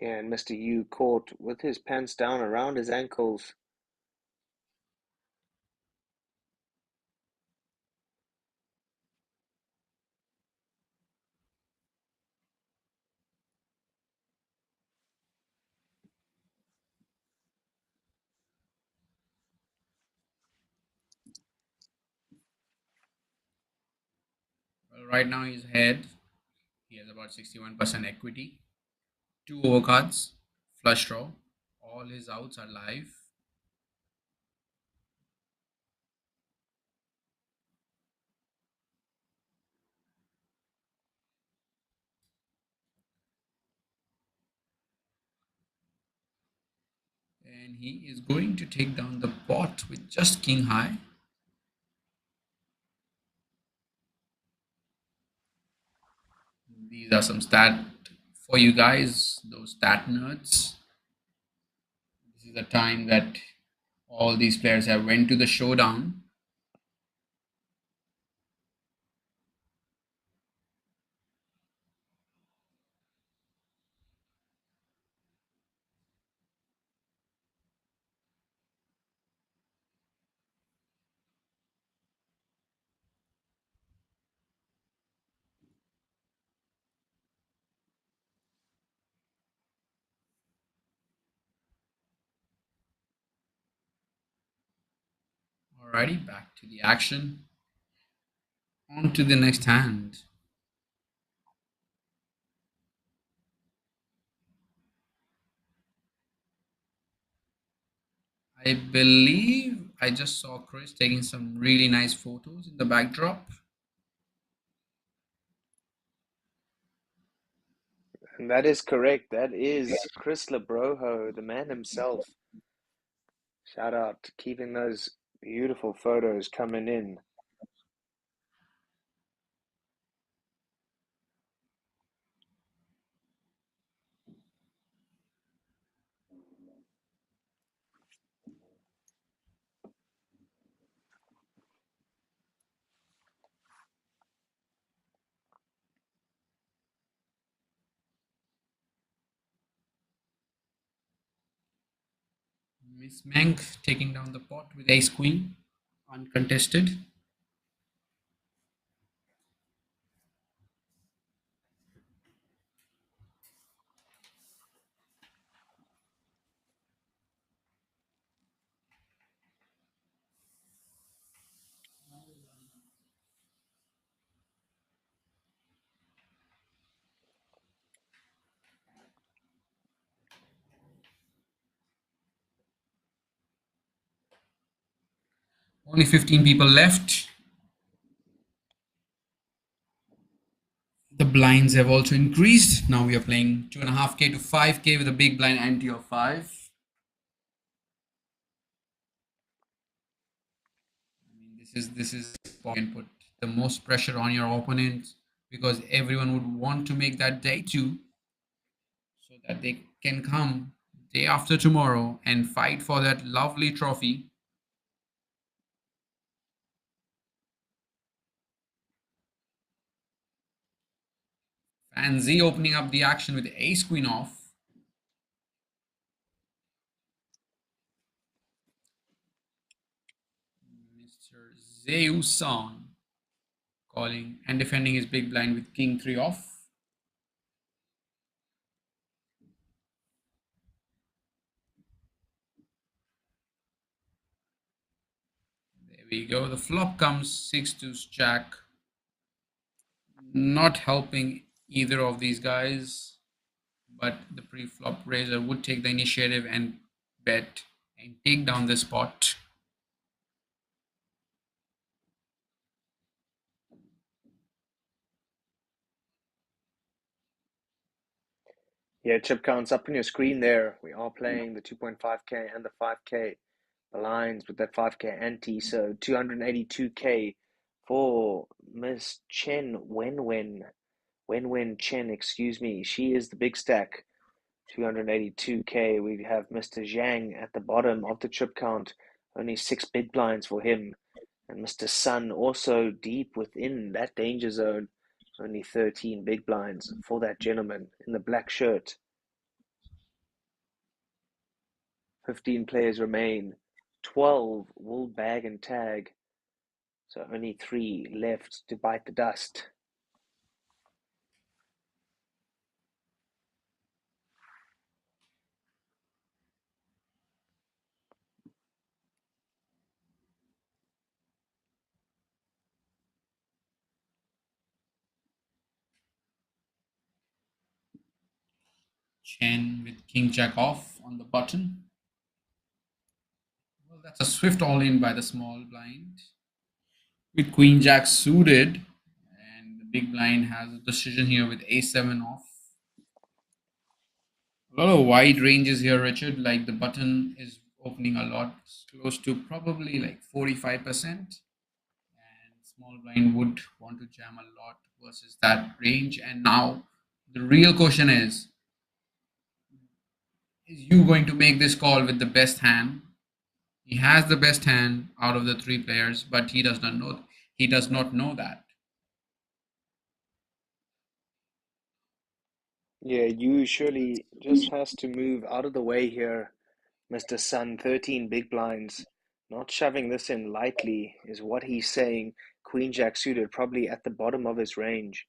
Yeah, and Mr. U caught with his pants down around his ankles. right now he's ahead. He has about 61% equity. 2 overcards, flush draw. All his outs are live. And he is going to take down the pot with just king high. These are some stat for you guys, those stat nerds. This is the time that all these players have went to the showdown. Alrighty, back to the action. On to the next hand. I believe I just saw Chris taking some really nice photos in the backdrop. And that is correct. That is Chris Labrojo, the man himself. Shout out, keeping those beautiful photos coming in. Miss Mank taking down the pot with ace queen, uncontested. Only 15 people left. The blinds have also increased. Now we are playing 2.5k to 5k with a big blind ante of 5. I mean, this is you can put the most pressure on your opponent because everyone would want to make that day two so that they can come day after tomorrow and fight for that lovely trophy. Fanzi opening up the action with ace queen off. Mr. Zeuson calling and defending his big blind with king 3 off. There we go. The flop comes 6 deuce jack. Not helping either of these guys, but the pre-flop raiser would take the initiative and bet and take down the spot. Yeah, chip counts up on your screen there. We are playing the 2.5k and the 5k blinds with that 5k ante. So 282k for Miss Chen Wen Chen, excuse me. She is the big stack. 282k. We have Mr. Zhang at the bottom of the chip count. Only 6 big blinds for him. And Mr. Sun also deep within that danger zone. Only 13 big blinds for that gentleman in the black shirt. 15 players remain. 12 will bag and tag. So only 3 left to bite the dust. Chen with king jack off on the button. Well, that's a swift all in by the small blind. With queen jack suited, and the big blind has a decision here with a7 off. A lot of wide ranges here, Richard. Like the button is opening a lot, close to probably like 45%. And small blind would want to jam a lot versus that range. And now the real question is you going to make this call with the best hand? He has the best hand out of the three players, but he does not know that. Yeah, you surely just has to move out of the way here, Mr. Sun. 13 big blinds. Not shoving this in lightly is what he's saying. Queen Jack suited, probably at the bottom of his range.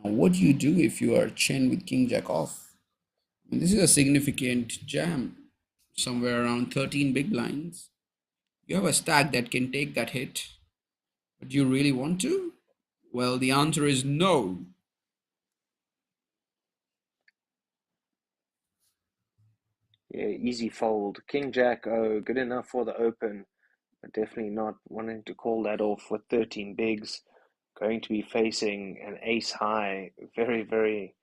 Now, what do you do if you are Chen with king jack off? This is a significant jam, somewhere around 13 big blinds. You have a stack that can take that hit, but do you really want to? Well, the answer is no. Yeah, easy fold. King Jack, oh, good enough for the open, but definitely not wanting to call that off with 13 bigs. Going to be facing an ace high very, very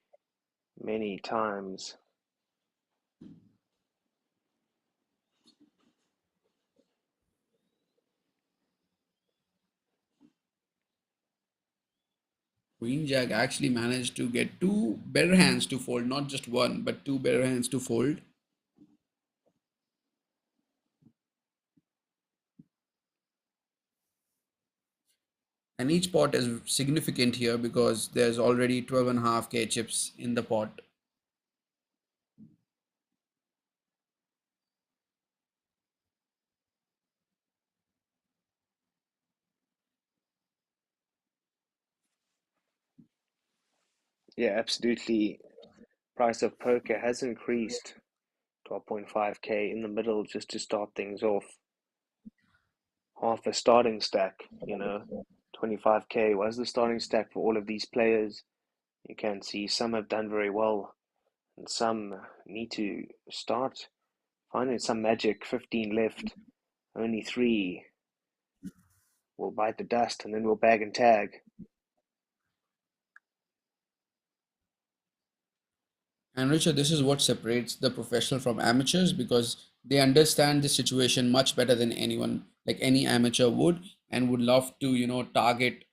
many times. Queen Jack actually managed to get two better hands to fold, not just one, but two better hands to fold. And each pot is significant here because there's already 12.5K chips in the pot. Yeah, absolutely. Price of poker has increased 12.5K in the middle just to start things off. Half a starting stack, 25K was the starting stack for all of these players. You can see some have done very well and some need to start finding some magic. 15 left, only 3 will bite the dust and then we'll bag and tag. And Richard, this is what separates the professional from amateurs because they understand the situation much better than anyone, like any amateur would, and would love to, target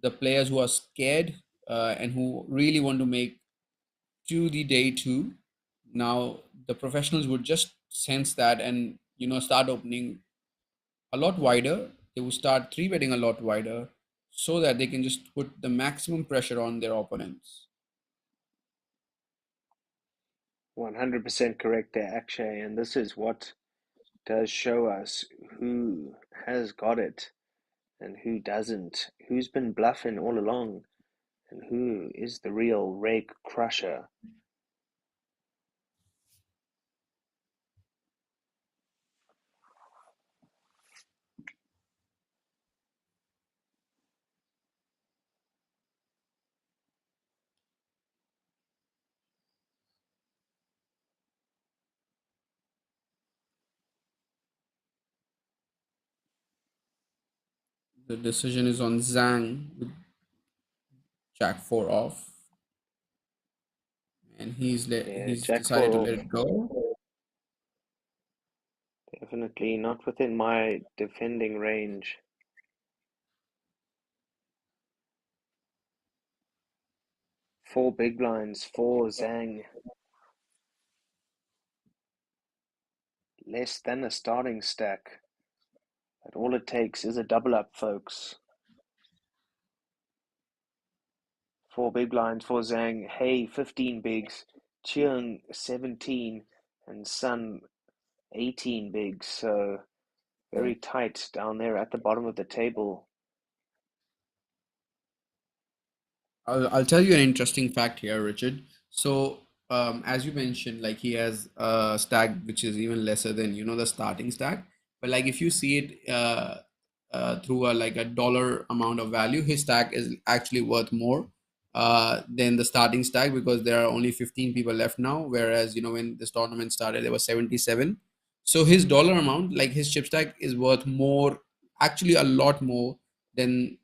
the players who are scared and who really want to make to the day two. Now, the professionals would just sense that and, start opening a lot wider. They will start three betting a lot wider so that they can just put the maximum pressure on their opponents. 100% correct there, Akshay, and this is what does show us who has got it and who doesn't, who's been bluffing all along, and who is the real rake crusher. The decision is on Zhang with Jack 4 off, and Yeah, he's Jack decided 4 to off. let it go. Definitely not within my defending range. Four big blinds for Zhang. Less than a starting stack. But all it takes is a double up, folks. Four big blinds for Zhang. Hey, 15 bigs. Cheung, 17. And Sun, 18 bigs. So very tight down there at the bottom of the table. I'll tell you an interesting fact here, Richard. So, as you mentioned, like he has a stack which is even lesser than the starting stack. But like if you see it through like a dollar amount of value, his stack is actually worth more than the starting stack, because there are only 15 people left now, whereas when this tournament started there were 77. So his dollar amount, like his chip stack, is worth more, actually a lot more than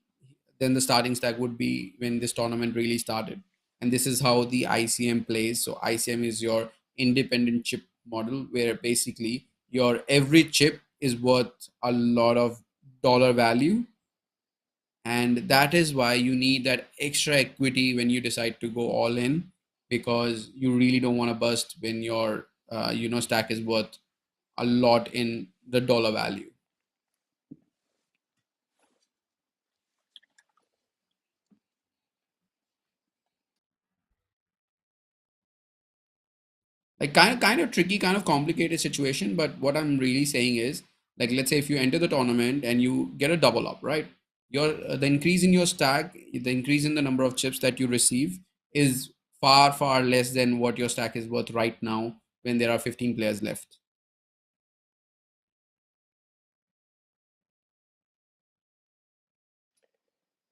the starting stack would be when this tournament really started. And this is how the ICM plays. So ICM is your independent chip model, where basically your every chip is worth a lot of dollar value, and that is why you need that extra equity when you decide to go all in, because you really don't want to bust when your stack is worth a lot in the dollar value. Like kind of tricky, kind of complicated situation. But what I'm really saying is, like, let's say if you enter the tournament and you get a double up, right? Your the increase in your stack, the increase in the number of chips that you receive is far less than what your stack is worth right now when there are 15 players left.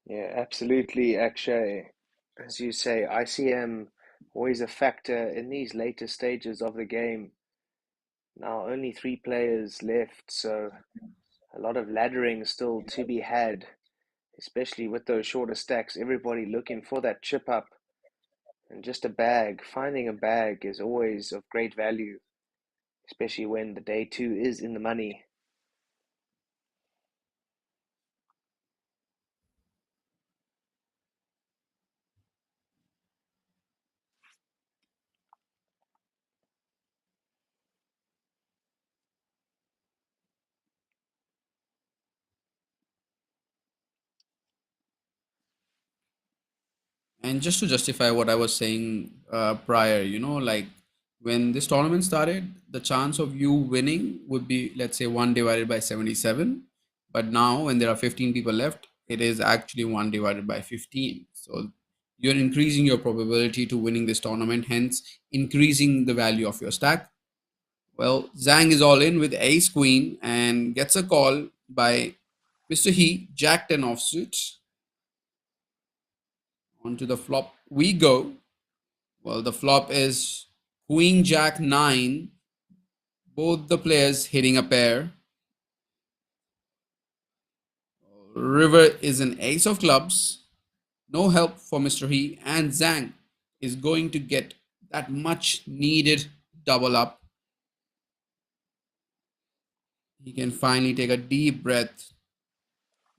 Yeah, absolutely, Akshay. As you say, ICM always a factor in these later stages of the game. Now only 3 players left, so a lot of laddering still to be had, especially with those shorter stacks. Everybody looking for that chip up and just a bag. Finding a bag is always of great value, especially when the day two is in the money. And just to justify what I was saying prior, like when this tournament started, the chance of you winning would be, let's say, 1 divided by 77. But now, when there are 15 people left, it is actually 1 divided by 15. So you're increasing your probability to winning this tournament, hence increasing the value of your stack. Well, Zhang is all in with ace queen and gets a call by Mr. He, Jack 10 offsuit. Onto the flop we go. Well, the flop is Queen Jack 9, both the players hitting a pair. River is an ace of clubs, no help for Mr. He, and Zhang is going to get that much needed double up. He can finally take a deep breath,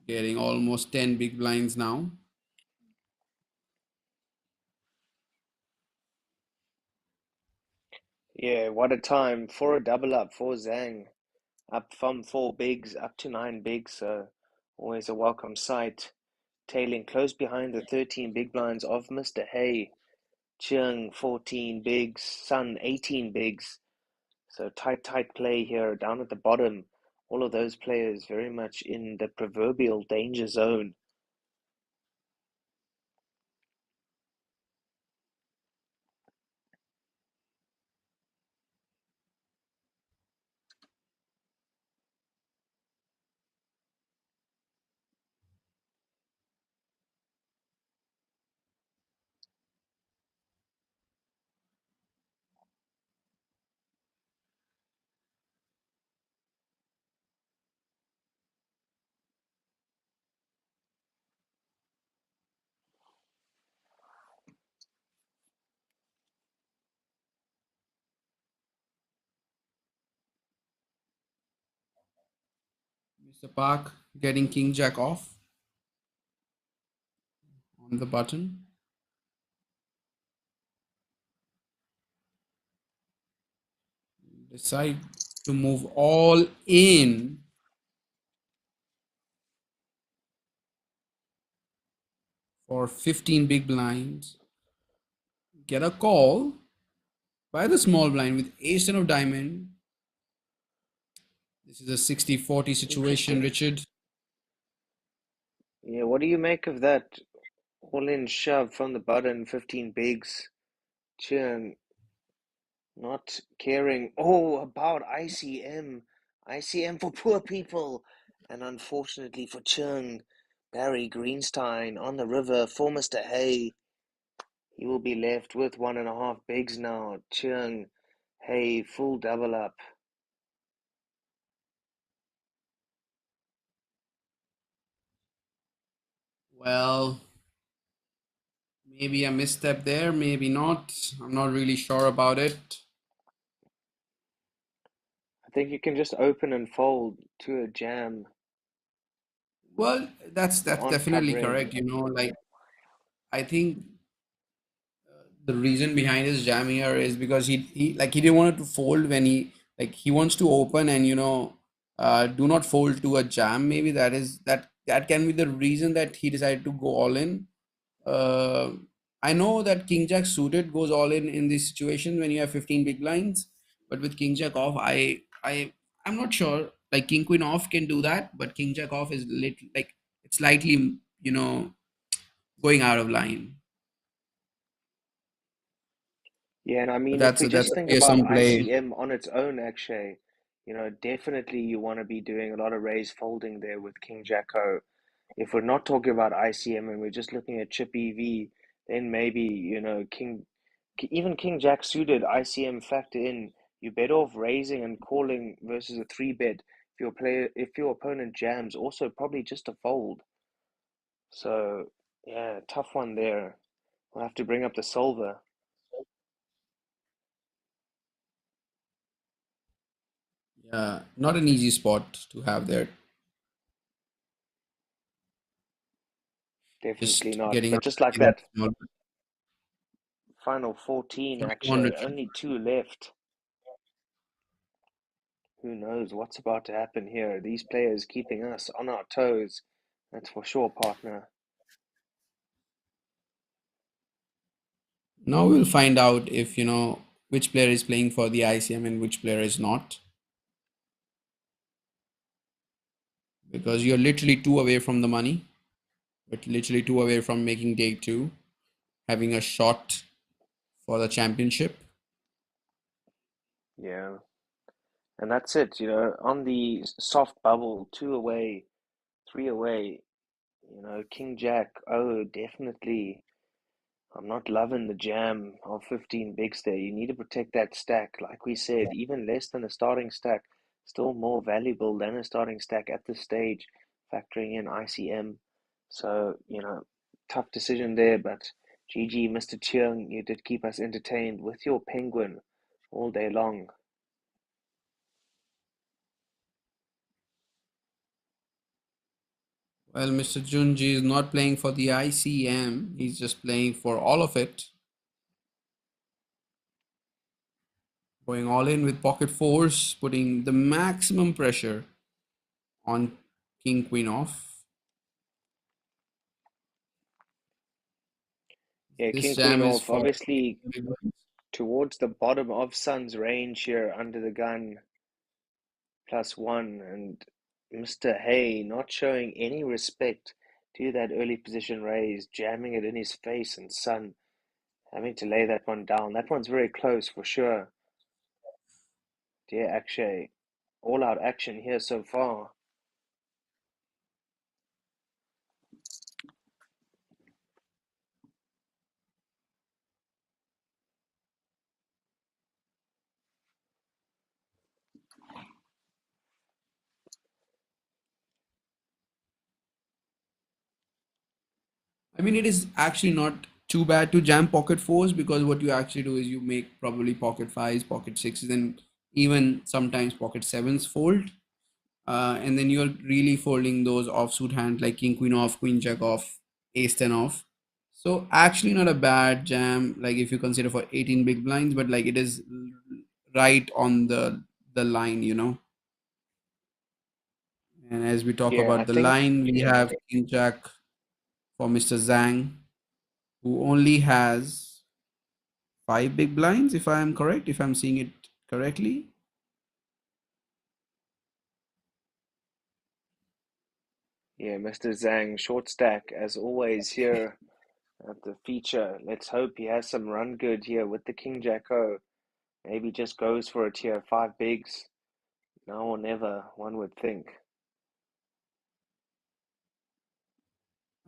getting almost 10 big blinds now. Yeah, what a time for a double up for Zhang. Up from 4 bigs up to 9 bigs, so always a welcome sight. Tailing close behind the 13 big blinds of Mr. Hay. Chiang 14 bigs, Sun 18 bigs. So tight play here down at the bottom. All of those players very much in the proverbial danger zone. Mr. Park getting King Jack off on the button. Decide to move all in for 15 big blinds. Get a call by the small blind with ace 10 of diamond. This is a 60-40 situation, Interesting. Richard. Yeah, what do you make of that all-in shove from the button, 15 bigs? Chiang not caring. Oh, about ICM. ICM for poor people. And unfortunately for Chung, Barry Greenstein on the river for Mr. Hay. He will be left with 1.5 bigs now. Chung, Hay, full double up. Well, maybe a misstep there, maybe not. I'm not really sure about it. I think you can just open and fold to a jam. Well, that's You aren't definitely covering. correct. Like I think the reason behind his jam here is because he didn't want it to fold when he wants to open and do not fold to a jam. Maybe that can be the reason that he decided to go all in. Uh, I know that King Jack suited goes all in this situation when you have 15 big blinds, but with King Jack off, I'm not sure. Like King Queen off can do that, but King Jack off is like it's slightly going out of line. Yeah, and I But mean, if that's we that's just a think clear about some play. ICM on its own, actually, definitely you want to be doing a lot of raise folding there with King Jack O. If we're not talking about ICM and we're just looking at chip EV, then maybe, even King Jack suited ICM factor in, you're better off raising and calling versus a three bet if your opponent jams, also probably just a fold. So yeah, tough one there. We'll have to bring up the solver. Yeah, not an easy spot to have there. Definitely Just not. getting But up just like that that, small final 14, for 200. actually, only two left. Who knows what's about to happen here? These players keeping us on our toes. That's for sure, partner. Now we'll find out if which player is playing for the ICM and which player is not, because you're literally two away from the money, but literally two away from making day two, having a shot for the championship. Yeah. And that's it, on the soft bubble, two away, three away, King Jack. Oh, definitely. I'm not loving the jam of 15 bigs there. You need to protect that stack. Like we said, even less than a starting stack, still more valuable than a starting stack at this stage, factoring in ICM. So, tough decision there, but GG, Mr. Cheung, you did keep us entertained with your penguin all day long. Well, Mr. Junji is not playing for the ICM. He's just playing for all of it. Going all in with pocket fours, putting the maximum pressure on King Queen off. Yeah, This King Queen jam is off, for obviously towards the bottom of Sun's range here under the gun, +1, and Mr. Hay not showing any respect to that early position raise, jamming it in his face, and Sun having to lay that one down. That one's very close for sure. Dear Akshay, all out action here so far. I mean, it is actually not too bad to jam pocket fours, because what you actually do is you make probably pocket fives, pocket sixes, and even sometimes pocket sevens fold. And then you're really folding those offsuit hands like king queen off, queen jack off, ace 10 off. So actually not a bad jam, like if you consider for 18 big blinds, but like it is right on the line. And as we talk Yeah, I about the think, line, we have king jack for Mr. Zhang, who only has five big blinds, if I am correct, if I'm seeing it correctly. yeah, Mr. Zhang, short stack as always here at the feature. Let's hope he has some run good here with the King Jack O. Maybe just goes for it here, five bigs. Now or never, one would think.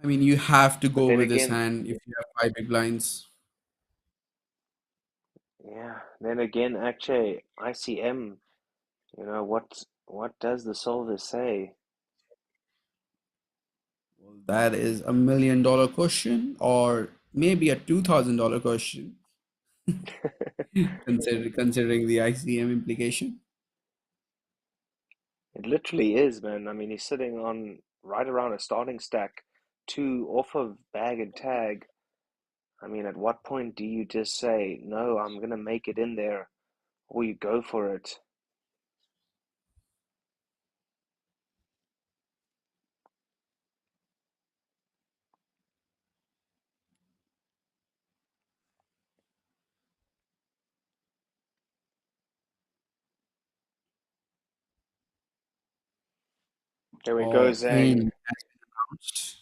I mean, you have to But go then with this again, hand if you have five big blinds. yeah, then again, actually, ICM, what does the solver say? Well, that is $1 million question, or maybe a $2,000 question, considering the ICM implication. It literally is, man. I mean, he's sitting on right around a starting stack, two off of bag and tag. I mean, at what point do you just say, no, I'm gonna make it in there, or you go for it? There we go, All Zhang. in has been announced.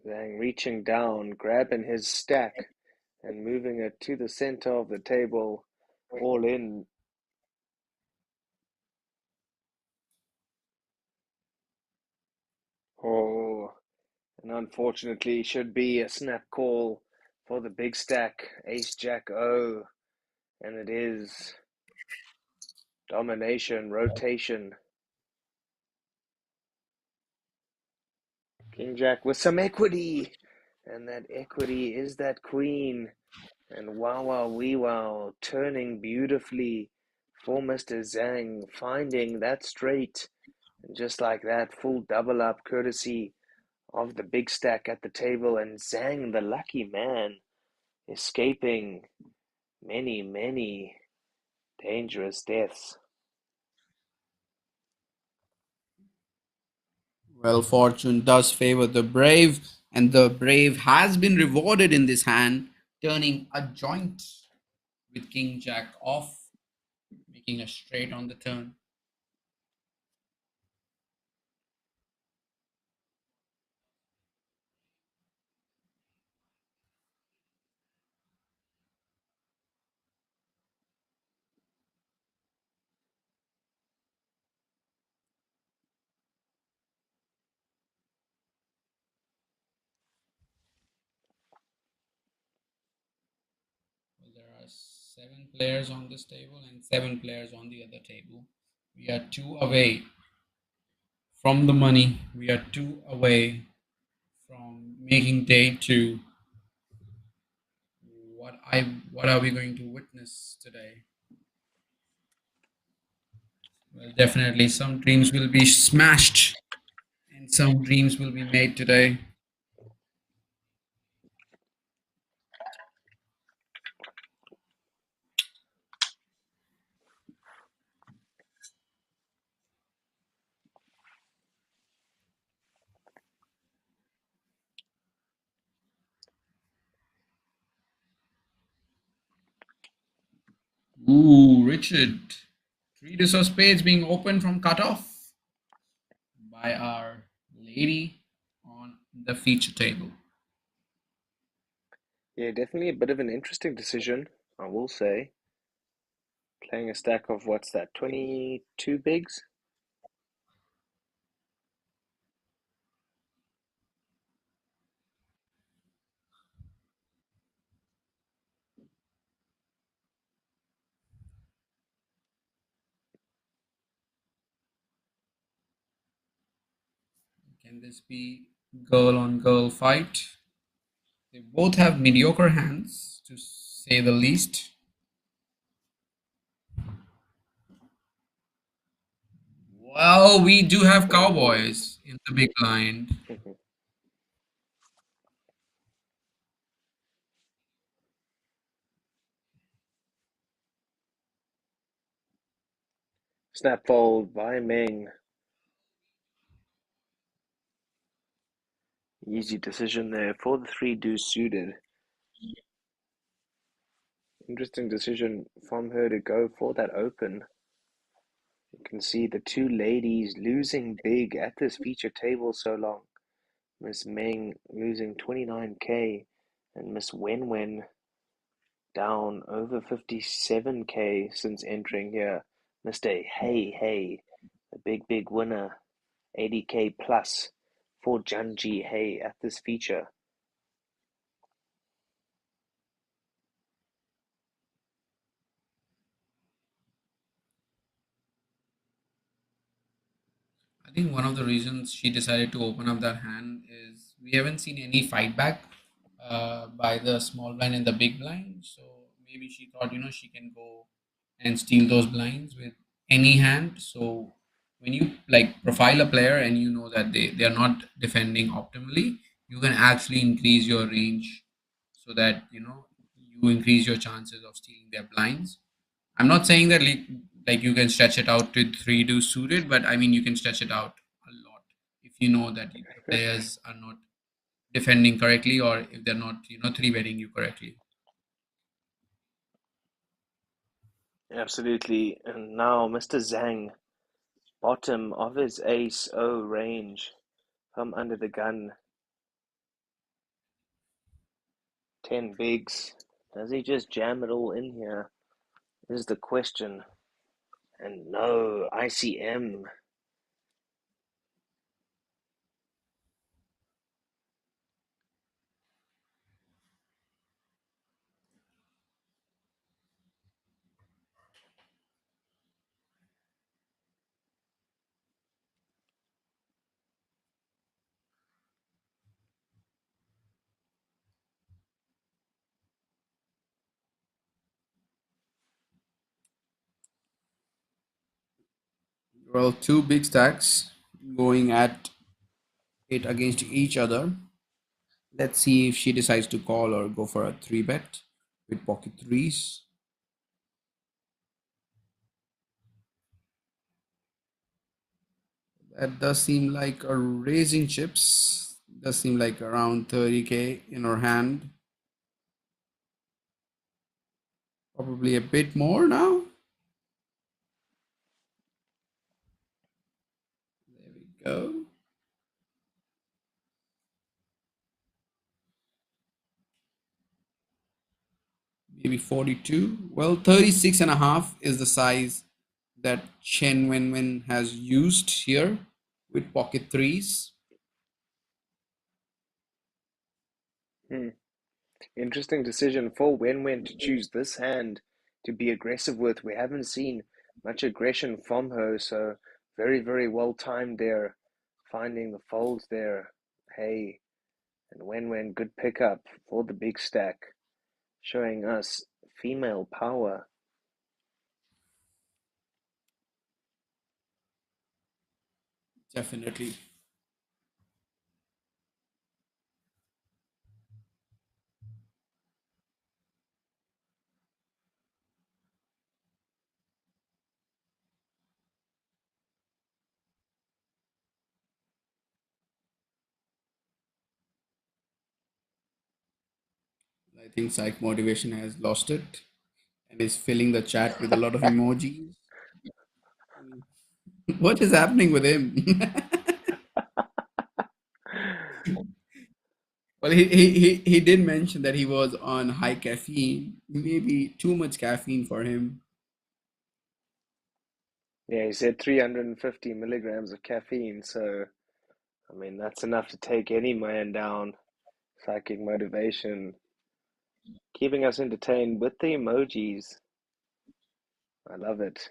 Zhang reaching down, grabbing his stack, and moving it to the center of the table, all in. Oh, and unfortunately, should be a snap call for the big stack, Ace Jack O, and it is domination, rotation. King Jack with some equity, and that equity is that queen. And wow, wow, wee wow, turning beautifully for Mr. Zhang, finding that straight. And just like that, full double up courtesy of the big stack at the table. And Zhang, the lucky man, escaping many, many dangerous deaths. Well, fortune does favor the brave, and the brave has been rewarded in this hand, Turning a joint with King Jack off, making a straight on the turn. Well, there are 7 players on this table and 7 players on the other table. We are 2 away from the money. We are 2 away from making day 2. What are we going to witness today? Well, definitely some dreams will be smashed and some dreams will be made today. Ooh, Richard. 3 of spades being opened from cutoff by our lady on the feature table. Yeah, definitely a bit of an interesting decision, I will say. Playing a stack of what's that, 22 bigs? Can this be girl on girl fight? They both have mediocre hands, to say the least. Well, we do have Oh. cowboys in the big blind. Snap fold by Meng. Easy decision there for the 3 deuce suited. Interesting decision from her to go for that open. You can see the 2 ladies losing big at this feature table so long. Miss Meng losing 29k and Miss Wenwen down over 57k since entering here. Mr. Hey Hey, the big winner, 80k plus for Janji Hey at this feature. I think one of the reasons she decided to open up that hand is we haven't seen any fight back by the small blind and the big blind. So maybe she thought, she can go and steal those blinds with any hand. So when you like profile a player and you know that they are not defending optimally, you can actually increase your range so that, you increase your chances of stealing their blinds. I'm not saying that like you can stretch it out to three to suited, but I mean you can stretch it out a lot if you know that the players are not defending correctly or if they're not three betting you correctly. Absolutely. And now Mr. Zhang, bottom of his ace-O range, from under the gun. 10 bigs. Does he just jam it all in here? Is the question. And no, ICM. Well, two big stacks going at it against each other. Let's see if she decides to call or go for a three bet with pocket threes. That does seem like a raising chips. Does seem like around 30K in her hand. Probably a bit more now. There we go. Maybe 42. Well, 36 and a half is the size that Chen Wenwen has used here with pocket threes. Interesting decision for when to choose this hand to be aggressive with. We haven't seen much aggression from her, so very, very well timed there. Finding the folds there. Hey, and when good pickup for the big stack, showing us female power. Definitely. I think Psych Motivation has lost it and is filling the chat with a lot of emojis. What is happening with him? Well, he did mention that he was on high caffeine, maybe too much caffeine for him. Yeah, he said 350 milligrams of caffeine, so I mean that's enough to take any man down. Psychic motivation, keeping us entertained with the emojis. I love it.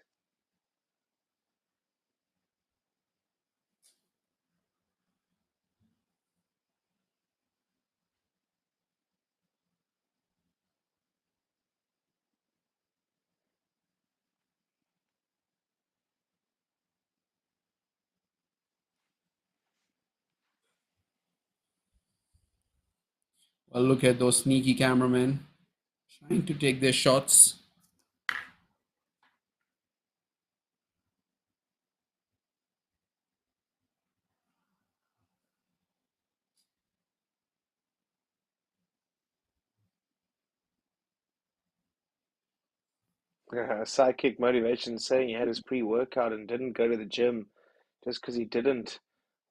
Well, look at those sneaky cameramen trying to take their shots. Psychic motivation saying he had his pre-workout and didn't go to the gym just because he didn't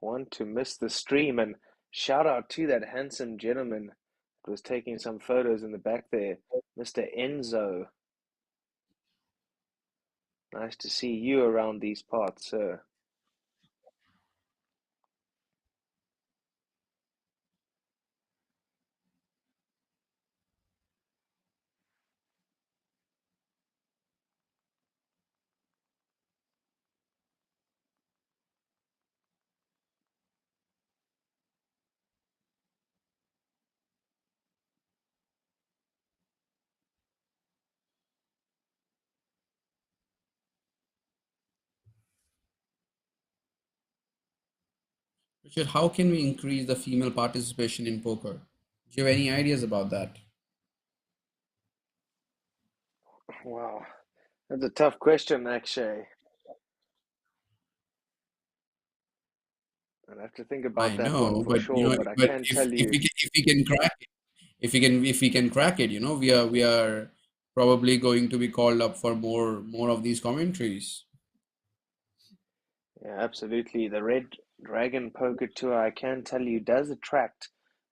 want to miss the stream. And shout out to that handsome gentleman that was taking some photos in the back there, Mr. Enzo. Nice to see you around these parts, sir. Richard, how can we increase the female participation in poker? Do you have any ideas about that? Wow, that's a tough question, actually. I'd have to think I about that one know, for but sure, but I but can if tell you. if we can crack it, if we can crack it, we are probably going to be called up for more of these commentaries. Yeah, absolutely. The Red Dragon Poker Tour, I can tell you, does attract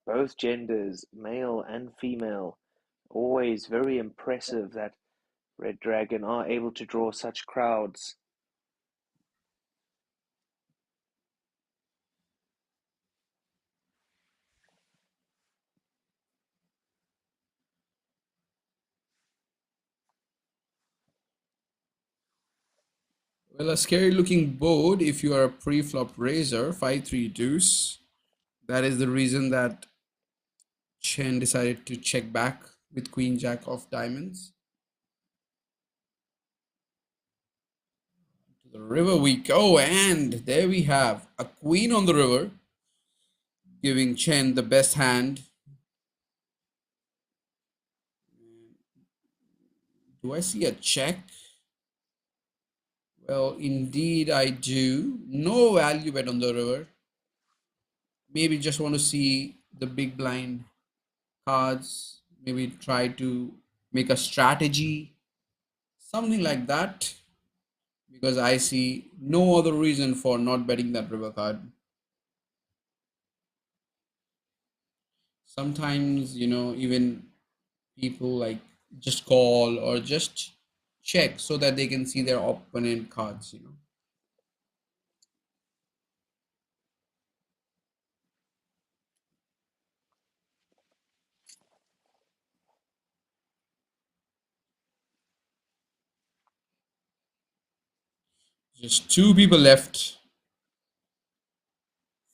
both genders, male and female. Always very impressive that Red Dragon are able to draw such crowds. Well, a scary looking board if you are a pre-flop raiser, 5-3 deuce. That is the reason that Chen decided to check back with Queen Jack of diamonds. To the river we go, and there we have a queen on the river, giving Chen the best hand. Do I see a check? Well, indeed I do. No value bet on the river. Maybe just want to see the big blind cards. Maybe try to make a strategy, something like that. Because I see no other reason for not betting that river card. Sometimes, even people like just call or just check so that they can see their opponent cards. Just two people left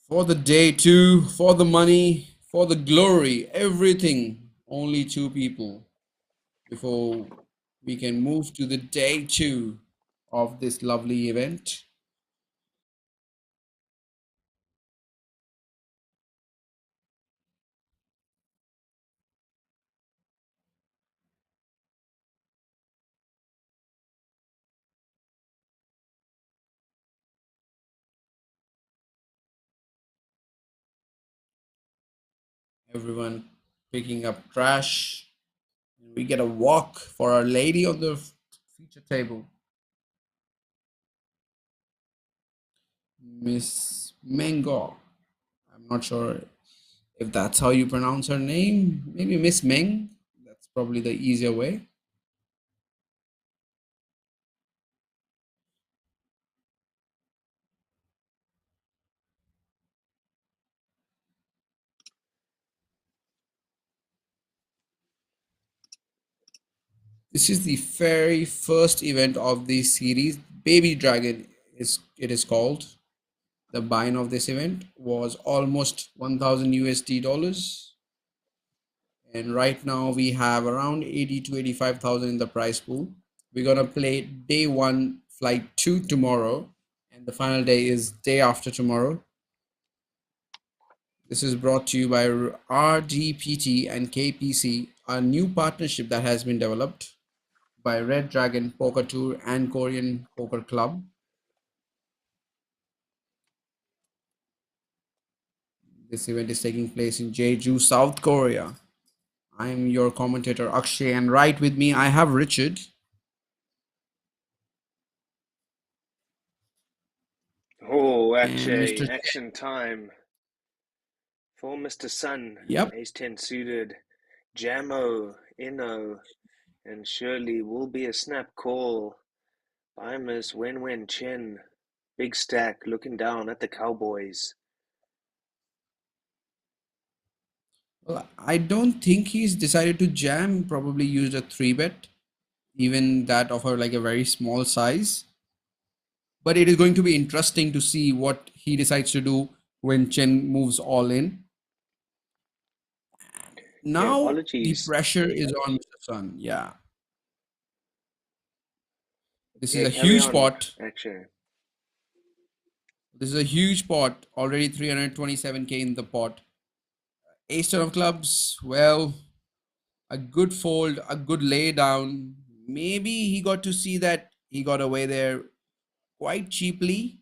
for the day two, for the money, for the glory, everything. Only two people before we can move to the day two of this lovely event. Everyone picking up trash. We get a walk for Our Lady on the feature table. Miss Mengo. I'm not sure if that's how you pronounce her name. Maybe Miss Meng. That's probably the easier way. This is the very first event of the series. Baby Dragon is called. The buy-in of this event was almost 1,000 USD dollars, and right now we have around 80 to 85,000 in the prize pool. We're gonna play day one, flight 2 tomorrow, and the final day is day after tomorrow. This is brought to you by RGPT and KPC, a new partnership that has been developed by Red Dragon Poker Tour and Korean Poker Club. This event is taking place in Jeju, South Korea. I am your commentator Akshay, and right with me I have Richard. Oh, And Mr. action time for Mr. Sun. Yep. Ace 10 suited. Jammo, Inno, and surely will be a snap call by Miss Wen Wen Chen. Big stack looking down at the Cowboys. Well, I don't think he's decided to jam. Probably used a 3-bet, even that of a very small size. But it is going to be interesting to see what he decides to do when Chen moves all in. Now the apologies. pressure is on Mr. Sun. Yeah. This is a Carry huge on, spot. actually. This is a huge pot, already 327k in the pot. Ace ten of clubs, well, a good fold, a good lay down. Maybe he got to see that he got away there quite cheaply.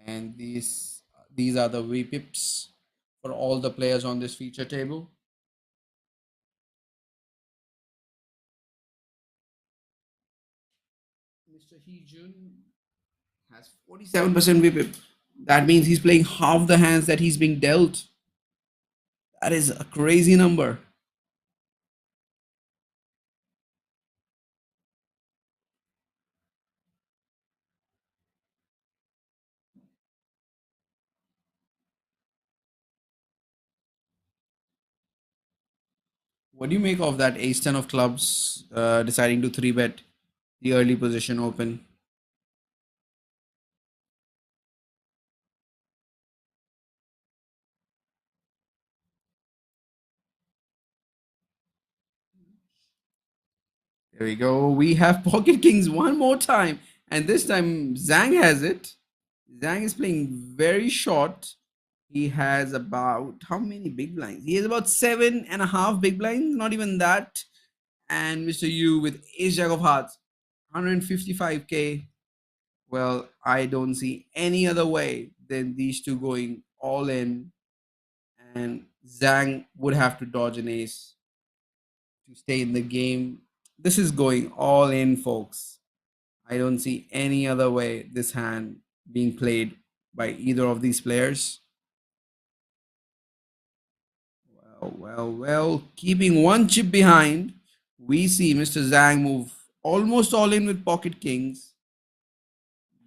And these are the VPIPs for all the players on this feature table. Mr. Hee Jun has 47% VPIP. That means he's playing half the hands that he's being dealt. That is a crazy number. What do you make of that ace 10 of clubs deciding to 3-bet the early position open? There we go. We have pocket kings one more time. And this time Zhang has it. Zhang is playing very short. He has about how many big blinds? He has about 7.5 big blinds, not even that. And Mr. Yu with ace jack of hearts, 155k. Well, I don't see any other way than these two going all in. And Zhang would have to dodge an ace to stay in the game. This is going all in, folks. I don't see any other way this hand being played by either of these players. Well, keeping one chip behind, we see Mr. Zhang move almost all in with pocket kings.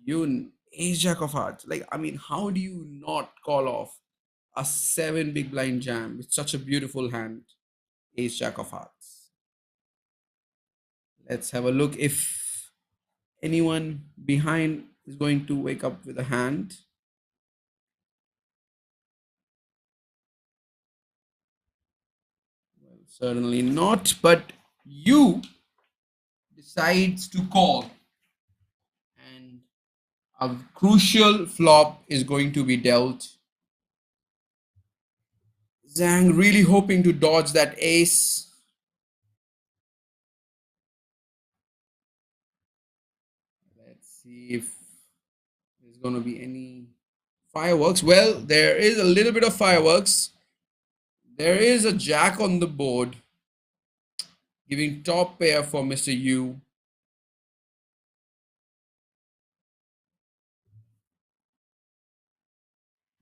Yun, ace jack of hearts. Like, I mean, how do you not call off a 7 big blind jam with such a beautiful hand? Ace jack of hearts. Let's have a look if anyone behind is going to wake up with a hand. Well, certainly not, but you decides to call, and a crucial flop is going to be dealt. Zhang really hoping to dodge that ace. Let's see if there's going to be any fireworks. Well, there is a little bit of fireworks. There is a jack on the board, giving top pair for Mr. Yu.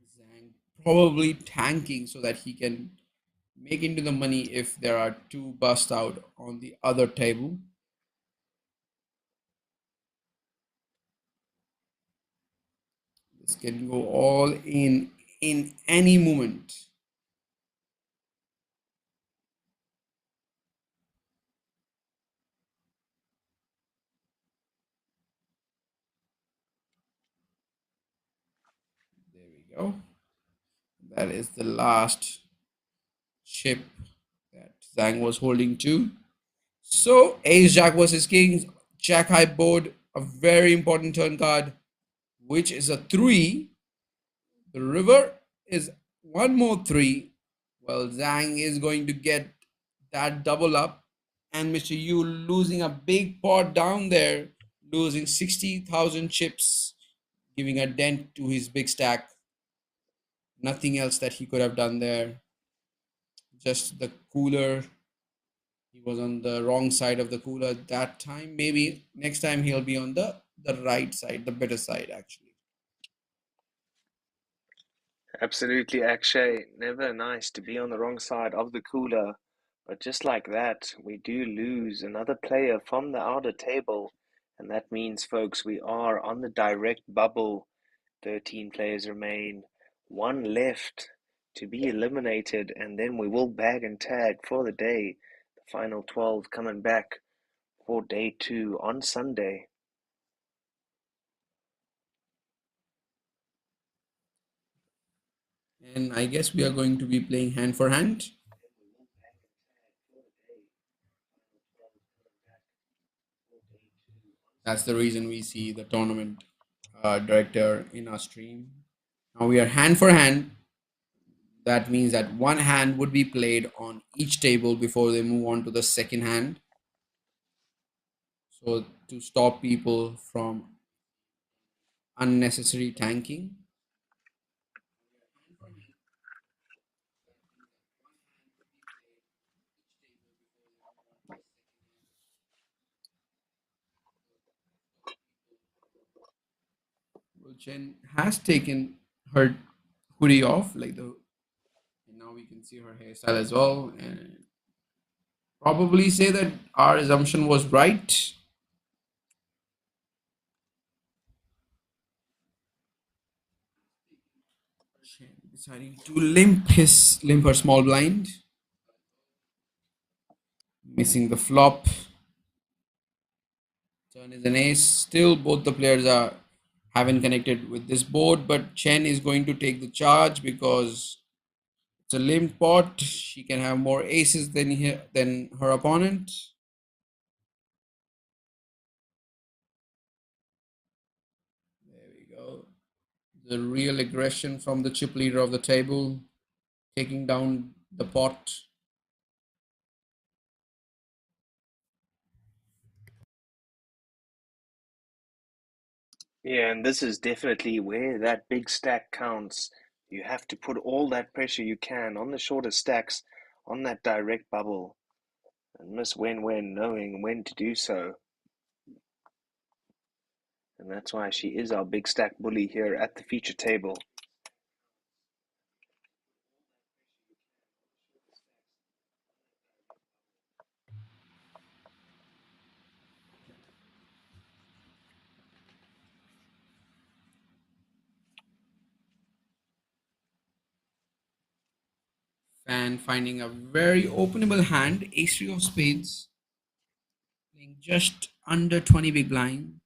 Zhang probably tanking so that he can make into the money if there are two bust out on the other table. This can go all in any moment. There we go. That is the last chip that Zhang was holding to. So ace jack versus kings, jack high board, a very important turn card, which is a 3. The river is one more 3. Well, Zhang is going to get that double up, and Mr. Yu losing a big pot down there, losing 60,000 chips, giving a dent to his big stack. Nothing else that he could have done there. Just the cooler. He was on the wrong side of the cooler that time. Maybe next time he'll be on the right side, the better side, actually. Absolutely, Akshay. Never nice to be on the wrong side of the cooler. But just like that, we do lose another player from the outer table. And that means, folks, we are on the direct bubble. 13 players remain. One left to be eliminated, and then we will bag and tag for the day. The final 12 coming back for day 2 on Sunday. And I guess we are going to be playing hand for hand. That's the reason we see the tournament director in our stream. Now we are hand for hand. That means that one hand would be played on each table before they move on to the second hand. So to stop people from unnecessary tanking. Well, Chen has taken her hoodie off, like and now we can see her hairstyle as well, and probably say that our assumption was right. Chen deciding to limp her small blind, missing the flop. Turn is an ace. Still, both the players are haven't connected with this board, but Chen is going to take the charge because it's a limp pot. She can have more aces than her opponent. There we go. The real aggression from the chip leader of the table, taking down the pot. Yeah, and this is definitely where that big stack counts. You have to put all that pressure you can on the shorter stacks, on that direct bubble, and Miss Wen knowing when to do so. And that's why she is our big stack bully here at the feature table. Fan finding a very openable hand, ace-3 of spades, playing just under 20 big blind.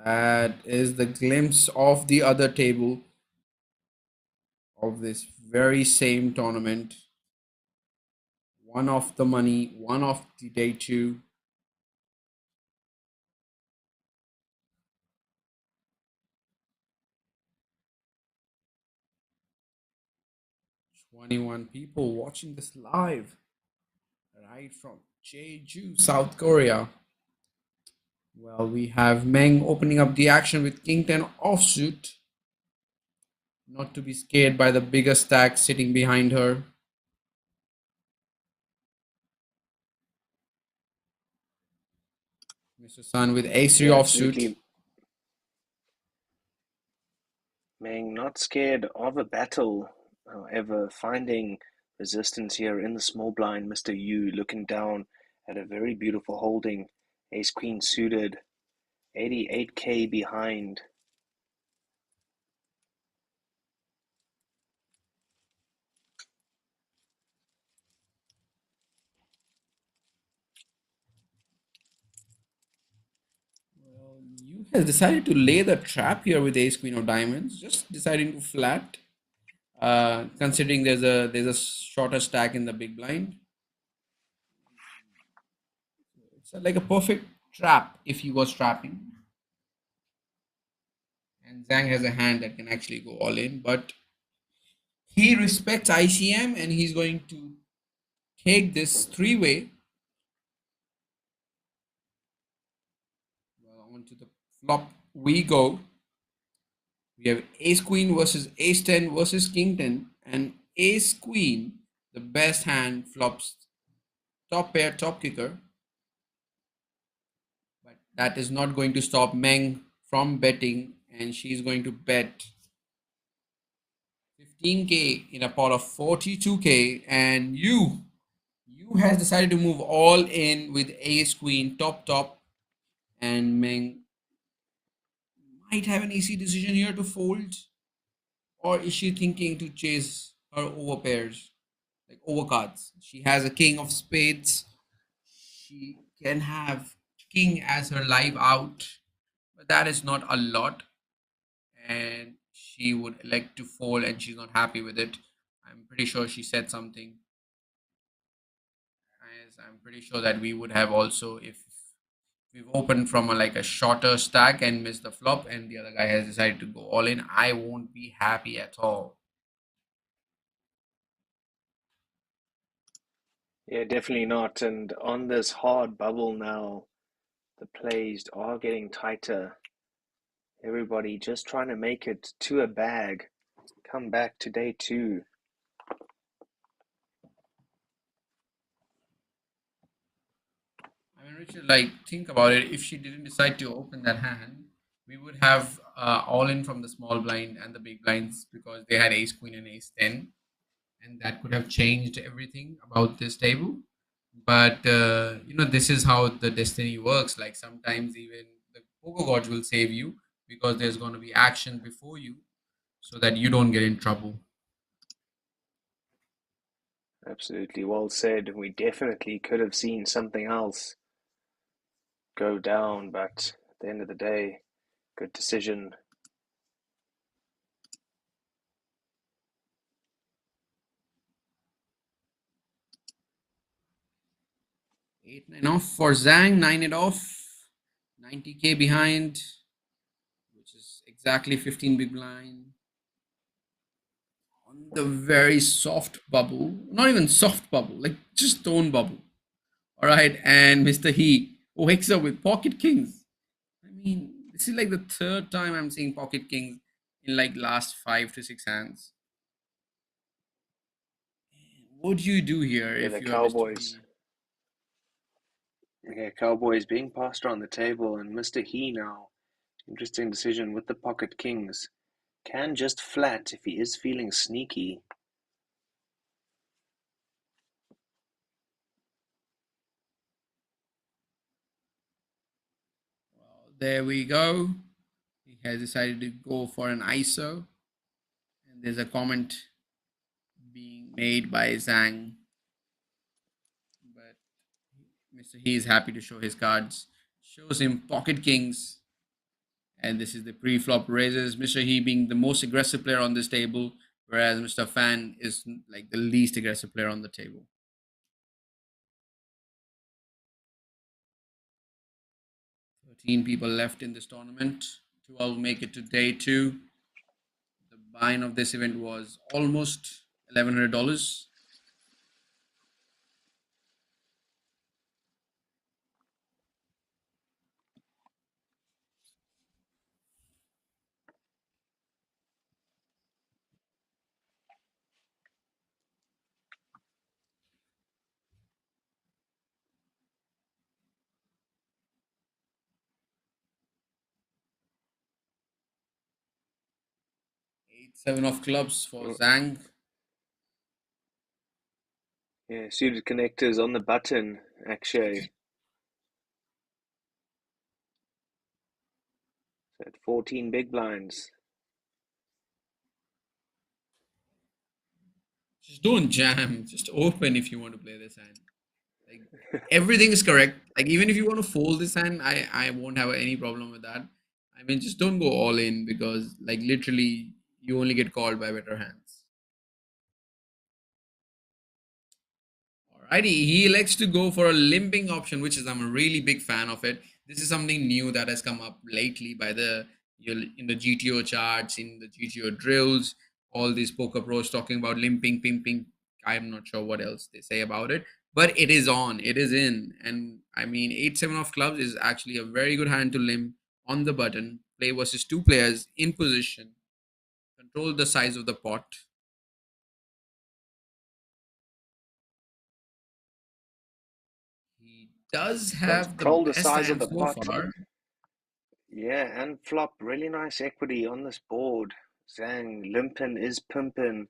That is the glimpse of the other table of this very same tournament. One off the money, one off the day two. Twenty-one people watching this live, right from Jeju, South Korea. Well, we have Meng opening up the action with King 10 offsuit. Not to be scared by the bigger stack sitting behind her. Mr. Sun with Ace-3 Yeah, offsuit. absolutely. Meng not scared of a battle, however, finding resistance here in the small blind. Mr. Yu looking down at a very beautiful holding. Ace Queen suited, 88k behind. Well, Yu has decided to lay the trap here with Ace Queen of Diamonds, just deciding to flat. Considering there's a shorter stack in the big blind. It's like a perfect trap if he was trapping. And Zhang has a hand that can actually go all in, but he respects ICM and he's going to take this three-way. Well, onto the flop we go. We have ace queen versus ace 10 versus king 10, and ace queen, the best hand, flops top pair, top kicker. But that is not going to stop Meng from betting, and she's going to bet 15K in a pot of 42K, and you has decided to move all in with ace queen top, and Meng might have an easy decision here to fold, or is she thinking to chase her over pairs, like over cards? She has a king of spades. She can have king as her live out, but that is not a lot, and she would elect to fold, and she's not happy with it. I'm pretty sure she said something. As I'm pretty sure that we would have also, if we've opened from like a shorter stack and missed the flop, and the other guy has decided to go all in, I won't be happy at all. Yeah, definitely not. And on this hard bubble now, the plays are getting tighter. Everybody just trying to make it to a bag. Come back to day two. I mean, Richard, like, think about it. If she didn't decide to open that hand, we would have all in from the small blind and the big blinds because they had ace queen and ace 10, and that could have changed everything about this table. But this is how the destiny works. Like, sometimes even the poker gods will save you because there's going to be action before you so that you don't get in trouble. Absolutely well said. We definitely could have seen something else go down, but at the end of the day, good decision. Eight nine off for Zhang, 9 it off, 90K behind, which is exactly 15 big blind. On the very soft bubble, not even soft bubble, like just stone bubble. All right, and Mr. He wakes up with pocket kings. I mean, this is like the third time I'm seeing pocket kings in like last 5 to 6 hands. What do you do here Yeah, if the you're Mr. Cowboys. He? Yeah, Cowboys being passed on the table, and Mr. He now. Interesting decision with the pocket kings. Can just flat if he is feeling sneaky. Well, there we go. He has decided to go for an ISO, and there's a comment being made by Zhang, but Mr. He is happy to show his cards. Shows him pocket kings, and this is the pre-flop raises. Mr. He being the most aggressive player on this table, whereas Mr. Fan is like the least aggressive player on the table. 13 people left in this tournament. 12 make it to day two. The buy-in of this event was almost $1,100. Seven of clubs for Zhang. Yeah, suited connectors on the button, Akshay. So at 14 big blinds. Just don't jam. Just open if you want to play this hand. Like, everything is correct. Like, even if you want to fold this hand, I won't have any problem with that. I mean, just don't go all in because, like, literally, you only get called by better hands. Alrighty, he elects to go for a limping option, which is I'm a really big fan of it. This is something new that has come up lately by the You're in the GTO charts, in the GTO drills, all these poker pros talking about limping, pimping. I'm not sure what else they say about it, but it is on, it is in. And I mean, 8-7 of clubs is actually a very good hand to limp on the button, play versus two players in position, control the size of the pot. He does have the Control the best size of hand the so pot. far. Yeah, and flop. Really nice equity on this board. Zhang, limpin' is pimpin',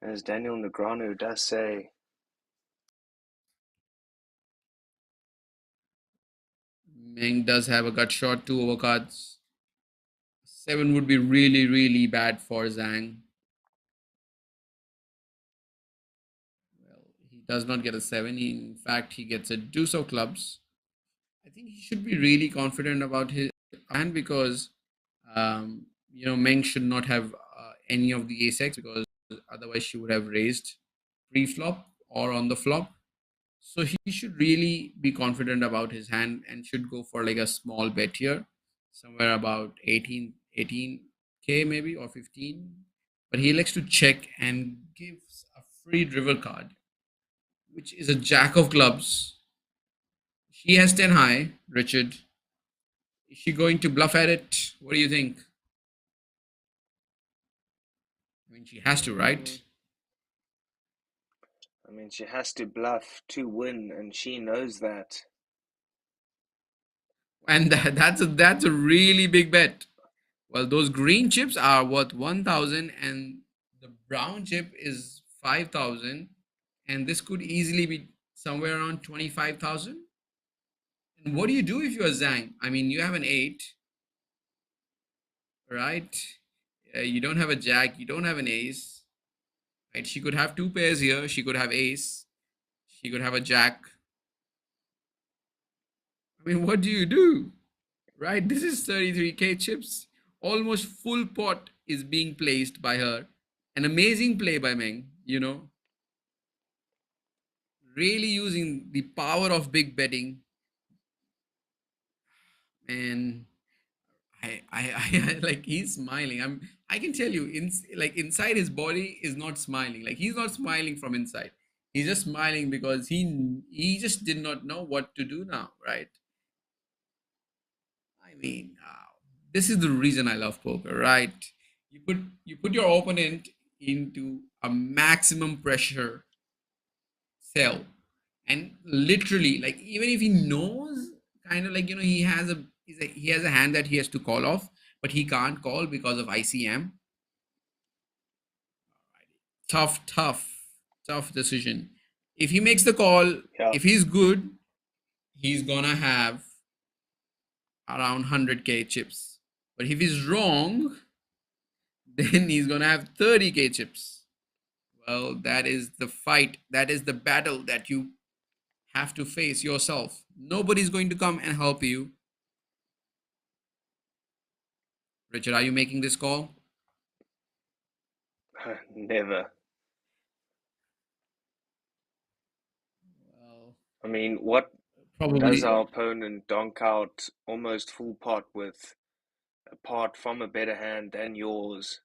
as Daniel Negreanu does say. Meng does have a gut shot, 2 overcards. 7 would be really, really bad for Zhang. Well, he does not get a 7. In fact, he gets a deuce of clubs. I think he should be really confident about his hand because, Meng should not have any of the ace X because otherwise she would have raised pre-flop or on the flop. So he should really be confident about his hand and should go for like a small bet here, somewhere about 18K maybe or 15. But he likes to check and gives a free river card, which is a jack of clubs. She has 10 high, Richard. Is she going to bluff at it? What do you think? I mean, she has to, right? I mean, she has to bluff to win, and she knows that. And that's a really big bet. Well, those green chips are worth 1,000 and the brown chip is 5,000, and this could easily be somewhere around 25,000. And what do you do if you're Zhang? I mean, you have an 8, right? You don't have a jack, you don't have an ace, right? She could have 2 pairs here, she could have ace, she could have a jack. I mean, what do you do? Right? This is 33K chips. Almost full pot is being placed by her. An amazing play by Meng, really using the power of big betting. And I like he's smiling. I can tell you, inside his body is not smiling. Like he's not smiling from inside. He's just smiling because he just did not know what to do now, right? I mean, this is the reason I love poker, right? You put your opponent into a maximum pressure cell, and literally, like even if he knows, kind of like he has a hand that he has to call off, but he can't call because of ICM. Tough decision. If he makes the call, Yeah. if he's good, he's gonna have around 100K chips. But if he's wrong, then he's gonna have 30K chips. Well, that is the fight, that is the battle that you have to face yourself. Nobody's going to come and help you. Richard, are you making this call? Never. Well, I mean, what probably. does our opponent donk out almost full pot with, apart from a better hand than yours?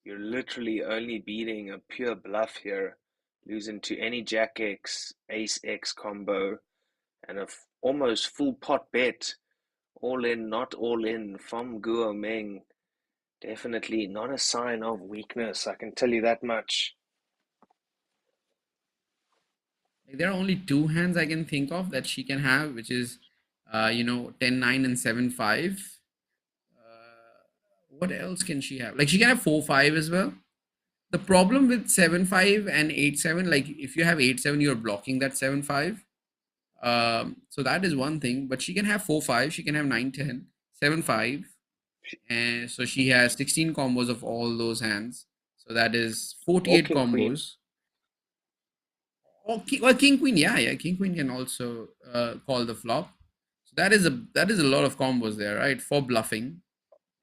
You're literally only beating a pure bluff here, losing to any Jack X, Ace X combo, and a almost full pot bet, all in, not all in, from Guo Meng. Definitely not a sign of weakness, I can tell you that much. There are only 2 hands I can think of that she can have, which is, 10-9 and 7-5. What else can she have? Like she can have 4-5 as well. The problem with 7-5 and 8-7, like if you have 8-7, you're blocking that 7-5. So that is one thing. But she can have 4-5, she can have 9-10, 7-5, and so she has 16 combos of all those hands. So that is 48 King queen. combos. Well, king queen, yeah, king queen can also call the flop. So that is a lot of combos there, right? For bluffing.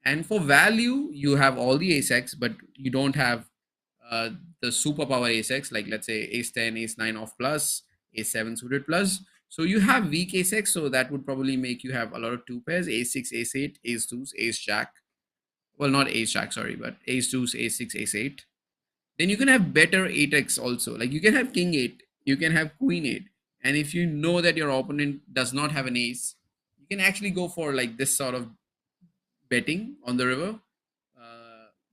And for value, you have all the ace X, but you don't have the superpower ace X, like let's say ace 10, ace 9 off plus, ace 7 suited plus. So you have weak ace x, so that would probably make you have a lot of two pairs: a6, ace8, ace deuce, ace jack. Well, not ace jack, sorry, but ace deuce, ace6, ace8. Then you can have better 8x also. Like you can have king 8, you can have queen 8. And if you know that your opponent does not have an ace, you can actually go for like this sort of betting on the river.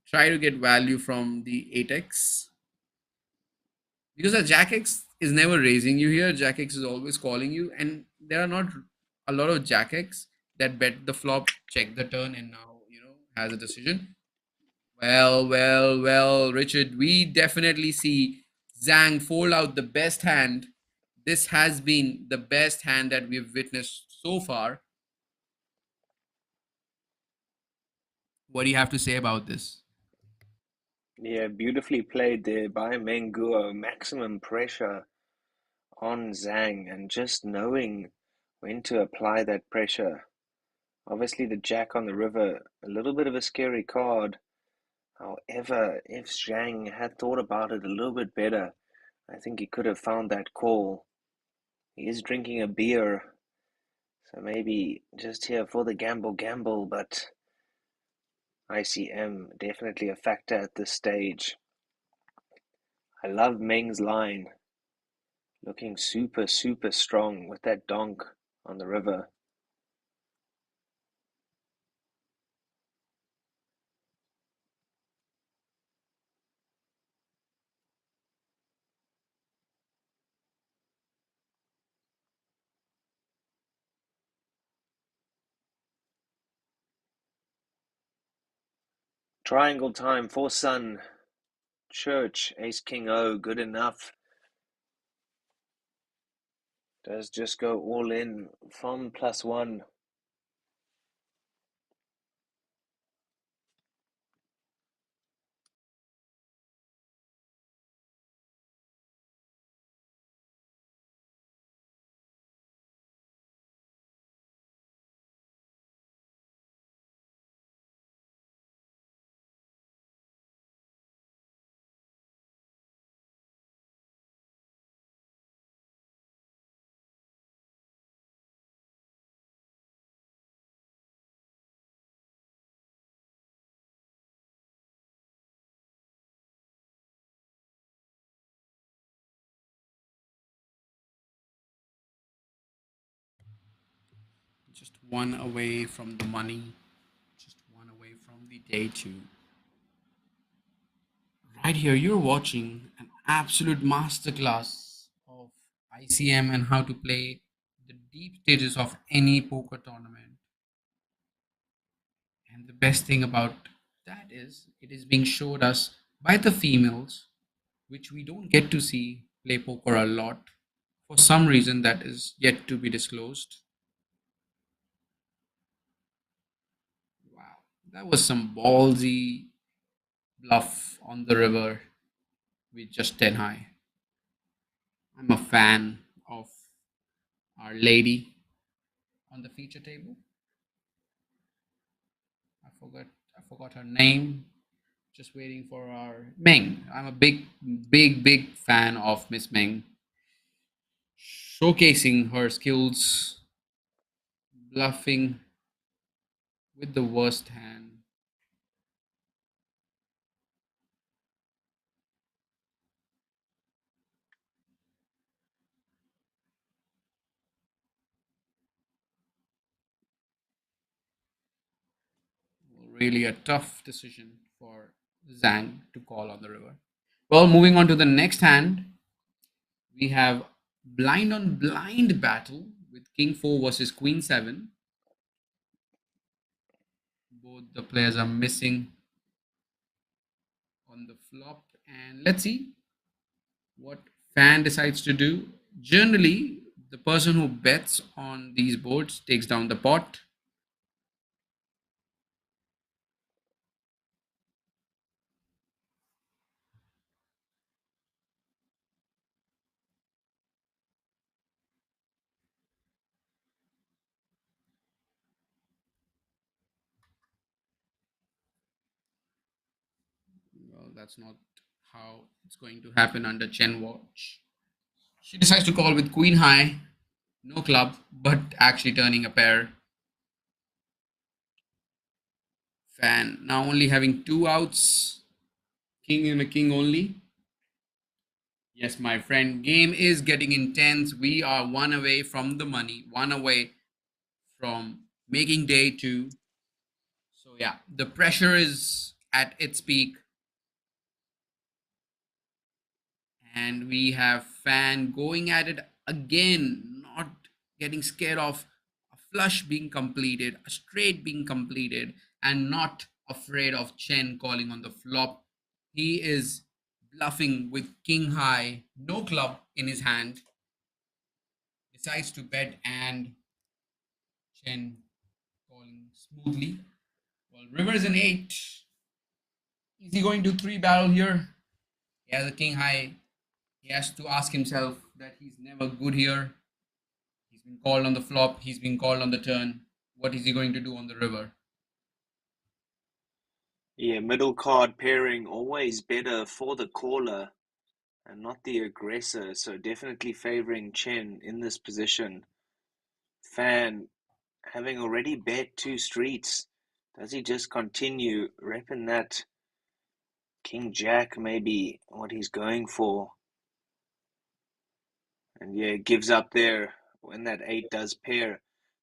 Try to get value from the 8x, because a jack x is never raising you here. Jack x is always calling you, and there are not a lot of jack x that bet the flop, check the turn, and now has a decision. Well, Richard, we definitely see Zhang fold out the best hand. This has been the best hand that we've witnessed so far. What do you have to say about this? Yeah, beautifully played there by Menguo. Maximum pressure on Zhang and just knowing when to apply that pressure. Obviously, the jack on the river, a little bit of a scary card. However, if Zhang had thought about it a little bit better, I think he could have found that call. He is drinking a beer, so maybe just here for the gamble, but ICM definitely a factor at this stage. I love Meng's line, looking super strong with that donk on the river. Triangle time for Sun. Church, Ace King O, good enough. Does just go all in from +1. Just one away from the money, just one away from the day two. Right here, you're watching an absolute masterclass of ICM and how to play the deep stages of any poker tournament. And the best thing about that is it is being showed us by the females, which we don't get to see play poker a lot. For some reason, that is yet to be disclosed. Wow, that was some ballsy bluff on the river with just 10 high. I'm a fan of Our Lady on the feature table. I forgot her name. Just waiting for our Meng. I'm a big fan of Miss Meng. Showcasing her skills, bluffing with the worst hand. Really a tough decision for Zhang to call on the river. Well, moving on to the next hand, we have blind on blind battle with King 4 versus Queen 7. Both the players are missing on the flop, and let's see what fan decides to do. Generally, the person who bets on these boards takes down the pot. Well, that's not how it's going to happen under Chen watch. She decides to call with Queen High. No club, but actually turning a pair. Fan now only having two outs. King and a king only. Yes, my friend, game is getting intense. We are one away from the money, one away from making day two. So yeah, the pressure is at its peak. And we have Fan going at it again, not getting scared of a flush being completed, a straight being completed, and not afraid of Chen calling on the flop. He is bluffing with king high, no club in his hand, decides to bet, and Chen calling smoothly. Well, river is an 8. Is he going to 3 barrel here? He has a king high. He has to ask himself that he's never good here. He's been called on the flop. He's been called on the turn. What is he going to do on the river? Yeah, middle card pairing always better for the caller and not the aggressor. So definitely favoring Chen in this position. Fan having already bet 2 streets. Does he just continue repping that King Jack maybe what he's going for? And yeah, gives up there when that 8 does pair.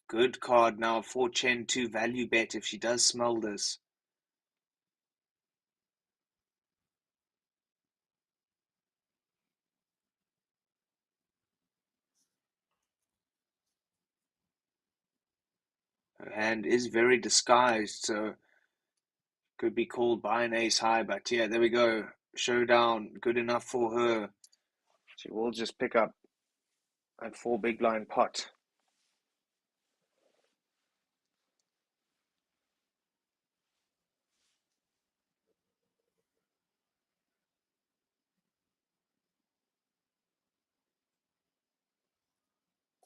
Good card now for Chen to value bet if she does smell this. Her hand is very disguised, so could be called by an ace high, but yeah, there we go. Showdown, good enough for her. She will just pick up that 4 big blind pot.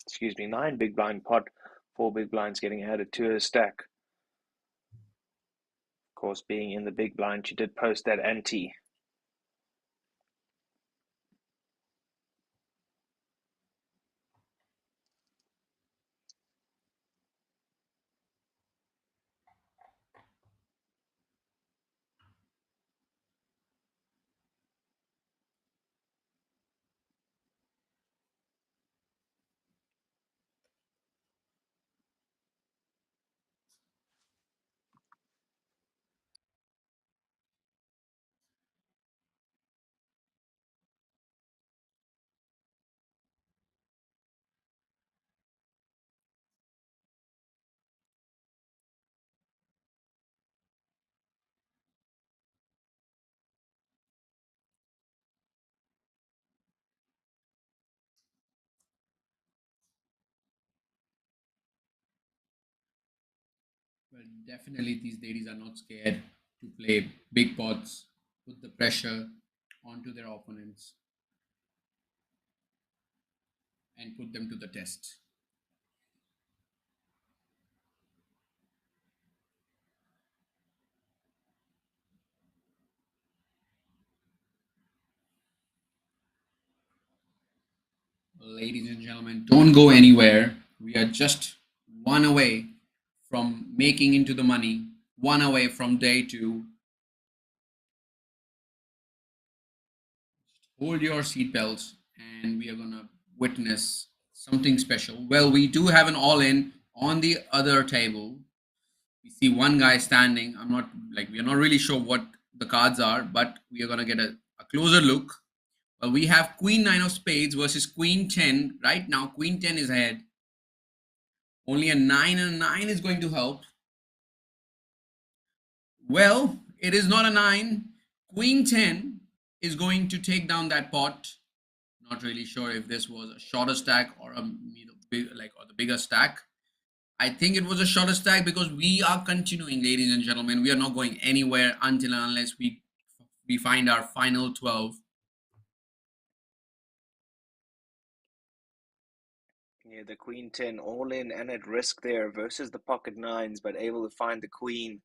Excuse me, 9 big blind pot, 4 big blinds getting added to her stack. Of course, being in the big blind, she did post that ante. Well, definitely these ladies are not scared to play big pots, put the pressure onto their opponents, and put them to the test. Ladies and gentlemen, don't go anywhere. We are just one away from making into the money, one away from day two. Hold your seatbelts, and we are gonna witness something special. Well, we do have an all in on the other table. We see one guy standing. I'm not like we are not really sure what the cards are, but we are gonna get a closer look. Well, we have Queen 9 of Spades versus Queen 10. Right now, Queen 10 is ahead. Only a 9 and a 9 is going to help. Well, it is not a 9. Queen 10 is going to take down that pot. Not really sure if this was a shorter stack or a or the bigger stack. I think it was a shorter stack because we are continuing, ladies and gentlemen. We are not going anywhere until and unless we find our final 12. Yeah, the Queen 10 all in and at risk there versus the pocket 9s, but able to find the Queen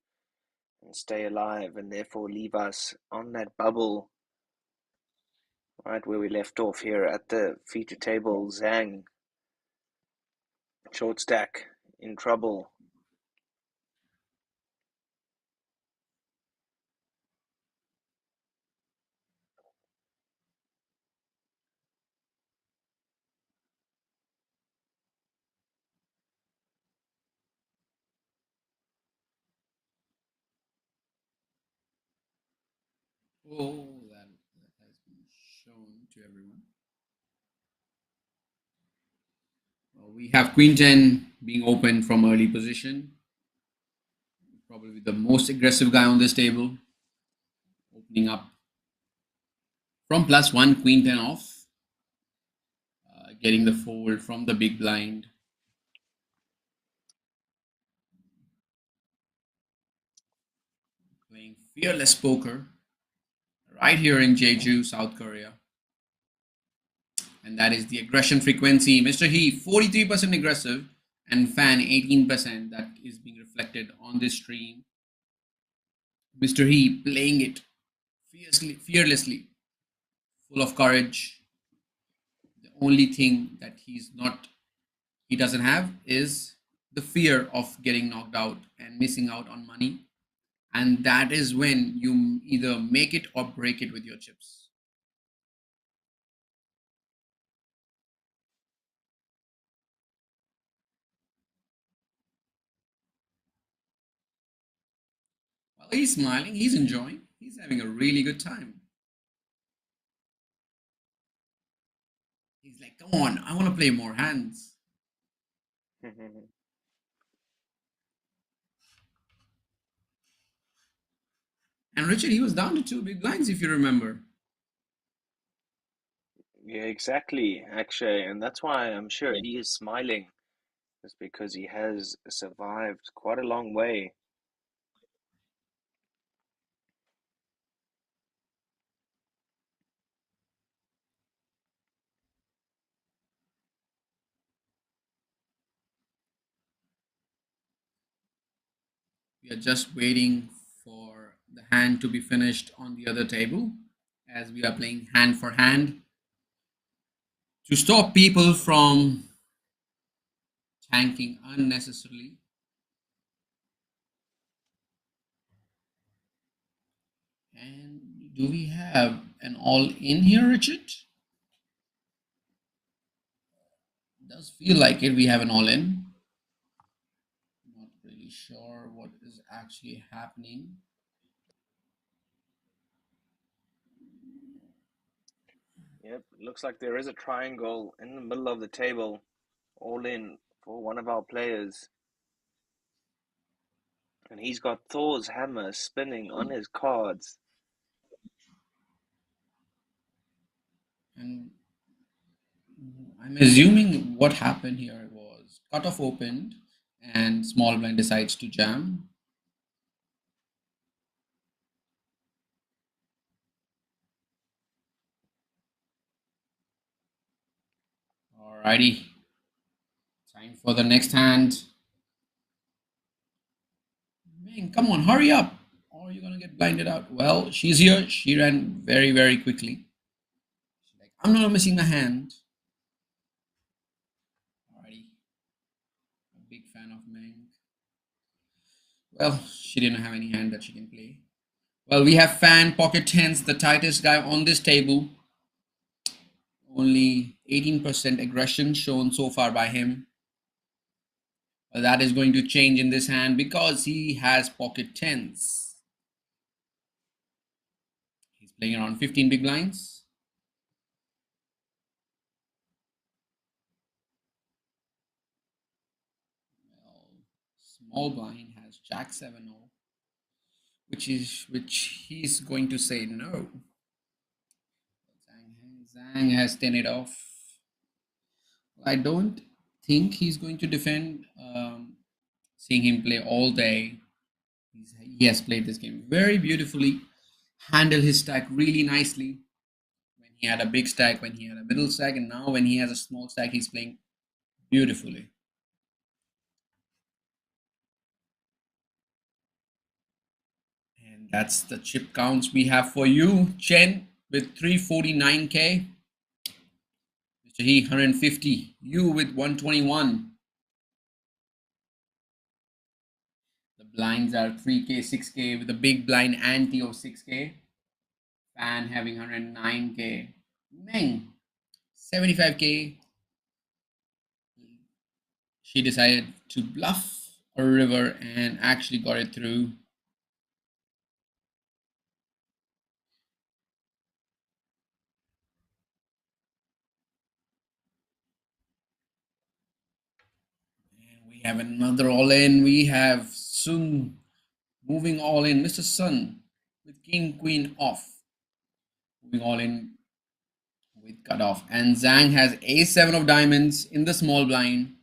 and stay alive and therefore leave us on that bubble right where we left off here at the feature table. Zhang Short stack in trouble. Oh, that has been shown to everyone. Well, we have Queen 10 being opened from early position. Probably the most aggressive guy on this table. Opening up from +1, Queen 10 off. Getting the fold from the big blind. Playing fearless poker right here in Jeju, South Korea. And that is the aggression frequency. Mr. He, 43% aggressive, and Fan, 18%. That is being reflected on this stream. Mr. He playing it fearlessly, full of courage. The only thing that he doesn't have is the fear of getting knocked out and missing out on money. And that is when you either make it or break it with your chips. Well, he's smiling, he's enjoying, he's having a really good time. He's like, come on, I want to play more hands. And Richard, he was down to 2 big blinds, if you remember. Yeah, exactly, Akshay, and that's why I'm sure he is smiling. It's because he has survived quite a long way. We are just waiting for the hand to be finished on the other table as we are playing hand for hand to stop people from tanking unnecessarily. And do we have an all in here, Richard? Does feel like it. We have an all in. Not really sure what is actually happening. Yep, looks like there is a triangle in the middle of the table, all in for one of our players. And he's got Thor's hammer spinning on his cards. And I'm assuming what happened here was cutoff opened and small blind decides to jam. Alrighty. Time for the next hand. Man, come on, hurry up, or you're gonna get blinded out. Well, she's here. She ran very, very quickly. She's like, I'm not missing a hand. Alrighty. A big fan of Meng. Well, she didn't have any hand that she can play. Well, we have Fan pocket tens, the tightest guy on this table. Only 18% aggression shown so far by him. Well, that is going to change in this hand because he has pocket tens. He's playing around 15 big blinds. Well, small blind has Jack 7-0, which he's going to say no. Zhang has 10 it off. I don't think he's going to defend. Seeing him play all day, he has played this game very beautifully, handled his stack really nicely. When he had a big stack, when he had a middle stack, and now when he has a small stack, he's playing beautifully. And that's the chip counts we have for you. Chen with 349k. Mr. He 150. You with 121. Blinds are 3K, 6K with a big blind ante of 6K. Fan having 109K. Meng, 75K. She decided to bluff a river and actually got it through. And we have another all in. We have Sun moving all in. Mr. Sun with king, queen off. Moving all in with cutoff. And Zhang has a7 of diamonds in the small blind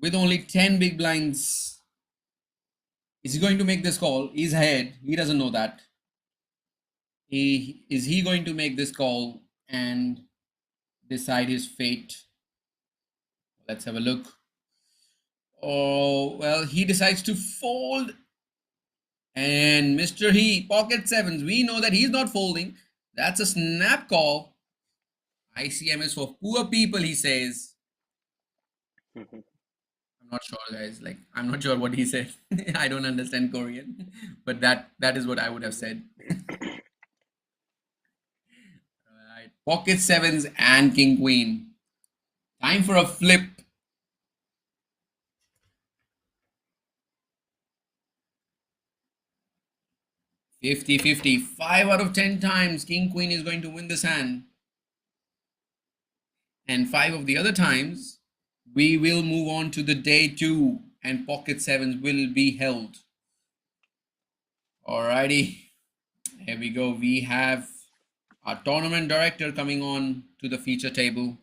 with only 10 big blinds. Is he going to make this call? He's ahead. He doesn't know that. Is he going to make this call and decide his fate? Let's have a look. Oh, well, he decides to fold. And Mr. He, pocket sevens. We know that he's not folding. That's a snap call. ICM is for poor people, he says. I'm not sure, guys. Like, I'm not sure what he said. I don't understand Korean, but that is what I would have said. Right. Pocket sevens and king queen. Time for a flip. 50-50. 5 out of 10 times king queen is going to win this hand. And 5 of the other times we will move on to the day 2 and pocket sevens will be held. Alrighty, here we go. We have our tournament director coming on to the feature table.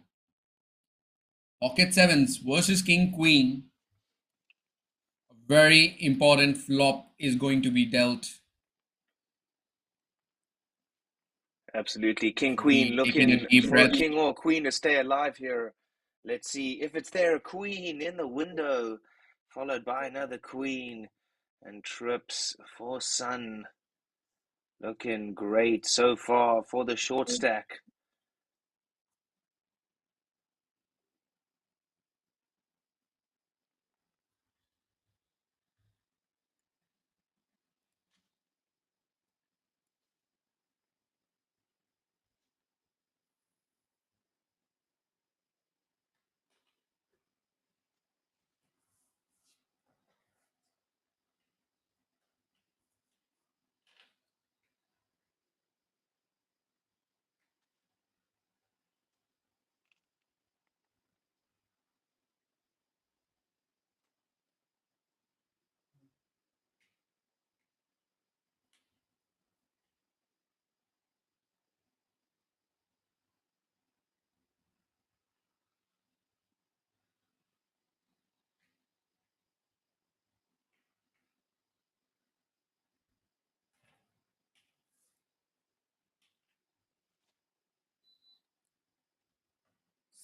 Pocket sevens versus king queen. A very important flop is going to be dealt. Absolutely. King, queen, looking for a king or queen to stay alive here. Let's see if it's there. Queen in the window, followed by another queen, and trips for Sun. Looking great so far for the short stack.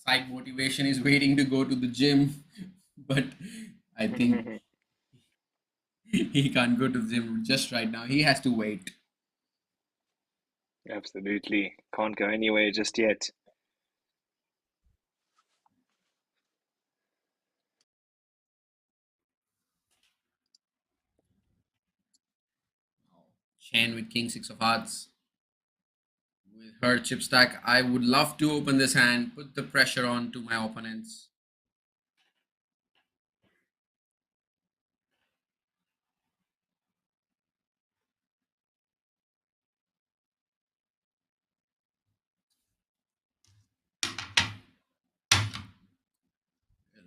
Side motivation is waiting to go to the gym, but I think he can't go to the gym just right now. He has to wait. Absolutely. Can't go anywhere just yet. Chen with king 6 of hearts. With her chip stack, I would love to open this hand, put the pressure on to my opponents.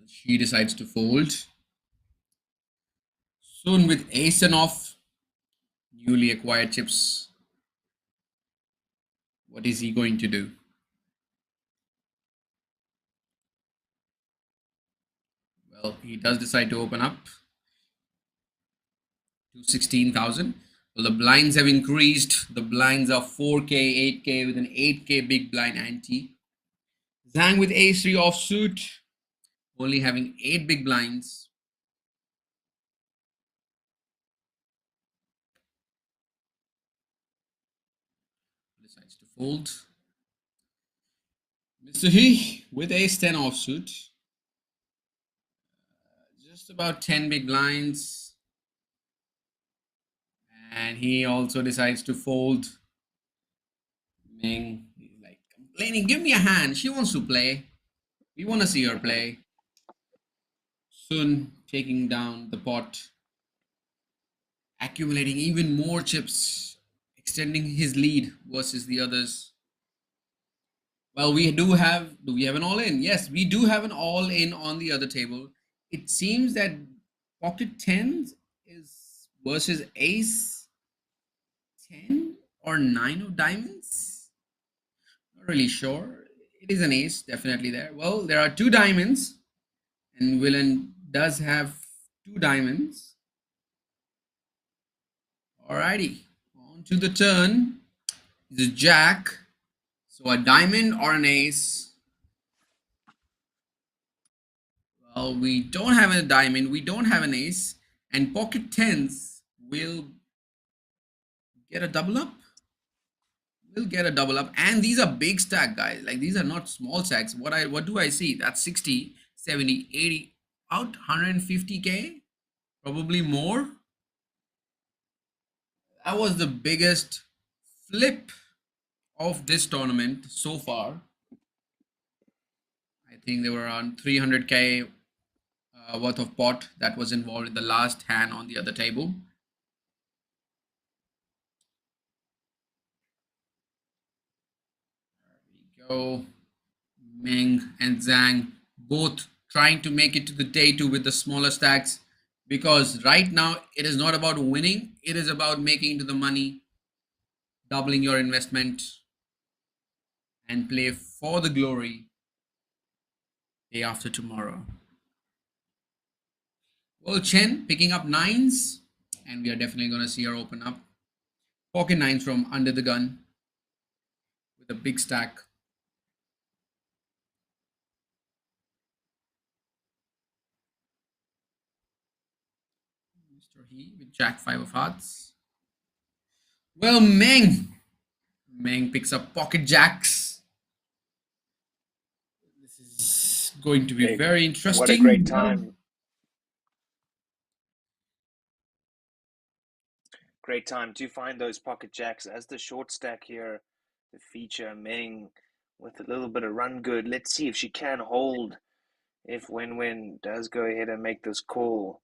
She decides to fold. Soon with ace and off, newly acquired chips. What is he going to do? Well, he does decide to open up to 16,000. Well, the blinds have increased. The blinds are 4K, 8K with an 8K big blind ante. Zhang with ace 3 offsuit, only having 8 big blinds. Decides to fold. Mr. He with ace 10 offsuit. Just about 10 big blinds. And he also decides to fold. Ming is like complaining, give me a hand. She wants to play. We want to see her play. Sun taking down the pot, accumulating even more chips, extending his lead versus the others. Well, do we have an all-in? Yes, we do have an all-in on the other table. It seems that pocket 10 is versus ace 10 or 9 of diamonds. Not really sure. It is an ace, definitely there. Well, there are 2 diamonds, and Willen does have 2 diamonds. Alrighty, on to the turn. It's a jack. So a diamond or an ace. Well, we don't have a diamond, we don't have an ace, and pocket 10s will get a double up. We'll get a double up, and these are big stack, guys. Like, these are not small stacks. What do I see? That's 60, 70, 80, out 150k, probably more. That was the biggest flip of this tournament so far. I think there were around 300k worth of pot that was involved in the last hand on the other table. There we go. Ming and Zhang both trying to make it to the day 2 with the smaller stacks, because right now it is not about winning, it is about making to the money, doubling your investment, and play for the glory day after tomorrow. Well, Chen picking up 9s, and we are definitely going to see her open up. Pocket 9s from under the gun with a big stack. Mr. He with Jack 5 of hearts. Well, Meng picks up pocket jacks. This is going to be Hey, very interesting. what a great time. Great time to find those pocket jacks as the short stack here. The feature Ming with a little bit of run good. Let's see if she can hold. If Wen does go ahead and make this call.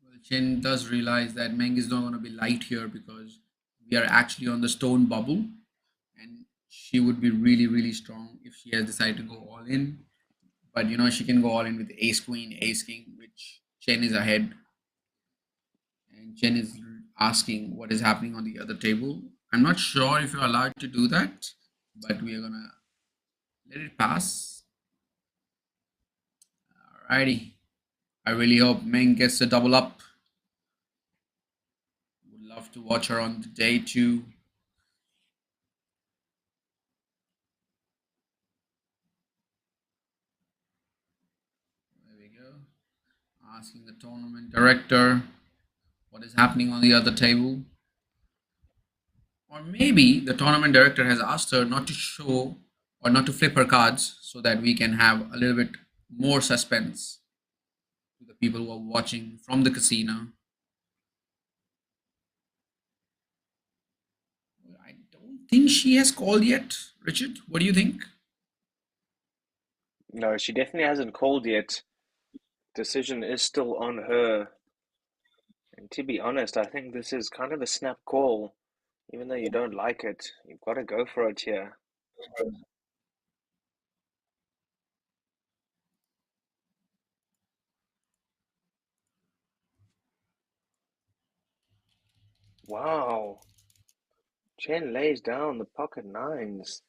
Well, Chen does realize that Meng is not going to be light here, because we are actually on the stone bubble, and she would be really, really strong if she has decided to go all in. But you know, she can go all in with ace queen, ace king, which Chen is ahead. And Chen is asking what is happening on the other table. I'm not sure if you're allowed to do that, but we are gonna let it pass. Alrighty. I really hope Meng gets a double up. Would love to watch her on the day 2. There we go. Asking the tournament director what is happening on the other table. Or maybe the tournament director has asked her not to show or not to flip her cards, so that we can have a little bit more suspense to the people who are watching from the casino. I don't think she has called yet. Richard, what do you think? No, she definitely hasn't called yet. Decision is still on her. And to be honest, I think this is kind of a snap call. Even though you don't like it, you've got to go for it here. Wow. Chen lays down the pocket 9s.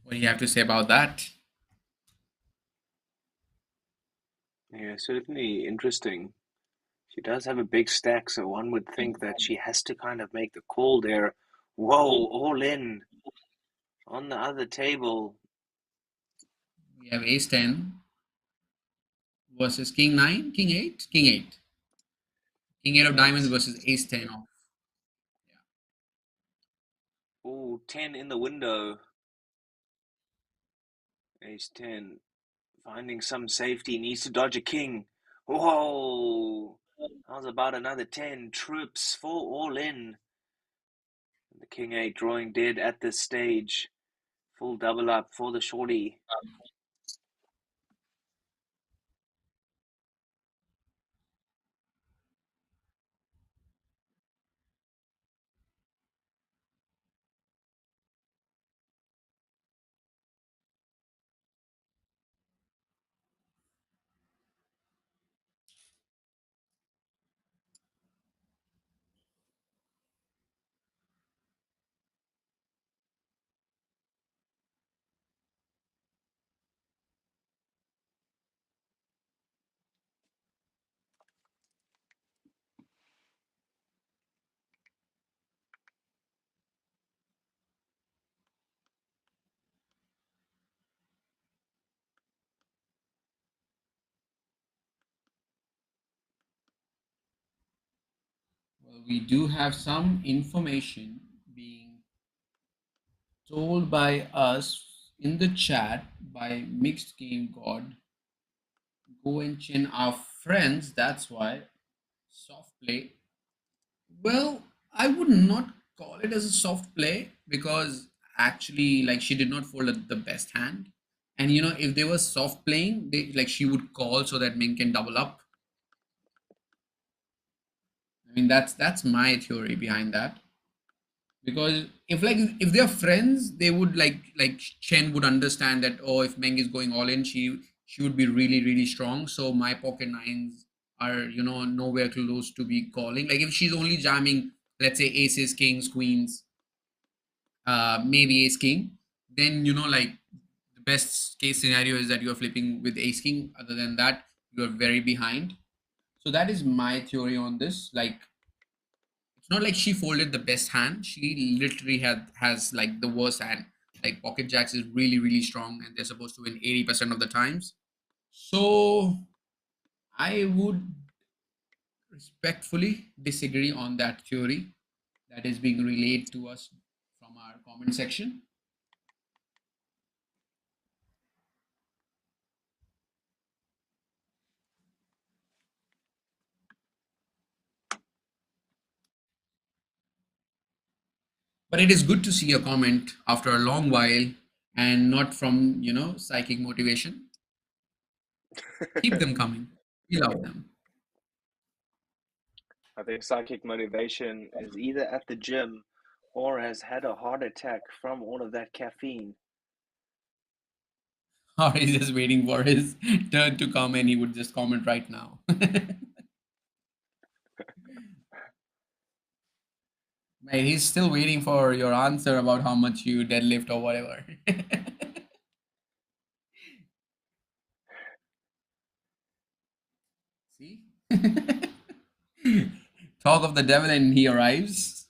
What do you have to say about that? Yeah, certainly interesting. She does have a big stack, so one would think that she has to kind of make the call there. Whoa, all in on the other table. We have ace 10 versus king 9, king 8, king 8. King 8 of diamonds versus ace 10 of. Oh, 10 in the window. Ace 10. Finding some safety. Needs to dodge a king. Whoa! How's about another 10? Trips for all in. The king 8 drawing dead at this stage. Full double up for the shorty. Well, we do have some information being told by us in the chat by Mixed Game God. Go and Chin are friends, that's why. Soft play. Well, I would not call it as a soft play because actually, like, she did not fold the best hand. And if they were soft playing, she would call so that Ming can double up. I mean, that's my theory behind that. Because if they're friends, they would like Chen would understand that, oh, if Meng is going all in, she would be really really strong. So my pocket nines are nowhere close to be calling. Like if she's only jamming, let's say aces, kings, queens, maybe ace king, then like the best case scenario is that you're flipping with ace king. Other than that, you're very behind. So that is my theory on this. Like it's not like she folded the best hand. She literally has like the worst hand. Like pocket jacks is really really strong, and they're supposed to win 80% of the times. So I would respectfully disagree on that theory that is being relayed to us from our comment section. But it is good to see a comment after a long while and not from psychic motivation. Keep them coming. We love them. I think psychic motivation is either at the gym or has had a heart attack from all of that caffeine. Or he's just waiting for his turn to come and he would just comment right now. Mate, he's still waiting for your answer about how much you deadlift or whatever. See? Talk of the devil and he arrives.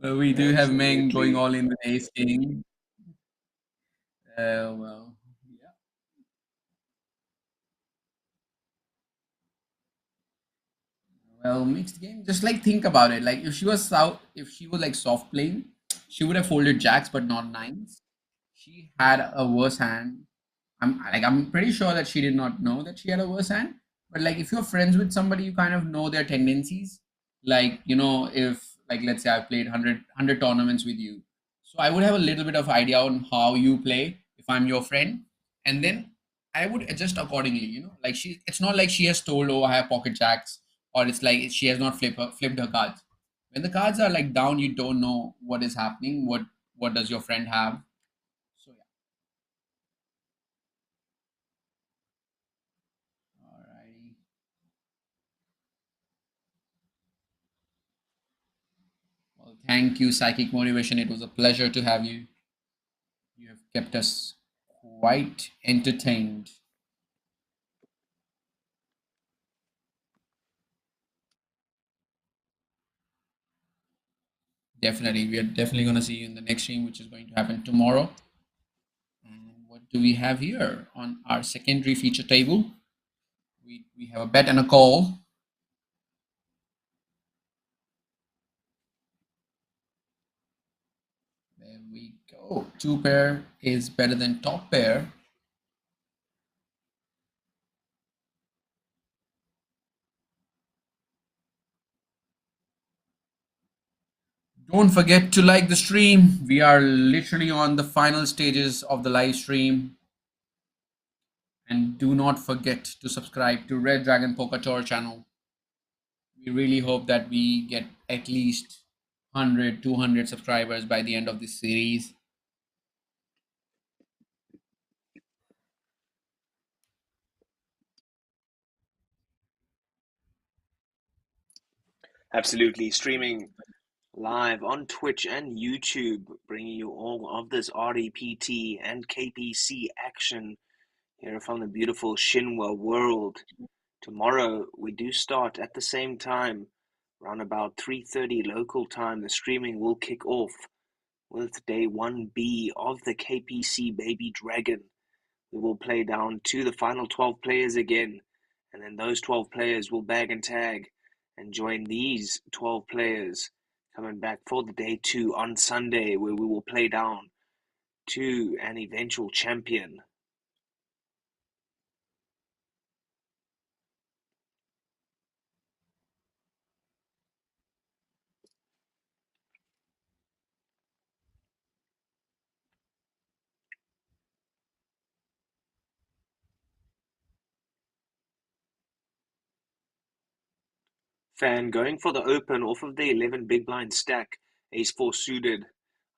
Well, we do have Meng going Absolutely. all in with ace king. Well, yeah. Well, mixed game. Just like think about it. Like if she was like soft playing, she would have folded jacks but not nines. She had a worse hand. I'm pretty sure that she did not know that she had a worse hand. But like if you're friends with somebody, you kind of know their tendencies. Like if like let's say I played 100 tournaments with you, so I would have a little bit of idea on how you play if I'm your friend, and then I would adjust accordingly. Like it's not like she has told, oh, I have pocket jacks, or it's like she has not flipped her cards. When the cards are like down, you don't know what is happening. What does your friend have? So yeah. Alrighty. Well, thank you, Psychic Motivation. It was a pleasure to have you. You have kept us quite entertained. Definitely. We are definitely going to see you in the next stream, which is going to happen tomorrow. And what do we have here on our secondary feature table? We have a bet and a call. There we go. 2 pair is better than top pair. Don't forget to like the stream. We are literally on the final stages of the live stream. And do not forget to subscribe to Red Dragon Poker Tour channel. We really hope that we get at least 100, 200 subscribers by the end of this series. Absolutely. Streaming live on Twitch and YouTube, bringing you all of this REPT and KPC action here from the beautiful Shinwa world. Tomorrow we do start at the same time, around about 3:30 local time. The streaming will kick off with day 1B of the KPC Baby Dragon. We will play down to the final 12 players again, and then those 12 players will bag and tag and join these 12 players coming back for the day 2 on Sunday, where we will play down to an eventual champion. Fan going for the open off of the 11 big blind stack, ace 4 suited.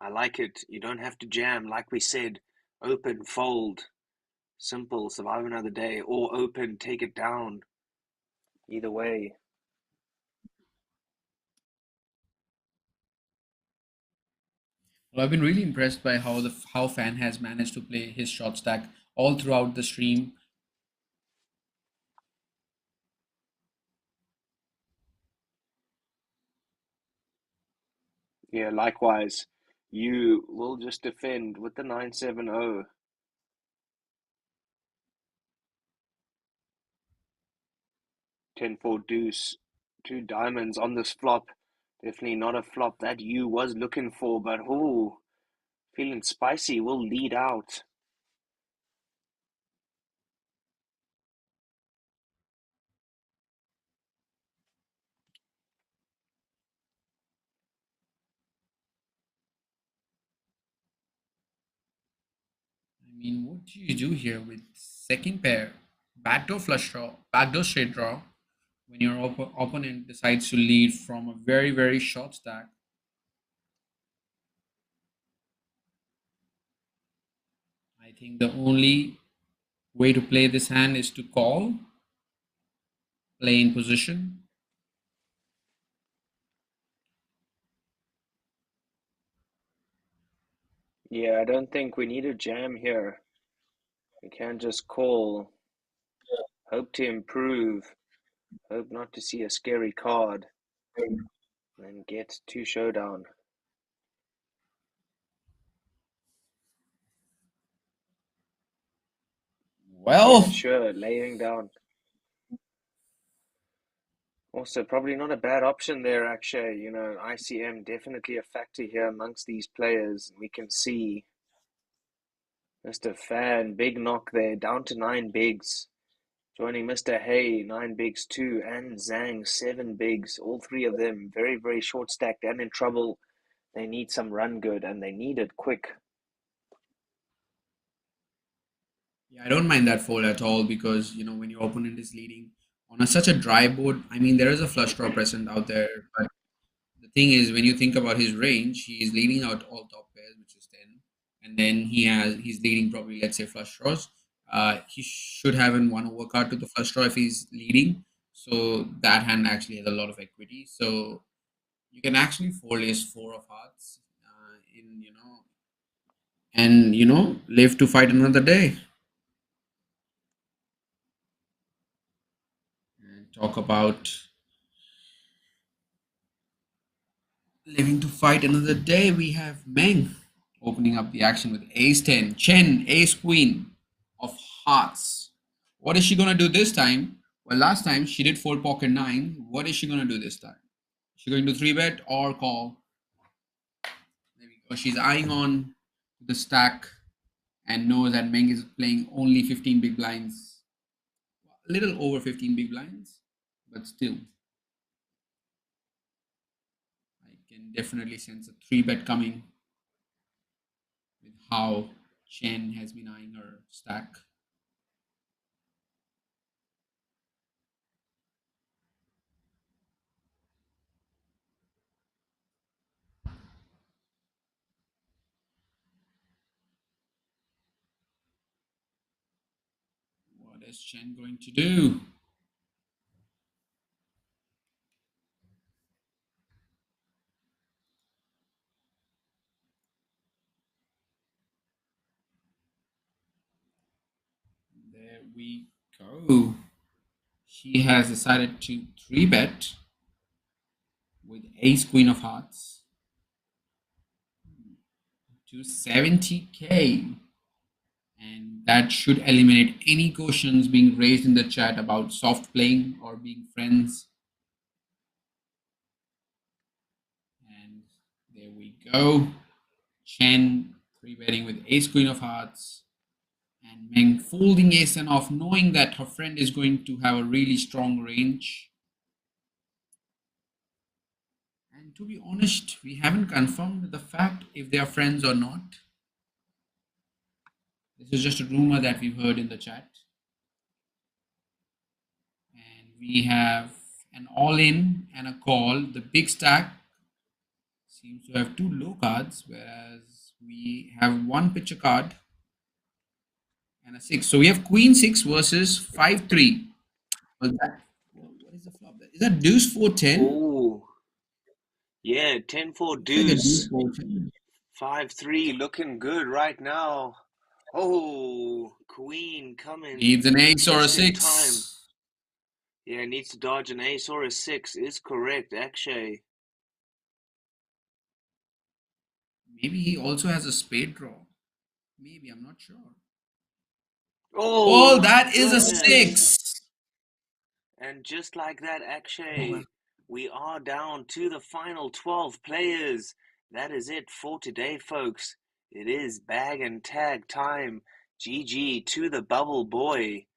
I like it. You don't have to jam, like we said. Open, fold. Simple, survive another day. Or open, take it down. Either way. Well, I've been really impressed by how Fan has managed to play his short stack all throughout the stream. Yeah, likewise. You will just defend with the 970. 10-4 deuce. 2 diamonds on this flop. Definitely not a flop that you was looking for, but ooh, feeling spicy will lead out. I mean, what do you do here with second pair? Backdoor flush draw, backdoor straight draw, when your opponent decides to lead from a very, very short stack. I think the only way to play this hand is to call, play in position. Yeah, I don't think we need a jam here. We can just call. Hope to improve. Hope not to see a scary card. And get to showdown. Well, Yeah, sure, laying down. Also, probably not a bad option there, Akshay. You know, ICM definitely a factor here amongst these players. We can see Mr. Fan, big knock there, down to 9 bigs. Joining Mr. Hay, 9 bigs too, and Zhang, 7 bigs. All three of them very, very short stacked and in trouble. They need some run good, and they need it quick. yeah, I don't mind that fold at all because, you know, when your opponent is leading on such a dry board, I mean, there is a flush draw present out there, but the thing is, when you think about his range, he is leading out all top pairs, which is 10, and then he's leading probably, let's say, flush draws. He should have in one overcard to the flush draw if he's leading, so that hand actually has a lot of equity. So you can actually fold ace 4 of hearts, and live to fight another day. And talk about living to fight another day. We have Meng opening up the action with ace 10, Chen, ace queen of hearts. What is she going to do this time? Well, last time she did fold pocket 9. What is she going to do this time? Is she going to 3-bet or call? There we because she's eyeing on the stack and knows that Meng is playing only 15 big blinds, a little over 15 big blinds, but still. I can definitely sense a 3-bet coming with how Chen has been eyeing her stack. What is Chen going to do? There we go. She has decided to 3-bet with ace queen of hearts to 70k, and that should eliminate any questions being raised in the chat about soft playing or being friends. And there we go. Chen 3-betting with ace queen of hearts, and Meng folding ace and off, knowing that her friend is going to have a really strong range. And to be honest, we haven't confirmed the fact if they are friends or not. This is just a rumor that we've heard in the chat. And we have an all-in and a call. The big stack seems to have 2 low cards, whereas we have 1 picture card and a 6. So we have queen 6 versus 5-3. Well, what is the flop there? Is that deuce 4-10? Oh, yeah, 10-4 deuce. 5-3 looking good right now. Oh, queen coming. Needs an ace or a just in 6. time. Yeah, needs to dodge an ace or a 6 is correct, Akshay. Maybe he also has a spade draw. Maybe, I'm not sure. Oh, that is a goodness. 6. And just like that, Akshay, we are down to the final 12 players. That is it for today, folks. It is bag and tag time. GG to the bubble boy.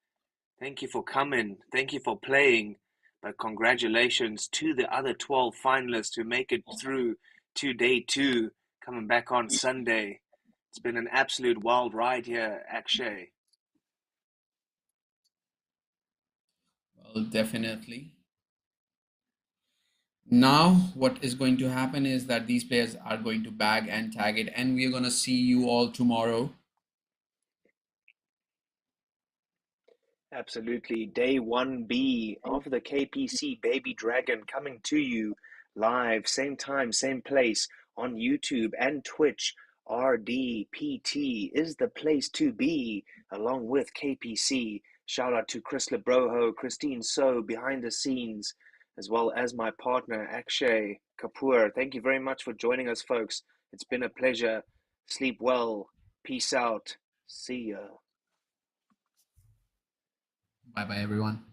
Thank you for coming. Thank you for playing. But congratulations to the other 12 finalists who make it through to day 2, coming back on Sunday. It's been an absolute wild ride here, Akshay. Well, definitely. Now, what is going to happen is that these players are going to bag and tag it, and we are going to see you all tomorrow. Absolutely. Day 1B of the KPC Baby Dragon coming to you live, same time, same place on YouTube and Twitch. RDPT is the place to be, along with KPC. Shout out to Chris Lebroho, Christine So behind the scenes, as well as my partner Akshay Kapoor. Thank you very much for joining us, folks. It's been a pleasure. Sleep well. Peace out. See ya. Bye-bye, everyone.